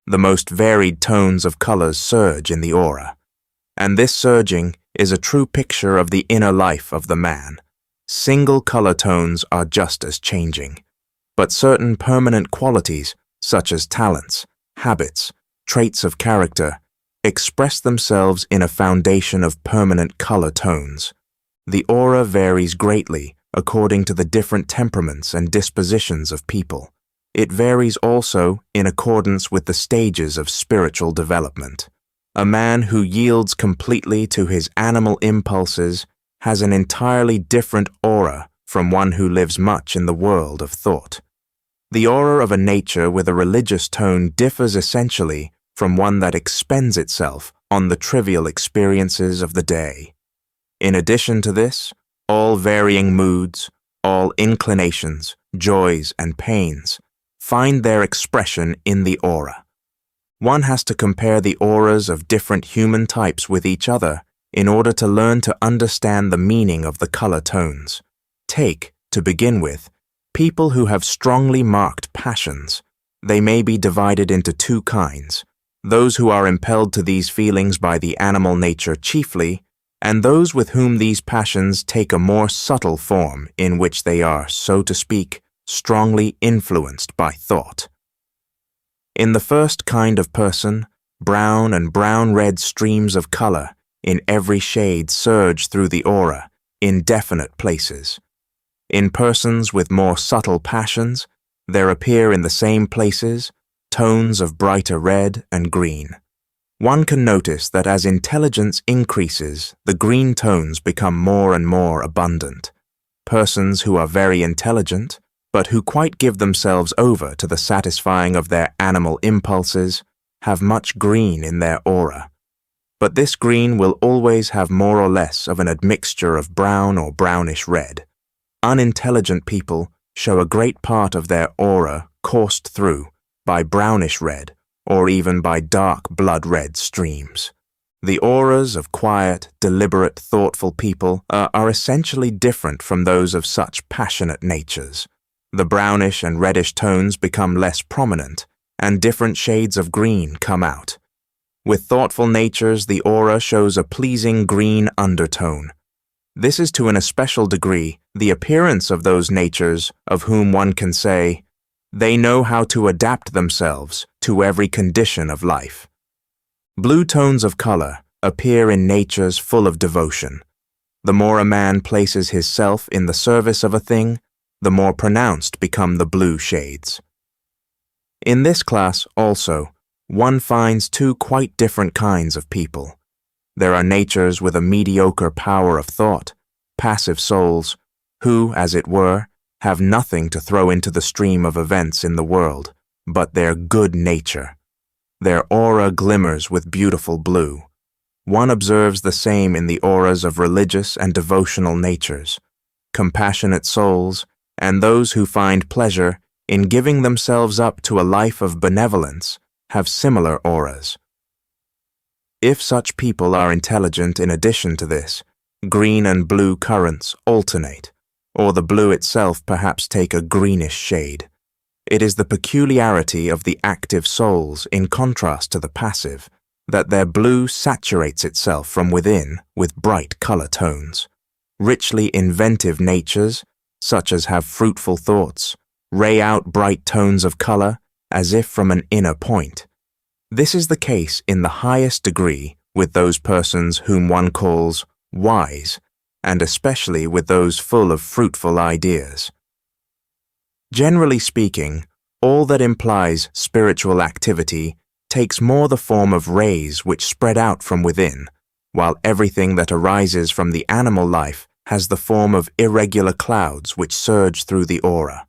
The most varied tones of colors surge in the aura, and this surging is a true picture of the inner life of the man. Single color tones are just as changing, but certain permanent qualities, such as talents, habits, traits of character, express themselves in a foundation of permanent color tones. The aura varies greatly according to the different temperaments and dispositions of people. It varies also in accordance with the stages of spiritual development. A man who yields completely to his animal impulses has an entirely different aura from one who lives much in the world of thought. The aura of a nature with a religious tone differs essentially from one that expends itself on the trivial experiences of the day. In addition to this, all varying moods, all inclinations, joys, and pains find their expression in the aura. One has to compare the auras of different human types with each other in order to learn to understand the meaning of the color tones. Take, to begin with, people who have strongly marked passions. They may be divided into two kinds: those who are impelled to these feelings by the animal nature chiefly, and those with whom these passions take a more subtle form in which they are, so to speak, strongly influenced by thought. In the first kind of person, brown and brown-red streams of color in every shade surge through the aura in definite places. In persons with more subtle passions, there appear in the same places tones of brighter red and green. One can notice that as intelligence increases, the green tones become more and more abundant. Persons who are very intelligent, but who quite give themselves over to the satisfying of their animal impulses, have much green in their aura. But this green will always have more or less of an admixture of brown or brownish red. Unintelligent people show a great part of their aura coursed through by brownish red or even by dark blood-red streams. The auras of quiet, deliberate, thoughtful people are essentially different from those of such passionate natures. The brownish and reddish tones become less prominent, and different shades of green come out. With thoughtful natures, the aura shows a pleasing green undertone. This is to an especial degree the appearance of those natures of whom one can say, they know how to adapt themselves to every condition of life. Blue tones of color appear in natures full of devotion. The more a man places his self in the service of a thing, the more pronounced become the blue shades. In this class, also, one finds two quite different kinds of people. There are natures with a mediocre power of thought, passive souls, who, as it were, have nothing to throw into the stream of events in the world but their good nature. Their aura glimmers with beautiful blue. One observes the same in the auras of religious and devotional natures, compassionate souls, and those who find pleasure in giving themselves up to a life of benevolence have similar auras. If such people are intelligent in addition to this, green and blue currents alternate, or the blue itself perhaps take a greenish shade. It is the peculiarity of the active souls in contrast to the passive, that their blue saturates itself from within with bright color tones. Richly inventive natures, such as have fruitful thoughts, ray out bright tones of color as if from an inner point. This is the case in the highest degree with those persons whom one calls wise, and especially with those full of fruitful ideas. Generally speaking, all that implies spiritual activity takes more the form of rays which spread out from within, while everything that arises from the animal life has the form of irregular clouds which surge through the aura.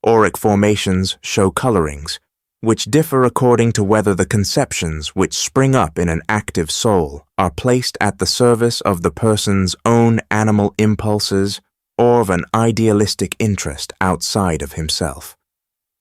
Auric formations show colorings, which differ according to whether the conceptions which spring up in an active soul are placed at the service of the person's own animal impulses or of an idealistic interest outside of himself.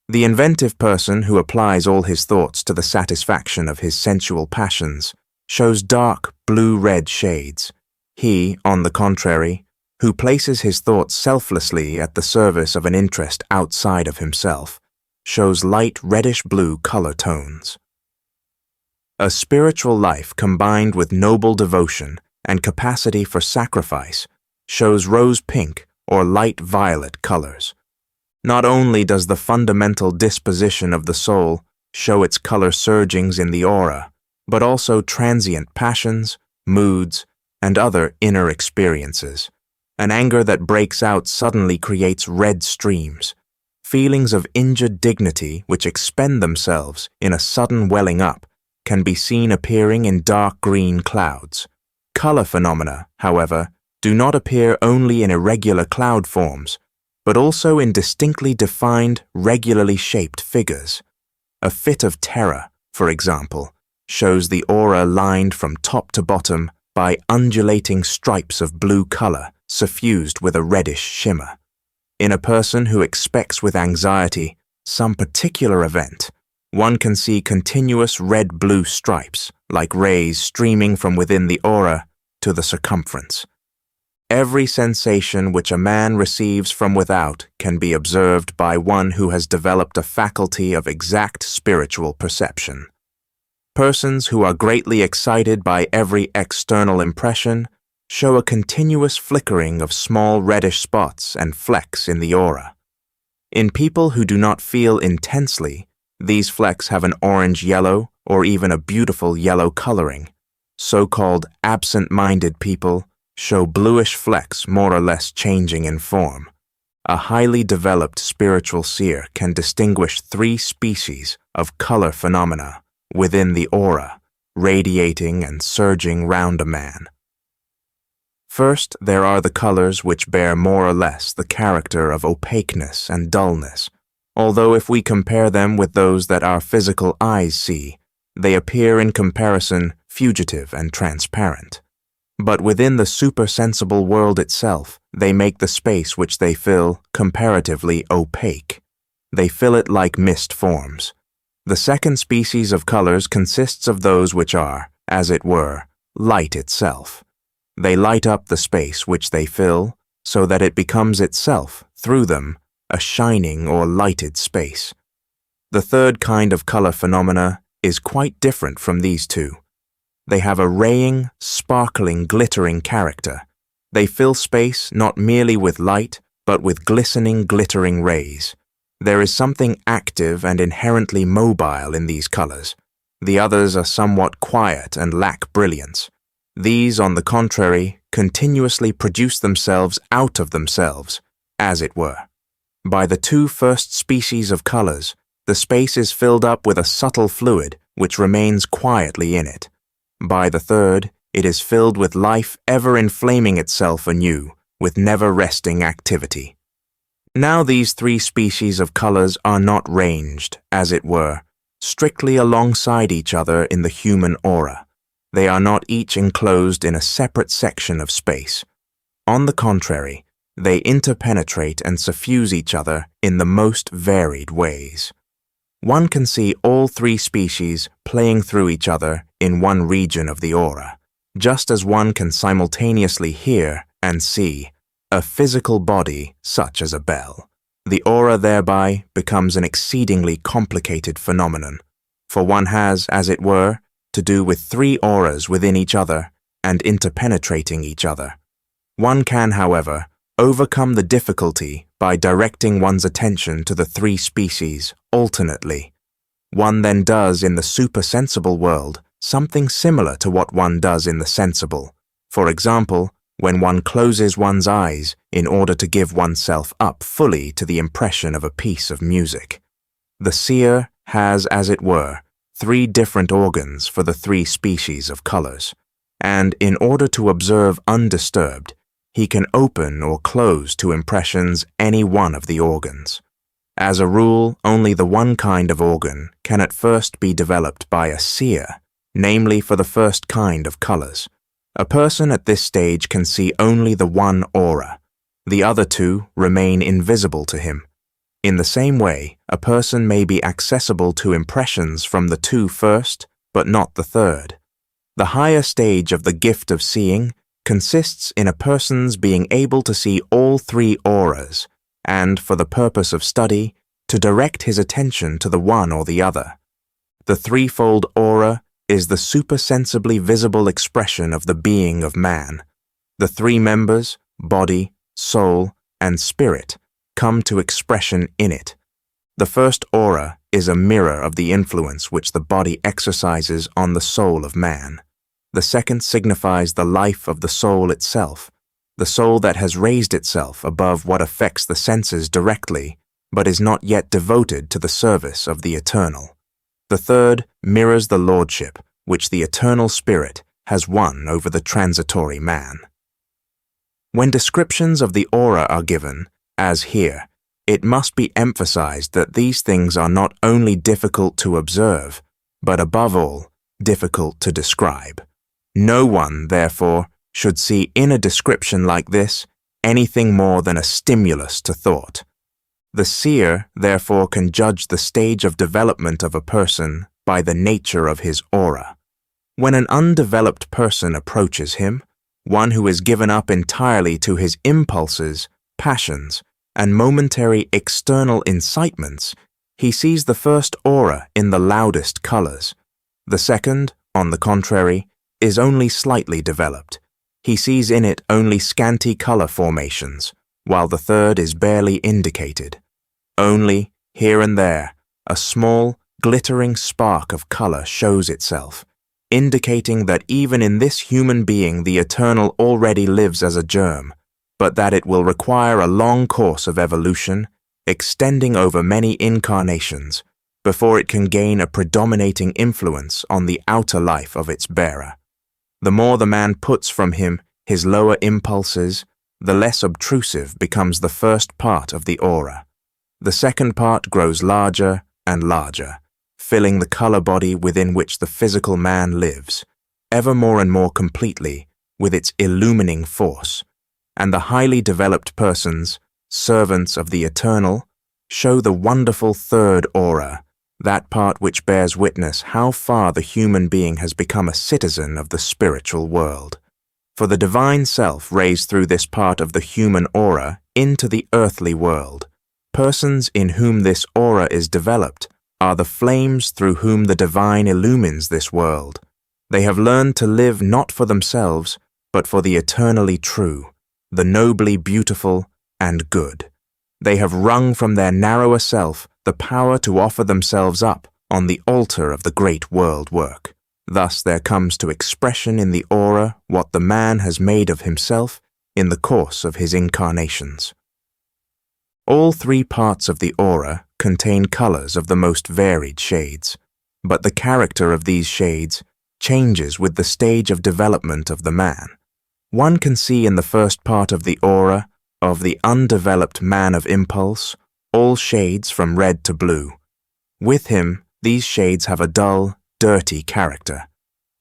The inventive person who applies all his thoughts to the satisfaction of his sensual passions shows dark blue-red shades. He, on the contrary, who places his thoughts selflessly at the service of an interest outside of himself, shows light reddish-blue color tones. A spiritual life combined with noble devotion and capacity for sacrifice shows rose-pink or light violet colors. Not only does the fundamental disposition of the soul show its color surgings in the aura, but also transient passions, moods, and other inner experiences. An anger that breaks out suddenly creates red streams. Feelings of injured dignity which expend themselves in a sudden welling up can be seen appearing in dark green clouds. Color phenomena, however, do not appear only in irregular cloud forms, but also in distinctly defined, regularly shaped figures. A fit of terror, for example, shows the aura lined from top to bottom by undulating stripes of blue color suffused with a reddish shimmer. In a person who expects with anxiety some particular event, one can see continuous red-blue stripes, like rays streaming from within the aura to the circumference. Every sensation which a man receives from without can be observed by one who has developed a faculty of exact spiritual perception. Persons who are greatly excited by every external impression show a continuous flickering of small reddish spots and flecks in the aura. In people who do not feel intensely, these flecks have an orange-yellow or even a beautiful yellow coloring. So-called absent-minded people show bluish flecks more or less changing in form. A highly developed spiritual seer can distinguish 3 species of color phenomena within the aura, radiating and surging round a man. First, there are the colors which bear more or less the character of opaqueness and dullness, although if we compare them with those that our physical eyes see, they appear in comparison fugitive and transparent. But within the supersensible world itself, they make the space which they fill comparatively opaque. They fill it like mist forms. The second species of colors consists of those which are, as it were, light itself. They light up the space which they fill, so that it becomes itself, through them, a shining or lighted space. The third kind of color phenomena is quite different from these two. They have a raying, sparkling, glittering character. They fill space not merely with light, but with glistening, glittering rays. There is something active and inherently mobile in these colors. The others are somewhat quiet and lack brilliance. These, on the contrary, continuously produce themselves out of themselves, as it were. By the 2 first species of colors, the space is filled up with a subtle fluid which remains quietly in it. By the third, it is filled with life ever inflaming itself anew, with never-resting activity. Now these 3 species of colors are not ranged, as it were, strictly alongside each other in the human aura. They are not each enclosed in a separate section of space. On the contrary, they interpenetrate and suffuse each other in the most varied ways. One can see all 3 species playing through each other in one region of the aura, just as one can simultaneously hear and see a physical body such as a bell. The aura thereby becomes an exceedingly complicated phenomenon, for one has, as it were, to do with 3 auras within each other and interpenetrating each other. One can, however, overcome the difficulty by directing one's attention to the 3 species alternately. One then does in the supersensible world something similar to what one does in the sensible. For example, when one closes one's eyes in order to give oneself up fully to the impression of a piece of music. The seer has, as it were, 3 different organs for the 3 species of colors, and in order to observe undisturbed, he can open or close to impressions any one of the organs. As a rule, only the one kind of organ can at first be developed by a seer, namely for the first kind of colors. A person at this stage can see only the one aura. The other 2 remain invisible to him. In the same way, a person may be accessible to impressions from the 2 first, but not the third. The higher stage of the gift of seeing consists in a person's being able to see all 3 auras, and, for the purpose of study, to direct his attention to the one or the other. The threefold aura is the supersensibly visible expression of the being of man. The 3 members, body, soul, and spirit, come to expression in it. The first aura is a mirror of the influence which the body exercises on the soul of man. The second signifies the life of the soul itself, the soul that has raised itself above what affects the senses directly, but is not yet devoted to the service of the eternal. The third mirrors the lordship which the eternal spirit has won over the transitory man. When descriptions of the aura are given, as here, it must be emphasized that these things are not only difficult to observe, but above all, difficult to describe. No one, therefore, should see in a description like this anything more than a stimulus to thought. The seer, therefore, can judge the stage of development of a person by the nature of his aura. When an undeveloped person approaches him, one who is given up entirely to his impulses, passions, and momentary external incitements, he sees the first aura in the loudest colors. The second, on the contrary, is only slightly developed. He sees in it only scanty color formations, while the third is barely indicated. Only, here and there, a small, glittering spark of color shows itself, indicating that even in this human being the eternal already lives as a germ, but that it will require a long course of evolution, extending over many incarnations, before it can gain a predominating influence on the outer life of its bearer. The more the man puts from him his lower impulses, the less obtrusive becomes the first part of the aura. The second part grows larger and larger, filling the color body within which the physical man lives, ever more and more completely with its illumining force, and the highly developed persons, servants of the eternal, show the wonderful third aura, that part which bears witness how far the human being has become a citizen of the spiritual world. For the divine self rays through this part of the human aura into the earthly world. Persons in whom this aura is developed are the flames through whom the divine illumines this world. They have learned to live not for themselves, but for the eternally true, the nobly beautiful and good. They have wrung from their narrower self the power to offer themselves up on the altar of the great world work. Thus there comes to expression in the aura what the man has made of himself in the course of his incarnations. All three parts of the aura contain colors of the most varied shades, but the character of these shades changes with the stage of development of the man. One can see in the first part of the aura of the undeveloped man of impulse all shades from red to blue. With him, these shades have a dull, dirty character.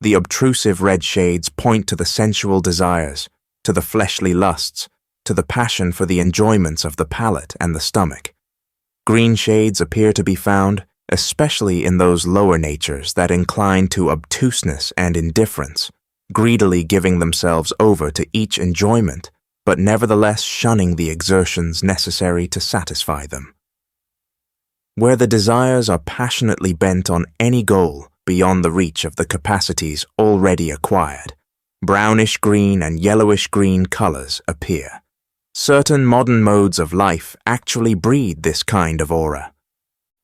The obtrusive red shades point to the sensual desires, to the fleshly lusts, to the passion for the enjoyments of the palate and the stomach. Green shades appear to be found, especially in those lower natures that incline to obtuseness and indifference, greedily giving themselves over to each enjoyment, but nevertheless shunning the exertions necessary to satisfy them. Where the desires are passionately bent on any goal beyond the reach of the capacities already acquired, brownish-green and yellowish-green colors appear. Certain modern modes of life actually breed this kind of aura.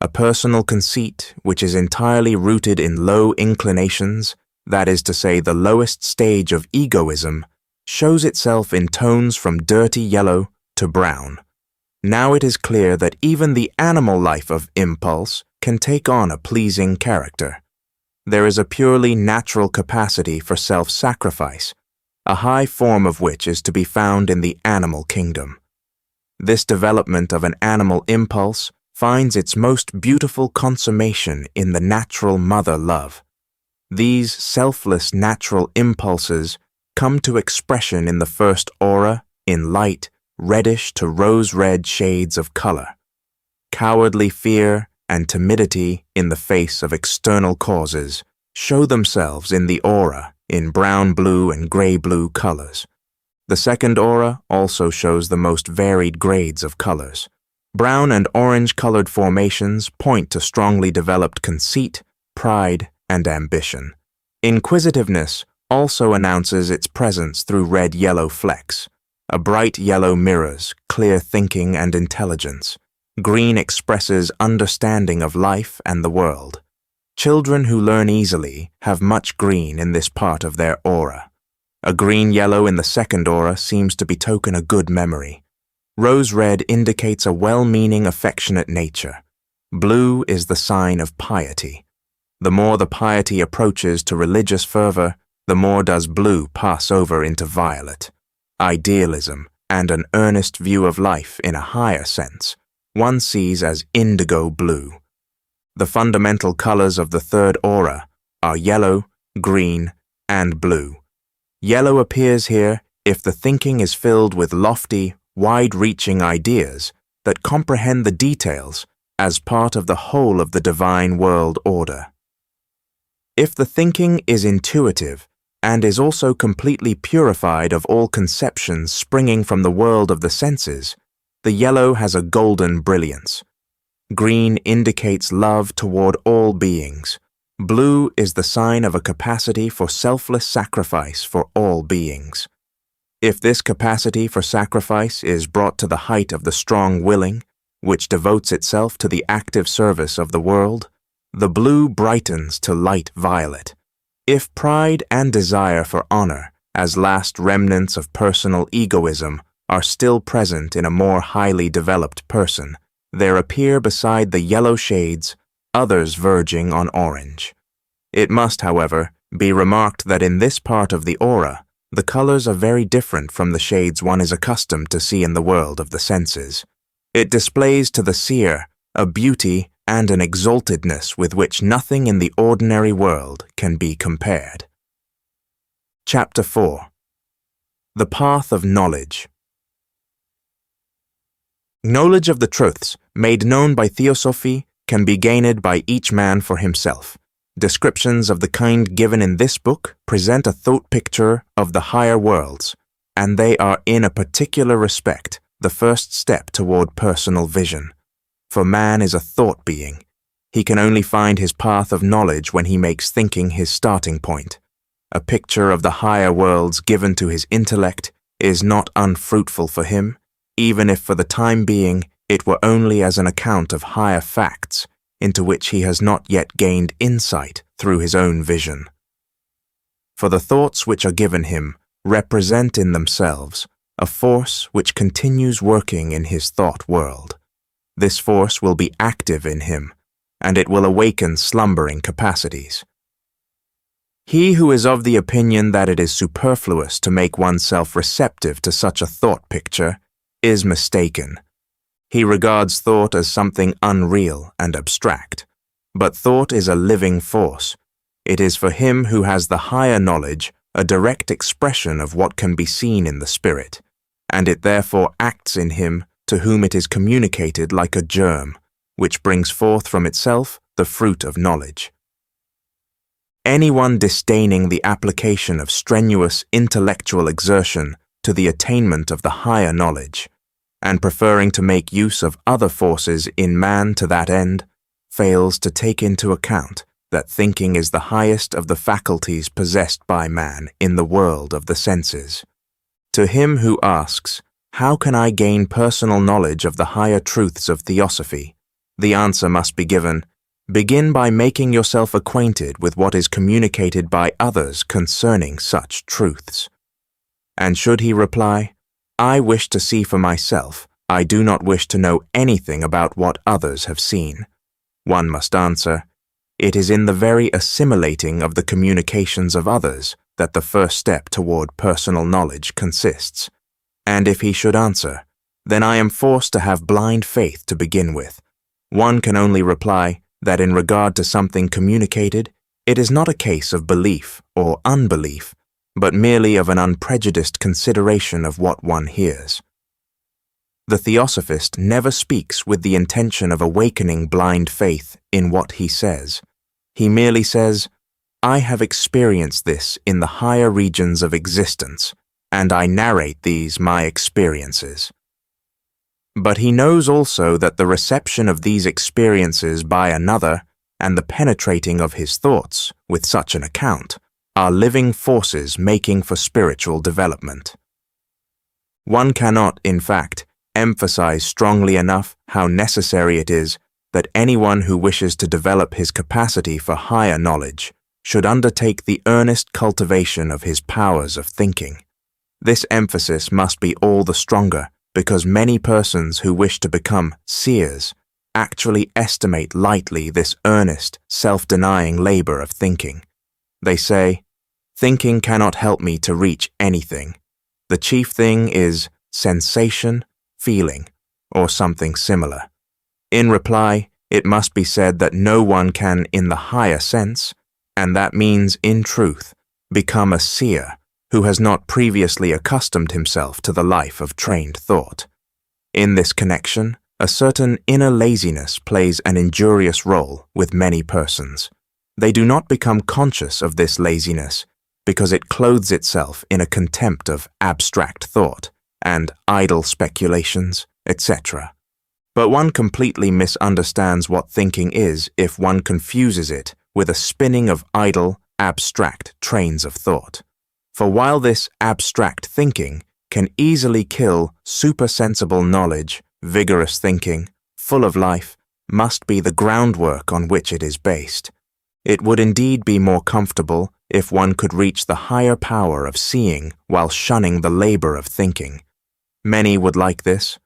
A personal conceit which is entirely rooted in low inclinations, that is to say the lowest stage of egoism, shows itself in tones from dirty yellow to brown. Now it is clear that even the animal life of impulse can take on a pleasing character. There is a purely natural capacity for self-sacrifice, a high form of which is to be found in the animal kingdom. This development of an animal impulse finds its most beautiful consummation in the natural mother love. These selfless natural impulses come to expression in the first aura in light, reddish to rose-red shades of color. Cowardly fear and timidity in the face of external causes show themselves in the aura in brown-blue and gray-blue colors. The second aura also shows the most varied grades of colors. Brown and orange-colored formations point to strongly developed conceit, pride, and ambition. Inquisitiveness also announces its presence through red-yellow flecks. A bright yellow mirrors clear thinking and intelligence. Green expresses understanding of life and the world. Children who learn easily have much green in this part of their aura. A green-yellow in the second aura seems to betoken a good memory. Rose-red indicates a well-meaning, affectionate nature. Blue is the sign of piety. The more the piety approaches to religious fervor, the more does blue pass over into violet. Idealism and an earnest view of life in a higher sense, one sees as indigo blue. The fundamental colors of the third aura are yellow, green, and blue. Yellow appears here if the thinking is filled with lofty, wide-reaching ideas that comprehend the details as part of the whole of the divine world order. If the thinking is intuitive and is also completely purified of all conceptions springing from the world of the senses, the yellow has a golden brilliance. Green indicates love toward all beings. Blue is the sign of a capacity for selfless sacrifice for all beings. If this capacity for sacrifice is brought to the height of the strong willing, which devotes itself to the active service of the world, the blue brightens to light violet. If pride and desire for honor, as last remnants of personal egoism, are still present in a more highly developed person, there appear beside the yellow shades others verging on orange. It must, however, be remarked that in this part of the aura, the colors are very different from the shades one is accustomed to see in the world of the senses. It displays to the seer a beauty and an exaltedness with which nothing in the ordinary world can be compared. Chapter 4. The Path of Knowledge. Knowledge of the truths made known by Theosophy can be gained by each man for himself. Descriptions of the kind given in this book present a thought picture of the higher worlds, and they are in a particular respect the first step toward personal vision. For man is a thought being. He can only find his path of knowledge when he makes thinking his starting point. A picture of the higher worlds given to his intellect is not unfruitful for him, even if for the time being it were only as an account of higher facts, into which he has not yet gained insight through his own vision. For the thoughts which are given him represent in themselves a force which continues working in his thought world. This force will be active in him, and it will awaken slumbering capacities. He who is of the opinion that it is superfluous to make oneself receptive to such a thought picture is mistaken. He regards thought as something unreal and abstract, but thought is a living force. It is for him who has the higher knowledge a direct expression of what can be seen in the spirit, and it therefore acts in him to whom it is communicated like a germ, which brings forth from itself the fruit of knowledge. Anyone disdaining the application of strenuous intellectual exertion to the attainment of the higher knowledge, and preferring to make use of other forces in man to that end, fails to take into account that thinking is the highest of the faculties possessed by man in the world of the senses. To him who asks, "How can I gain personal knowledge of the higher truths of Theosophy?" the answer must be given, begin by making yourself acquainted with what is communicated by others concerning such truths. And should he reply, "I wish to see for myself, I do not wish to know anything about what others have seen," one must answer, it is in the very assimilating of the communications of others that the first step toward personal knowledge consists. And if he should answer, "Then I am forced to have blind faith to begin with," one can only reply that in regard to something communicated, it is not a case of belief or unbelief, but merely of an unprejudiced consideration of what one hears. The Theosophist never speaks with the intention of awakening blind faith in what he says. He merely says, "I have experienced this in the higher regions of existence, and I narrate these my experiences." But he knows also that the reception of these experiences by another and the penetrating of his thoughts with such an account are living forces making for spiritual development. One cannot, in fact, emphasize strongly enough how necessary it is that anyone who wishes to develop his capacity for higher knowledge should undertake the earnest cultivation of his powers of thinking. This emphasis must be all the stronger because many persons who wish to become seers actually estimate lightly this earnest, self-denying labor of thinking. They say, "Thinking cannot help me to reach anything. The chief thing is sensation, feeling, or something similar." In reply, it must be said that no one can, in the higher sense, and that means in truth, become a seer who has not previously accustomed himself to the life of trained thought. In this connection, a certain inner laziness plays an injurious role with many persons. They do not become conscious of this laziness because it clothes itself in a contempt of abstract thought and idle speculations, etc. But one completely misunderstands what thinking is if one confuses it with a spinning of idle, abstract trains of thought. For while this abstract thinking can easily kill supersensible knowledge, vigorous thinking, full of life, must be the groundwork on which it is based. It would indeed be more comfortable if one could reach the higher power of seeing while shunning the labor of thinking. Many would like this,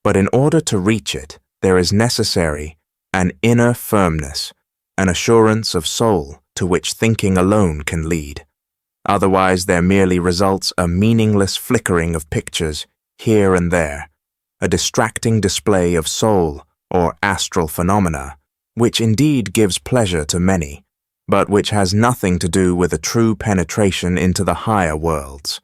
but in order to reach it, there is necessary an inner firmness, an assurance of soul to which thinking alone can lead. Otherwise, there merely results a meaningless flickering of pictures here and there, a distracting display of soul or astral phenomena, which indeed gives pleasure to many, but which has nothing to do with a true penetration into the higher worlds.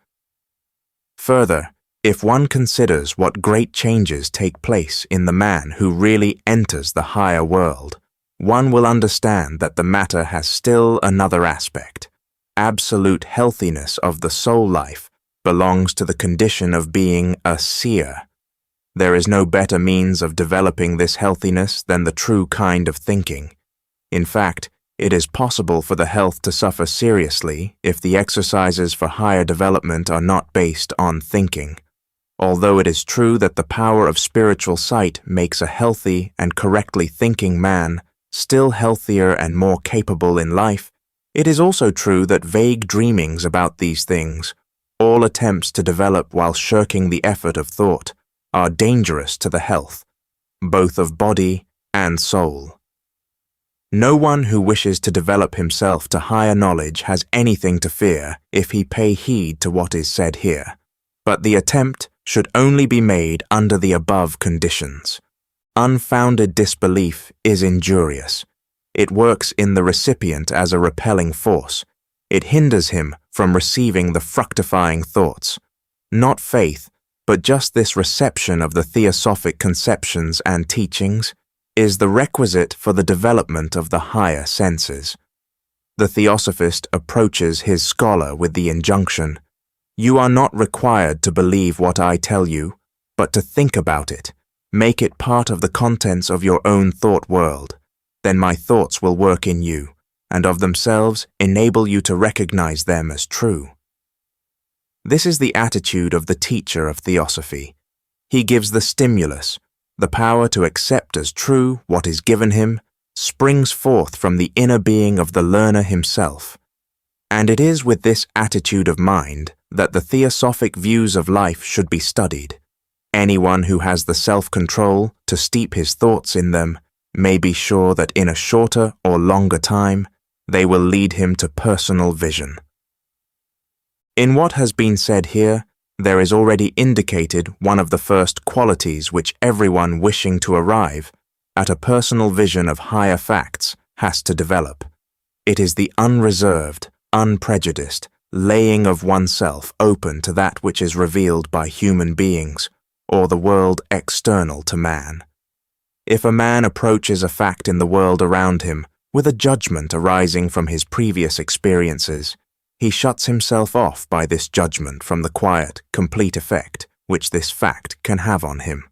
Further, if one considers what great changes take place in the man who really enters the higher world, one will understand that the matter has still another aspect. Absolute healthiness of the soul life belongs to the condition of being a seer. There is no better means of developing this healthiness than the true kind of thinking. In fact, it is possible for the health to suffer seriously if the exercises for higher development are not based on thinking. Although it is true that the power of spiritual sight makes a healthy and correctly thinking man still healthier and more capable in life, it is also true that vague dreamings about these things, all attempts to develop while shirking the effort of thought, are dangerous to the health, both of body and soul. No one who wishes to develop himself to higher knowledge has anything to fear if he pay heed to what is said here, but the attempt should only be made under the above conditions. Unfounded disbelief is injurious. It works in the recipient as a repelling force. It hinders him from receiving the fructifying thoughts. Not faith, but just this reception of the theosophic conceptions and teachings is the requisite for the development of the higher senses. The theosophist approaches his scholar with the injunction, "You are not required to believe what I tell you, but to think about it. Make it part of the contents of your own thought world. Then my thoughts will work in you, and of themselves enable you to recognize them as true." This is the attitude of the teacher of theosophy. He gives the stimulus. The power to accept as true what is given him springs forth from the inner being of the learner himself. And it is with this attitude of mind that the theosophic views of life should be studied. Anyone who has the self-control to steep his thoughts in them may be sure that in a shorter or longer time they will lead him to personal vision. In what has been said here, there is already indicated one of the first qualities which everyone wishing to arrive at a personal vision of higher facts has to develop. It is the unreserved, unprejudiced laying of oneself open to that which is revealed by human beings, or the world external to man. If a man approaches a fact in the world around him with a judgment arising from his previous experiences, he shuts himself off by this judgment from the quiet, complete effect which this fact can have on him.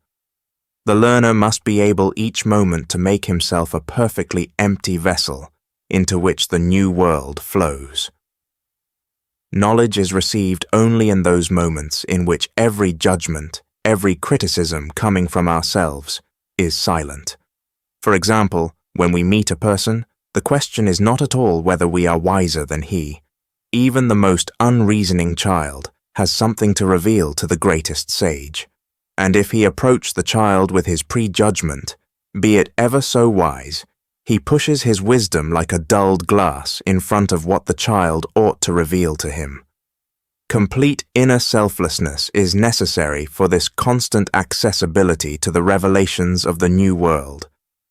The learner must be able each moment to make himself a perfectly empty vessel into which the new world flows. Knowledge is received only in those moments in which every judgment, every criticism coming from ourselves, is silent. For example, when we meet a person, the question is not at all whether we are wiser than he. Even the most unreasoning child has something to reveal to the greatest sage, and if he approach the child with his prejudgment, be it ever so wise, he pushes his wisdom like a dulled glass in front of what the child ought to reveal to him. Complete inner selflessness is necessary for this constant accessibility to the revelations of the new world,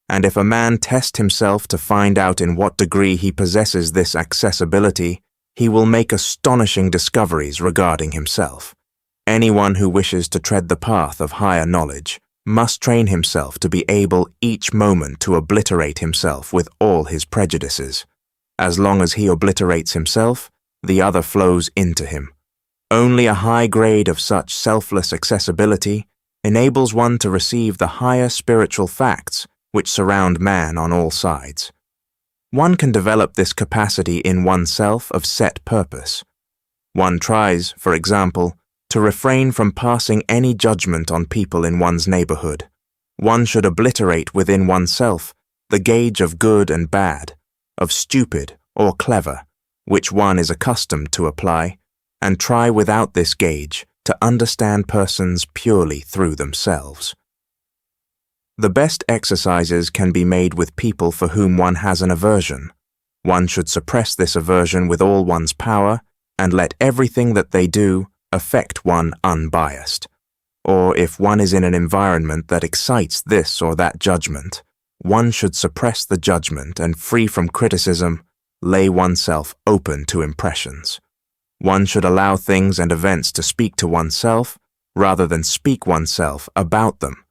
and if a man test himself to find out in what degree he possesses this accessibility, he will make astonishing discoveries regarding himself. Anyone who wishes to tread the path of higher knowledge must train himself to be able each moment to obliterate himself with all his prejudices. As long as he obliterates himself, the other flows into him. Only a high grade of such selfless accessibility enables one to receive the higher spiritual facts which surround man on all sides. One can develop this capacity in oneself of set purpose. One tries, for example, to refrain from passing any judgment on people in one's neighborhood. One should obliterate within oneself the gauge of good and bad, of stupid or clever, which one is accustomed to apply, and try without this gauge to understand persons purely through themselves. The best exercises can be made with people for whom one has an aversion. One should suppress this aversion with all one's power and let everything that they do affect one unbiased. Or if one is in an environment that excites this or that judgment, one should suppress the judgment and, free from criticism, lay oneself open to impressions. One should allow things and events to speak to oneself rather than speak oneself about them,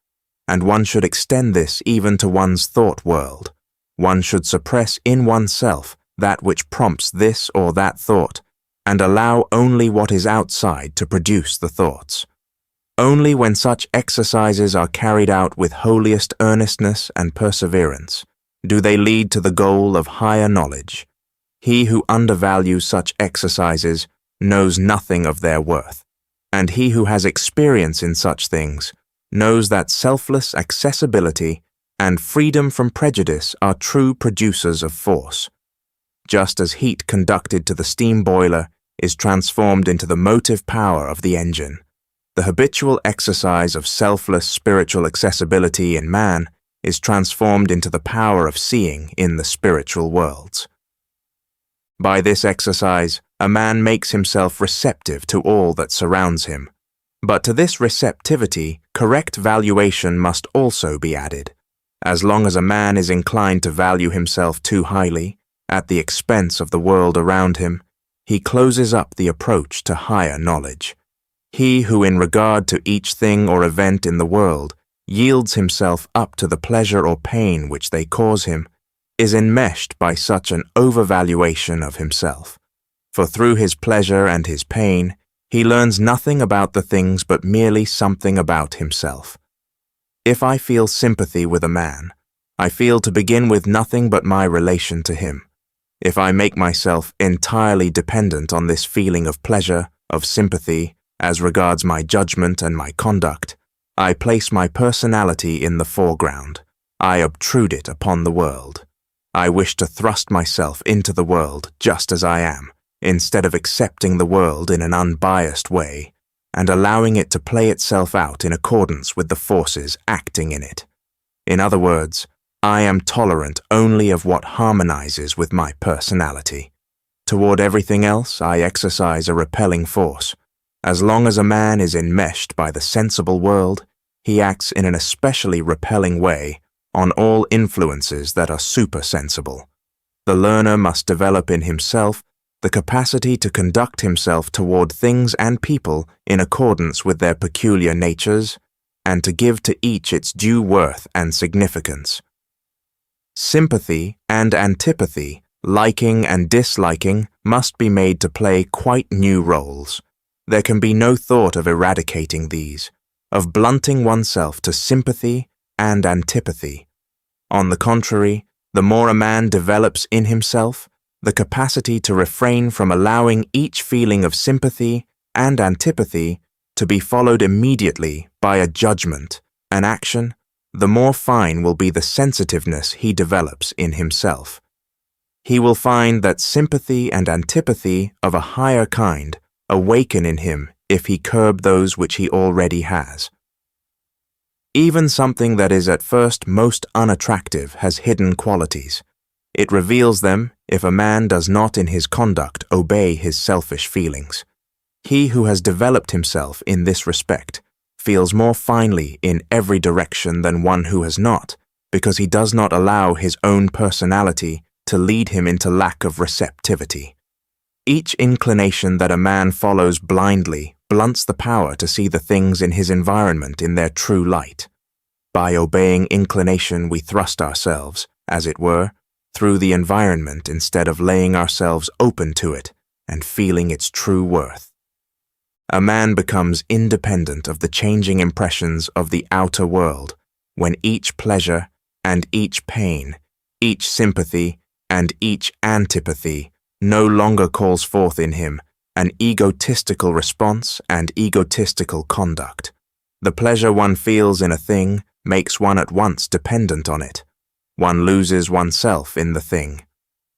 and one should extend this even to one's thought world. One should suppress in oneself that which prompts this or that thought, and allow only what is outside to produce the thoughts. Only when such exercises are carried out with holiest earnestness and perseverance do they lead to the goal of higher knowledge. He who undervalues such exercises knows nothing of their worth, and he who has experience in such things knows that selfless accessibility and freedom from prejudice are true producers of force. Just as heat conducted to the steam boiler is transformed into the motive power of the engine, the habitual exercise of selfless spiritual accessibility in man is transformed into the power of seeing in the spiritual worlds. By this exercise, a man makes himself receptive to all that surrounds him. But to this receptivity, correct valuation must also be added. As long as a man is inclined to value himself too highly, at the expense of the world around him, he closes up the approach to higher knowledge. He who, in regard to each thing or event in the world, yields himself up to the pleasure or pain which they cause him, is enmeshed by such an overvaluation of himself. For through his pleasure and his pain, he learns nothing about the things but merely something about himself. If I feel sympathy with a man, I feel to begin with nothing but my relation to him. If I make myself entirely dependent on this feeling of pleasure, of sympathy, as regards my judgment and my conduct, I place my personality in the foreground. I obtrude it upon the world. I wish to thrust myself into the world just as I am, instead of accepting the world in an unbiased way and allowing it to play itself out in accordance with the forces acting in it. In other words, I am tolerant only of what harmonizes with my personality. Toward everything else, I exercise a repelling force. As long as a man is enmeshed by the sensible world, he acts in an especially repelling way on all influences that are supersensible. The learner must develop in himself the capacity to conduct himself toward things and people in accordance with their peculiar natures, and to give to each its due worth and significance. Sympathy and antipathy, liking and disliking, must be made to play quite new roles. There can be no thought of eradicating these, of blunting oneself to sympathy and antipathy. On the contrary, the more a man develops in himself the capacity to refrain from allowing each feeling of sympathy and antipathy to be followed immediately by a judgment, an action, the more fine will be the sensitiveness he develops in himself. He will find that sympathy and antipathy of a higher kind awaken in him if he curb those which he already has. Even something that is at first most unattractive has hidden qualities. It reveals them if a man does not in his conduct obey his selfish feelings. He who has developed himself in this respect feels more finely in every direction than one who has not, because he does not allow his own personality to lead him into lack of receptivity. Each inclination that a man follows blindly blunts the power to see the things in his environment in their true light. By obeying inclination we thrust ourselves, as it were, through the environment instead of laying ourselves open to it and feeling its true worth. A man becomes independent of the changing impressions of the outer world when each pleasure and each pain, each sympathy and each antipathy no longer calls forth in him an egotistical response and egotistical conduct. The pleasure one feels in a thing makes one at once dependent on it. One loses oneself in the thing.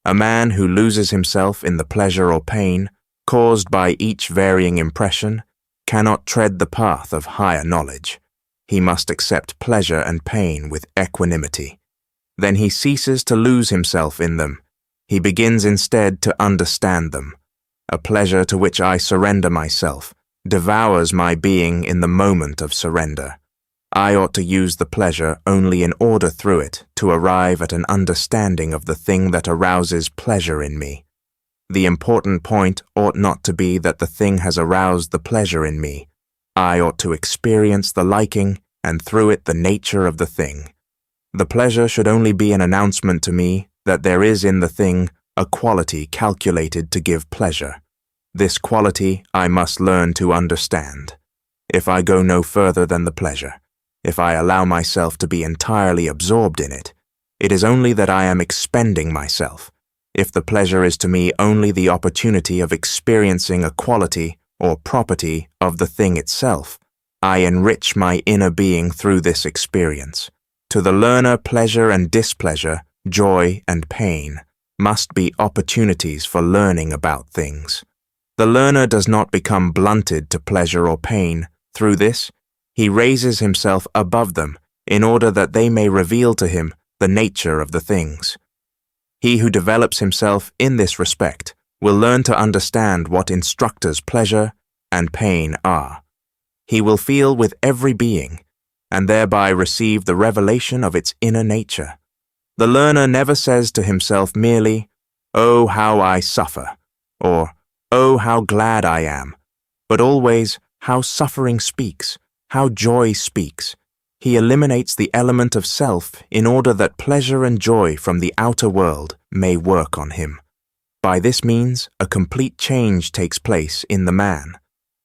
A man who loses himself in the pleasure or pain caused by each varying impression cannot tread the path of higher knowledge. He must accept pleasure and pain with equanimity. Then he ceases to lose himself in them. He begins instead to understand them. A pleasure to which I surrender myself devours my being in the moment of surrender. I ought to use the pleasure only in order through it to arrive at an understanding of the thing that arouses pleasure in me. The important point ought not to be that the thing has aroused the pleasure in me. I ought to experience the liking and through it the nature of the thing. The pleasure should only be an announcement to me that there is in the thing a quality calculated to give pleasure. This quality I must learn to understand. If I go no further than the pleasure, if I allow myself to be entirely absorbed in it, it is only that I am expending myself. If the pleasure is to me only the opportunity of experiencing a quality or property of the thing itself, I enrich my inner being through this experience. To the learner, pleasure and displeasure, joy and pain, must be opportunities for learning about things. The learner does not become blunted to pleasure or pain. Through this, he raises himself above them in order that they may reveal to him the nature of the things. He who develops himself in this respect will learn to understand what instructors' pleasure and pain are. He will feel with every being, and thereby receive the revelation of its inner nature. The learner never says to himself merely, "Oh, how I suffer," or "Oh, how glad I am," but always, "How suffering speaks, how joy speaks." He eliminates the element of self in order that pleasure and joy from the outer world may work on him. By this means, a complete change takes place in the man.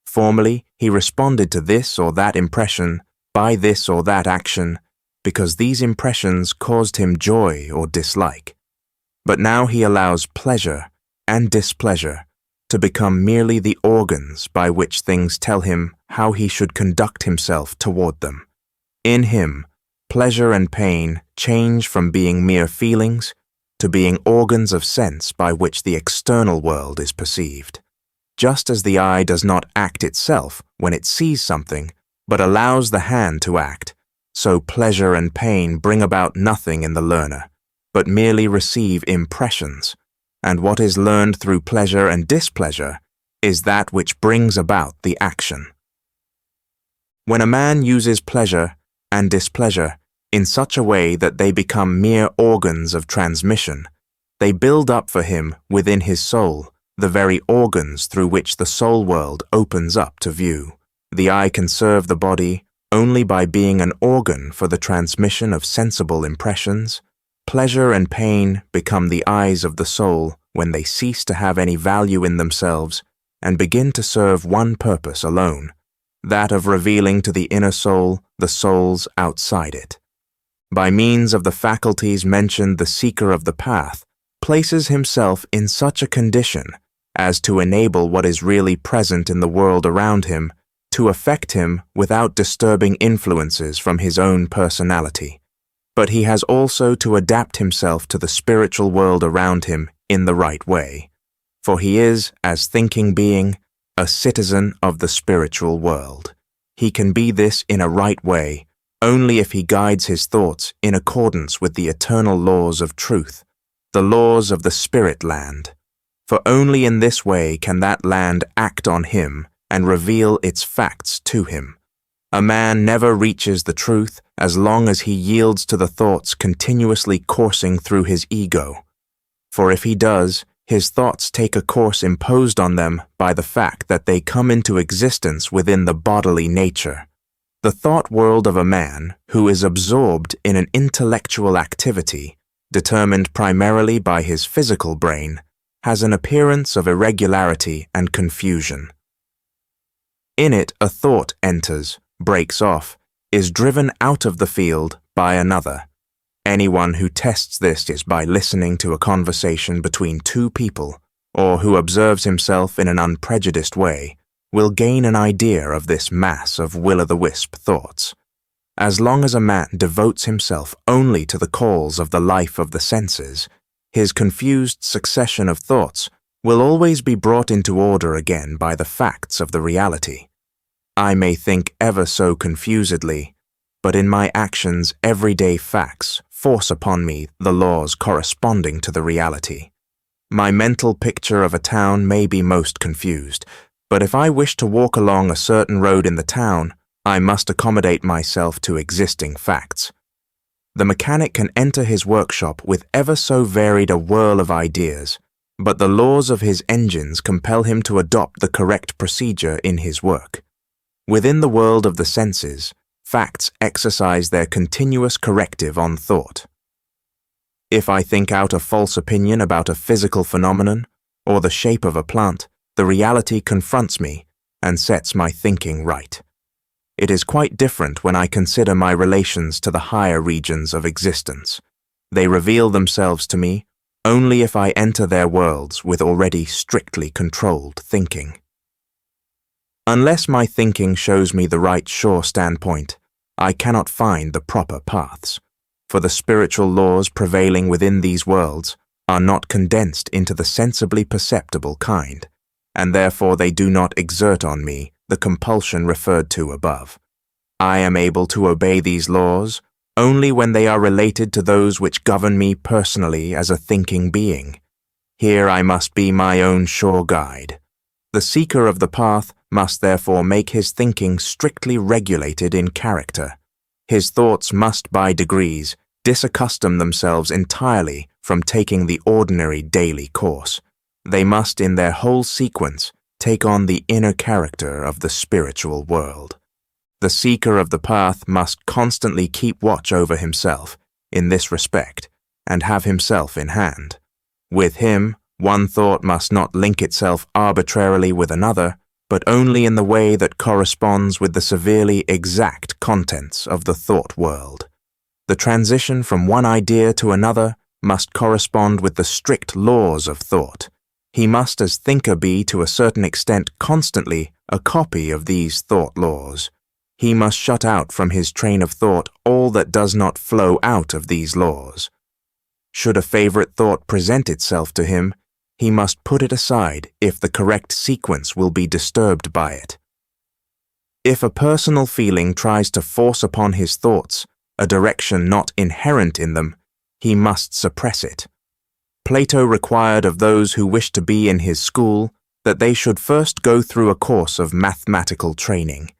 Formerly, he responded to this or that impression by this or that action because these impressions caused him joy or dislike. But now he allows pleasure and displeasure to become merely the organs by which things tell him how he should conduct himself toward them. In him, pleasure and pain change from being mere feelings to being organs of sense by which the external world is perceived. Just as the eye does not act itself when it sees something, but allows the hand to act, so pleasure and pain bring about nothing in the learner, but merely receive impressions, and what is learned through pleasure and displeasure is that which brings about the action. When a man uses pleasure and displeasure in such a way that they become mere organs of transmission, they build up for him within his soul the very organs through which the soul world opens up to view. The eye can serve the body only by being an organ for the transmission of sensible impressions. Pleasure and pain become the eyes of the soul when they cease to have any value in themselves and begin to serve one purpose alone, that of revealing to the inner soul the souls outside it. By means of the faculties mentioned, the seeker of the path places himself in such a condition as to enable what is really present in the world around him to affect him without disturbing influences from his own personality. But he has also to adapt himself to the spiritual world around him in the right way, for he is, as thinking being, a citizen of the spiritual world. He can be this in a right way only if he guides his thoughts in accordance with the eternal laws of truth, the laws of the spirit land. For only in this way can that land act on him and reveal its facts to him. A man never reaches the truth as long as he yields to the thoughts continuously coursing through his ego. For if he does, his thoughts take a course imposed on them by the fact that they come into existence within the bodily nature. The thought world of a man who is absorbed in an intellectual activity determined primarily by his physical brain has an appearance of irregularity and confusion. In it, a thought enters, breaks off, is driven out of the field by another. Anyone who tests this is by listening to a conversation between two people, or who observes himself in an unprejudiced way, will gain an idea of this mass of will-o'-the-wisp thoughts. As long as a man devotes himself only to the calls of the life of the senses, his confused succession of thoughts will always be brought into order again by the facts of the reality. I may think ever so confusedly, but in my actions everyday facts force upon me the laws corresponding to the reality. My mental picture of a town may be most confused, but if I wish to walk along a certain road in the town, I must accommodate myself to existing facts. The mechanic can enter his workshop with ever so varied a whirl of ideas, but the laws of his engines compel him to adopt the correct procedure in his work. Within the world of the senses, facts exercise their continuous corrective on thought. If I think out a false opinion about a physical phenomenon or the shape of a plant, the reality confronts me and sets my thinking right. It is quite different when I consider my relations to the higher regions of existence. They reveal themselves to me only if I enter their worlds with already strictly controlled thinking. Unless my thinking shows me the right sure standpoint, I cannot find the proper paths, for the spiritual laws prevailing within these worlds are not condensed into the sensibly perceptible kind, and therefore they do not exert on me the compulsion referred to above. I am able to obey these laws only when they are related to those which govern me personally as a thinking being. Here I must be my own sure guide. The seeker of the path must therefore make his thinking strictly regulated in character. His thoughts must by degrees disaccustom themselves entirely from taking the ordinary daily course. They must in their whole sequence take on the inner character of the spiritual world. The seeker of the path must constantly keep watch over himself in this respect and have himself in hand. With him, one thought must not link itself arbitrarily with another, but only in the way that corresponds with the severely exact contents of the thought world. The transition from one idea to another must correspond with the strict laws of thought. He must as thinker be to a certain extent constantly a copy of these thought laws. He must shut out from his train of thought all that does not flow out of these laws. Should a favorite thought present itself to him, he must put it aside if the correct sequence will be disturbed by it. If a personal feeling tries to force upon his thoughts a direction not inherent in them, he must suppress it. Plato required of those who wished to be in his school that they should first go through a course of mathematical training,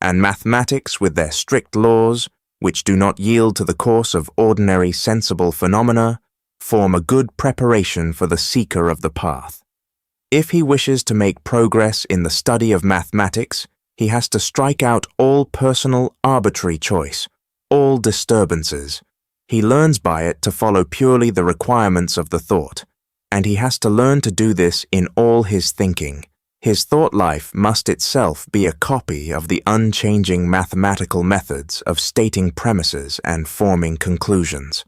and mathematics with their strict laws, which do not yield to the course of ordinary sensible phenomena, form a good preparation for the seeker of the path. If he wishes to make progress in the study of mathematics, he has to strike out all personal arbitrary choice, all disturbances. He learns by it to follow purely the requirements of the thought, and he has to learn to do this in all his thinking. His thought life must itself be a copy of the unchanging mathematical methods of stating premises and forming conclusions.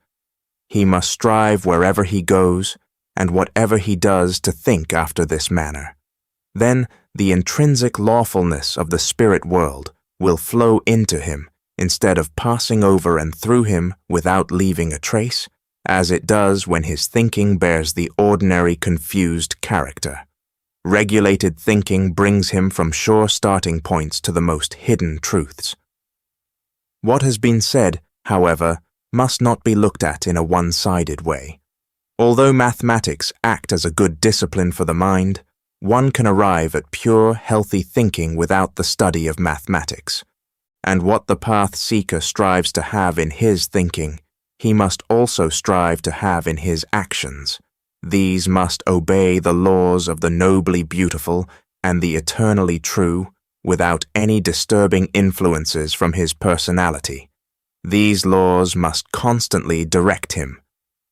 He must strive wherever he goes, and whatever he does to think after this manner. Then the intrinsic lawfulness of the spirit world will flow into him instead of passing over and through him without leaving a trace, as it does when his thinking bears the ordinary confused character. Regulated thinking brings him from sure starting points to the most hidden truths. What has been said, however, must not be looked at in a one-sided way. Although mathematics act as a good discipline for the mind, one can arrive at pure, healthy thinking without the study of mathematics. And what the path seeker strives to have in his thinking, he must also strive to have in his actions. These must obey the laws of the nobly beautiful and the eternally true, without any disturbing influences from his personality. These laws must constantly direct him.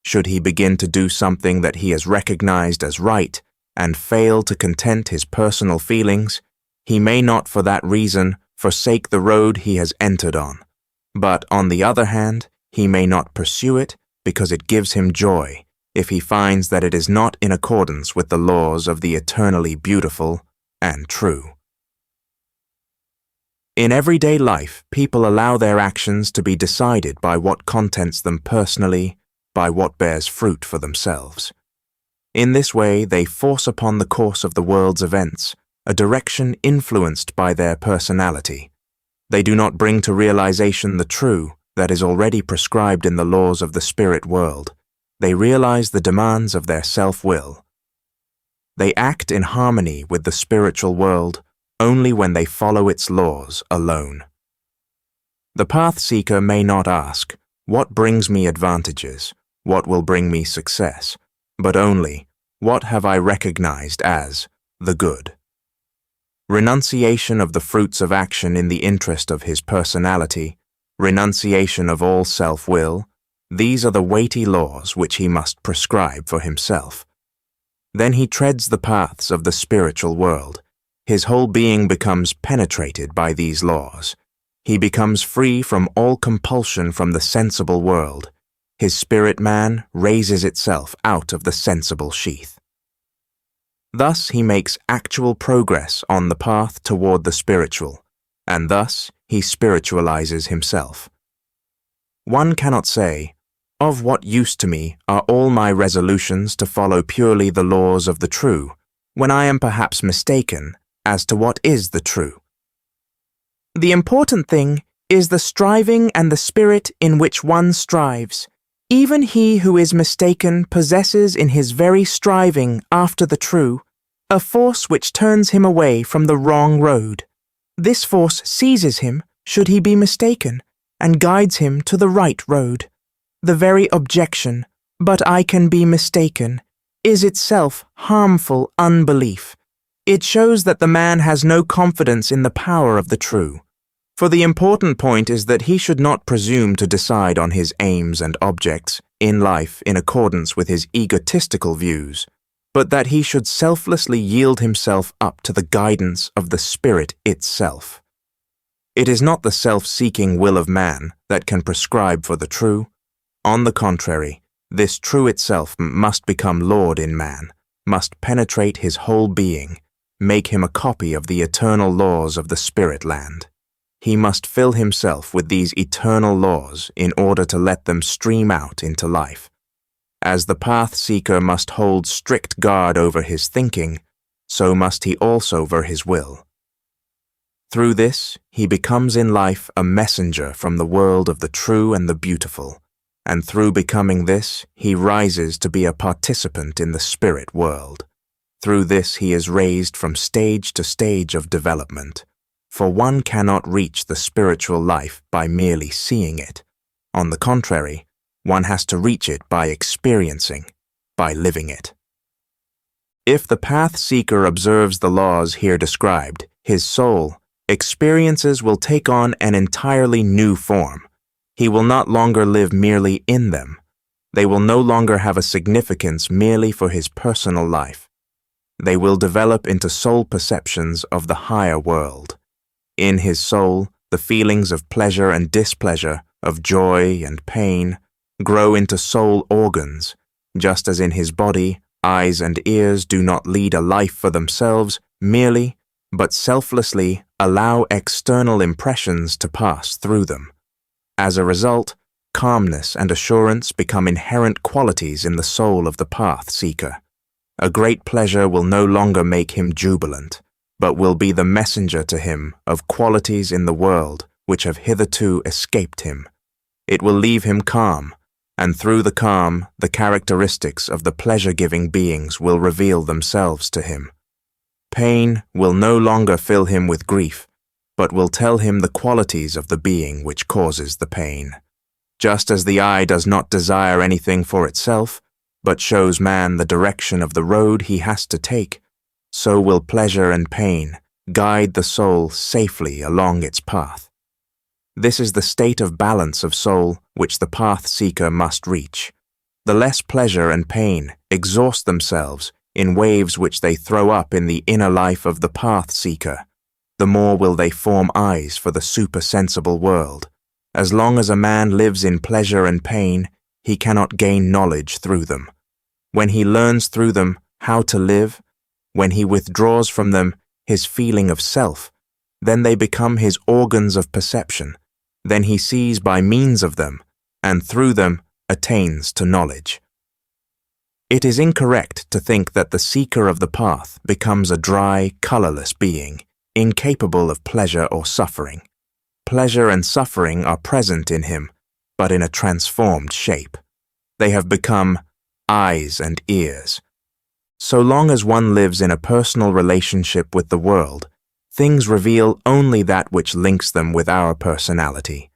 Should he begin to do something that he has recognized as right and fail to content his personal feelings, he may not for that reason forsake the road he has entered on. But on the other hand, he may not pursue it because it gives him joy if he finds that it is not in accordance with the laws of the eternally beautiful and true. In everyday life, people allow their actions to be decided by what contents them personally, by what bears fruit for themselves. In this way, they force upon the course of the world's events a direction influenced by their personality. They do not bring to realization the true that is already prescribed in the laws of the spirit world. They realize the demands of their self-will. They act in harmony with the spiritual world only when they follow its laws alone. The path seeker may not ask, "What brings me advantages? What will bring me success?" but only, "What have I recognized as the good?" Renunciation of the fruits of action in the interest of his personality, renunciation of all self-will, these are the weighty laws which he must prescribe for himself. Then he treads the paths of the spiritual world. His whole being becomes penetrated by these laws. He becomes free from all compulsion from the sensible world. His spirit man raises itself out of the sensible sheath. Thus he makes actual progress on the path toward the spiritual, and thus he spiritualizes himself. One cannot say, "Of what use to me are all my resolutions to follow purely the laws of the true, when I am perhaps mistaken as to what is the true?" The important thing is the striving and the spirit in which one strives. Even he who is mistaken possesses in his very striving after the true a force which turns him away from the wrong road. This force seizes him, should he be mistaken, and guides him to the right road. The very objection, "But I can be mistaken," is itself harmful unbelief. It shows that the man has no confidence in the power of the true. For the important point is that he should not presume to decide on his aims and objects in life in accordance with his egotistical views, but that he should selflessly yield himself up to the guidance of the Spirit itself. It is not the self-seeking will of man that can prescribe for the true. On the contrary, this true itself must become Lord in man, must penetrate his whole being, make him a copy of the eternal laws of the spirit land. He must fill himself with these eternal laws in order to let them stream out into life. As the path seeker must hold strict guard over his thinking, so must he also over his will. Through this, he becomes in life a messenger from the world of the true and the beautiful, and through becoming this, he rises to be a participant in the spirit world. Through this, he is raised from stage to stage of development, for one cannot reach the spiritual life by merely seeing it. On the contrary, one has to reach it by experiencing, by living it. If the path seeker observes the laws here described, his soul, experiences will take on an entirely new form. He will not longer live merely in them. They will no longer have a significance merely for his personal life. They will develop into soul perceptions of the higher world. In his soul, the feelings of pleasure and displeasure, of joy and pain, grow into soul organs, just as in his body, eyes and ears do not lead a life for themselves merely, but selflessly allow external impressions to pass through them. As a result, calmness and assurance become inherent qualities in the soul of the path seeker. A great pleasure will no longer make him jubilant, but will be the messenger to him of qualities in the world which have hitherto escaped him. It will leave him calm, and through the calm, the characteristics of the pleasure-giving beings will reveal themselves to him. Pain will no longer fill him with grief, but will tell him the qualities of the being which causes the pain. Just as the eye does not desire anything for itself, but shows man the direction of the road he has to take, so will pleasure and pain guide the soul safely along its path. This is the state of balance of soul which the path seeker must reach. The less pleasure and pain exhaust themselves in waves which they throw up in the inner life of the path seeker, the more will they form eyes for the supersensible world. As long as a man lives in pleasure and pain, he cannot gain knowledge through them. When he learns through them how to live, when he withdraws from them his feeling of self, then they become his organs of perception. Then he sees by means of them, and through them attains to knowledge. It is incorrect to think that the seeker of the path becomes a dry, colorless being, incapable of pleasure or suffering. Pleasure and suffering are present in him, but in a transformed shape. They have become eyes and ears. So long as one lives in a personal relationship with the world, things reveal only that which links them with our personality.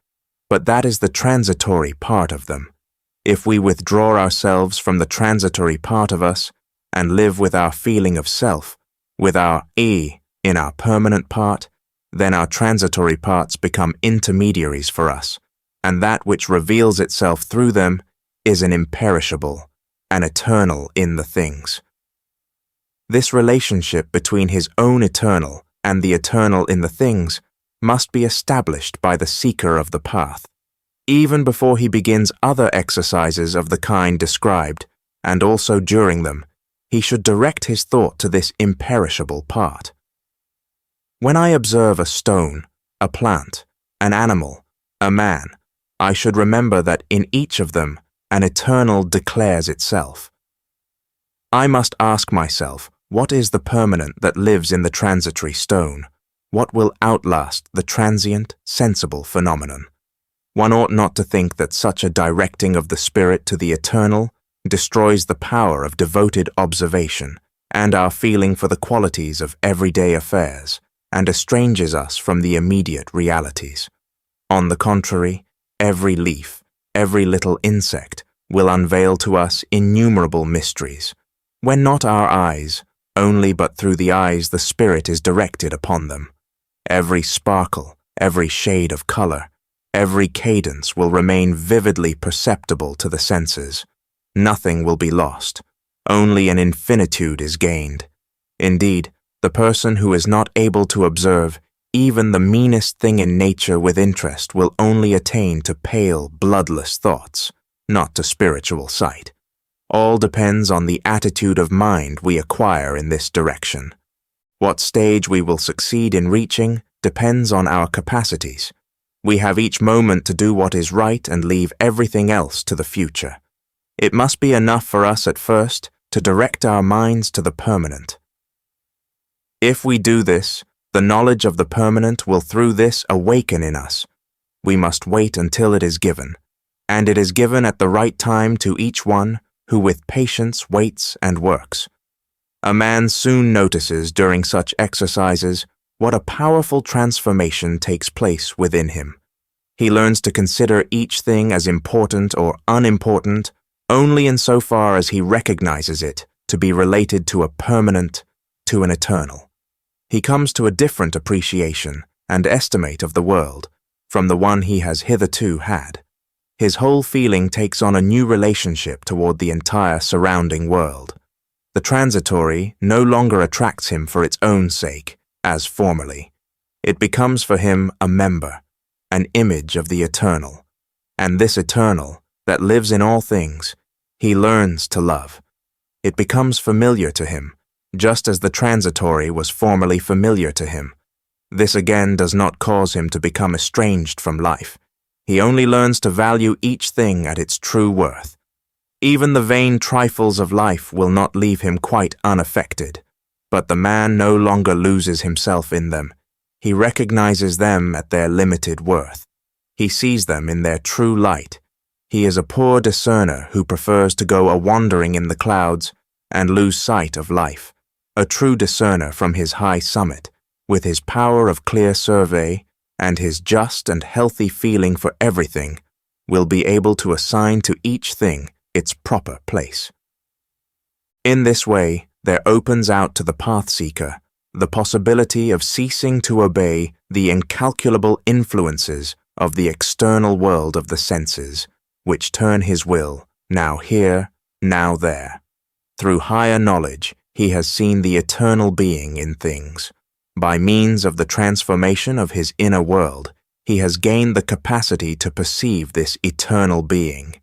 But that is the transitory part of them. If we withdraw ourselves from the transitory part of us and live with our feeling of self, with our E in our permanent part, then our transitory parts become intermediaries for us, and that which reveals itself through them is an imperishable, an eternal in the things. This relationship between his own eternal and the eternal in the things must be established by the seeker of the path. Even before he begins other exercises of the kind described, and also during them, he should direct his thought to this imperishable part. When I observe a stone, a plant, an animal, a man, I should remember that in each of them an eternal declares itself. I must ask myself, what is the permanent that lives in the transitory stone? What will outlast the transient, sensible phenomenon? One ought not to think that such a directing of the spirit to the eternal destroys the power of devoted observation and our feeling for the qualities of everyday affairs, and estranges us from the immediate realities. On the contrary, every leaf, every little insect will unveil to us innumerable mysteries, when not our eyes, only but through the eyes the spirit is directed upon them. Every sparkle, every shade of color, every cadence will remain vividly perceptible to the senses. Nothing will be lost, only an infinitude is gained. Indeed, the person who is not able to observe even the meanest thing in nature with interest will only attain to pale, bloodless thoughts, not to spiritual sight. All depends on the attitude of mind we acquire in this direction. What stage we will succeed in reaching depends on our capacities. We have each moment to do what is right and leave everything else to the future. It must be enough for us at first to direct our minds to the permanent. If we do this, the knowledge of the permanent will through this awaken in us. We must wait until it is given, and it is given at the right time to each one who with patience waits and works. A man soon notices during such exercises what a powerful transformation takes place within him. He learns to consider each thing as important or unimportant only insofar as he recognizes it to be related to a permanent, to an eternal. He comes to a different appreciation and estimate of the world from the one he has hitherto had. His whole feeling takes on a new relationship toward the entire surrounding world. The transitory no longer attracts him for its own sake, as formerly. It becomes for him a member, an image of the eternal, and this eternal, that lives in all things, he learns to love. It becomes familiar to him, just as the transitory was formerly familiar to him. This again does not cause him to become estranged from life. He only learns to value each thing at its true worth. Even the vain trifles of life will not leave him quite unaffected, but the man no longer loses himself in them. He recognizes them at their limited worth. He sees them in their true light. He is a poor discerner who prefers to go a-wandering in the clouds and lose sight of life. A true discerner from his high summit, with his power of clear survey and his just and healthy feeling for everything, will be able to assign to each thing its proper place. In this way, there opens out to the path-seeker the possibility of ceasing to obey the incalculable influences of the external world of the senses, which turn his will, now here, now there. Through higher knowledge, he has seen the eternal being in things. By means of the transformation of his inner world, he has gained the capacity to perceive this eternal being.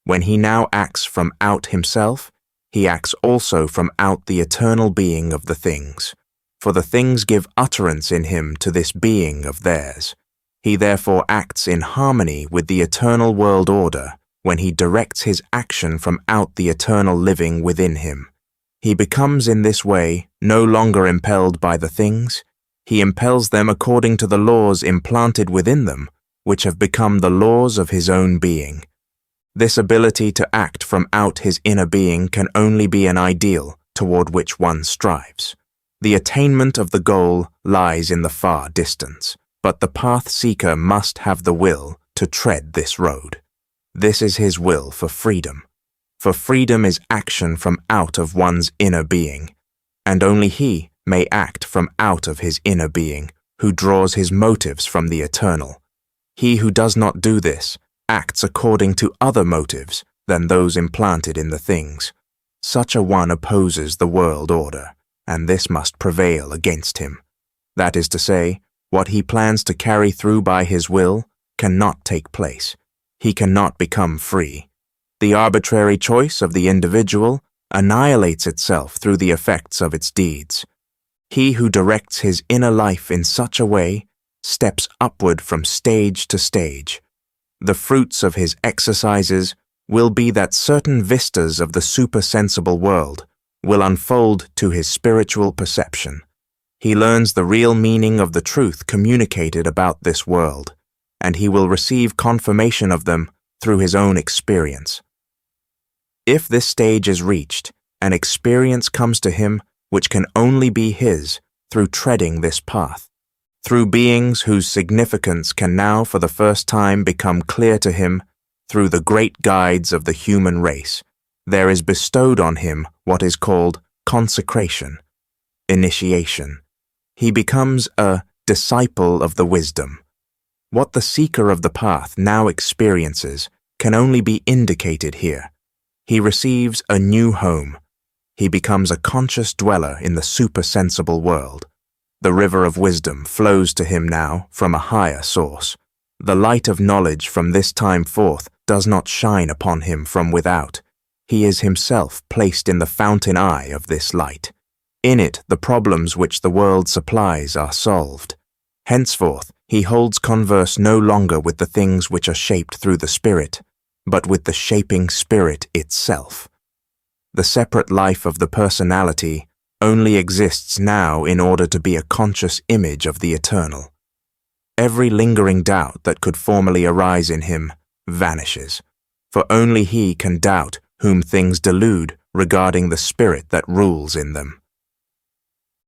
When he now acts from out himself, he acts also from out the eternal being of the things. For the things give utterance in him to this being of theirs. He therefore acts in harmony with the eternal world order when he directs his action from out the eternal living within him. He becomes in this way no longer impelled by the things. He impels them according to the laws implanted within them, which have become the laws of his own being. This ability to act from out his inner being can only be an ideal toward which one strives. The attainment of the goal lies in the far distance, but the path seeker must have the will to tread this road. This is his will for freedom. For freedom is action from out of one's inner being, and only he may act from out of his inner being, who draws his motives from the eternal. He who does not do this acts according to other motives than those implanted in the things. Such a one opposes the world order, and this must prevail against him. That is to say, what he plans to carry through by his will cannot take place. He cannot become free. The arbitrary choice of the individual annihilates itself through the effects of its deeds. He who directs his inner life in such a way steps upward from stage to stage. The fruits of his exercises will be that certain vistas of the supersensible world will unfold to his spiritual perception. He learns the real meaning of the truth communicated about this world, and he will receive confirmation of them through his own experience. If this stage is reached, an experience comes to him which can only be his through treading this path. Through beings whose significance can now for the first time become clear to him, through the great guides of the human race, there is bestowed on him what is called consecration, initiation. He becomes a disciple of the wisdom. What the seeker of the path now experiences can only be indicated here. He receives a new home. He becomes a conscious dweller in the supersensible world. The river of wisdom flows to him now from a higher source. The light of knowledge from this time forth does not shine upon him from without. He is himself placed in the fountain eye of this light. In it the problems which the world supplies are solved. Henceforth he holds converse no longer with the things which are shaped through the spirit, but with the shaping spirit itself. The separate life of the personality only exists now in order to be a conscious image of the eternal. Every lingering doubt that could formerly arise in him vanishes, for only he can doubt whom things delude regarding the spirit that rules in them.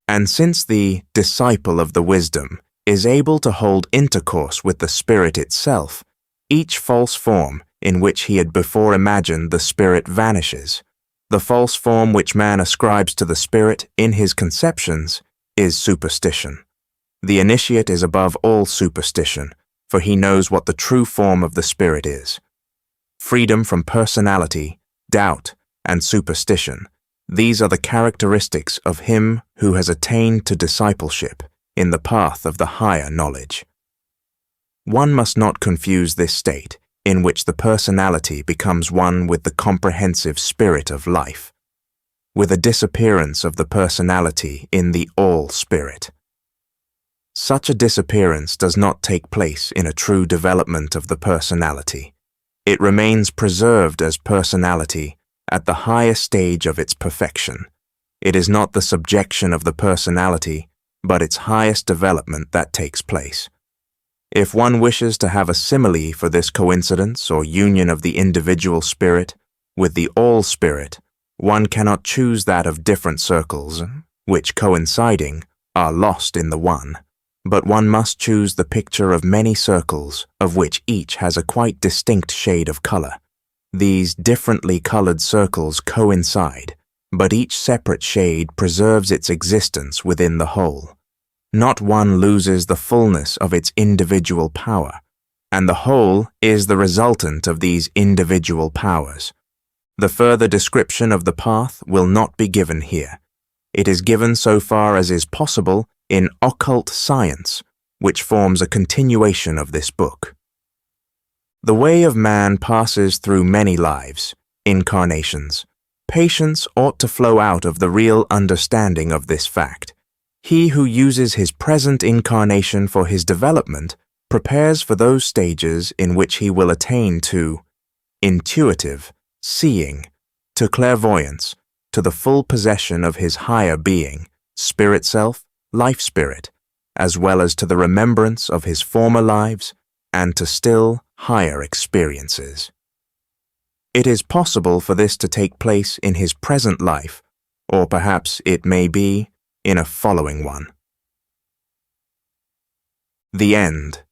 And since the disciple of the wisdom is able to hold intercourse with the spirit itself, each false form in which he had before imagined the spirit vanishes. The false form which man ascribes to the spirit in his conceptions is superstition. The initiate is above all superstition, for he knows what the true form of the spirit is. Freedom from personality, doubt, and superstition, these are the characteristics of him who has attained to discipleship in the path of the higher knowledge. One must not confuse this state in which the personality becomes one with the comprehensive spirit of life, with a disappearance of the personality in the all-spirit. Such a disappearance does not take place in a true development of the personality. It remains preserved as personality at the highest stage of its perfection. It is not the subjection of the personality, but its highest development that takes place. If one wishes to have a simile for this coincidence or union of the individual spirit with the all-spirit, one cannot choose that of different circles, which coinciding are lost in the one, but one must choose the picture of many circles of which each has a quite distinct shade of color. These differently colored circles coincide, but each separate shade preserves its existence within the whole. Not one loses the fullness of its individual power, and the whole is the resultant of these individual powers. The further description of the path will not be given here. It is given so far as is possible in occult science, which forms a continuation of this book. The way of man passes through many lives, incarnations. Patience ought to flow out of the real understanding of this fact. He who uses his present incarnation for his development prepares for those stages in which he will attain to intuitive, seeing, to clairvoyance, to the full possession of his higher being, spirit self, life spirit, as well as to the remembrance of his former lives and to still higher experiences. It is possible for this to take place in his present life, or perhaps it may be in a following one. The End.